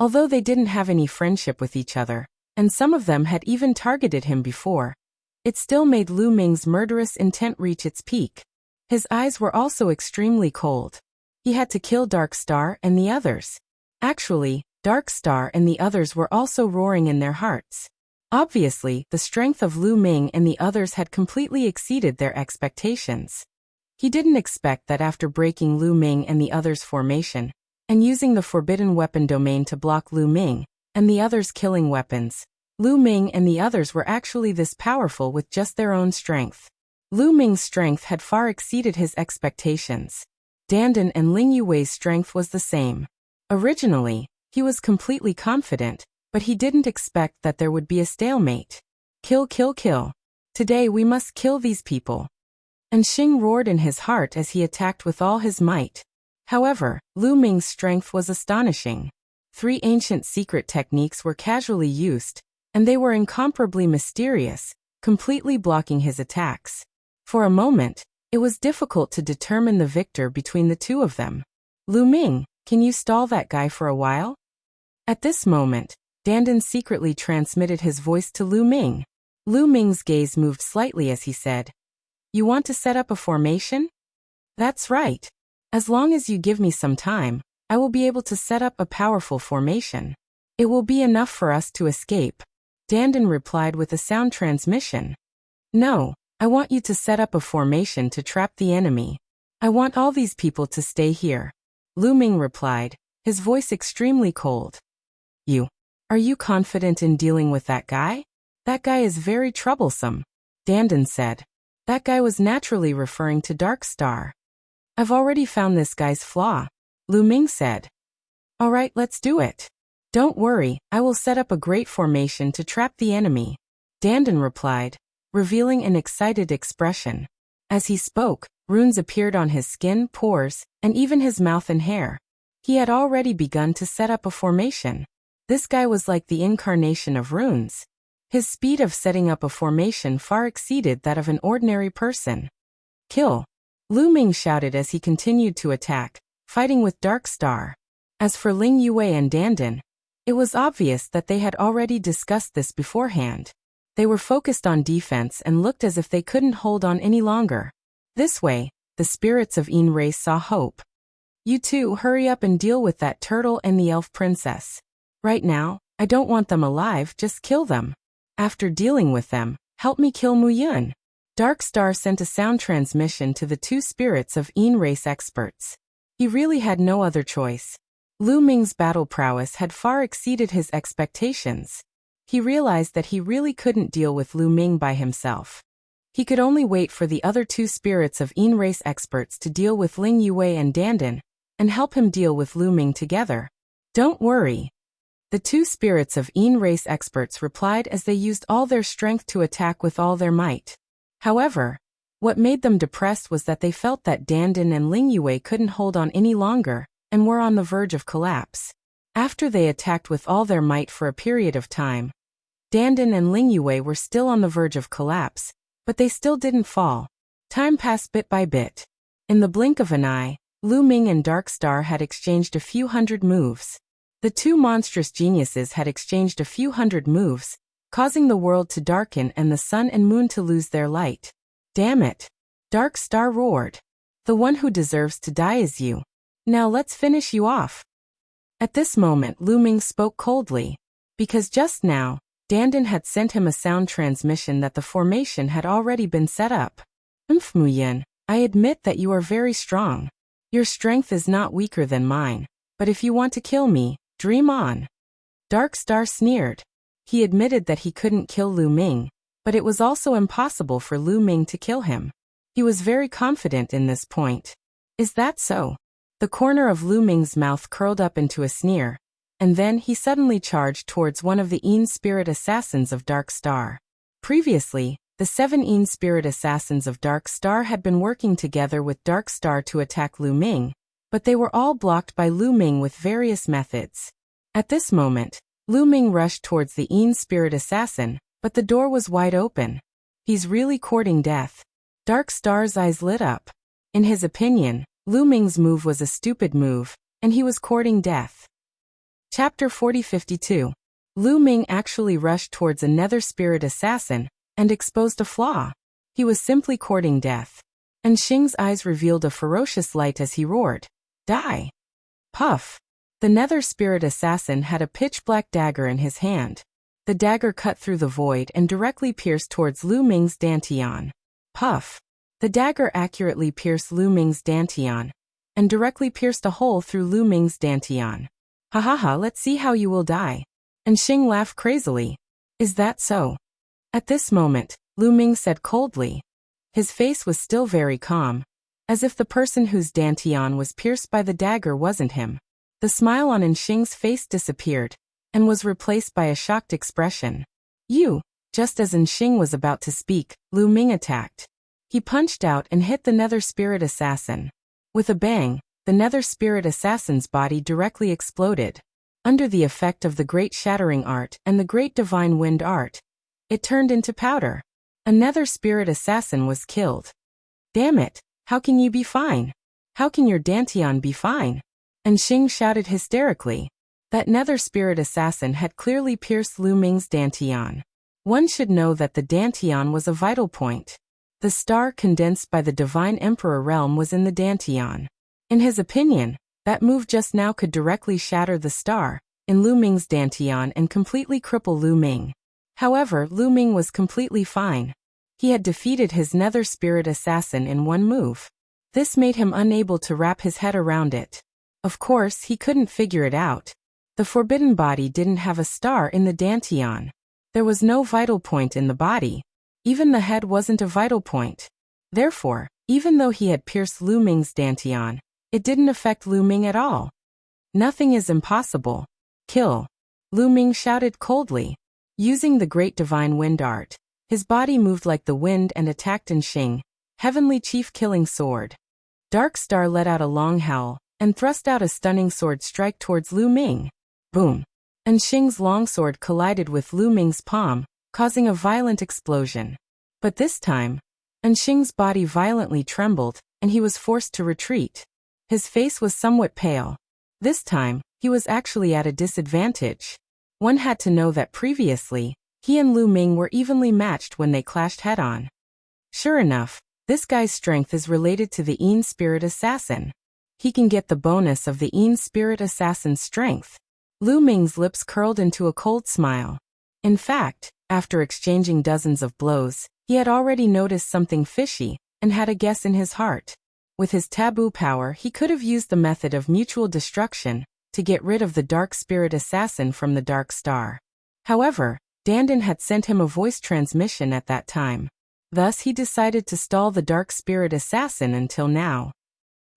Although they didn't have any friendship with each other, and some of them had even targeted him before, it still made Lu Ming's murderous intent reach its peak. His eyes were also extremely cold. He had to kill Dark Star and the others. Actually, Dark Star and the others were also roaring in their hearts. Obviously, the strength of Lu Ming and the others had completely exceeded their expectations. He didn't expect that after breaking Lu Ming and the others' formation, and using the forbidden weapon domain to block Lu Ming, and the others' killing weapons, Lu Ming and the others were actually this powerful with just their own strength. Lu Ming's strength had far exceeded his expectations. Dandan and Ling Yue's strength was the same. Originally, he was completely confident, but he didn't expect that there would be a stalemate. Kill, kill, kill. Today we must kill these people. And Xing roared in his heart as he attacked with all his might. However, Lu Ming's strength was astonishing. 3 ancient secret techniques were casually used, and they were incomparably mysterious, completely blocking his attacks. For a moment, it was difficult to determine the victor between the two of them. Lu Ming, can you stall that guy for a while? At this moment, Dandan secretly transmitted his voice to Lu Ming. Lu Ming's gaze moved slightly as he said, "You want to set up a formation?" "That's right. As long as you give me some time, I will be able to set up a powerful formation. It will be enough for us to escape," Dandan replied with a sound transmission. "No, I want you to set up a formation to trap the enemy. I want all these people to stay here," Lu Ming replied, his voice extremely cold. Are you confident in dealing with that guy? That guy is very troublesome," Dandan said. That guy was naturally referring to Dark Star. "I've already found this guy's flaw," Lu Ming said. "All right, let's do it. Don't worry, I will set up a great formation to trap the enemy," Dandan replied, revealing an excited expression. As he spoke, runes appeared on his skin, pores, and even his mouth and hair. He had already begun to set up a formation. This guy was like the incarnation of runes. His speed of setting up a formation far exceeded that of an ordinary person. Kill! Lu Ming shouted as he continued to attack, fighting with Dark Star. As for Ling Yue and Dandan, it was obvious that they had already discussed this beforehand. They were focused on defense and looked as if they couldn't hold on any longer. This way, the spirits of Yin race saw hope. You two hurry up and deal with that turtle and the elf princess. Right now, I don't want them alive, just kill them. After dealing with them, help me kill Mu Yun. Dark Star sent a sound transmission to the two spirits of Yin race experts. He really had no other choice. Lu Ming's battle prowess had far exceeded his expectations. He realized that he really couldn't deal with Lu Ming by himself. He could only wait for the other two spirits of Yin race experts to deal with Ling Yue and Dandan, and help him deal with Lu Ming together. Don't worry. The two spirits of Yin race experts replied as they used all their strength to attack with all their might. However, what made them depressed was that they felt that Dandan and Ling Yue couldn't hold on any longer, and were on the verge of collapse. After they attacked with all their might for a period of time, Dandan and Ling Yue were still on the verge of collapse, but they still didn't fall. Time passed bit by bit. In the blink of an eye, Lu Ming and Dark Star had exchanged a few hundred moves. The two monstrous geniuses had exchanged a few hundred moves, causing the world to darken and the sun and moon to lose their light. Damn it! Dark Star roared. The one who deserves to die is you. Now let's finish you off. At this moment Lu Ming spoke coldly, because just now, Dandan had sent him a sound transmission that the formation had already been set up. Mu Yun, I admit that you are very strong. Your strength is not weaker than mine, but if you want to kill me, dream on. Dark Star sneered. He admitted that he couldn't kill Lu Ming, but it was also impossible for Lu Ming to kill him. He was very confident in this point. Is that so? The corner of Lu Ming's mouth curled up into a sneer, and then he suddenly charged towards one of the Yin spirit assassins of Dark Star. Previously, the 7 Yin spirit assassins of Dark Star had been working together with Dark Star to attack Lu Ming, but they were all blocked by Lu Ming with various methods. At this moment, Lu Ming rushed towards the Yin spirit assassin, but the door was wide open. He's really courting death. Dark Star's eyes lit up. In his opinion, Lu Ming's move was a stupid move, and he was courting death. Chapter 4052. Lu Ming actually rushed towards a nether spirit assassin, and exposed a flaw. He was simply courting death. And Xing's eyes revealed a ferocious light as he roared, "Die!" Puff! The nether spirit assassin had a pitch-black dagger in his hand. The dagger cut through the void and directly pierced towards Lu Ming's dantian. Puff! The dagger accurately pierced Lu Ming's dantian, and directly pierced a hole through Lu Ming's dantian. Ha ha ha, let's see how you will die. And Xing laughed crazily. Is that so? At this moment, Lu Ming said coldly. His face was still very calm, as if the person whose dantian was pierced by the dagger wasn't him. The smile on Xing's face disappeared, and was replaced by a shocked expression. You! Just as Xing was about to speak, Lu Ming attacked. He punched out and hit the nether spirit assassin. With a bang, the nether spirit assassin's body directly exploded. Under the effect of the great shattering art and the great divine wind art, it turned into powder. A nether spirit assassin was killed. Damn it, how can you be fine? How can your dantian be fine? And Xing shouted hysterically. That nether spirit assassin had clearly pierced Lu Ming's dantian. One should know that the dantian was a vital point. The star condensed by the divine emperor realm was in the dantian. In his opinion, that move just now could directly shatter the star in Lu Ming's dantian and completely cripple Lu Ming. However, Lu Ming was completely fine. He had defeated his nether spirit assassin in one move. This made him unable to wrap his head around it. Of course, he couldn't figure it out. The forbidden body didn't have a star in the dantian. There was no vital point in the body. Even the head wasn't a vital point. Therefore, even though he had pierced Lu Ming's dantian, it didn't affect Lu Ming at all. Nothing is impossible. Kill! Lu Ming shouted coldly. Using the great divine wind art, his body moved like the wind and attacked Xing, heavenly chief killing sword. Dark Star let out a long howl, and thrust out a stunning sword strike towards Lu Ming. Boom! And Xing's longsword collided with Lu Ming's palm, causing a violent explosion. But this time, Anxing's body violently trembled, and he was forced to retreat. His face was somewhat pale. This time, he was actually at a disadvantage. One had to know that previously, he and Lu Ming were evenly matched when they clashed head-on. Sure enough, this guy's strength is related to the Yin Spirit Assassin. He can get the bonus of the Yin Spirit Assassin's strength. Lu Ming's lips curled into a cold smile. In fact, after exchanging dozens of blows, he had already noticed something fishy, and had a guess in his heart. With his taboo power, he could have used the method of mutual destruction to get rid of the Dark Spirit Assassin from the Dark Star. However, Dandan had sent him a voice transmission at that time. Thus he decided to stall the Dark Spirit Assassin until now.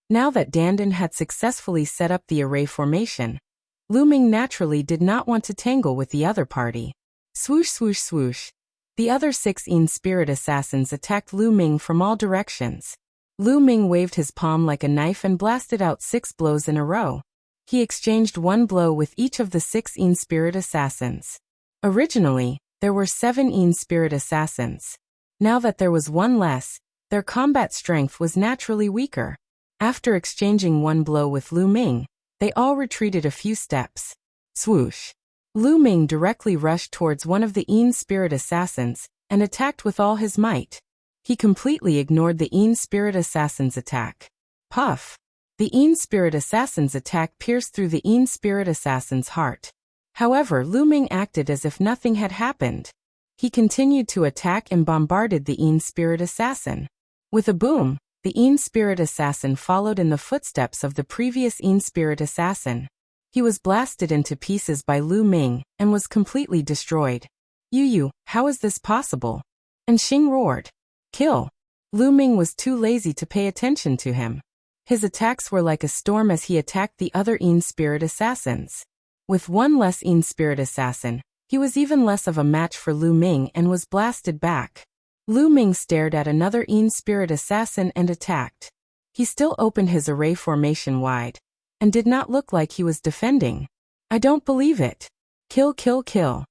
Now that Dandan had successfully set up the array formation, Lu Ming naturally did not want to tangle with the other party. Swoosh swoosh swoosh. The other 6 Yin Spirit Assassins attacked Lu Ming from all directions. Lu Ming waved his palm like a knife and blasted out 6 blows in a row. He exchanged 1 blow with each of the 6 Yin Spirit Assassins. Originally, there were 7 Yin Spirit Assassins. Now that there was 1 less, their combat strength was naturally weaker. After exchanging 1 blow with Lu Ming, they all retreated a few steps. Swoosh. Lu Ming directly rushed towards one of the Yin Spirit Assassins and attacked with all his might. He completely ignored the Yin Spirit Assassin's attack. Puff. The Yin Spirit Assassin's attack pierced through the Yin Spirit Assassin's heart. However, Lu Ming acted as if nothing had happened. He continued to attack and bombarded the Yin Spirit Assassin. With a boom, the Yin Spirit Assassin followed in the footsteps of the previous Yin Spirit Assassin. He was blasted into pieces by Lu Ming and was completely destroyed. Yu, how is this possible? Anxing roared. Kill. Lu Ming was too lazy to pay attention to him. His attacks were like a storm as he attacked the other Yin Spirit Assassins. With 1 less Yin Spirit Assassin, he was even less of a match for Lu Ming and was blasted back. Lu Ming stared at another Yin Spirit Assassin and attacked. He still opened his array formation wide, and did not look like he was defending. I don't believe it. Kill, kill, kill.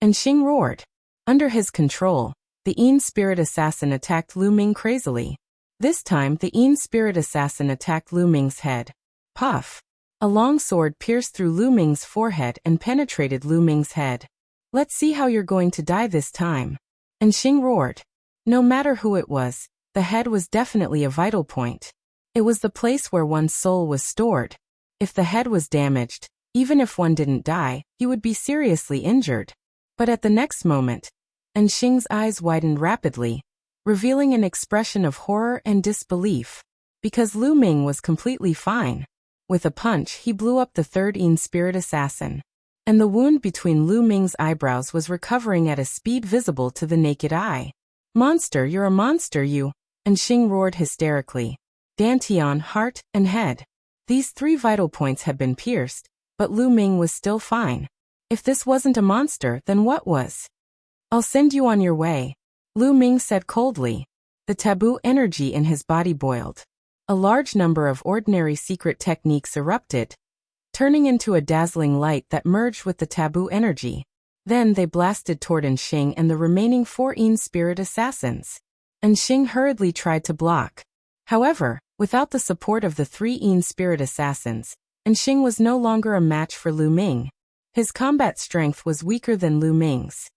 Anxing roared. Under his control, the Yin Spirit Assassin attacked Lu Ming crazily. This time the Yin Spirit Assassin attacked Lu Ming's head. Puff. A long sword pierced through Lu Ming's forehead and penetrated Lu Ming's head. Let's see how you're going to die this time. Anxing roared. No matter who it was, the head was definitely a vital point. It was the place where one's soul was stored. If the head was damaged, even if one didn't die, he would be seriously injured. But at the next moment, Anxing's eyes widened rapidly, revealing an expression of horror and disbelief. Because Lu Ming was completely fine. With a punch, he blew up the 3rd Yin Spirit Assassin. And the wound between Lu Ming's eyebrows was recovering at a speed visible to the naked eye. Monster, you're a monster, you! Anxing roared hysterically. Dantian, heart, and head. These 3 vital points had been pierced, but Lu Ming was still fine. If this wasn't a monster, then what was? I'll send you on your way, Lu Ming said coldly. The taboo energy in his body boiled. A large number of ordinary secret techniques erupted, turning into a dazzling light that merged with the taboo energy. Then they blasted toward Anxing and the remaining 4 Yin Spirit Assassins. Anxing hurriedly tried to block. However, without the support of the 3 Yin Spirit Assassins, Anxing was no longer a match for Lu Ming. His combat strength was weaker than Lu Ming's.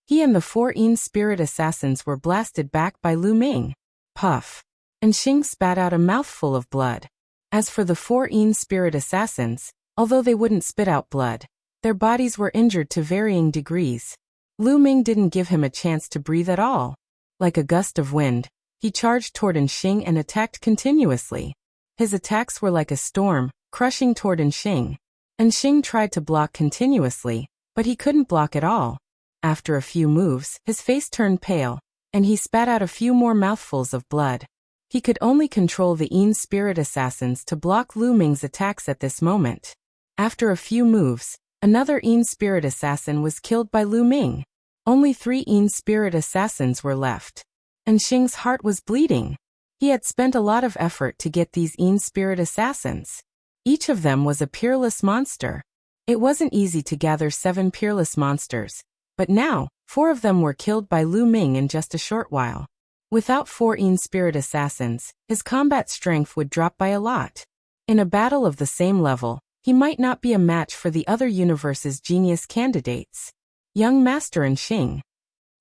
He and the 4 Yin Spirit Assassins were blasted back by Lu Ming. Puff. Anxing spat out a mouthful of blood. As for the 4 Yin Spirit Assassins, although they wouldn't spit out blood, their bodies were injured to varying degrees. Lu Ming didn't give him a chance to breathe at all. Like a gust of wind, he charged toward Anxing and attacked continuously. His attacks were like a storm, crushing toward Anxing. Anxing tried to block continuously, but he couldn't block at all. After a few moves, his face turned pale, and he spat out a few more mouthfuls of blood. He could only control the Yin Spirit Assassins to block Lu Ming's attacks at this moment. After a few moves, another Yin Spirit Assassin was killed by Lu Ming. Only 3 Yin Spirit Assassins were left. Anxing's heart was bleeding. He had spent a lot of effort to get these Yin Spirit Assassins. Each of them was a peerless monster. It wasn't easy to gather 7 peerless monsters, But now, 4 of them were killed by Lu Ming in just a short while. Without 4 Yin Spirit Assassins, his combat strength would drop by a lot. In a battle of the same level, he might not be a match for the other universe's genius candidates. Young Master and Xing.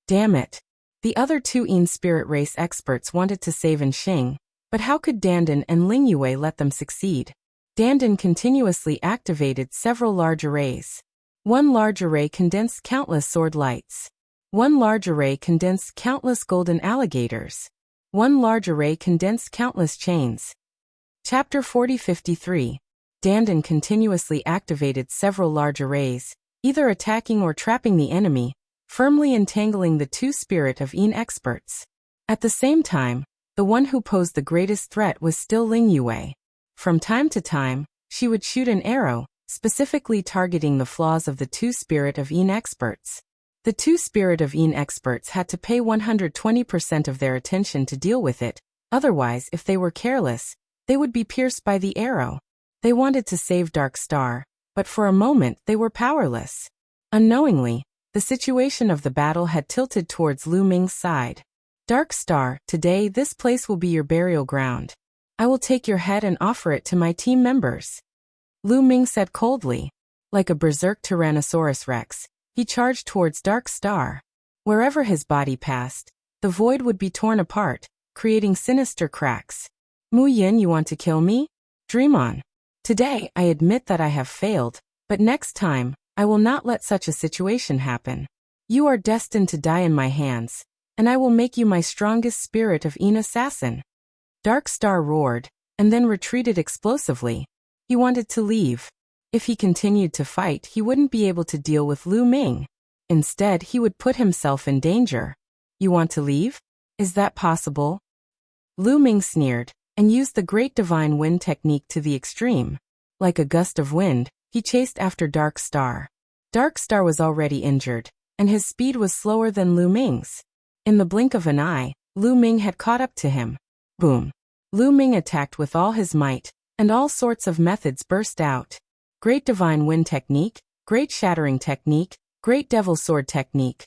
Damn it. The other 2 Yin Spirit race experts wanted to save Xing, but how could Dandan and Ling Yue let them succeed? Dandan continuously activated several large arrays. One large array condensed countless sword lights. One large array condensed countless golden alligators. One large array condensed countless chains. Chapter 4053. Dandan continuously activated several large arrays, either attacking or trapping the enemy, firmly entangling the 2 Spirit of Yin experts. At the same time, the one who posed the greatest threat was still Ling Yue. From time to time, she would shoot an arrow, specifically targeting the flaws of the 2 Spirit of Yin experts. The 2 Spirit of Yin experts had to pay 120% of their attention to deal with it, otherwise if they were careless, they would be pierced by the arrow. They wanted to save Dark Star, but for a moment they were powerless. Unknowingly, the situation of the battle had tilted towards Lu Ming's side. Dark Star, today this place will be your burial ground. I will take your head and offer it to my team members. Lu Ming said coldly. Like a berserk Tyrannosaurus Rex, he charged towards Dark Star. Wherever his body passed, the void would be torn apart, creating sinister cracks. Mu Yin, you want to kill me? Dream on. Today, I admit that I have failed, but next time, I will not let such a situation happen. You are destined to die in my hands, and I will make you my strongest Spirit of Yin assassin. Dark Star roared, and then retreated explosively. He wanted to leave. If he continued to fight, he wouldn't be able to deal with Lu Ming. Instead, he would put himself in danger. You want to leave? Is that possible? Lu Ming sneered, and used the Great Divine Wind technique to the extreme. Like a gust of wind, he chased after Dark Star. Dark Star was already injured, and his speed was slower than Lu Ming's. In the blink of an eye, Lu Ming had caught up to him. Boom. Lu Ming attacked with all his might, and all sorts of methods burst out. Great Divine Wind technique, Great Shattering technique, Great Devil Sword technique.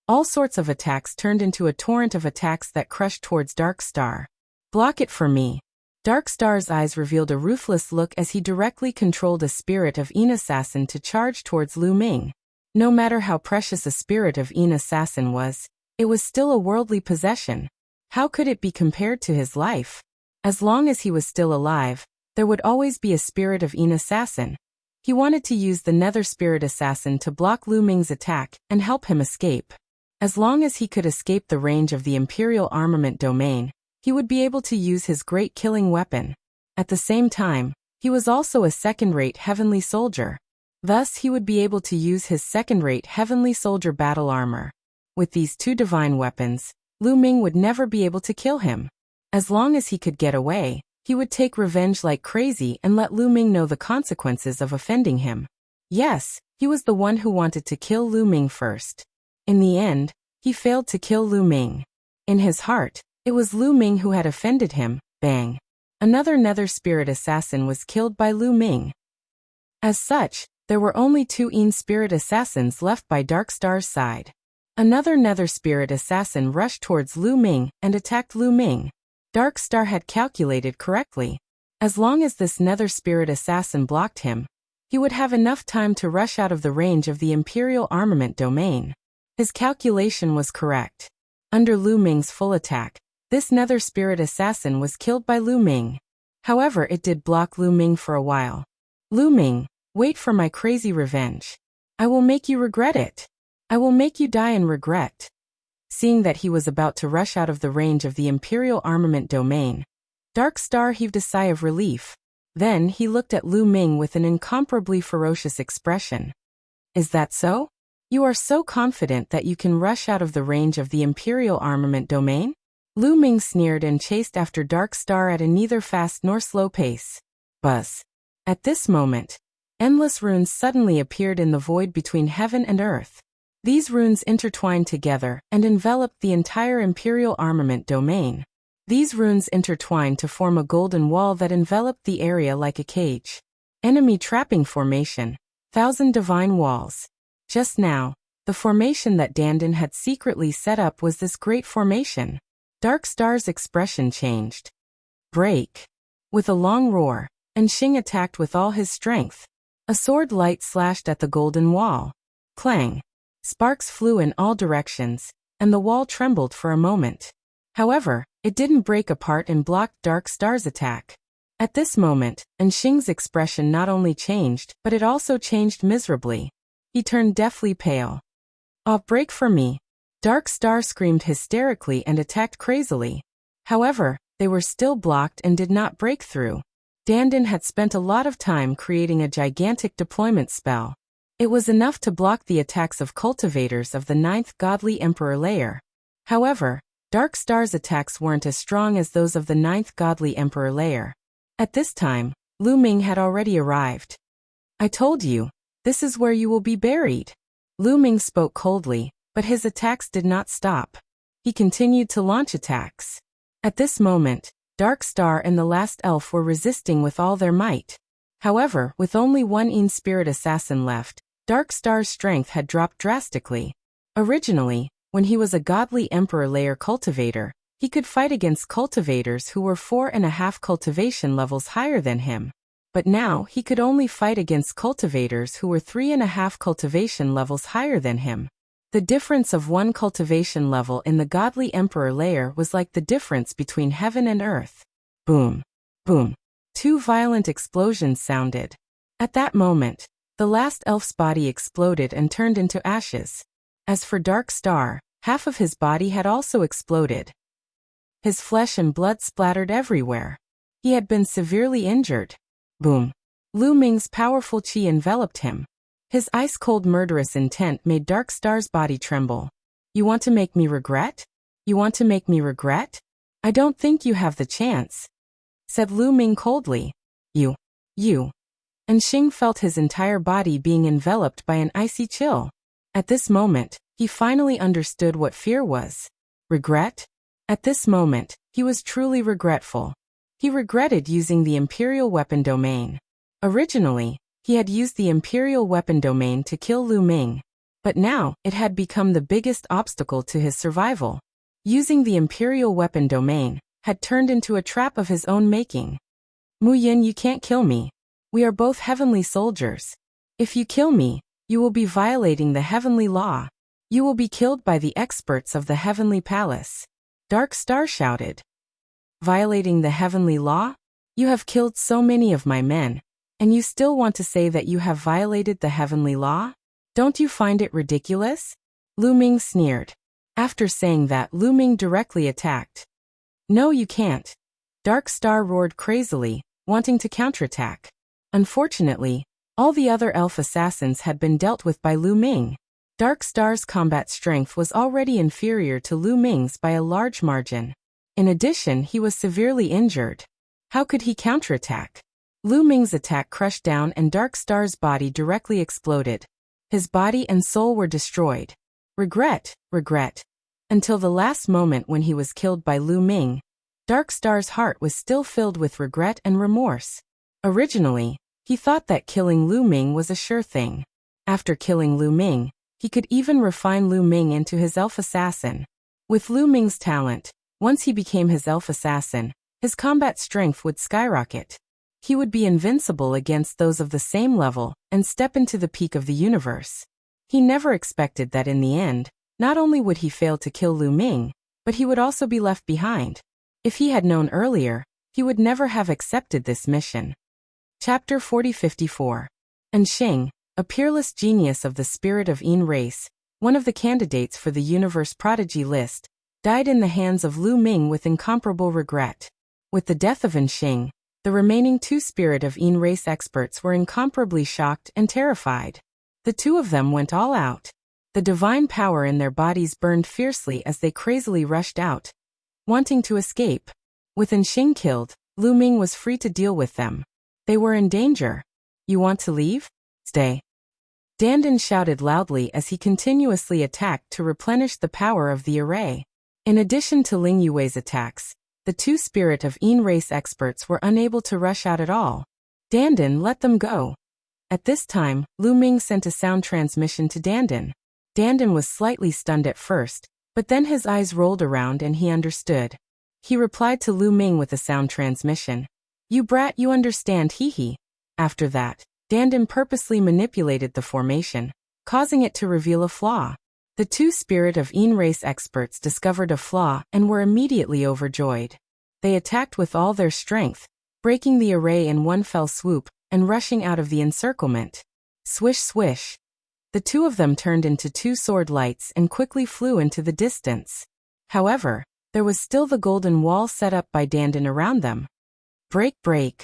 All sorts of attacks turned into a torrent of attacks that crushed towards Dark Star. Block it for me. Dark Star's eyes revealed a ruthless look as he directly controlled a Spirit of Yin assassin to charge towards Lu Ming. No matter how precious a Spirit of Yin assassin was, it was still a worldly possession. How could it be compared to his life? As long as he was still alive, there would always be a Spirit of Yin assassin. He wanted to use the Nether Spirit Assassin to block Lu Ming's attack and help him escape. As long as he could escape the range of the Imperial Armament domain, he would be able to use his great killing weapon. At the same time, he was also a second-rate heavenly soldier. Thus, he would be able to use his second-rate heavenly soldier battle armor. With these 2 divine weapons, Lu Ming would never be able to kill him. As long as he could get away, he would take revenge like crazy and let Lu Ming know the consequences of offending him. Yes, he was the one who wanted to kill Lu Ming first. In the end, he failed to kill Lu Ming. In his heart, it was Lu Ming who had offended him. Bang. Another Nether Spirit Assassin was killed by Lu Ming. As such, there were only 2 Yin Spirit Assassins left by Dark Star's side. Another Nether Spirit Assassin rushed towards Lu Ming and attacked Lu Ming. Dark Star had calculated correctly. As long as this Nether Spirit Assassin blocked him, he would have enough time to rush out of the range of the Imperial Armament domain. His calculation was correct. Under Lu Ming's full attack, this Nether Spirit Assassin was killed by Lu Ming. However, it did block Lu Ming for a while. Lu Ming, wait for my crazy revenge. I will make you regret it. I will make you die in regret. Seeing that he was about to rush out of the range of the Imperial Armament domain, Dark Star heaved a sigh of relief. Then he looked at Lu Ming with an incomparably ferocious expression. Is that so? You are so confident that you can rush out of the range of the Imperial Armament domain? Lu Ming sneered and chased after Dark Star at a neither fast nor slow pace. Buzz. At this moment, endless runes suddenly appeared in the void between heaven and earth. These runes intertwined together and enveloped the entire Imperial Armament domain. These runes intertwined to form a golden wall that enveloped the area like a cage. Enemy trapping formation. 1,000 divine walls. Just now, The formation that Dandan had secretly set up was this great formation. Dark Star's expression changed. Break. With a long roar, Enxing attacked with all his strength. A sword light slashed at the golden wall. Clang. Sparks flew in all directions, and the wall trembled for a moment. However, it didn't break apart and blocked Dark Star's attack. At this moment, Enxing's expression not only changed, but it also changed miserably. He turned deathly pale. "Oh, break for me!" Dark Star screamed hysterically and attacked crazily. However, they were still blocked and did not break through. Dandan had spent a lot of time creating a gigantic deployment spell. It was enough to block the attacks of cultivators of the 9th Godly Emperor layer. However, Dark Star's attacks weren't as strong as those of the 9th Godly Emperor layer. At this time, Lu Ming had already arrived. "I told you, this is where you will be buried." Lu Ming spoke coldly, but his attacks did not stop. He continued to launch attacks. At this moment, Dark Star and the last elf were resisting with all their might. However, with only one Een Spirit Assassin left, Dark Star's strength had dropped drastically. Originally, when he was a Godly Emperor layer cultivator, he could fight against cultivators who were 4.5 cultivation levels higher than him. But now he could only fight against cultivators who were 3.5 cultivation levels higher than him. The difference of 1 cultivation level in the Godly Emperor layer was like the difference between heaven and earth. Boom. Boom. 2 violent explosions sounded. At that moment, the last elf's body exploded and turned into ashes. As for Dark Star, half of his body had also exploded. His flesh and blood splattered everywhere. He had been severely injured. Boom. Lu Ming's powerful qi enveloped him. His ice-cold murderous intent made Dark Star's body tremble. "You want to make me regret? You want to make me regret? I don't think you have the chance," said Lu Ming coldly. You. Enxing felt his entire body being enveloped by an icy chill. At this moment, he finally understood what fear was. Regret? At this moment, he was truly regretful. He regretted using the Imperial Weapon Domain. Originally, he had used the Imperial Weapon Domain to kill Lu Ming, but now it had become the biggest obstacle to his survival. Using the Imperial Weapon Domain had turned into a trap of his own making. "Mu Yin, you can't kill me. We are both heavenly soldiers. If you kill me, you will be violating the heavenly law. You will be killed by the experts of the Heavenly Palace." Dark Star shouted. "Violating the heavenly law? You have killed so many of my men, and you still want to say that you have violated the heavenly law? Don't you find it ridiculous?" Lu Ming sneered. After saying that, Lu Ming directly attacked. "No, you can't." Dark Star roared crazily, wanting to counterattack. Unfortunately, all the other elf assassins had been dealt with by Lu Ming. Dark Star's combat strength was already inferior to Lu Ming's by a large margin. In addition, he was severely injured. How could he counterattack? Lu Ming's attack crushed down and Dark Star's body directly exploded. His body and soul were destroyed. Regret. Until the last moment when he was killed by Lu Ming, Dark Star's heart was still filled with regret and remorse. Originally, he thought that killing Lu Ming was a sure thing. After killing Lu Ming, he could even refine Lu Ming into his elf assassin. With Lu Ming's talent, once he became his elf assassin, his combat strength would skyrocket. He would be invincible against those of the same level and step into the peak of the universe. He never expected that in the end, not only would he fail to kill Lu Ming, but he would also be left behind. If he had known earlier, he would never have accepted this mission. Chapter 4054. Enxing, a peerless genius of the spirit of Een race, one of the candidates for the Universe Prodigy list, died in the hands of Lu Ming with incomparable regret. With the death of Enxing, the remaining 2 Spirit of Een race experts were incomparably shocked and terrified. The 2 of them went all out. The divine power in their bodies burned fiercely as they crazily rushed out, wanting to escape. With Enxing killed, Lu Ming was free to deal with them. They were in danger. "You want to leave? Stay." Dandan shouted loudly as he continuously attacked to replenish the power of the array. In addition to Ling Yue's attacks, the 2 Spirit of Een race experts were unable to rush out at all. Dandan let them go. At this time, Lu Ming sent a sound transmission to Dandan. Dandan was slightly stunned at first, but then his eyes rolled around and he understood. He replied to Lu Ming with a sound transmission. You brat, you understand, hee. After that, Dandan purposely manipulated the formation, causing it to reveal a flaw. The two Spirit of Een race experts discovered a flaw and were immediately overjoyed. They attacked with all their strength, breaking the array in one fell swoop and rushing out of the encirclement. Swish swish. The two of them turned into two sword lights and quickly flew into the distance. However, there was still the golden wall set up by Dandan around them. Break, break.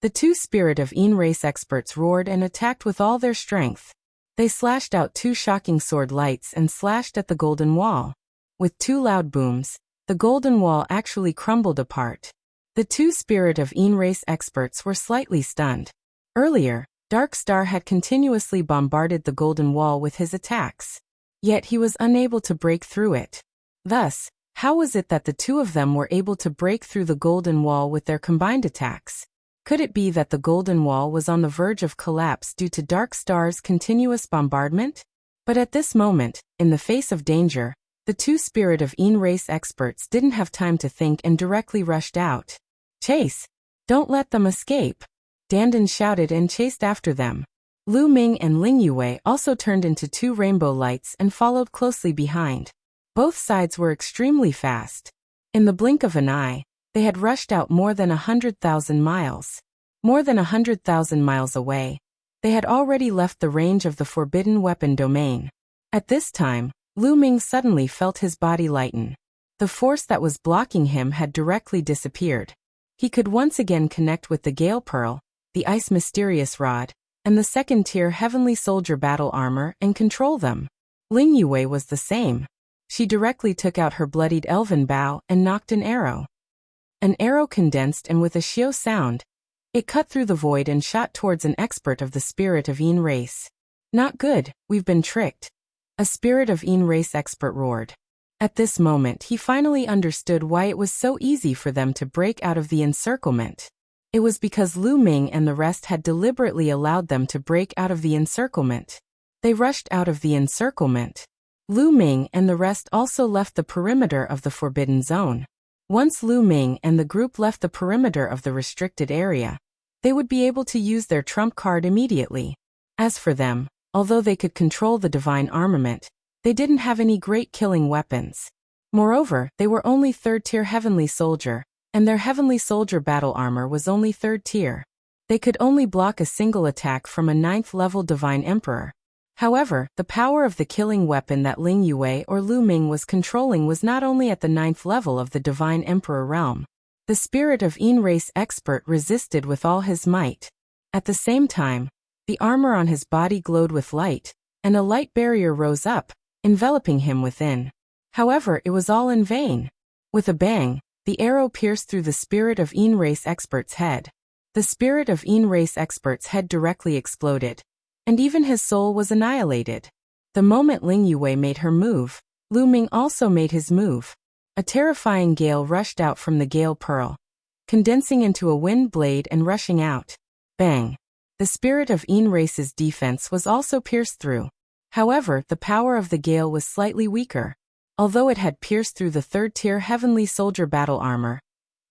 The two Spirit of Een race experts roared and attacked with all their strength. They slashed out two shocking sword lights and slashed at the golden wall. With two loud booms, the golden wall actually crumbled apart. The two Spirit of Een race experts were slightly stunned. Earlier, Dark Star had continuously bombarded the golden wall with his attacks. Yet he was unable to break through it. Thus, how was it that the two of them were able to break through the golden wall with their combined attacks? Could it be that the golden wall was on the verge of collapse due to Dark Star's continuous bombardment? But at this moment, in the face of danger, the two Spirit of Een race experts didn't have time to think and directly rushed out. Chase! Don't let them escape! Dandan shouted and chased after them. Lu Ming and Ling Yue also turned into two rainbow lights and followed closely behind. Both sides were extremely fast. In the blink of an eye, they had rushed out more than 100,000 miles. More than 100,000 miles away, they had already left the range of the forbidden weapon domain. At this time, Lu Ming suddenly felt his body lighten. The force that was blocking him had directly disappeared. He could once again connect with the Gale Pearl, the Ice Mysterious Rod, and the second-tier Heavenly Soldier battle armor and control them. Ling Yue was the same. She directly took out her bloodied elven bow and knocked an arrow. An arrow condensed and with a shio sound, it cut through the void and shot towards an expert of the Spirit of Een race. Not good, we've been tricked. A Spirit of Een race expert roared. At this moment he finally understood why it was so easy for them to break out of the encirclement. It was because Lu Ming and the rest had deliberately allowed them to break out of the encirclement. They rushed out of the encirclement. Lu Ming and the rest also left the perimeter of the forbidden zone. Once Lu Ming and the group left the perimeter of the restricted area, they would be able to use their trump card immediately. As for them, although they could control the divine armament, they didn't have any great killing weapons. Moreover, they were only third-tier Heavenly Soldier, and their Heavenly Soldier battle armor was only third tier. They could only block a single attack from a 9th-level Divine Emperor. However, the power of the killing weapon that Ling Yue or Lu Ming was controlling was not only at the 9th level of the Divine Emperor realm. The Spirit of Een race expert resisted with all his might. At the same time, the armor on his body glowed with light, and a light barrier rose up, enveloping him within. However, it was all in vain. With a bang, the arrow pierced through the Spirit of Een race expert's head. The Spirit of Een race expert's head directly exploded, and even his soul was annihilated. The moment Ling Yue made her move, Lu Ming also made his move. A terrifying gale rushed out from the Gale Pearl, condensing into a wind blade and rushing out. Bang! The Spirit of Een race's defense was also pierced through. However, the power of the gale was slightly weaker. Although it had pierced through the third-tier Heavenly Soldier battle armor,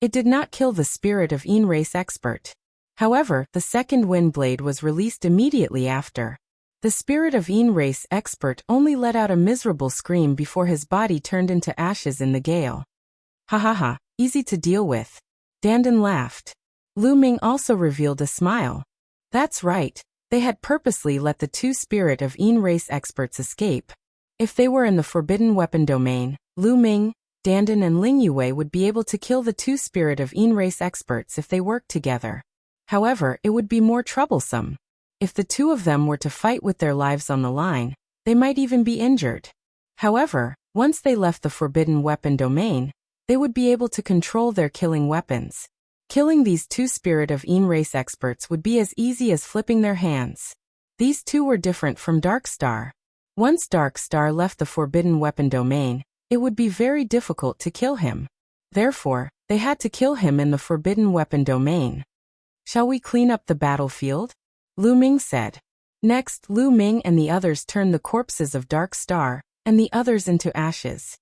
it did not kill the Spirit of Een race expert. However, the second wind blade was released immediately after. The Spirit of Een race expert only let out a miserable scream before his body turned into ashes in the gale. Ha ha ha, easy to deal with. Dandan laughed. Lu Ming also revealed a smile. That's right, they had purposely let the two Spirit of Een race experts escape. If they were in the forbidden weapon domain, Lu Ming, Dandan and Ling Yue would be able to kill the two Spirit of Een race experts if they worked together. However, it would be more troublesome. If the two of them were to fight with their lives on the line, they might even be injured. However, once they left the forbidden weapon domain, they would be able to control their killing weapons. Killing these two Spirit of Een race experts would be as easy as flipping their hands. These two were different from Dark Star. Once Dark Star left the forbidden weapon domain, it would be very difficult to kill him. Therefore, they had to kill him in the forbidden weapon domain. Shall we clean up the battlefield? Lu Ming said. Next, Lu Ming and the others turned the corpses of Dark Star and the others into ashes.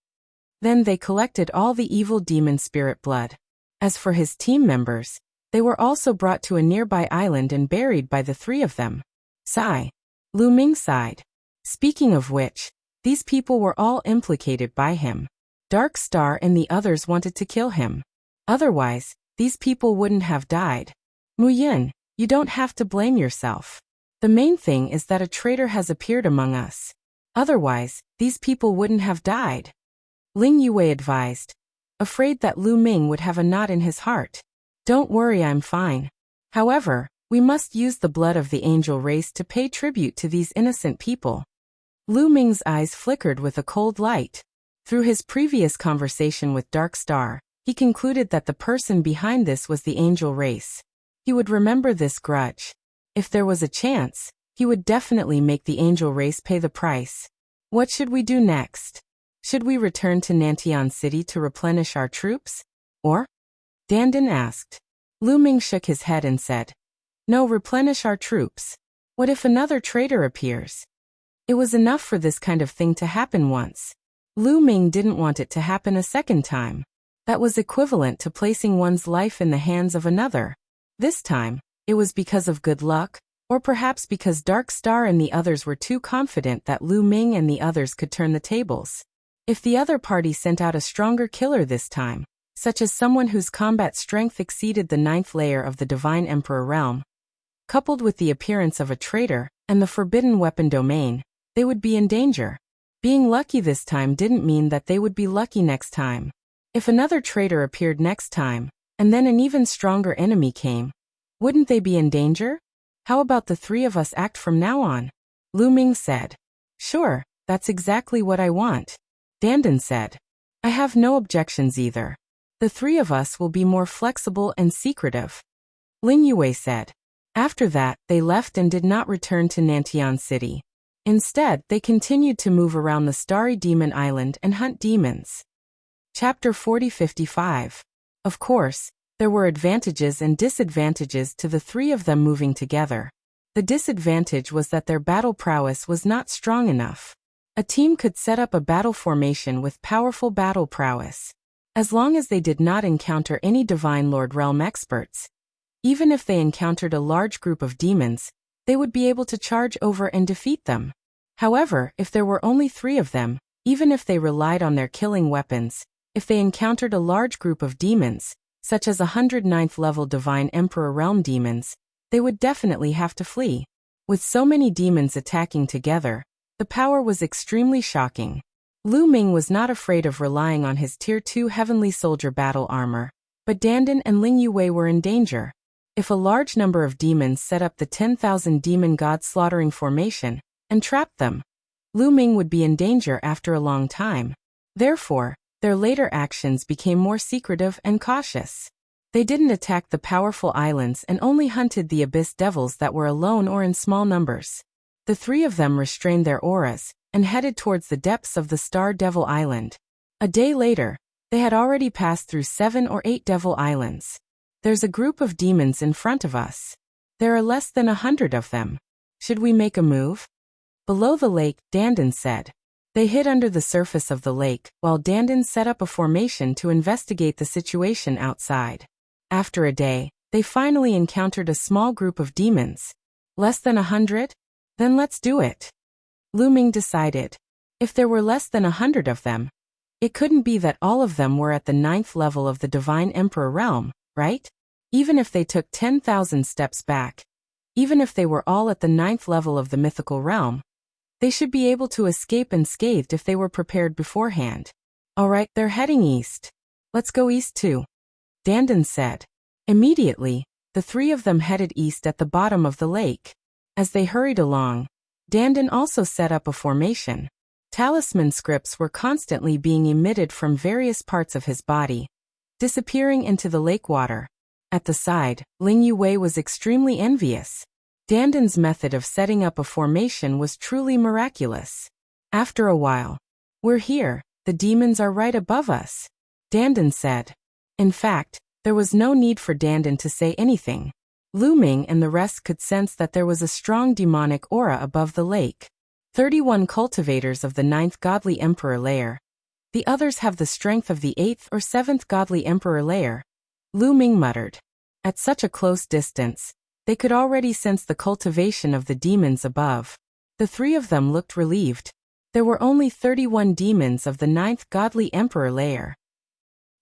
Then they collected all the evil demon spirit blood. As for his team members, they were also brought to a nearby island and buried by the three of them. Sigh. Lu Ming sighed. Speaking of which, these people were all implicated by him. Dark Star and the others wanted to kill him. Otherwise, these people wouldn't have died. Mu Yin, you don't have to blame yourself. The main thing is that a traitor has appeared among us. Otherwise, these people wouldn't have died. Ling Yue advised, afraid that Lu Ming would have a knot in his heart. Don't worry, I'm fine. However, we must use the blood of the angel race to pay tribute to these innocent people. Lu Ming's eyes flickered with a cold light. Through his previous conversation with Dark Star, he concluded that the person behind this was the angel race. He would remember this grudge. If there was a chance, he would definitely make the angel race pay the price. What should we do next? Should we return to Nantian City to replenish our troops? Or? Dandan asked. Lu Ming shook his head and said, no, replenish our troops. What if another traitor appears? It was enough for this kind of thing to happen once. Lu Ming didn't want it to happen a second time. That was equivalent to placing one's life in the hands of another. This time, it was because of good luck, or perhaps because Dark Star and the others were too confident that Lu Ming and the others could turn the tables. If the other party sent out a stronger killer this time, such as someone whose combat strength exceeded the 9th layer of the Divine Emperor realm, coupled with the appearance of a traitor and the forbidden weapon domain, they would be in danger. Being lucky this time didn't mean that they would be lucky next time. If another traitor appeared next time, and then an even stronger enemy came, wouldn't they be in danger? How about the three of us act from now on? Lu Ming said. Sure, that's exactly what I want. Dandan said. I have no objections either. The three of us will be more flexible and secretive. Ling Yue said. After that, they left and did not return to Nantian City. Instead, they continued to move around the Starry Demon Island and hunt demons. Chapter 40-55. Of course, there were advantages and disadvantages to the three of them moving together. The disadvantage was that their battle prowess was not strong enough. A team could set up a battle formation with powerful battle prowess. As long as they did not encounter any Divine Lord Realm experts, even if they encountered a large group of demons, they would be able to charge over and defeat them. However, if there were only three of them, even if they relied on their killing weapons, if they encountered a large group of demons, such as 109th level Divine Emperor Realm demons, they would definitely have to flee. With so many demons attacking together, the power was extremely shocking. Lu Ming was not afraid of relying on his Tier 2 Heavenly Soldier battle armor, but Dandan and Ling Yue were in danger. If a large number of demons set up the 10,000 demon god slaughtering formation and trapped them, Lu Ming would be in danger after a long time. Therefore, their later actions became more secretive and cautious. They didn't attack the powerful islands and only hunted the abyss devils that were alone or in small numbers. The three of them restrained their auras and headed towards the depths of the Star Devil Island. A day later, they had already passed through 7 or 8 devil islands. There's a group of demons in front of us. There are less than 100 of them. Should we make a move? Below the lake, Dandan said. They hid under the surface of the lake, while Dandan set up a formation to investigate the situation outside. After a day, they finally encountered a small group of demons. Less than 100? Then let's do it. Lu Ming decided. If there were less than 100 of them, it couldn't be that all of them were at the 9th level of the Divine Emperor realm, right? Even if they took 10,000 steps back, even if they were all at the 9th level of the mythical realm, they should be able to escape unscathed if they were prepared beforehand. Alright, they're heading east. Let's go east too. Dandan said. Immediately, the three of them headed east at the bottom of the lake. As they hurried along, Dandan also set up a formation. Talisman scripts were constantly being emitted from various parts of his body, disappearing into the lake water. At the side, Ling Yue was extremely envious. Dandan's method of setting up a formation was truly miraculous. After a while, we're here, the demons are right above us, Dandan said. In fact, there was no need for Dandan to say anything. Lu Ming and the rest could sense that there was a strong demonic aura above the lake. 31 cultivators of the 9th godly emperor layer. The others have the strength of the 8th or 7th godly emperor layer, Lu Ming muttered. At such a close distance, they could already sense the cultivation of the demons above. The three of them looked relieved. There were only 31 demons of the 9th godly emperor layer.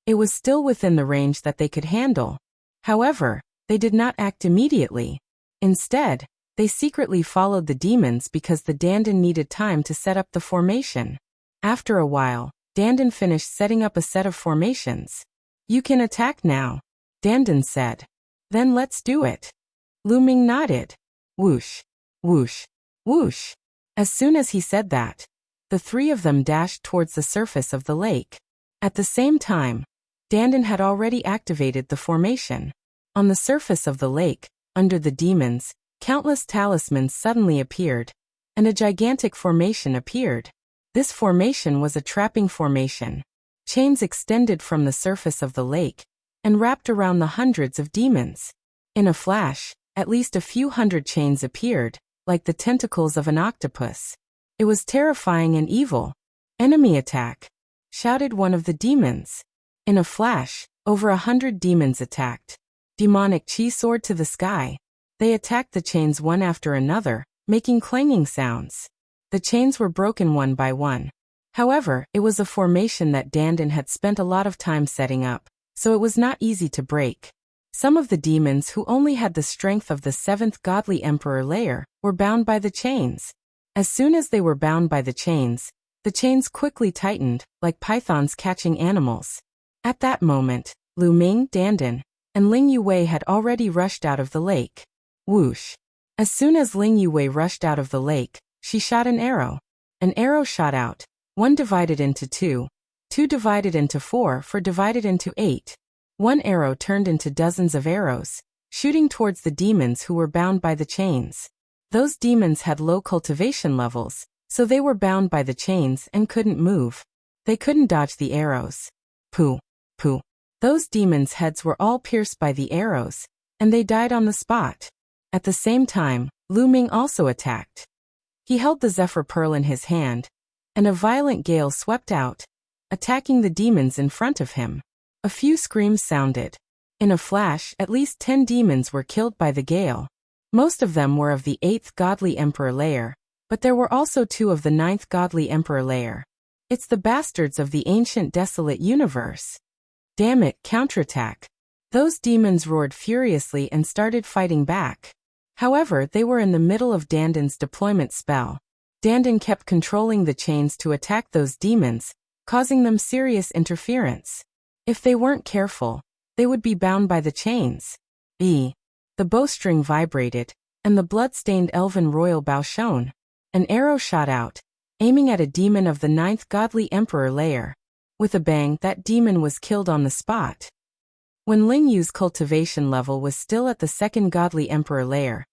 It was still within the range that they could handle. However, they did not act immediately. Instead, they secretly followed the demons because the Dandan needed time to set up the formation. After a while, Dandan finished setting up a set of formations. You can attack now, Dandan said. Then let's do it. Lu Ming nodded. Whoosh, whoosh, whoosh. As soon as he said that, the three of them dashed towards the surface of the lake. At the same time, Dandan had already activated the formation. On the surface of the lake, under the demons, countless talismans suddenly appeared, and a gigantic formation appeared. This formation was a trapping formation. Chains extended from the surface of the lake and wrapped around the hundreds of demons. In a flash, at least a few hundred chains appeared, like the tentacles of an octopus. It was terrifying and evil. Enemy attack! Shouted one of the demons. In a flash, over 100 demons attacked. Demonic chi soared to the sky. They attacked the chains one after another, making clanging sounds. The chains were broken one by one. However, it was a formation that Dandan had spent a lot of time setting up, so it was not easy to break. Some of the demons who only had the strength of the 7th godly emperor layer were bound by the chains. As soon as they were bound by the chains quickly tightened, like pythons catching animals. At that moment, Lu Ming, Dandan, and Ling Yue had already rushed out of the lake. Whoosh! As soon as Ling Yue rushed out of the lake, she shot an arrow. An arrow shot out, 1 divided into 2, 2 divided into 4, 4 divided into 8. One arrow turned into dozens of arrows, shooting towards the demons who were bound by the chains. Those demons had low cultivation levels, so they were bound by the chains and couldn't move. They couldn't dodge the arrows. Pooh! Pooh! Those demons' heads were all pierced by the arrows, and they died on the spot. At the same time, Lu Ming also attacked. He held the Zephyr Pearl in his hand, and a violent gale swept out, attacking the demons in front of him. A few screams sounded. In a flash, at least 10 demons were killed by the gale. Most of them were of the 8th godly emperor layer, but there were also 2 of the 9th godly emperor layer. It's the bastards of the ancient desolate universe. Damn it, counterattack. Those demons roared furiously and started fighting back. However, they were in the middle of Dandan's deployment spell. Dandan kept controlling the chains to attack those demons, causing them serious interference. If they weren't careful, they would be bound by the chains. The bowstring vibrated, and the blood-stained elven royal bow shone. An arrow shot out, aiming at a demon of the 9th godly emperor layer. With a bang, that demon was killed on the spot. When Ling Yu's cultivation level was still at the 2nd godly emperor layer,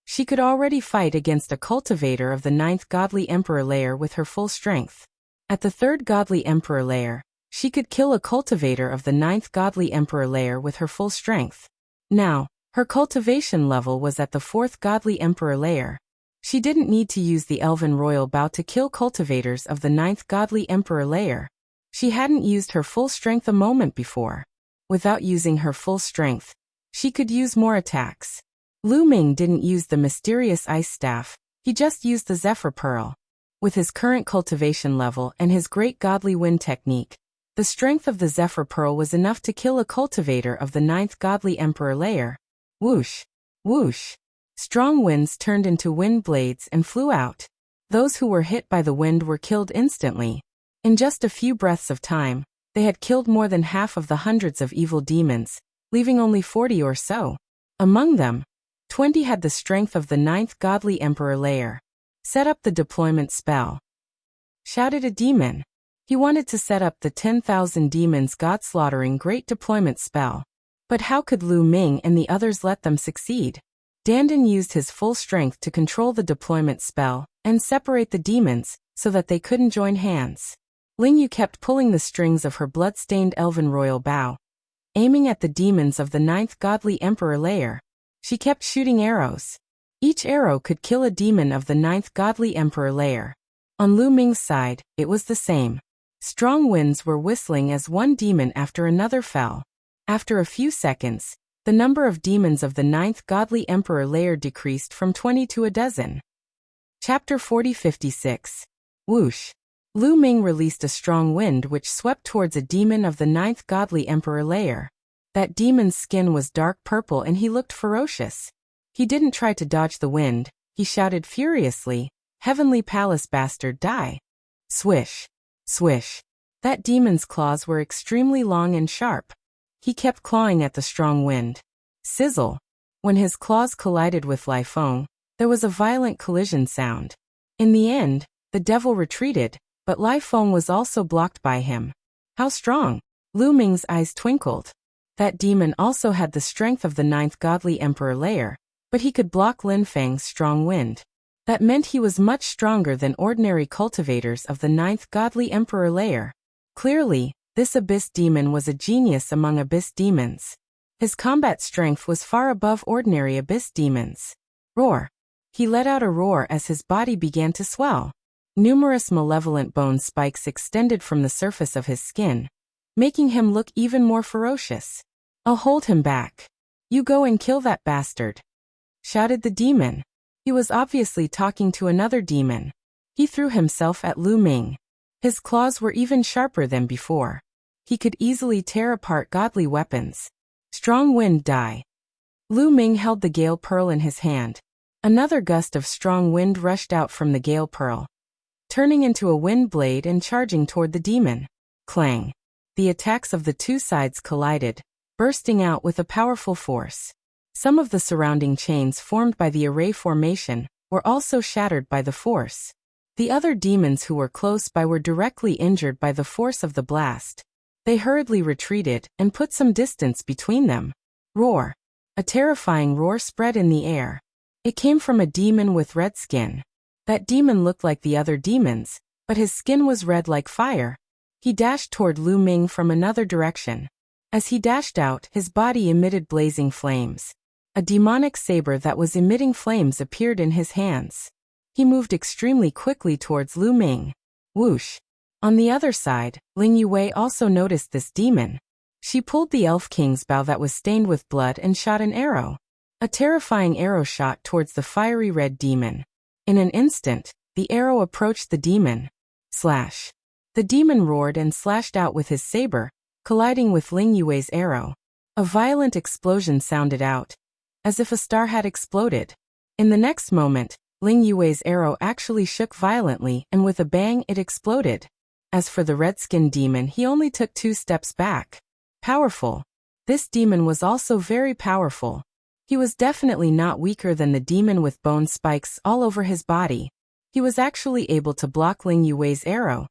she could already fight against a cultivator of the 9th godly emperor layer with her full strength. At the 3rd godly emperor layer, she could kill a cultivator of the 9th godly emperor layer with her full strength. Now, her cultivation level was at the 4th godly emperor layer. She didn't need to use the elven royal bow to kill cultivators of the 9th godly emperor layer. She hadn't used her full strength a moment before. Without using her full strength, she could use more attacks. Lu Ming didn't use the mysterious ice staff, he just used the Zephyr Pearl. With his current cultivation level and his great godly wind technique, the strength of the Zephyr Pearl was enough to kill a cultivator of the 9th godly emperor layer. Whoosh! Whoosh! Strong winds turned into wind blades and flew out. Those who were hit by the wind were killed instantly. In just a few breaths of time, they had killed more than half of the hundreds of evil demons, leaving only 40 or so. Among them, 20 had the strength of the 9th godly emperor layer. Set up the deployment spell, shouted a demon. He wanted to set up the 10,000 demons god-slaughtering great deployment spell. But how could Lu Ming and the others let them succeed? Dandan used his full strength to control the deployment spell and separate the demons so that they couldn't join hands. Ling Yu kept pulling the strings of her blood-stained elven royal bow, aiming at the demons of the 9th godly emperor layer. She kept shooting arrows. Each arrow could kill a demon of the 9th godly emperor layer. On Lu Ming's side, it was the same. Strong winds were whistling as one demon after another fell. After a few seconds, the number of demons of the 9th godly emperor layer decreased from 20 to a dozen. Chapter 40-56. Whoosh. Lu Ming released a strong wind which swept towards a demon of the 9th godly emperor layer. That demon's skin was dark purple and he looked ferocious. He didn't try to dodge the wind, he shouted furiously, "Heavenly Palace bastard, die!" Swish. Swish. That demon's claws were extremely long and sharp. He kept clawing at the strong wind. Sizzle. When his claws collided with Lai Feng, there was a violent collision sound. In the end, the devil retreated, but Lai Feng was also blocked by him. How strong! Lu Ming's eyes twinkled. That demon also had the strength of the 9th godly emperor layer, but he could block Lin Feng's strong wind. That meant he was much stronger than ordinary cultivators of the 9th godly emperor layer. Clearly, this abyss demon was a genius among abyss demons. His combat strength was far above ordinary abyss demons. Roar. He let out a roar as his body began to swell. Numerous malevolent bone spikes extended from the surface of his skin, making him look even more ferocious. "I'll hold him back. You go and kill that bastard," shouted the demon. He was obviously talking to another demon. He threw himself at Lu Ming. His claws were even sharper than before. He could easily tear apart godly weapons. Strong wind die. Lu Ming held the Gale Pearl in his hand. Another gust of strong wind rushed out from the Gale Pearl, turning into a wind blade and charging toward the demon. Clang. The attacks of the two sides collided, bursting out with a powerful force. Some of the surrounding chains formed by the array formation were also shattered by the force. The other demons who were close by were directly injured by the force of the blast. They hurriedly retreated and put some distance between them. Roar. A terrifying roar spread in the air. It came from a demon with red skin. That demon looked like the other demons, but his skin was red like fire. He dashed toward Lu Ming from another direction. As he dashed out, his body emitted blazing flames. A demonic saber that was emitting flames appeared in his hands. He moved extremely quickly towards Lu Ming. Whoosh. On the other side, Ling Yue also noticed this demon. She pulled the Elf King's bow that was stained with blood and shot an arrow. A terrifying arrow shot towards the fiery red demon. In an instant, the arrow approached the demon. Slash. The demon roared and slashed out with his saber, colliding with Ling Yue's arrow. A violent explosion sounded out, as if a star had exploded. In the next moment, Ling Yue's arrow actually shook violently and with a bang it exploded. As for the red-skinned demon, he only took 2 steps back. Powerful. This demon was also very powerful. He was definitely not weaker than the demon with bone spikes all over his body. He was actually able to block Ling Yue's arrow,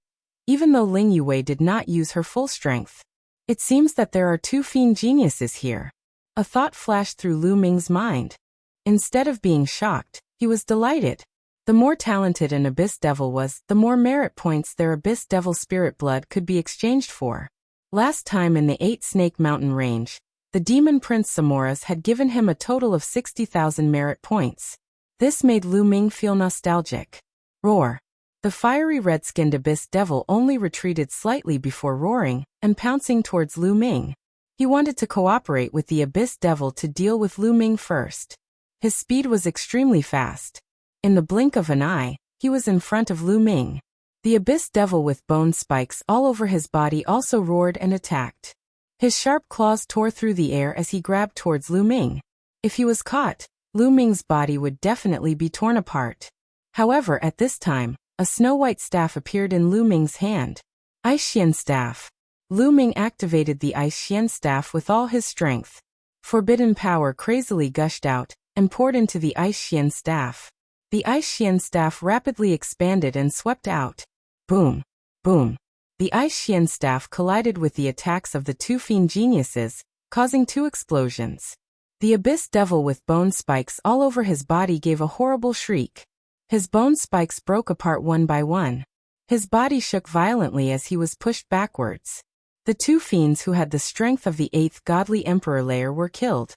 even though Ling Yue did not use her full strength. It seems that there are 2 fiend geniuses here. A thought flashed through Lu Ming's mind. Instead of being shocked, he was delighted. The more talented an Abyss Devil was, the more merit points their Abyss Devil spirit blood could be exchanged for. Last time in the 8 Snake Mountain range, the Demon Prince Samoras had given him a total of 60,000 merit points. This made Lu Ming feel nostalgic. Roar. The fiery red-skinned Abyss Devil only retreated slightly before roaring and pouncing towards Lu Ming. He wanted to cooperate with the Abyss Devil to deal with Lu Ming first. His speed was extremely fast. In the blink of an eye, he was in front of Lu Ming. The Abyss Devil with bone spikes all over his body also roared and attacked. His sharp claws tore through the air as he grabbed towards Lu Ming. If he was caught, Lu Ming's body would definitely be torn apart. However, at this time, a snow-white staff appeared in Lu Ming's hand. Ice Xian Staff. Lu Ming activated the Ice Xian Staff with all his strength. Forbidden power crazily gushed out and poured into the Ice Xian Staff. The Ice Xian Staff rapidly expanded and swept out. Boom. Boom. The Ice Xian Staff collided with the attacks of the 2 fiend geniuses, causing 2 explosions. The Abyss Devil with bone spikes all over his body gave a horrible shriek. His bone spikes broke apart one by one. His body shook violently as he was pushed backwards. The 2 fiends who had the strength of the 8th Godly Emperor layer were killed.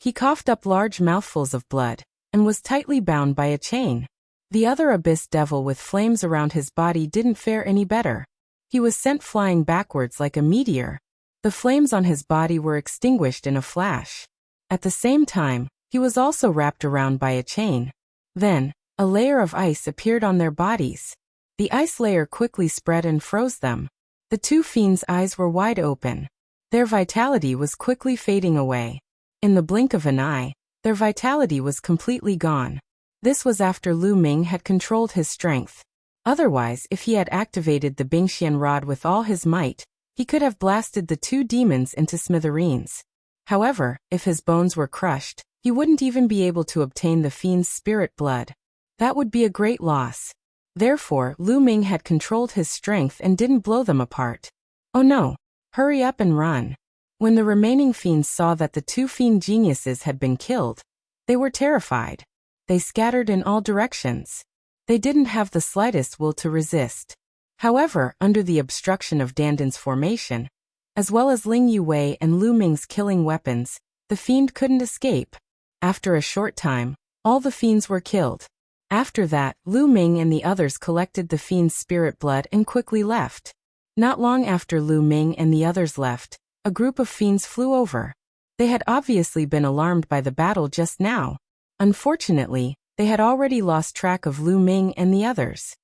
He coughed up large mouthfuls of blood, and was tightly bound by a chain. The other abyss devil with flames around his body didn't fare any better. He was sent flying backwards like a meteor. The flames on his body were extinguished in a flash. At the same time, he was also wrapped around by a chain. Then, a layer of ice appeared on their bodies. The ice layer quickly spread and froze them. The two fiends' eyes were wide open. Their vitality was quickly fading away. In the blink of an eye, their vitality was completely gone. This was after Lu Ming had controlled his strength. Otherwise, if he had activated the Bingxian rod with all his might, he could have blasted the two demons into smithereens. However, if his bones were crushed, he wouldn't even be able to obtain the fiend's spirit blood. That would be a great loss. Therefore, Lu Ming had controlled his strength and didn't blow them apart. Oh no! Hurry up and run. When the remaining fiends saw that the two fiend geniuses had been killed, they were terrified. They scattered in all directions. They didn't have the slightest will to resist. However, under the obstruction of Dandan's formation, as well as Ling Yue and Lu Ming's killing weapons, the fiend couldn't escape. After a short time, all the fiends were killed. After that, Lu Ming and the others collected the fiend's spirit blood and quickly left. Not long after Lu Ming and the others left, a group of fiends flew over. They had obviously been alarmed by the battle just now. Unfortunately, they had already lost track of Lu Ming and the others.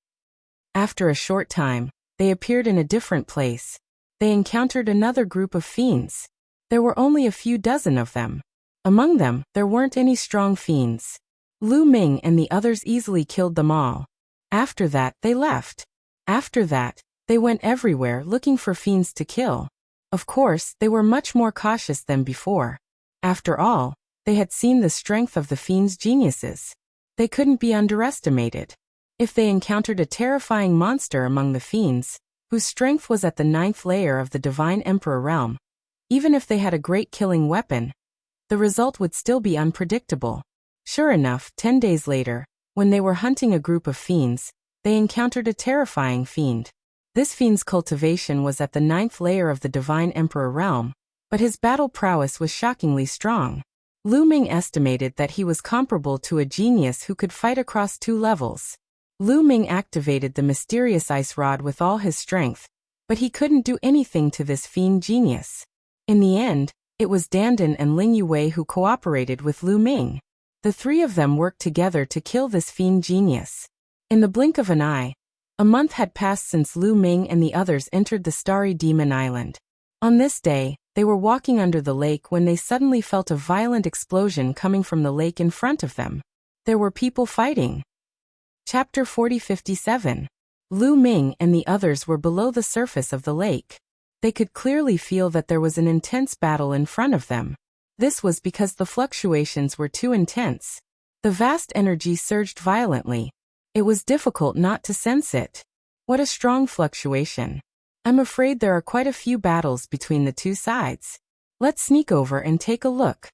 After a short time, they appeared in a different place. They encountered another group of fiends. There were only a few dozen of them. Among them, there weren't any strong fiends. Lu Ming and the others easily killed them all. After that, they left. After that, they went everywhere looking for fiends to kill. Of course, they were much more cautious than before. After all, they had seen the strength of the fiends' geniuses. They couldn't be underestimated. If they encountered a terrifying monster among the fiends, whose strength was at the 9th layer of the Divine Emperor realm, even if they had a great killing weapon, the result would still be unpredictable. Sure enough, 10 days later, when they were hunting a group of fiends, they encountered a terrifying fiend. This fiend's cultivation was at the 9th layer of the Divine Emperor realm, but his battle prowess was shockingly strong. Lu Ming estimated that he was comparable to a genius who could fight across 2 levels. Lu Ming activated the mysterious ice rod with all his strength, but he couldn't do anything to this fiend genius. In the end, it was Dandan and Ling Yue who cooperated with Lu Ming. The 3 of them worked together to kill this fiend genius. In the blink of an eye, a month had passed since Lu Ming and the others entered the Starry Demon Island. On this day, they were walking under the lake when they suddenly felt a violent explosion coming from the lake in front of them. There were people fighting. Chapter 4057. Lu Ming and the others were below the surface of the lake. They could clearly feel that there was an intense battle in front of them. This was because the fluctuations were too intense. The vast energy surged violently. It was difficult not to sense it. What a strong fluctuation. I'm afraid there are quite a few battles between the 2 sides. Let's sneak over and take a look,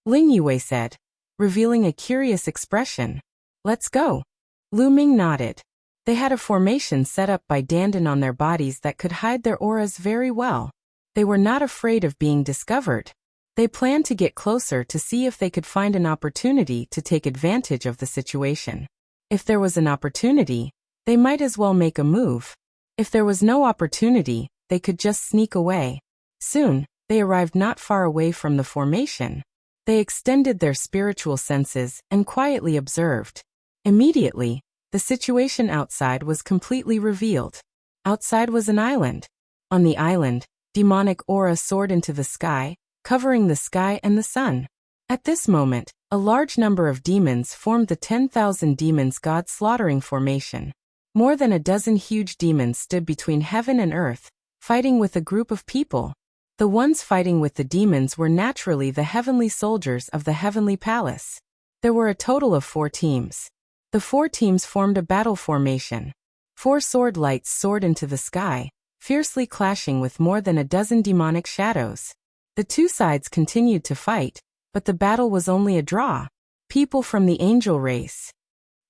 Ling Yue said, revealing a curious expression. Let's go. Lu Ming nodded. They had a formation set up by Dandan on their bodies that could hide their auras very well. They were not afraid of being discovered. They planned to get closer to see if they could find an opportunity to take advantage of the situation. If there was an opportunity, they might as well make a move. If there was no opportunity, they could just sneak away. Soon, they arrived not far away from the formation. They extended their spiritual senses and quietly observed. Immediately, the situation outside was completely revealed. Outside was an island. On the island, demonic aura soared into the sky, covering the sky and the sun. At this moment, a large number of demons formed the 10,000 Demons God Slaughtering formation. More than a dozen huge demons stood between heaven and earth, fighting with a group of people. The ones fighting with the demons were naturally the heavenly soldiers of the heavenly palace. There were a total of 4 teams. The 4 teams formed a battle formation. 4 sword lights soared into the sky, fiercely clashing with more than a dozen demonic shadows. The 2 sides continued to fight, but the battle was only a draw. People from the angel race.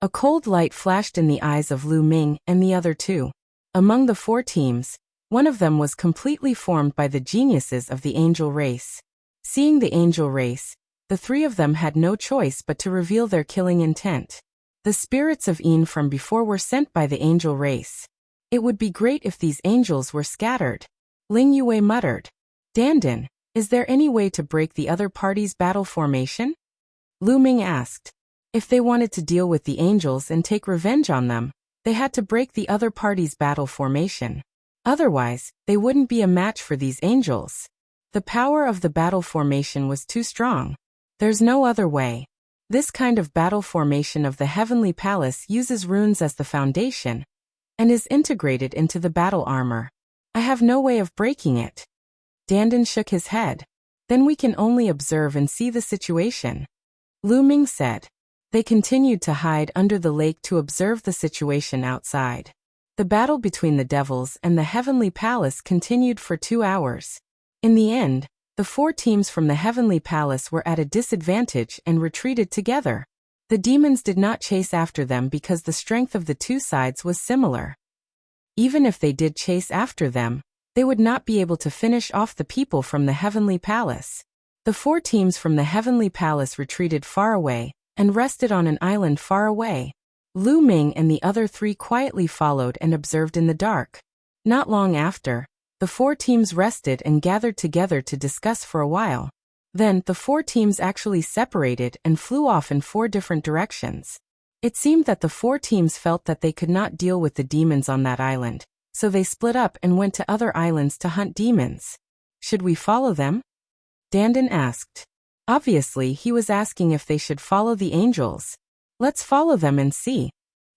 A cold light flashed in the eyes of Lu Ming and the other 2. Among the 4 teams, one of them was completely formed by the geniuses of the angel race. Seeing the angel race, The three of them had no choice but to reveal their killing intent. The spirits of Een from before were sent by the angel race. It would be great if these angels were scattered. Ling Yue muttered. Dandan, is there any way to break the other party's battle formation? Lu Ming asked. If they wanted to deal with the angels and take revenge on them, they had to break the other party's battle formation. Otherwise, they wouldn't be a match for these angels. The power of the battle formation was too strong. There's no other way. This kind of battle formation of the Heavenly Palace uses runes as the foundation and is integrated into the battle armor. I have no way of breaking it. Dandan shook his head. Then we can only observe and see the situation. Lu Ming said. They continued to hide under the lake to observe the situation outside. The battle between the devils and the Heavenly Palace continued for 2 hours. In the end, the 4 teams from the Heavenly Palace were at a disadvantage and retreated together. The demons did not chase after them because the strength of the 2 sides was similar. Even if they did chase after them, they would not be able to finish off the people from the Heavenly Palace. The 4 teams from the Heavenly Palace retreated far away and rested on an island far away. Lu Ming and the other 3 quietly followed and observed in the dark. Not long after, the 4 teams rested and gathered together to discuss for a while. Then, the 4 teams actually separated and flew off in 4 different directions. It seemed that the 4 teams felt that they could not deal with the demons on that island, so they split up and went to other islands to hunt demons. Should we follow them? Dandan asked. Obviously, he was asking if they should follow the angels. Let's follow them and see.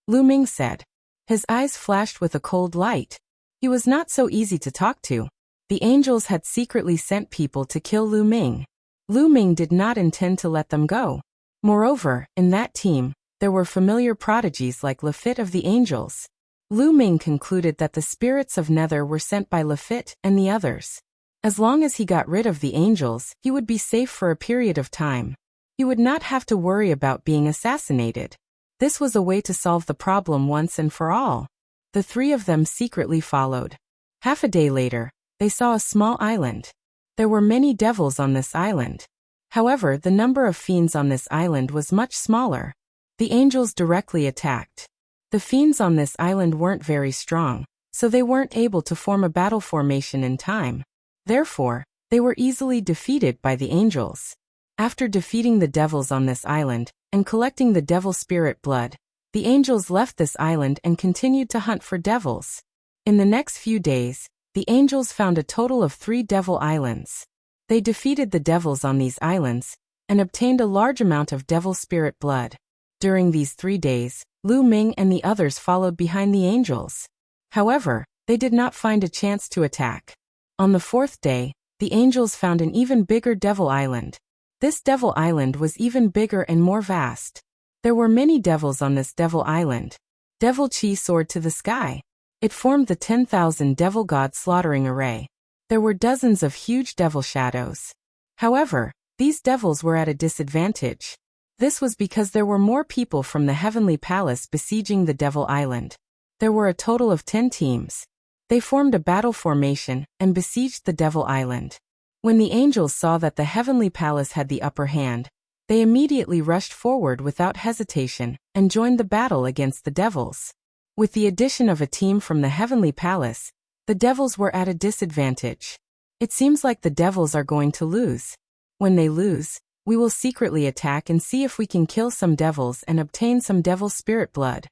Lu Ming said. His eyes flashed with a cold light. He was not so easy to talk to. The angels had secretly sent people to kill Lu Ming. Lu Ming did not intend to let them go. Moreover, in that team, there were familiar prodigies like Lafitte of the angels. Lu Ming concluded that the spirits of Nether were sent by Lafitte and the others. As long as he got rid of the angels, he would be safe for a period of time. He would not have to worry about being assassinated. This was a way to solve the problem once and for all. The 3 of them secretly followed. Half a day later, they saw a small island. There were many devils on this island. However, the number of fiends on this island was much smaller. The angels directly attacked. The fiends on this island weren't very strong, so they weren't able to form a battle formation in time. Therefore, they were easily defeated by the angels. After defeating the devils on this island and collecting the devil spirit blood, the angels left this island and continued to hunt for devils. In the next few days, the angels found a total of 3 devil islands. They defeated the devils on these islands and obtained a large amount of devil spirit blood. During these 3 days, Lu Ming and the others followed behind the angels. However, they did not find a chance to attack. On the 4th day, the angels found an even bigger devil island. This devil island was even bigger and more vast. There were many devils on this devil island. Devil Chi soared to the sky. It formed the 10,000 devil god slaughtering array. There were dozens of huge devil shadows. However, these devils were at a disadvantage. This was because there were more people from the Heavenly Palace besieging the devil island. There were a total of 10 teams. They formed a battle formation and besieged the devil island. When the angels saw that the Heavenly Palace had the upper hand, they immediately rushed forward without hesitation and joined the battle against the devils. With the addition of a team from the Heavenly Palace, the devils were at a disadvantage. It seems like the devils are going to lose. When they lose, we will secretly attack and see if we can kill some devils and obtain some devil spirit blood.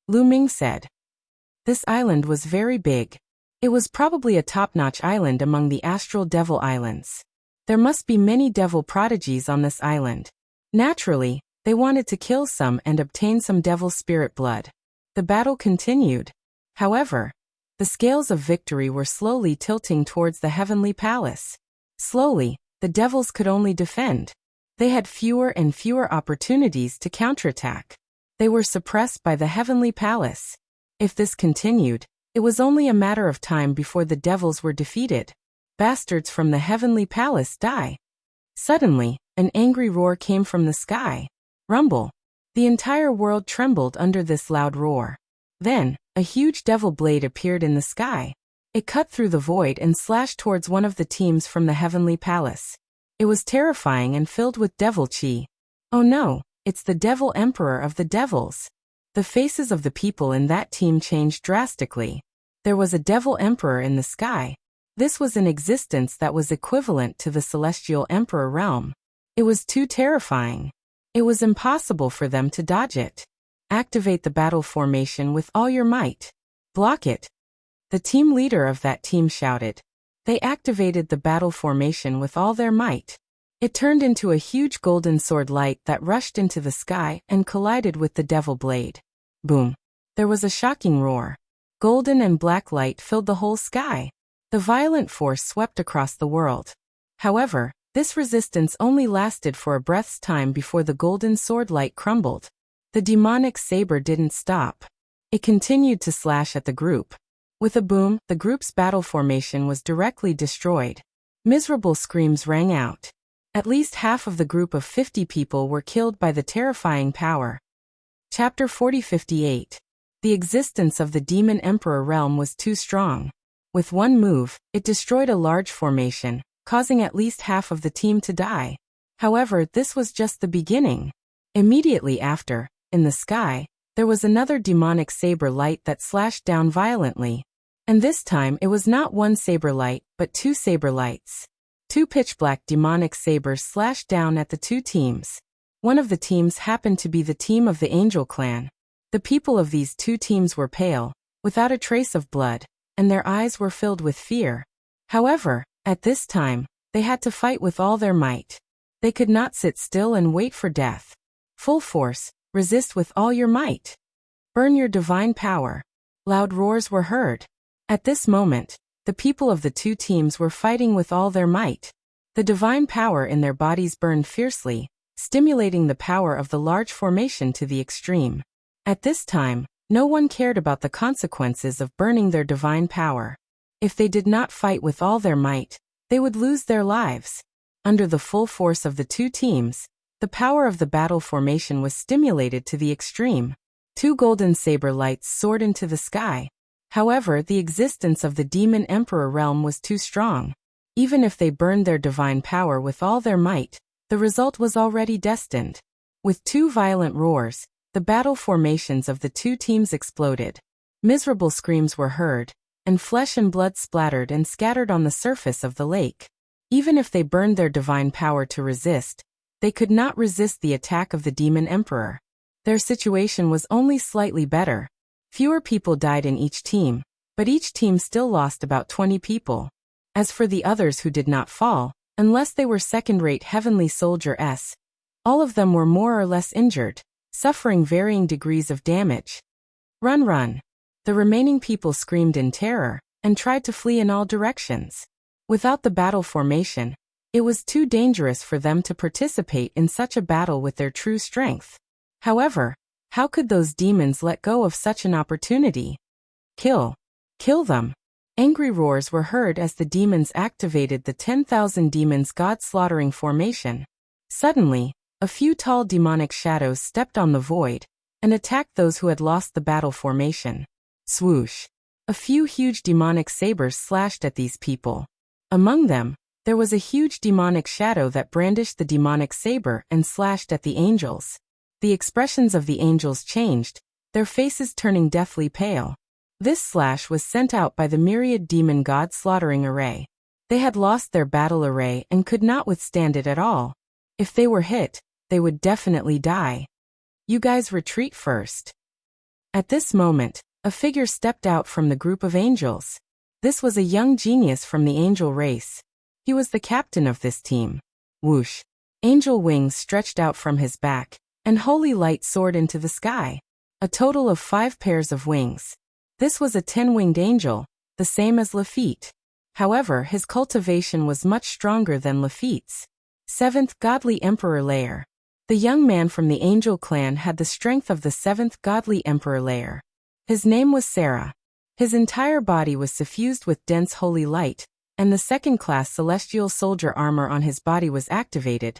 Lu Ming said. This island was very big. It was probably a top-notch island among the astral devil islands. There must be many devil prodigies on this island. Naturally, they wanted to kill some and obtain some devil spirit blood. The battle continued. However, the scales of victory were slowly tilting towards the Heavenly Palace. Slowly, the devils could only defend. They had fewer and fewer opportunities to counterattack. They were suppressed by the Heavenly Palace. If this continued, it was only a matter of time before the devils were defeated. Bastards from the Heavenly Palace die. Suddenly, an angry roar came from the sky. Rumble. The entire world trembled under this loud roar. Then, a huge devil blade appeared in the sky. It cut through the void and slashed towards one of the teams from the Heavenly Palace. It was terrifying and filled with devil chi. Oh no, it's the devil emperor of the devils. The faces of the people in that team changed drastically. There was a devil emperor in the sky. This was an existence that was equivalent to the celestial emperor realm. It was too terrifying. It was impossible for them to dodge it. Activate the battle formation with all your might. Block it. The team leader of that team shouted. They activated the battle formation with all their might. It turned into a huge golden sword light that rushed into the sky and collided with the devil blade. Boom. There was a shocking roar. Golden and black light filled the whole sky. The violent force swept across the world. However, this resistance only lasted for a breath's time before the golden sword light crumbled. The demonic saber didn't stop. It continued to slash at the group. With a boom, the group's battle formation was directly destroyed. Miserable screams rang out. At least half of the group of 50 people were killed by the terrifying power. Chapter 4058. The existence of the Demon Emperor realm was too strong. With one move, it destroyed a large formation, causing at least half of the team to die. However, this was just the beginning. Immediately after, in the sky, there was another demonic saber light that slashed down violently. And this time it was not one saber light, but two saber lights. Two pitch-black demonic sabers slashed down at the two teams. One of the teams happened to be the team of the Angel clan. The people of these two teams were pale, without a trace of blood, and their eyes were filled with fear. However, at this time, they had to fight with all their might. They could not sit still and wait for death. Full force, resist with all your might. Burn your divine power. Loud roars were heard. At this moment, the people of the two teams were fighting with all their might. The divine power in their bodies burned fiercely, stimulating the power of the large formation to the extreme. At this time, no one cared about the consequences of burning their divine power. If they did not fight with all their might, they would lose their lives. Under the full force of the two teams, the power of the battle formation was stimulated to the extreme. Two golden saber lights soared into the sky. However, the existence of the Demon Emperor realm was too strong. Even if they burned their divine power with all their might, the result was already destined. With two violent roars, the battle formations of the two teams exploded. Miserable screams were heard, and flesh and blood splattered and scattered on the surface of the lake. Even if they burned their divine power to resist, they could not resist the attack of the Demon Emperor. Their situation was only slightly better. Fewer people died in each team, but each team still lost about 20 people. As for the others who did not fall, unless they were second-rate heavenly soldiers, all of them were more or less injured, suffering varying degrees of damage. Run, run! The remaining people screamed in terror, and tried to flee in all directions. Without the battle formation, it was too dangerous for them to participate in such a battle with their true strength. However, how could those demons let go of such an opportunity? Kill! Kill them! Angry roars were heard as the demons activated the 10,000 demons god-slaughtering formation. Suddenly, a few tall demonic shadows stepped on the void and attacked those who had lost the battle formation. Swoosh! A few huge demonic sabers slashed at these people. Among them, there was a huge demonic shadow that brandished the demonic saber and slashed at the angels. The expressions of the angels changed, their faces turning deathly pale. This slash was sent out by the myriad demon god slaughtering array. They had lost their battle array and could not withstand it at all. If they were hit, they would definitely die. You guys retreat first. At this moment, a figure stepped out from the group of angels. This was a young genius from the angel race. He was the captain of this team. Whoosh! Angel wings stretched out from his back, and holy light soared into the sky. A total of 5 pairs of wings. This was a 10-winged angel, the same as Lafitte's. However, his cultivation was much stronger than Lafitte's. 7th Godly Emperor Layer. The young man from the Angel clan had the strength of the 7th Godly Emperor Layer. His name was Sarah. His entire body was suffused with dense holy light, and the 2nd-class celestial soldier armor on his body was activated,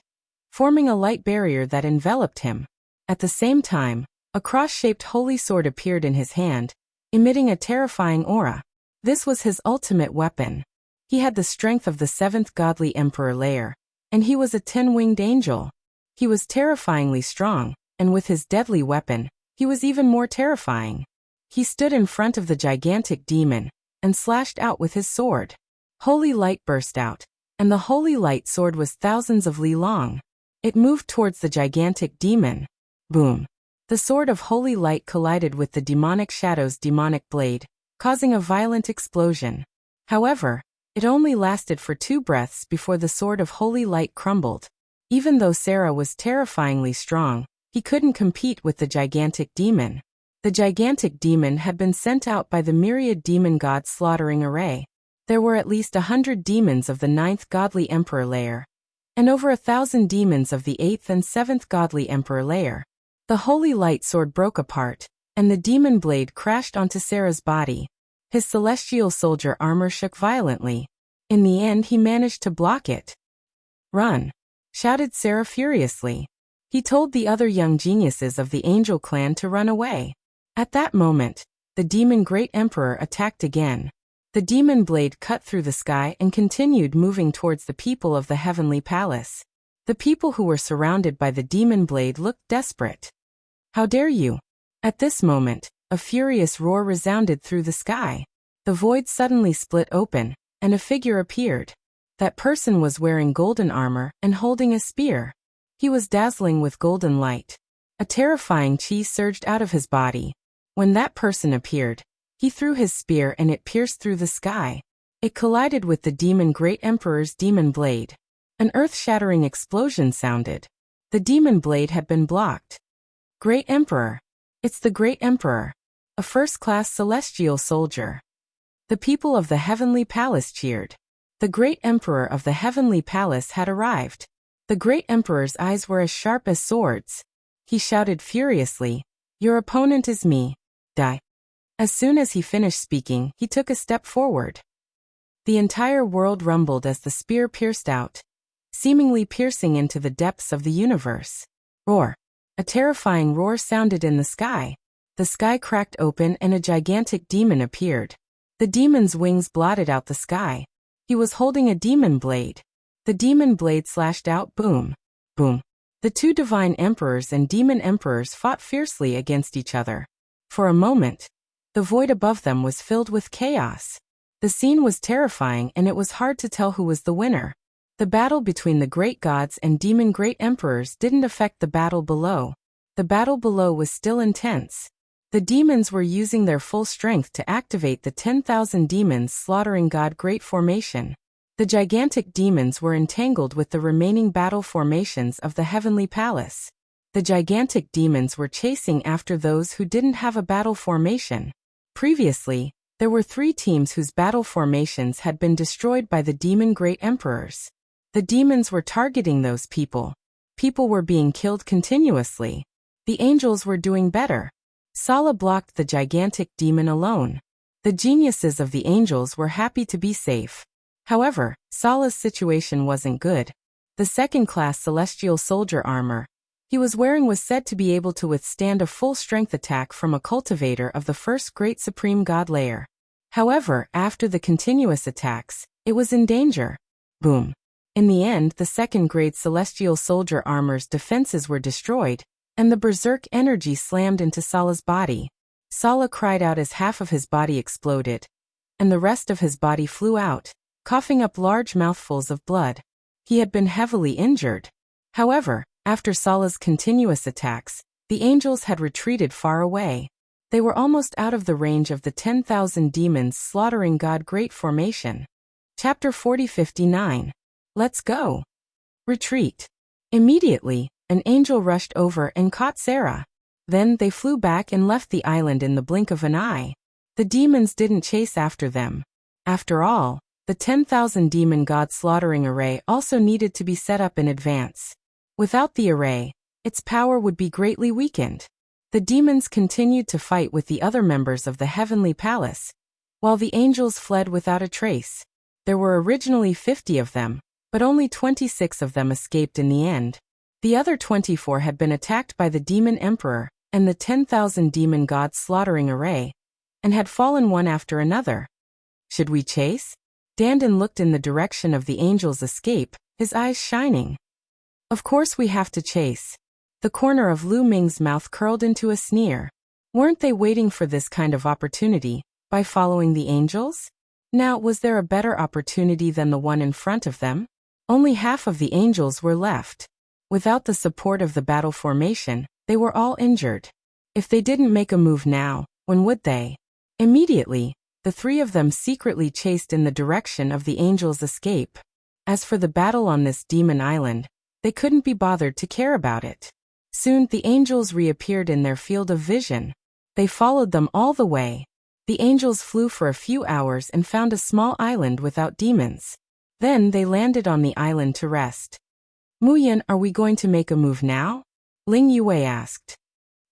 forming a light barrier that enveloped him. At the same time, a cross-shaped holy sword appeared in his hand, emitting a terrifying aura. This was his ultimate weapon. He had the strength of the 7th Godly Emperor Layer, And he was a 10-winged angel. He was terrifyingly strong, and with his deadly weapon, he was even more terrifying. He stood in front of the gigantic demon and slashed out with his sword. Holy light burst out, and the holy light sword was thousands of li long. It moved towards the gigantic demon. Boom! The sword of holy light collided with the demonic shadow's demonic blade, causing a violent explosion. However, it only lasted for 2 breaths before the sword of holy light crumbled. Even though Sarah was terrifyingly strong, he couldn't compete with the gigantic demon. The gigantic demon had been sent out by the myriad demon god slaughtering array. There were at least 100 demons of the 9th godly emperor layer, and over 1,000 demons of the 8th and 7th godly emperor layer. The holy light sword broke apart, and the demon blade crashed onto Sarah's body. His celestial soldier armor shook violently. In the end, he managed to block it. "Run!" shouted Sarah furiously. He told the other young geniuses of the angel clan to run away. At that moment, the demon great emperor attacked again. The demon blade cut through the sky and continued moving towards the people of the heavenly palace. The people who were surrounded by the demon blade looked desperate. "How dare you!" At this moment, a furious roar resounded through the sky. The void suddenly split open, and a figure appeared. That person was wearing golden armor and holding a spear. He was dazzling with golden light. A terrifying chi surged out of his body. When that person appeared, he threw his spear and it pierced through the sky. It collided with the demon great emperor's demon blade. An earth-shattering explosion sounded. The demon blade had been blocked. "Great Emperor! It's the Great Emperor! A first-class celestial soldier!" The people of the heavenly palace cheered. The Great Emperor of the heavenly palace had arrived. The Great Emperor's eyes were as sharp as swords. He shouted furiously, "Your opponent is me. Die." As soon as he finished speaking, he took a step forward. The entire world rumbled as the spear pierced out, seemingly piercing into the depths of the universe. Roar! A terrifying roar sounded in the sky. The sky cracked open and a gigantic demon appeared. The demon's wings blotted out the sky. He was holding a demon blade. The demon blade slashed out. Boom! Boom! The 2 divine emperors and demon emperors fought fiercely against each other. For a moment, the void above them was filled with chaos. The scene was terrifying and it was hard to tell who was the winner. The battle between the great gods and demon great emperors didn't affect the battle below. The battle below was still intense. The demons were using their full strength to activate the 10,000 demons slaughtering god great formation. The gigantic demons were entangled with the remaining battle formations of the heavenly palace. The gigantic demons were chasing after those who didn't have a battle formation. Previously, there were 3 teams whose battle formations had been destroyed by the demon great emperors. The demons were targeting those people. People were being killed continuously. The angels were doing better. Sala blocked the gigantic demon alone. The geniuses of the angels were happy to be safe. However, Sala's situation wasn't good. The second-class celestial soldier armor he was wearing was said to be able to withstand a full-strength attack from a cultivator of the first great supreme god layer. However, after the continuous attacks, it was in danger. Boom! In the end, the second-grade celestial soldier armor's defenses were destroyed, and the berserk energy slammed into Sala's body. Sala cried out as half of his body exploded, and the rest of his body flew out, coughing up large mouthfuls of blood. He had been heavily injured. However, after Sala's continuous attacks, the angels had retreated far away. They were almost out of the range of the 10,000 demons slaughtering god great formation. Chapter 40-59. Let's go. Retreat. Immediately, an angel rushed over and caught Sarah. Then they flew back and left the island in the blink of an eye. The demons didn't chase after them. After all, the 10,000 demon god slaughtering array also needed to be set up in advance. Without the array, its power would be greatly weakened. The demons continued to fight with the other members of the heavenly palace, while the angels fled without a trace. There were originally 50 of them, but only 26 of them escaped in the end. The other 24 had been attacked by the demon emperor and the 10,000 demon god slaughtering array, and had fallen one after another. Should we chase? Dandan looked in the direction of the angels' escape, his eyes shining. Of course we have to chase. The corner of Lu Ming's mouth curled into a sneer. Weren't they waiting for this kind of opportunity, by following the angels? Now, was there a better opportunity than the one in front of them? Only half of the angels were left. Without the support of the battle formation, they were all injured. If they didn't make a move now, when would they? Immediately, the three of them secretly chased in the direction of the angels' escape. As for the battle on this demon island, they couldn't be bothered to care about it. Soon the angels reappeared in their field of vision. They followed them all the way. The angels flew for a few hours and found a small island without demons. Then they landed on the island to rest. Muyan, are we going to make a move now? Ling Yue asked.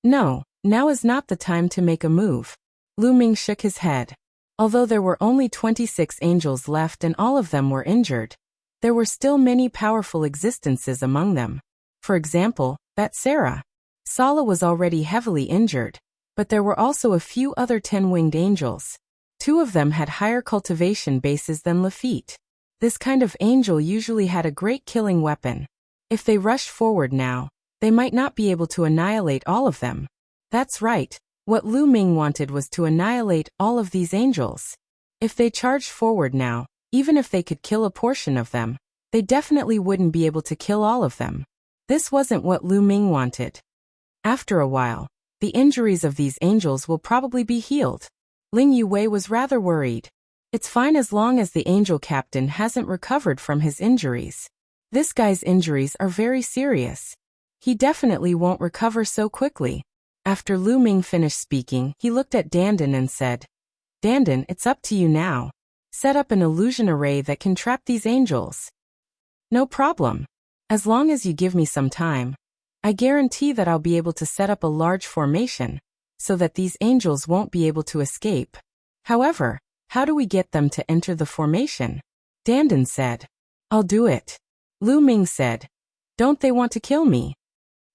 No, now is not the time to make a move. Lu Ming shook his head. Although there were only 26 angels left and all of them were injured, there were still many powerful existences among them. For example, that Sarah. Sala was already heavily injured, but there were also a few other 10-winged angels. 2 of them had higher cultivation bases than Lafitte. This kind of angel usually had a great killing weapon. If they rushed forward now, they might not be able to annihilate all of them. That's right, what Lu Ming wanted was to annihilate all of these angels. If they charged forward now, even if they could kill a portion of them, they definitely wouldn't be able to kill all of them. This wasn't what Lu Ming wanted. After a while, the injuries of these angels will probably be healed. Ling Yue was rather worried. It's fine as long as the angel captain hasn't recovered from his injuries. This guy's injuries are very serious. He definitely won't recover so quickly. After Lu Ming finished speaking, he looked at Dandan and said, Dandan, it's up to you now. Set up an illusion array that can trap these angels. No problem. As long as you give me some time, I guarantee that I'll be able to set up a large formation, so that these angels won't be able to escape. However, how do we get them to enter the formation? Dandan said. I'll do it. Lu Ming said. Don't they want to kill me?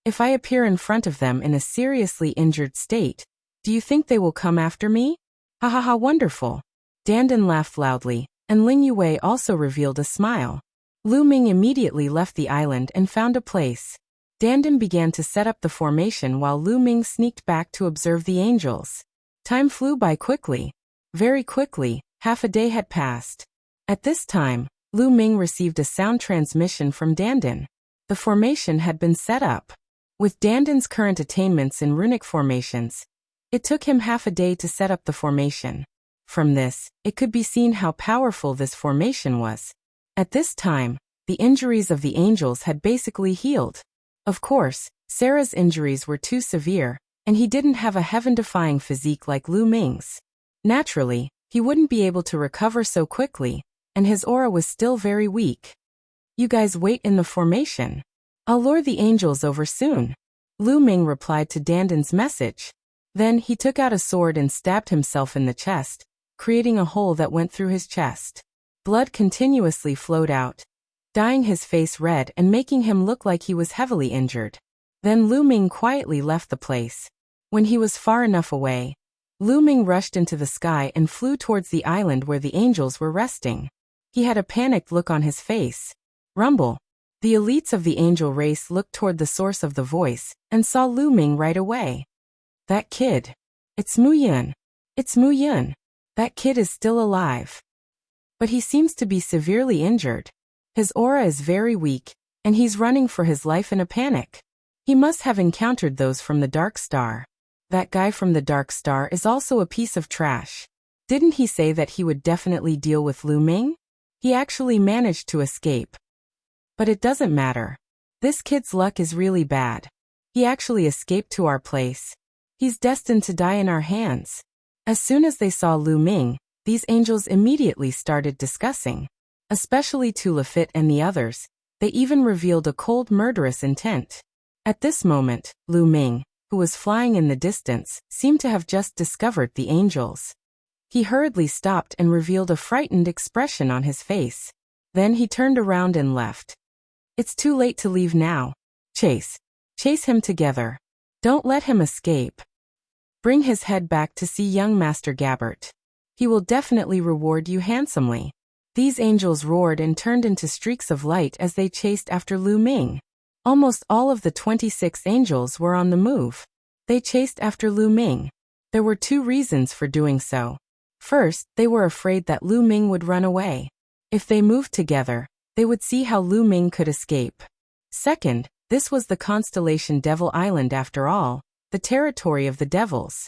If I appear in front of them in a seriously injured state, do you think they will come after me? Ha ha ha, wonderful. Dandan laughed loudly, and Ling Yue also revealed a smile. Lu Ming immediately left the island and found a place. Dandan began to set up the formation while Lu Ming sneaked back to observe the angels. Time flew by quickly. Very quickly, half a day had passed. At this time, Lu Ming received a sound transmission from Dandan. The formation had been set up. With Dandan's current attainments in runic formations, it took him half a day to set up the formation. From this, it could be seen how powerful this formation was. At this time, the injuries of the angels had basically healed. Of course, Sarah's injuries were too severe, and he didn't have a heaven-defying physique like Lu Ming's. Naturally, he wouldn't be able to recover so quickly, and his aura was still very weak. You guys wait in the formation. I'll lure the angels over soon. Lu Ming replied to Dandan's message. Then he took out a sword and stabbed himself in the chest, creating a hole that went through his chest. Blood continuously flowed out, dyeing his face red and making him look like he was heavily injured. Then Lu Ming quietly left the place. When he was far enough away, Lu Ming rushed into the sky and flew towards the island where the angels were resting. He had a panicked look on his face. Rumble. The elites of the angel race looked toward the source of the voice and saw Lu Ming right away. That kid. It's Mu Yun. It's Mu Yun. That kid is still alive. But he seems to be severely injured. His aura is very weak, and he's running for his life in a panic. He must have encountered those from the Dark Star. That guy from the Dark Star is also a piece of trash. Didn't he say that he would definitely deal with Lu Ming? He actually managed to escape. But it doesn't matter. This kid's luck is really bad. He actually escaped to our place. He's destined to die in our hands. As soon as they saw Lu Ming, these angels immediately started discussing. Especially to Lafitte and the others, they even revealed a cold murderous intent. At this moment, Lu Ming, who was flying in the distance, seemed to have just discovered the angels. He hurriedly stopped and revealed a frightened expression on his face. Then he turned around and left. It's too late to leave now. Chase. Chase him together. Don't let him escape. Bring his head back to see young Master Gabbert. He will definitely reward you handsomely. These angels roared and turned into streaks of light as they chased after Lu Ming. Almost all of the 26 angels were on the move. They chased after Lu Ming. There were two reasons for doing so. First, they were afraid that Lu Ming would run away. If they moved together, they would see how Lu Ming could escape. Second, this was the constellation Devil Island after all, the territory of the devils.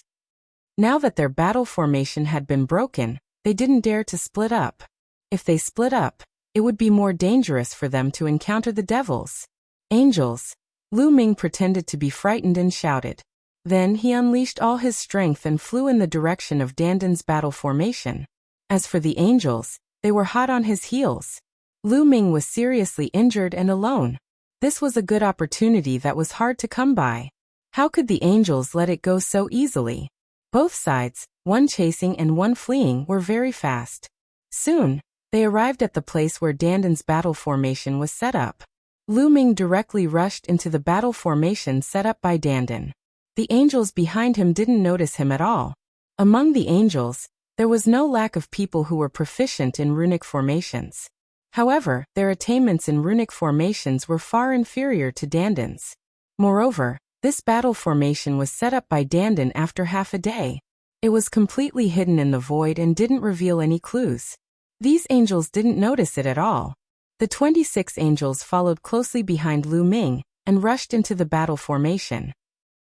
Now that their battle formation had been broken, they didn't dare to split up. If they split up, it would be more dangerous for them to encounter the devils. Angels. Lu Ming pretended to be frightened and shouted. Then he unleashed all his strength and flew in the direction of Dandan's battle formation. As for the angels, they were hot on his heels. Lu Ming was seriously injured and alone. This was a good opportunity that was hard to come by. How could the angels let it go so easily? Both sides, one chasing and one fleeing, were very fast. Soon, they arrived at the place where Dandan's battle formation was set up. Lu Ming directly rushed into the battle formation set up by Dandan. The angels behind him didn't notice him at all. Among the angels, there was no lack of people who were proficient in runic formations. However, their attainments in runic formations were far inferior to Dandan's. Moreover, this battle formation was set up by Dandan after half a day. It was completely hidden in the void and didn't reveal any clues. These angels didn't notice it at all. The 26 angels followed closely behind Lu Ming and rushed into the battle formation.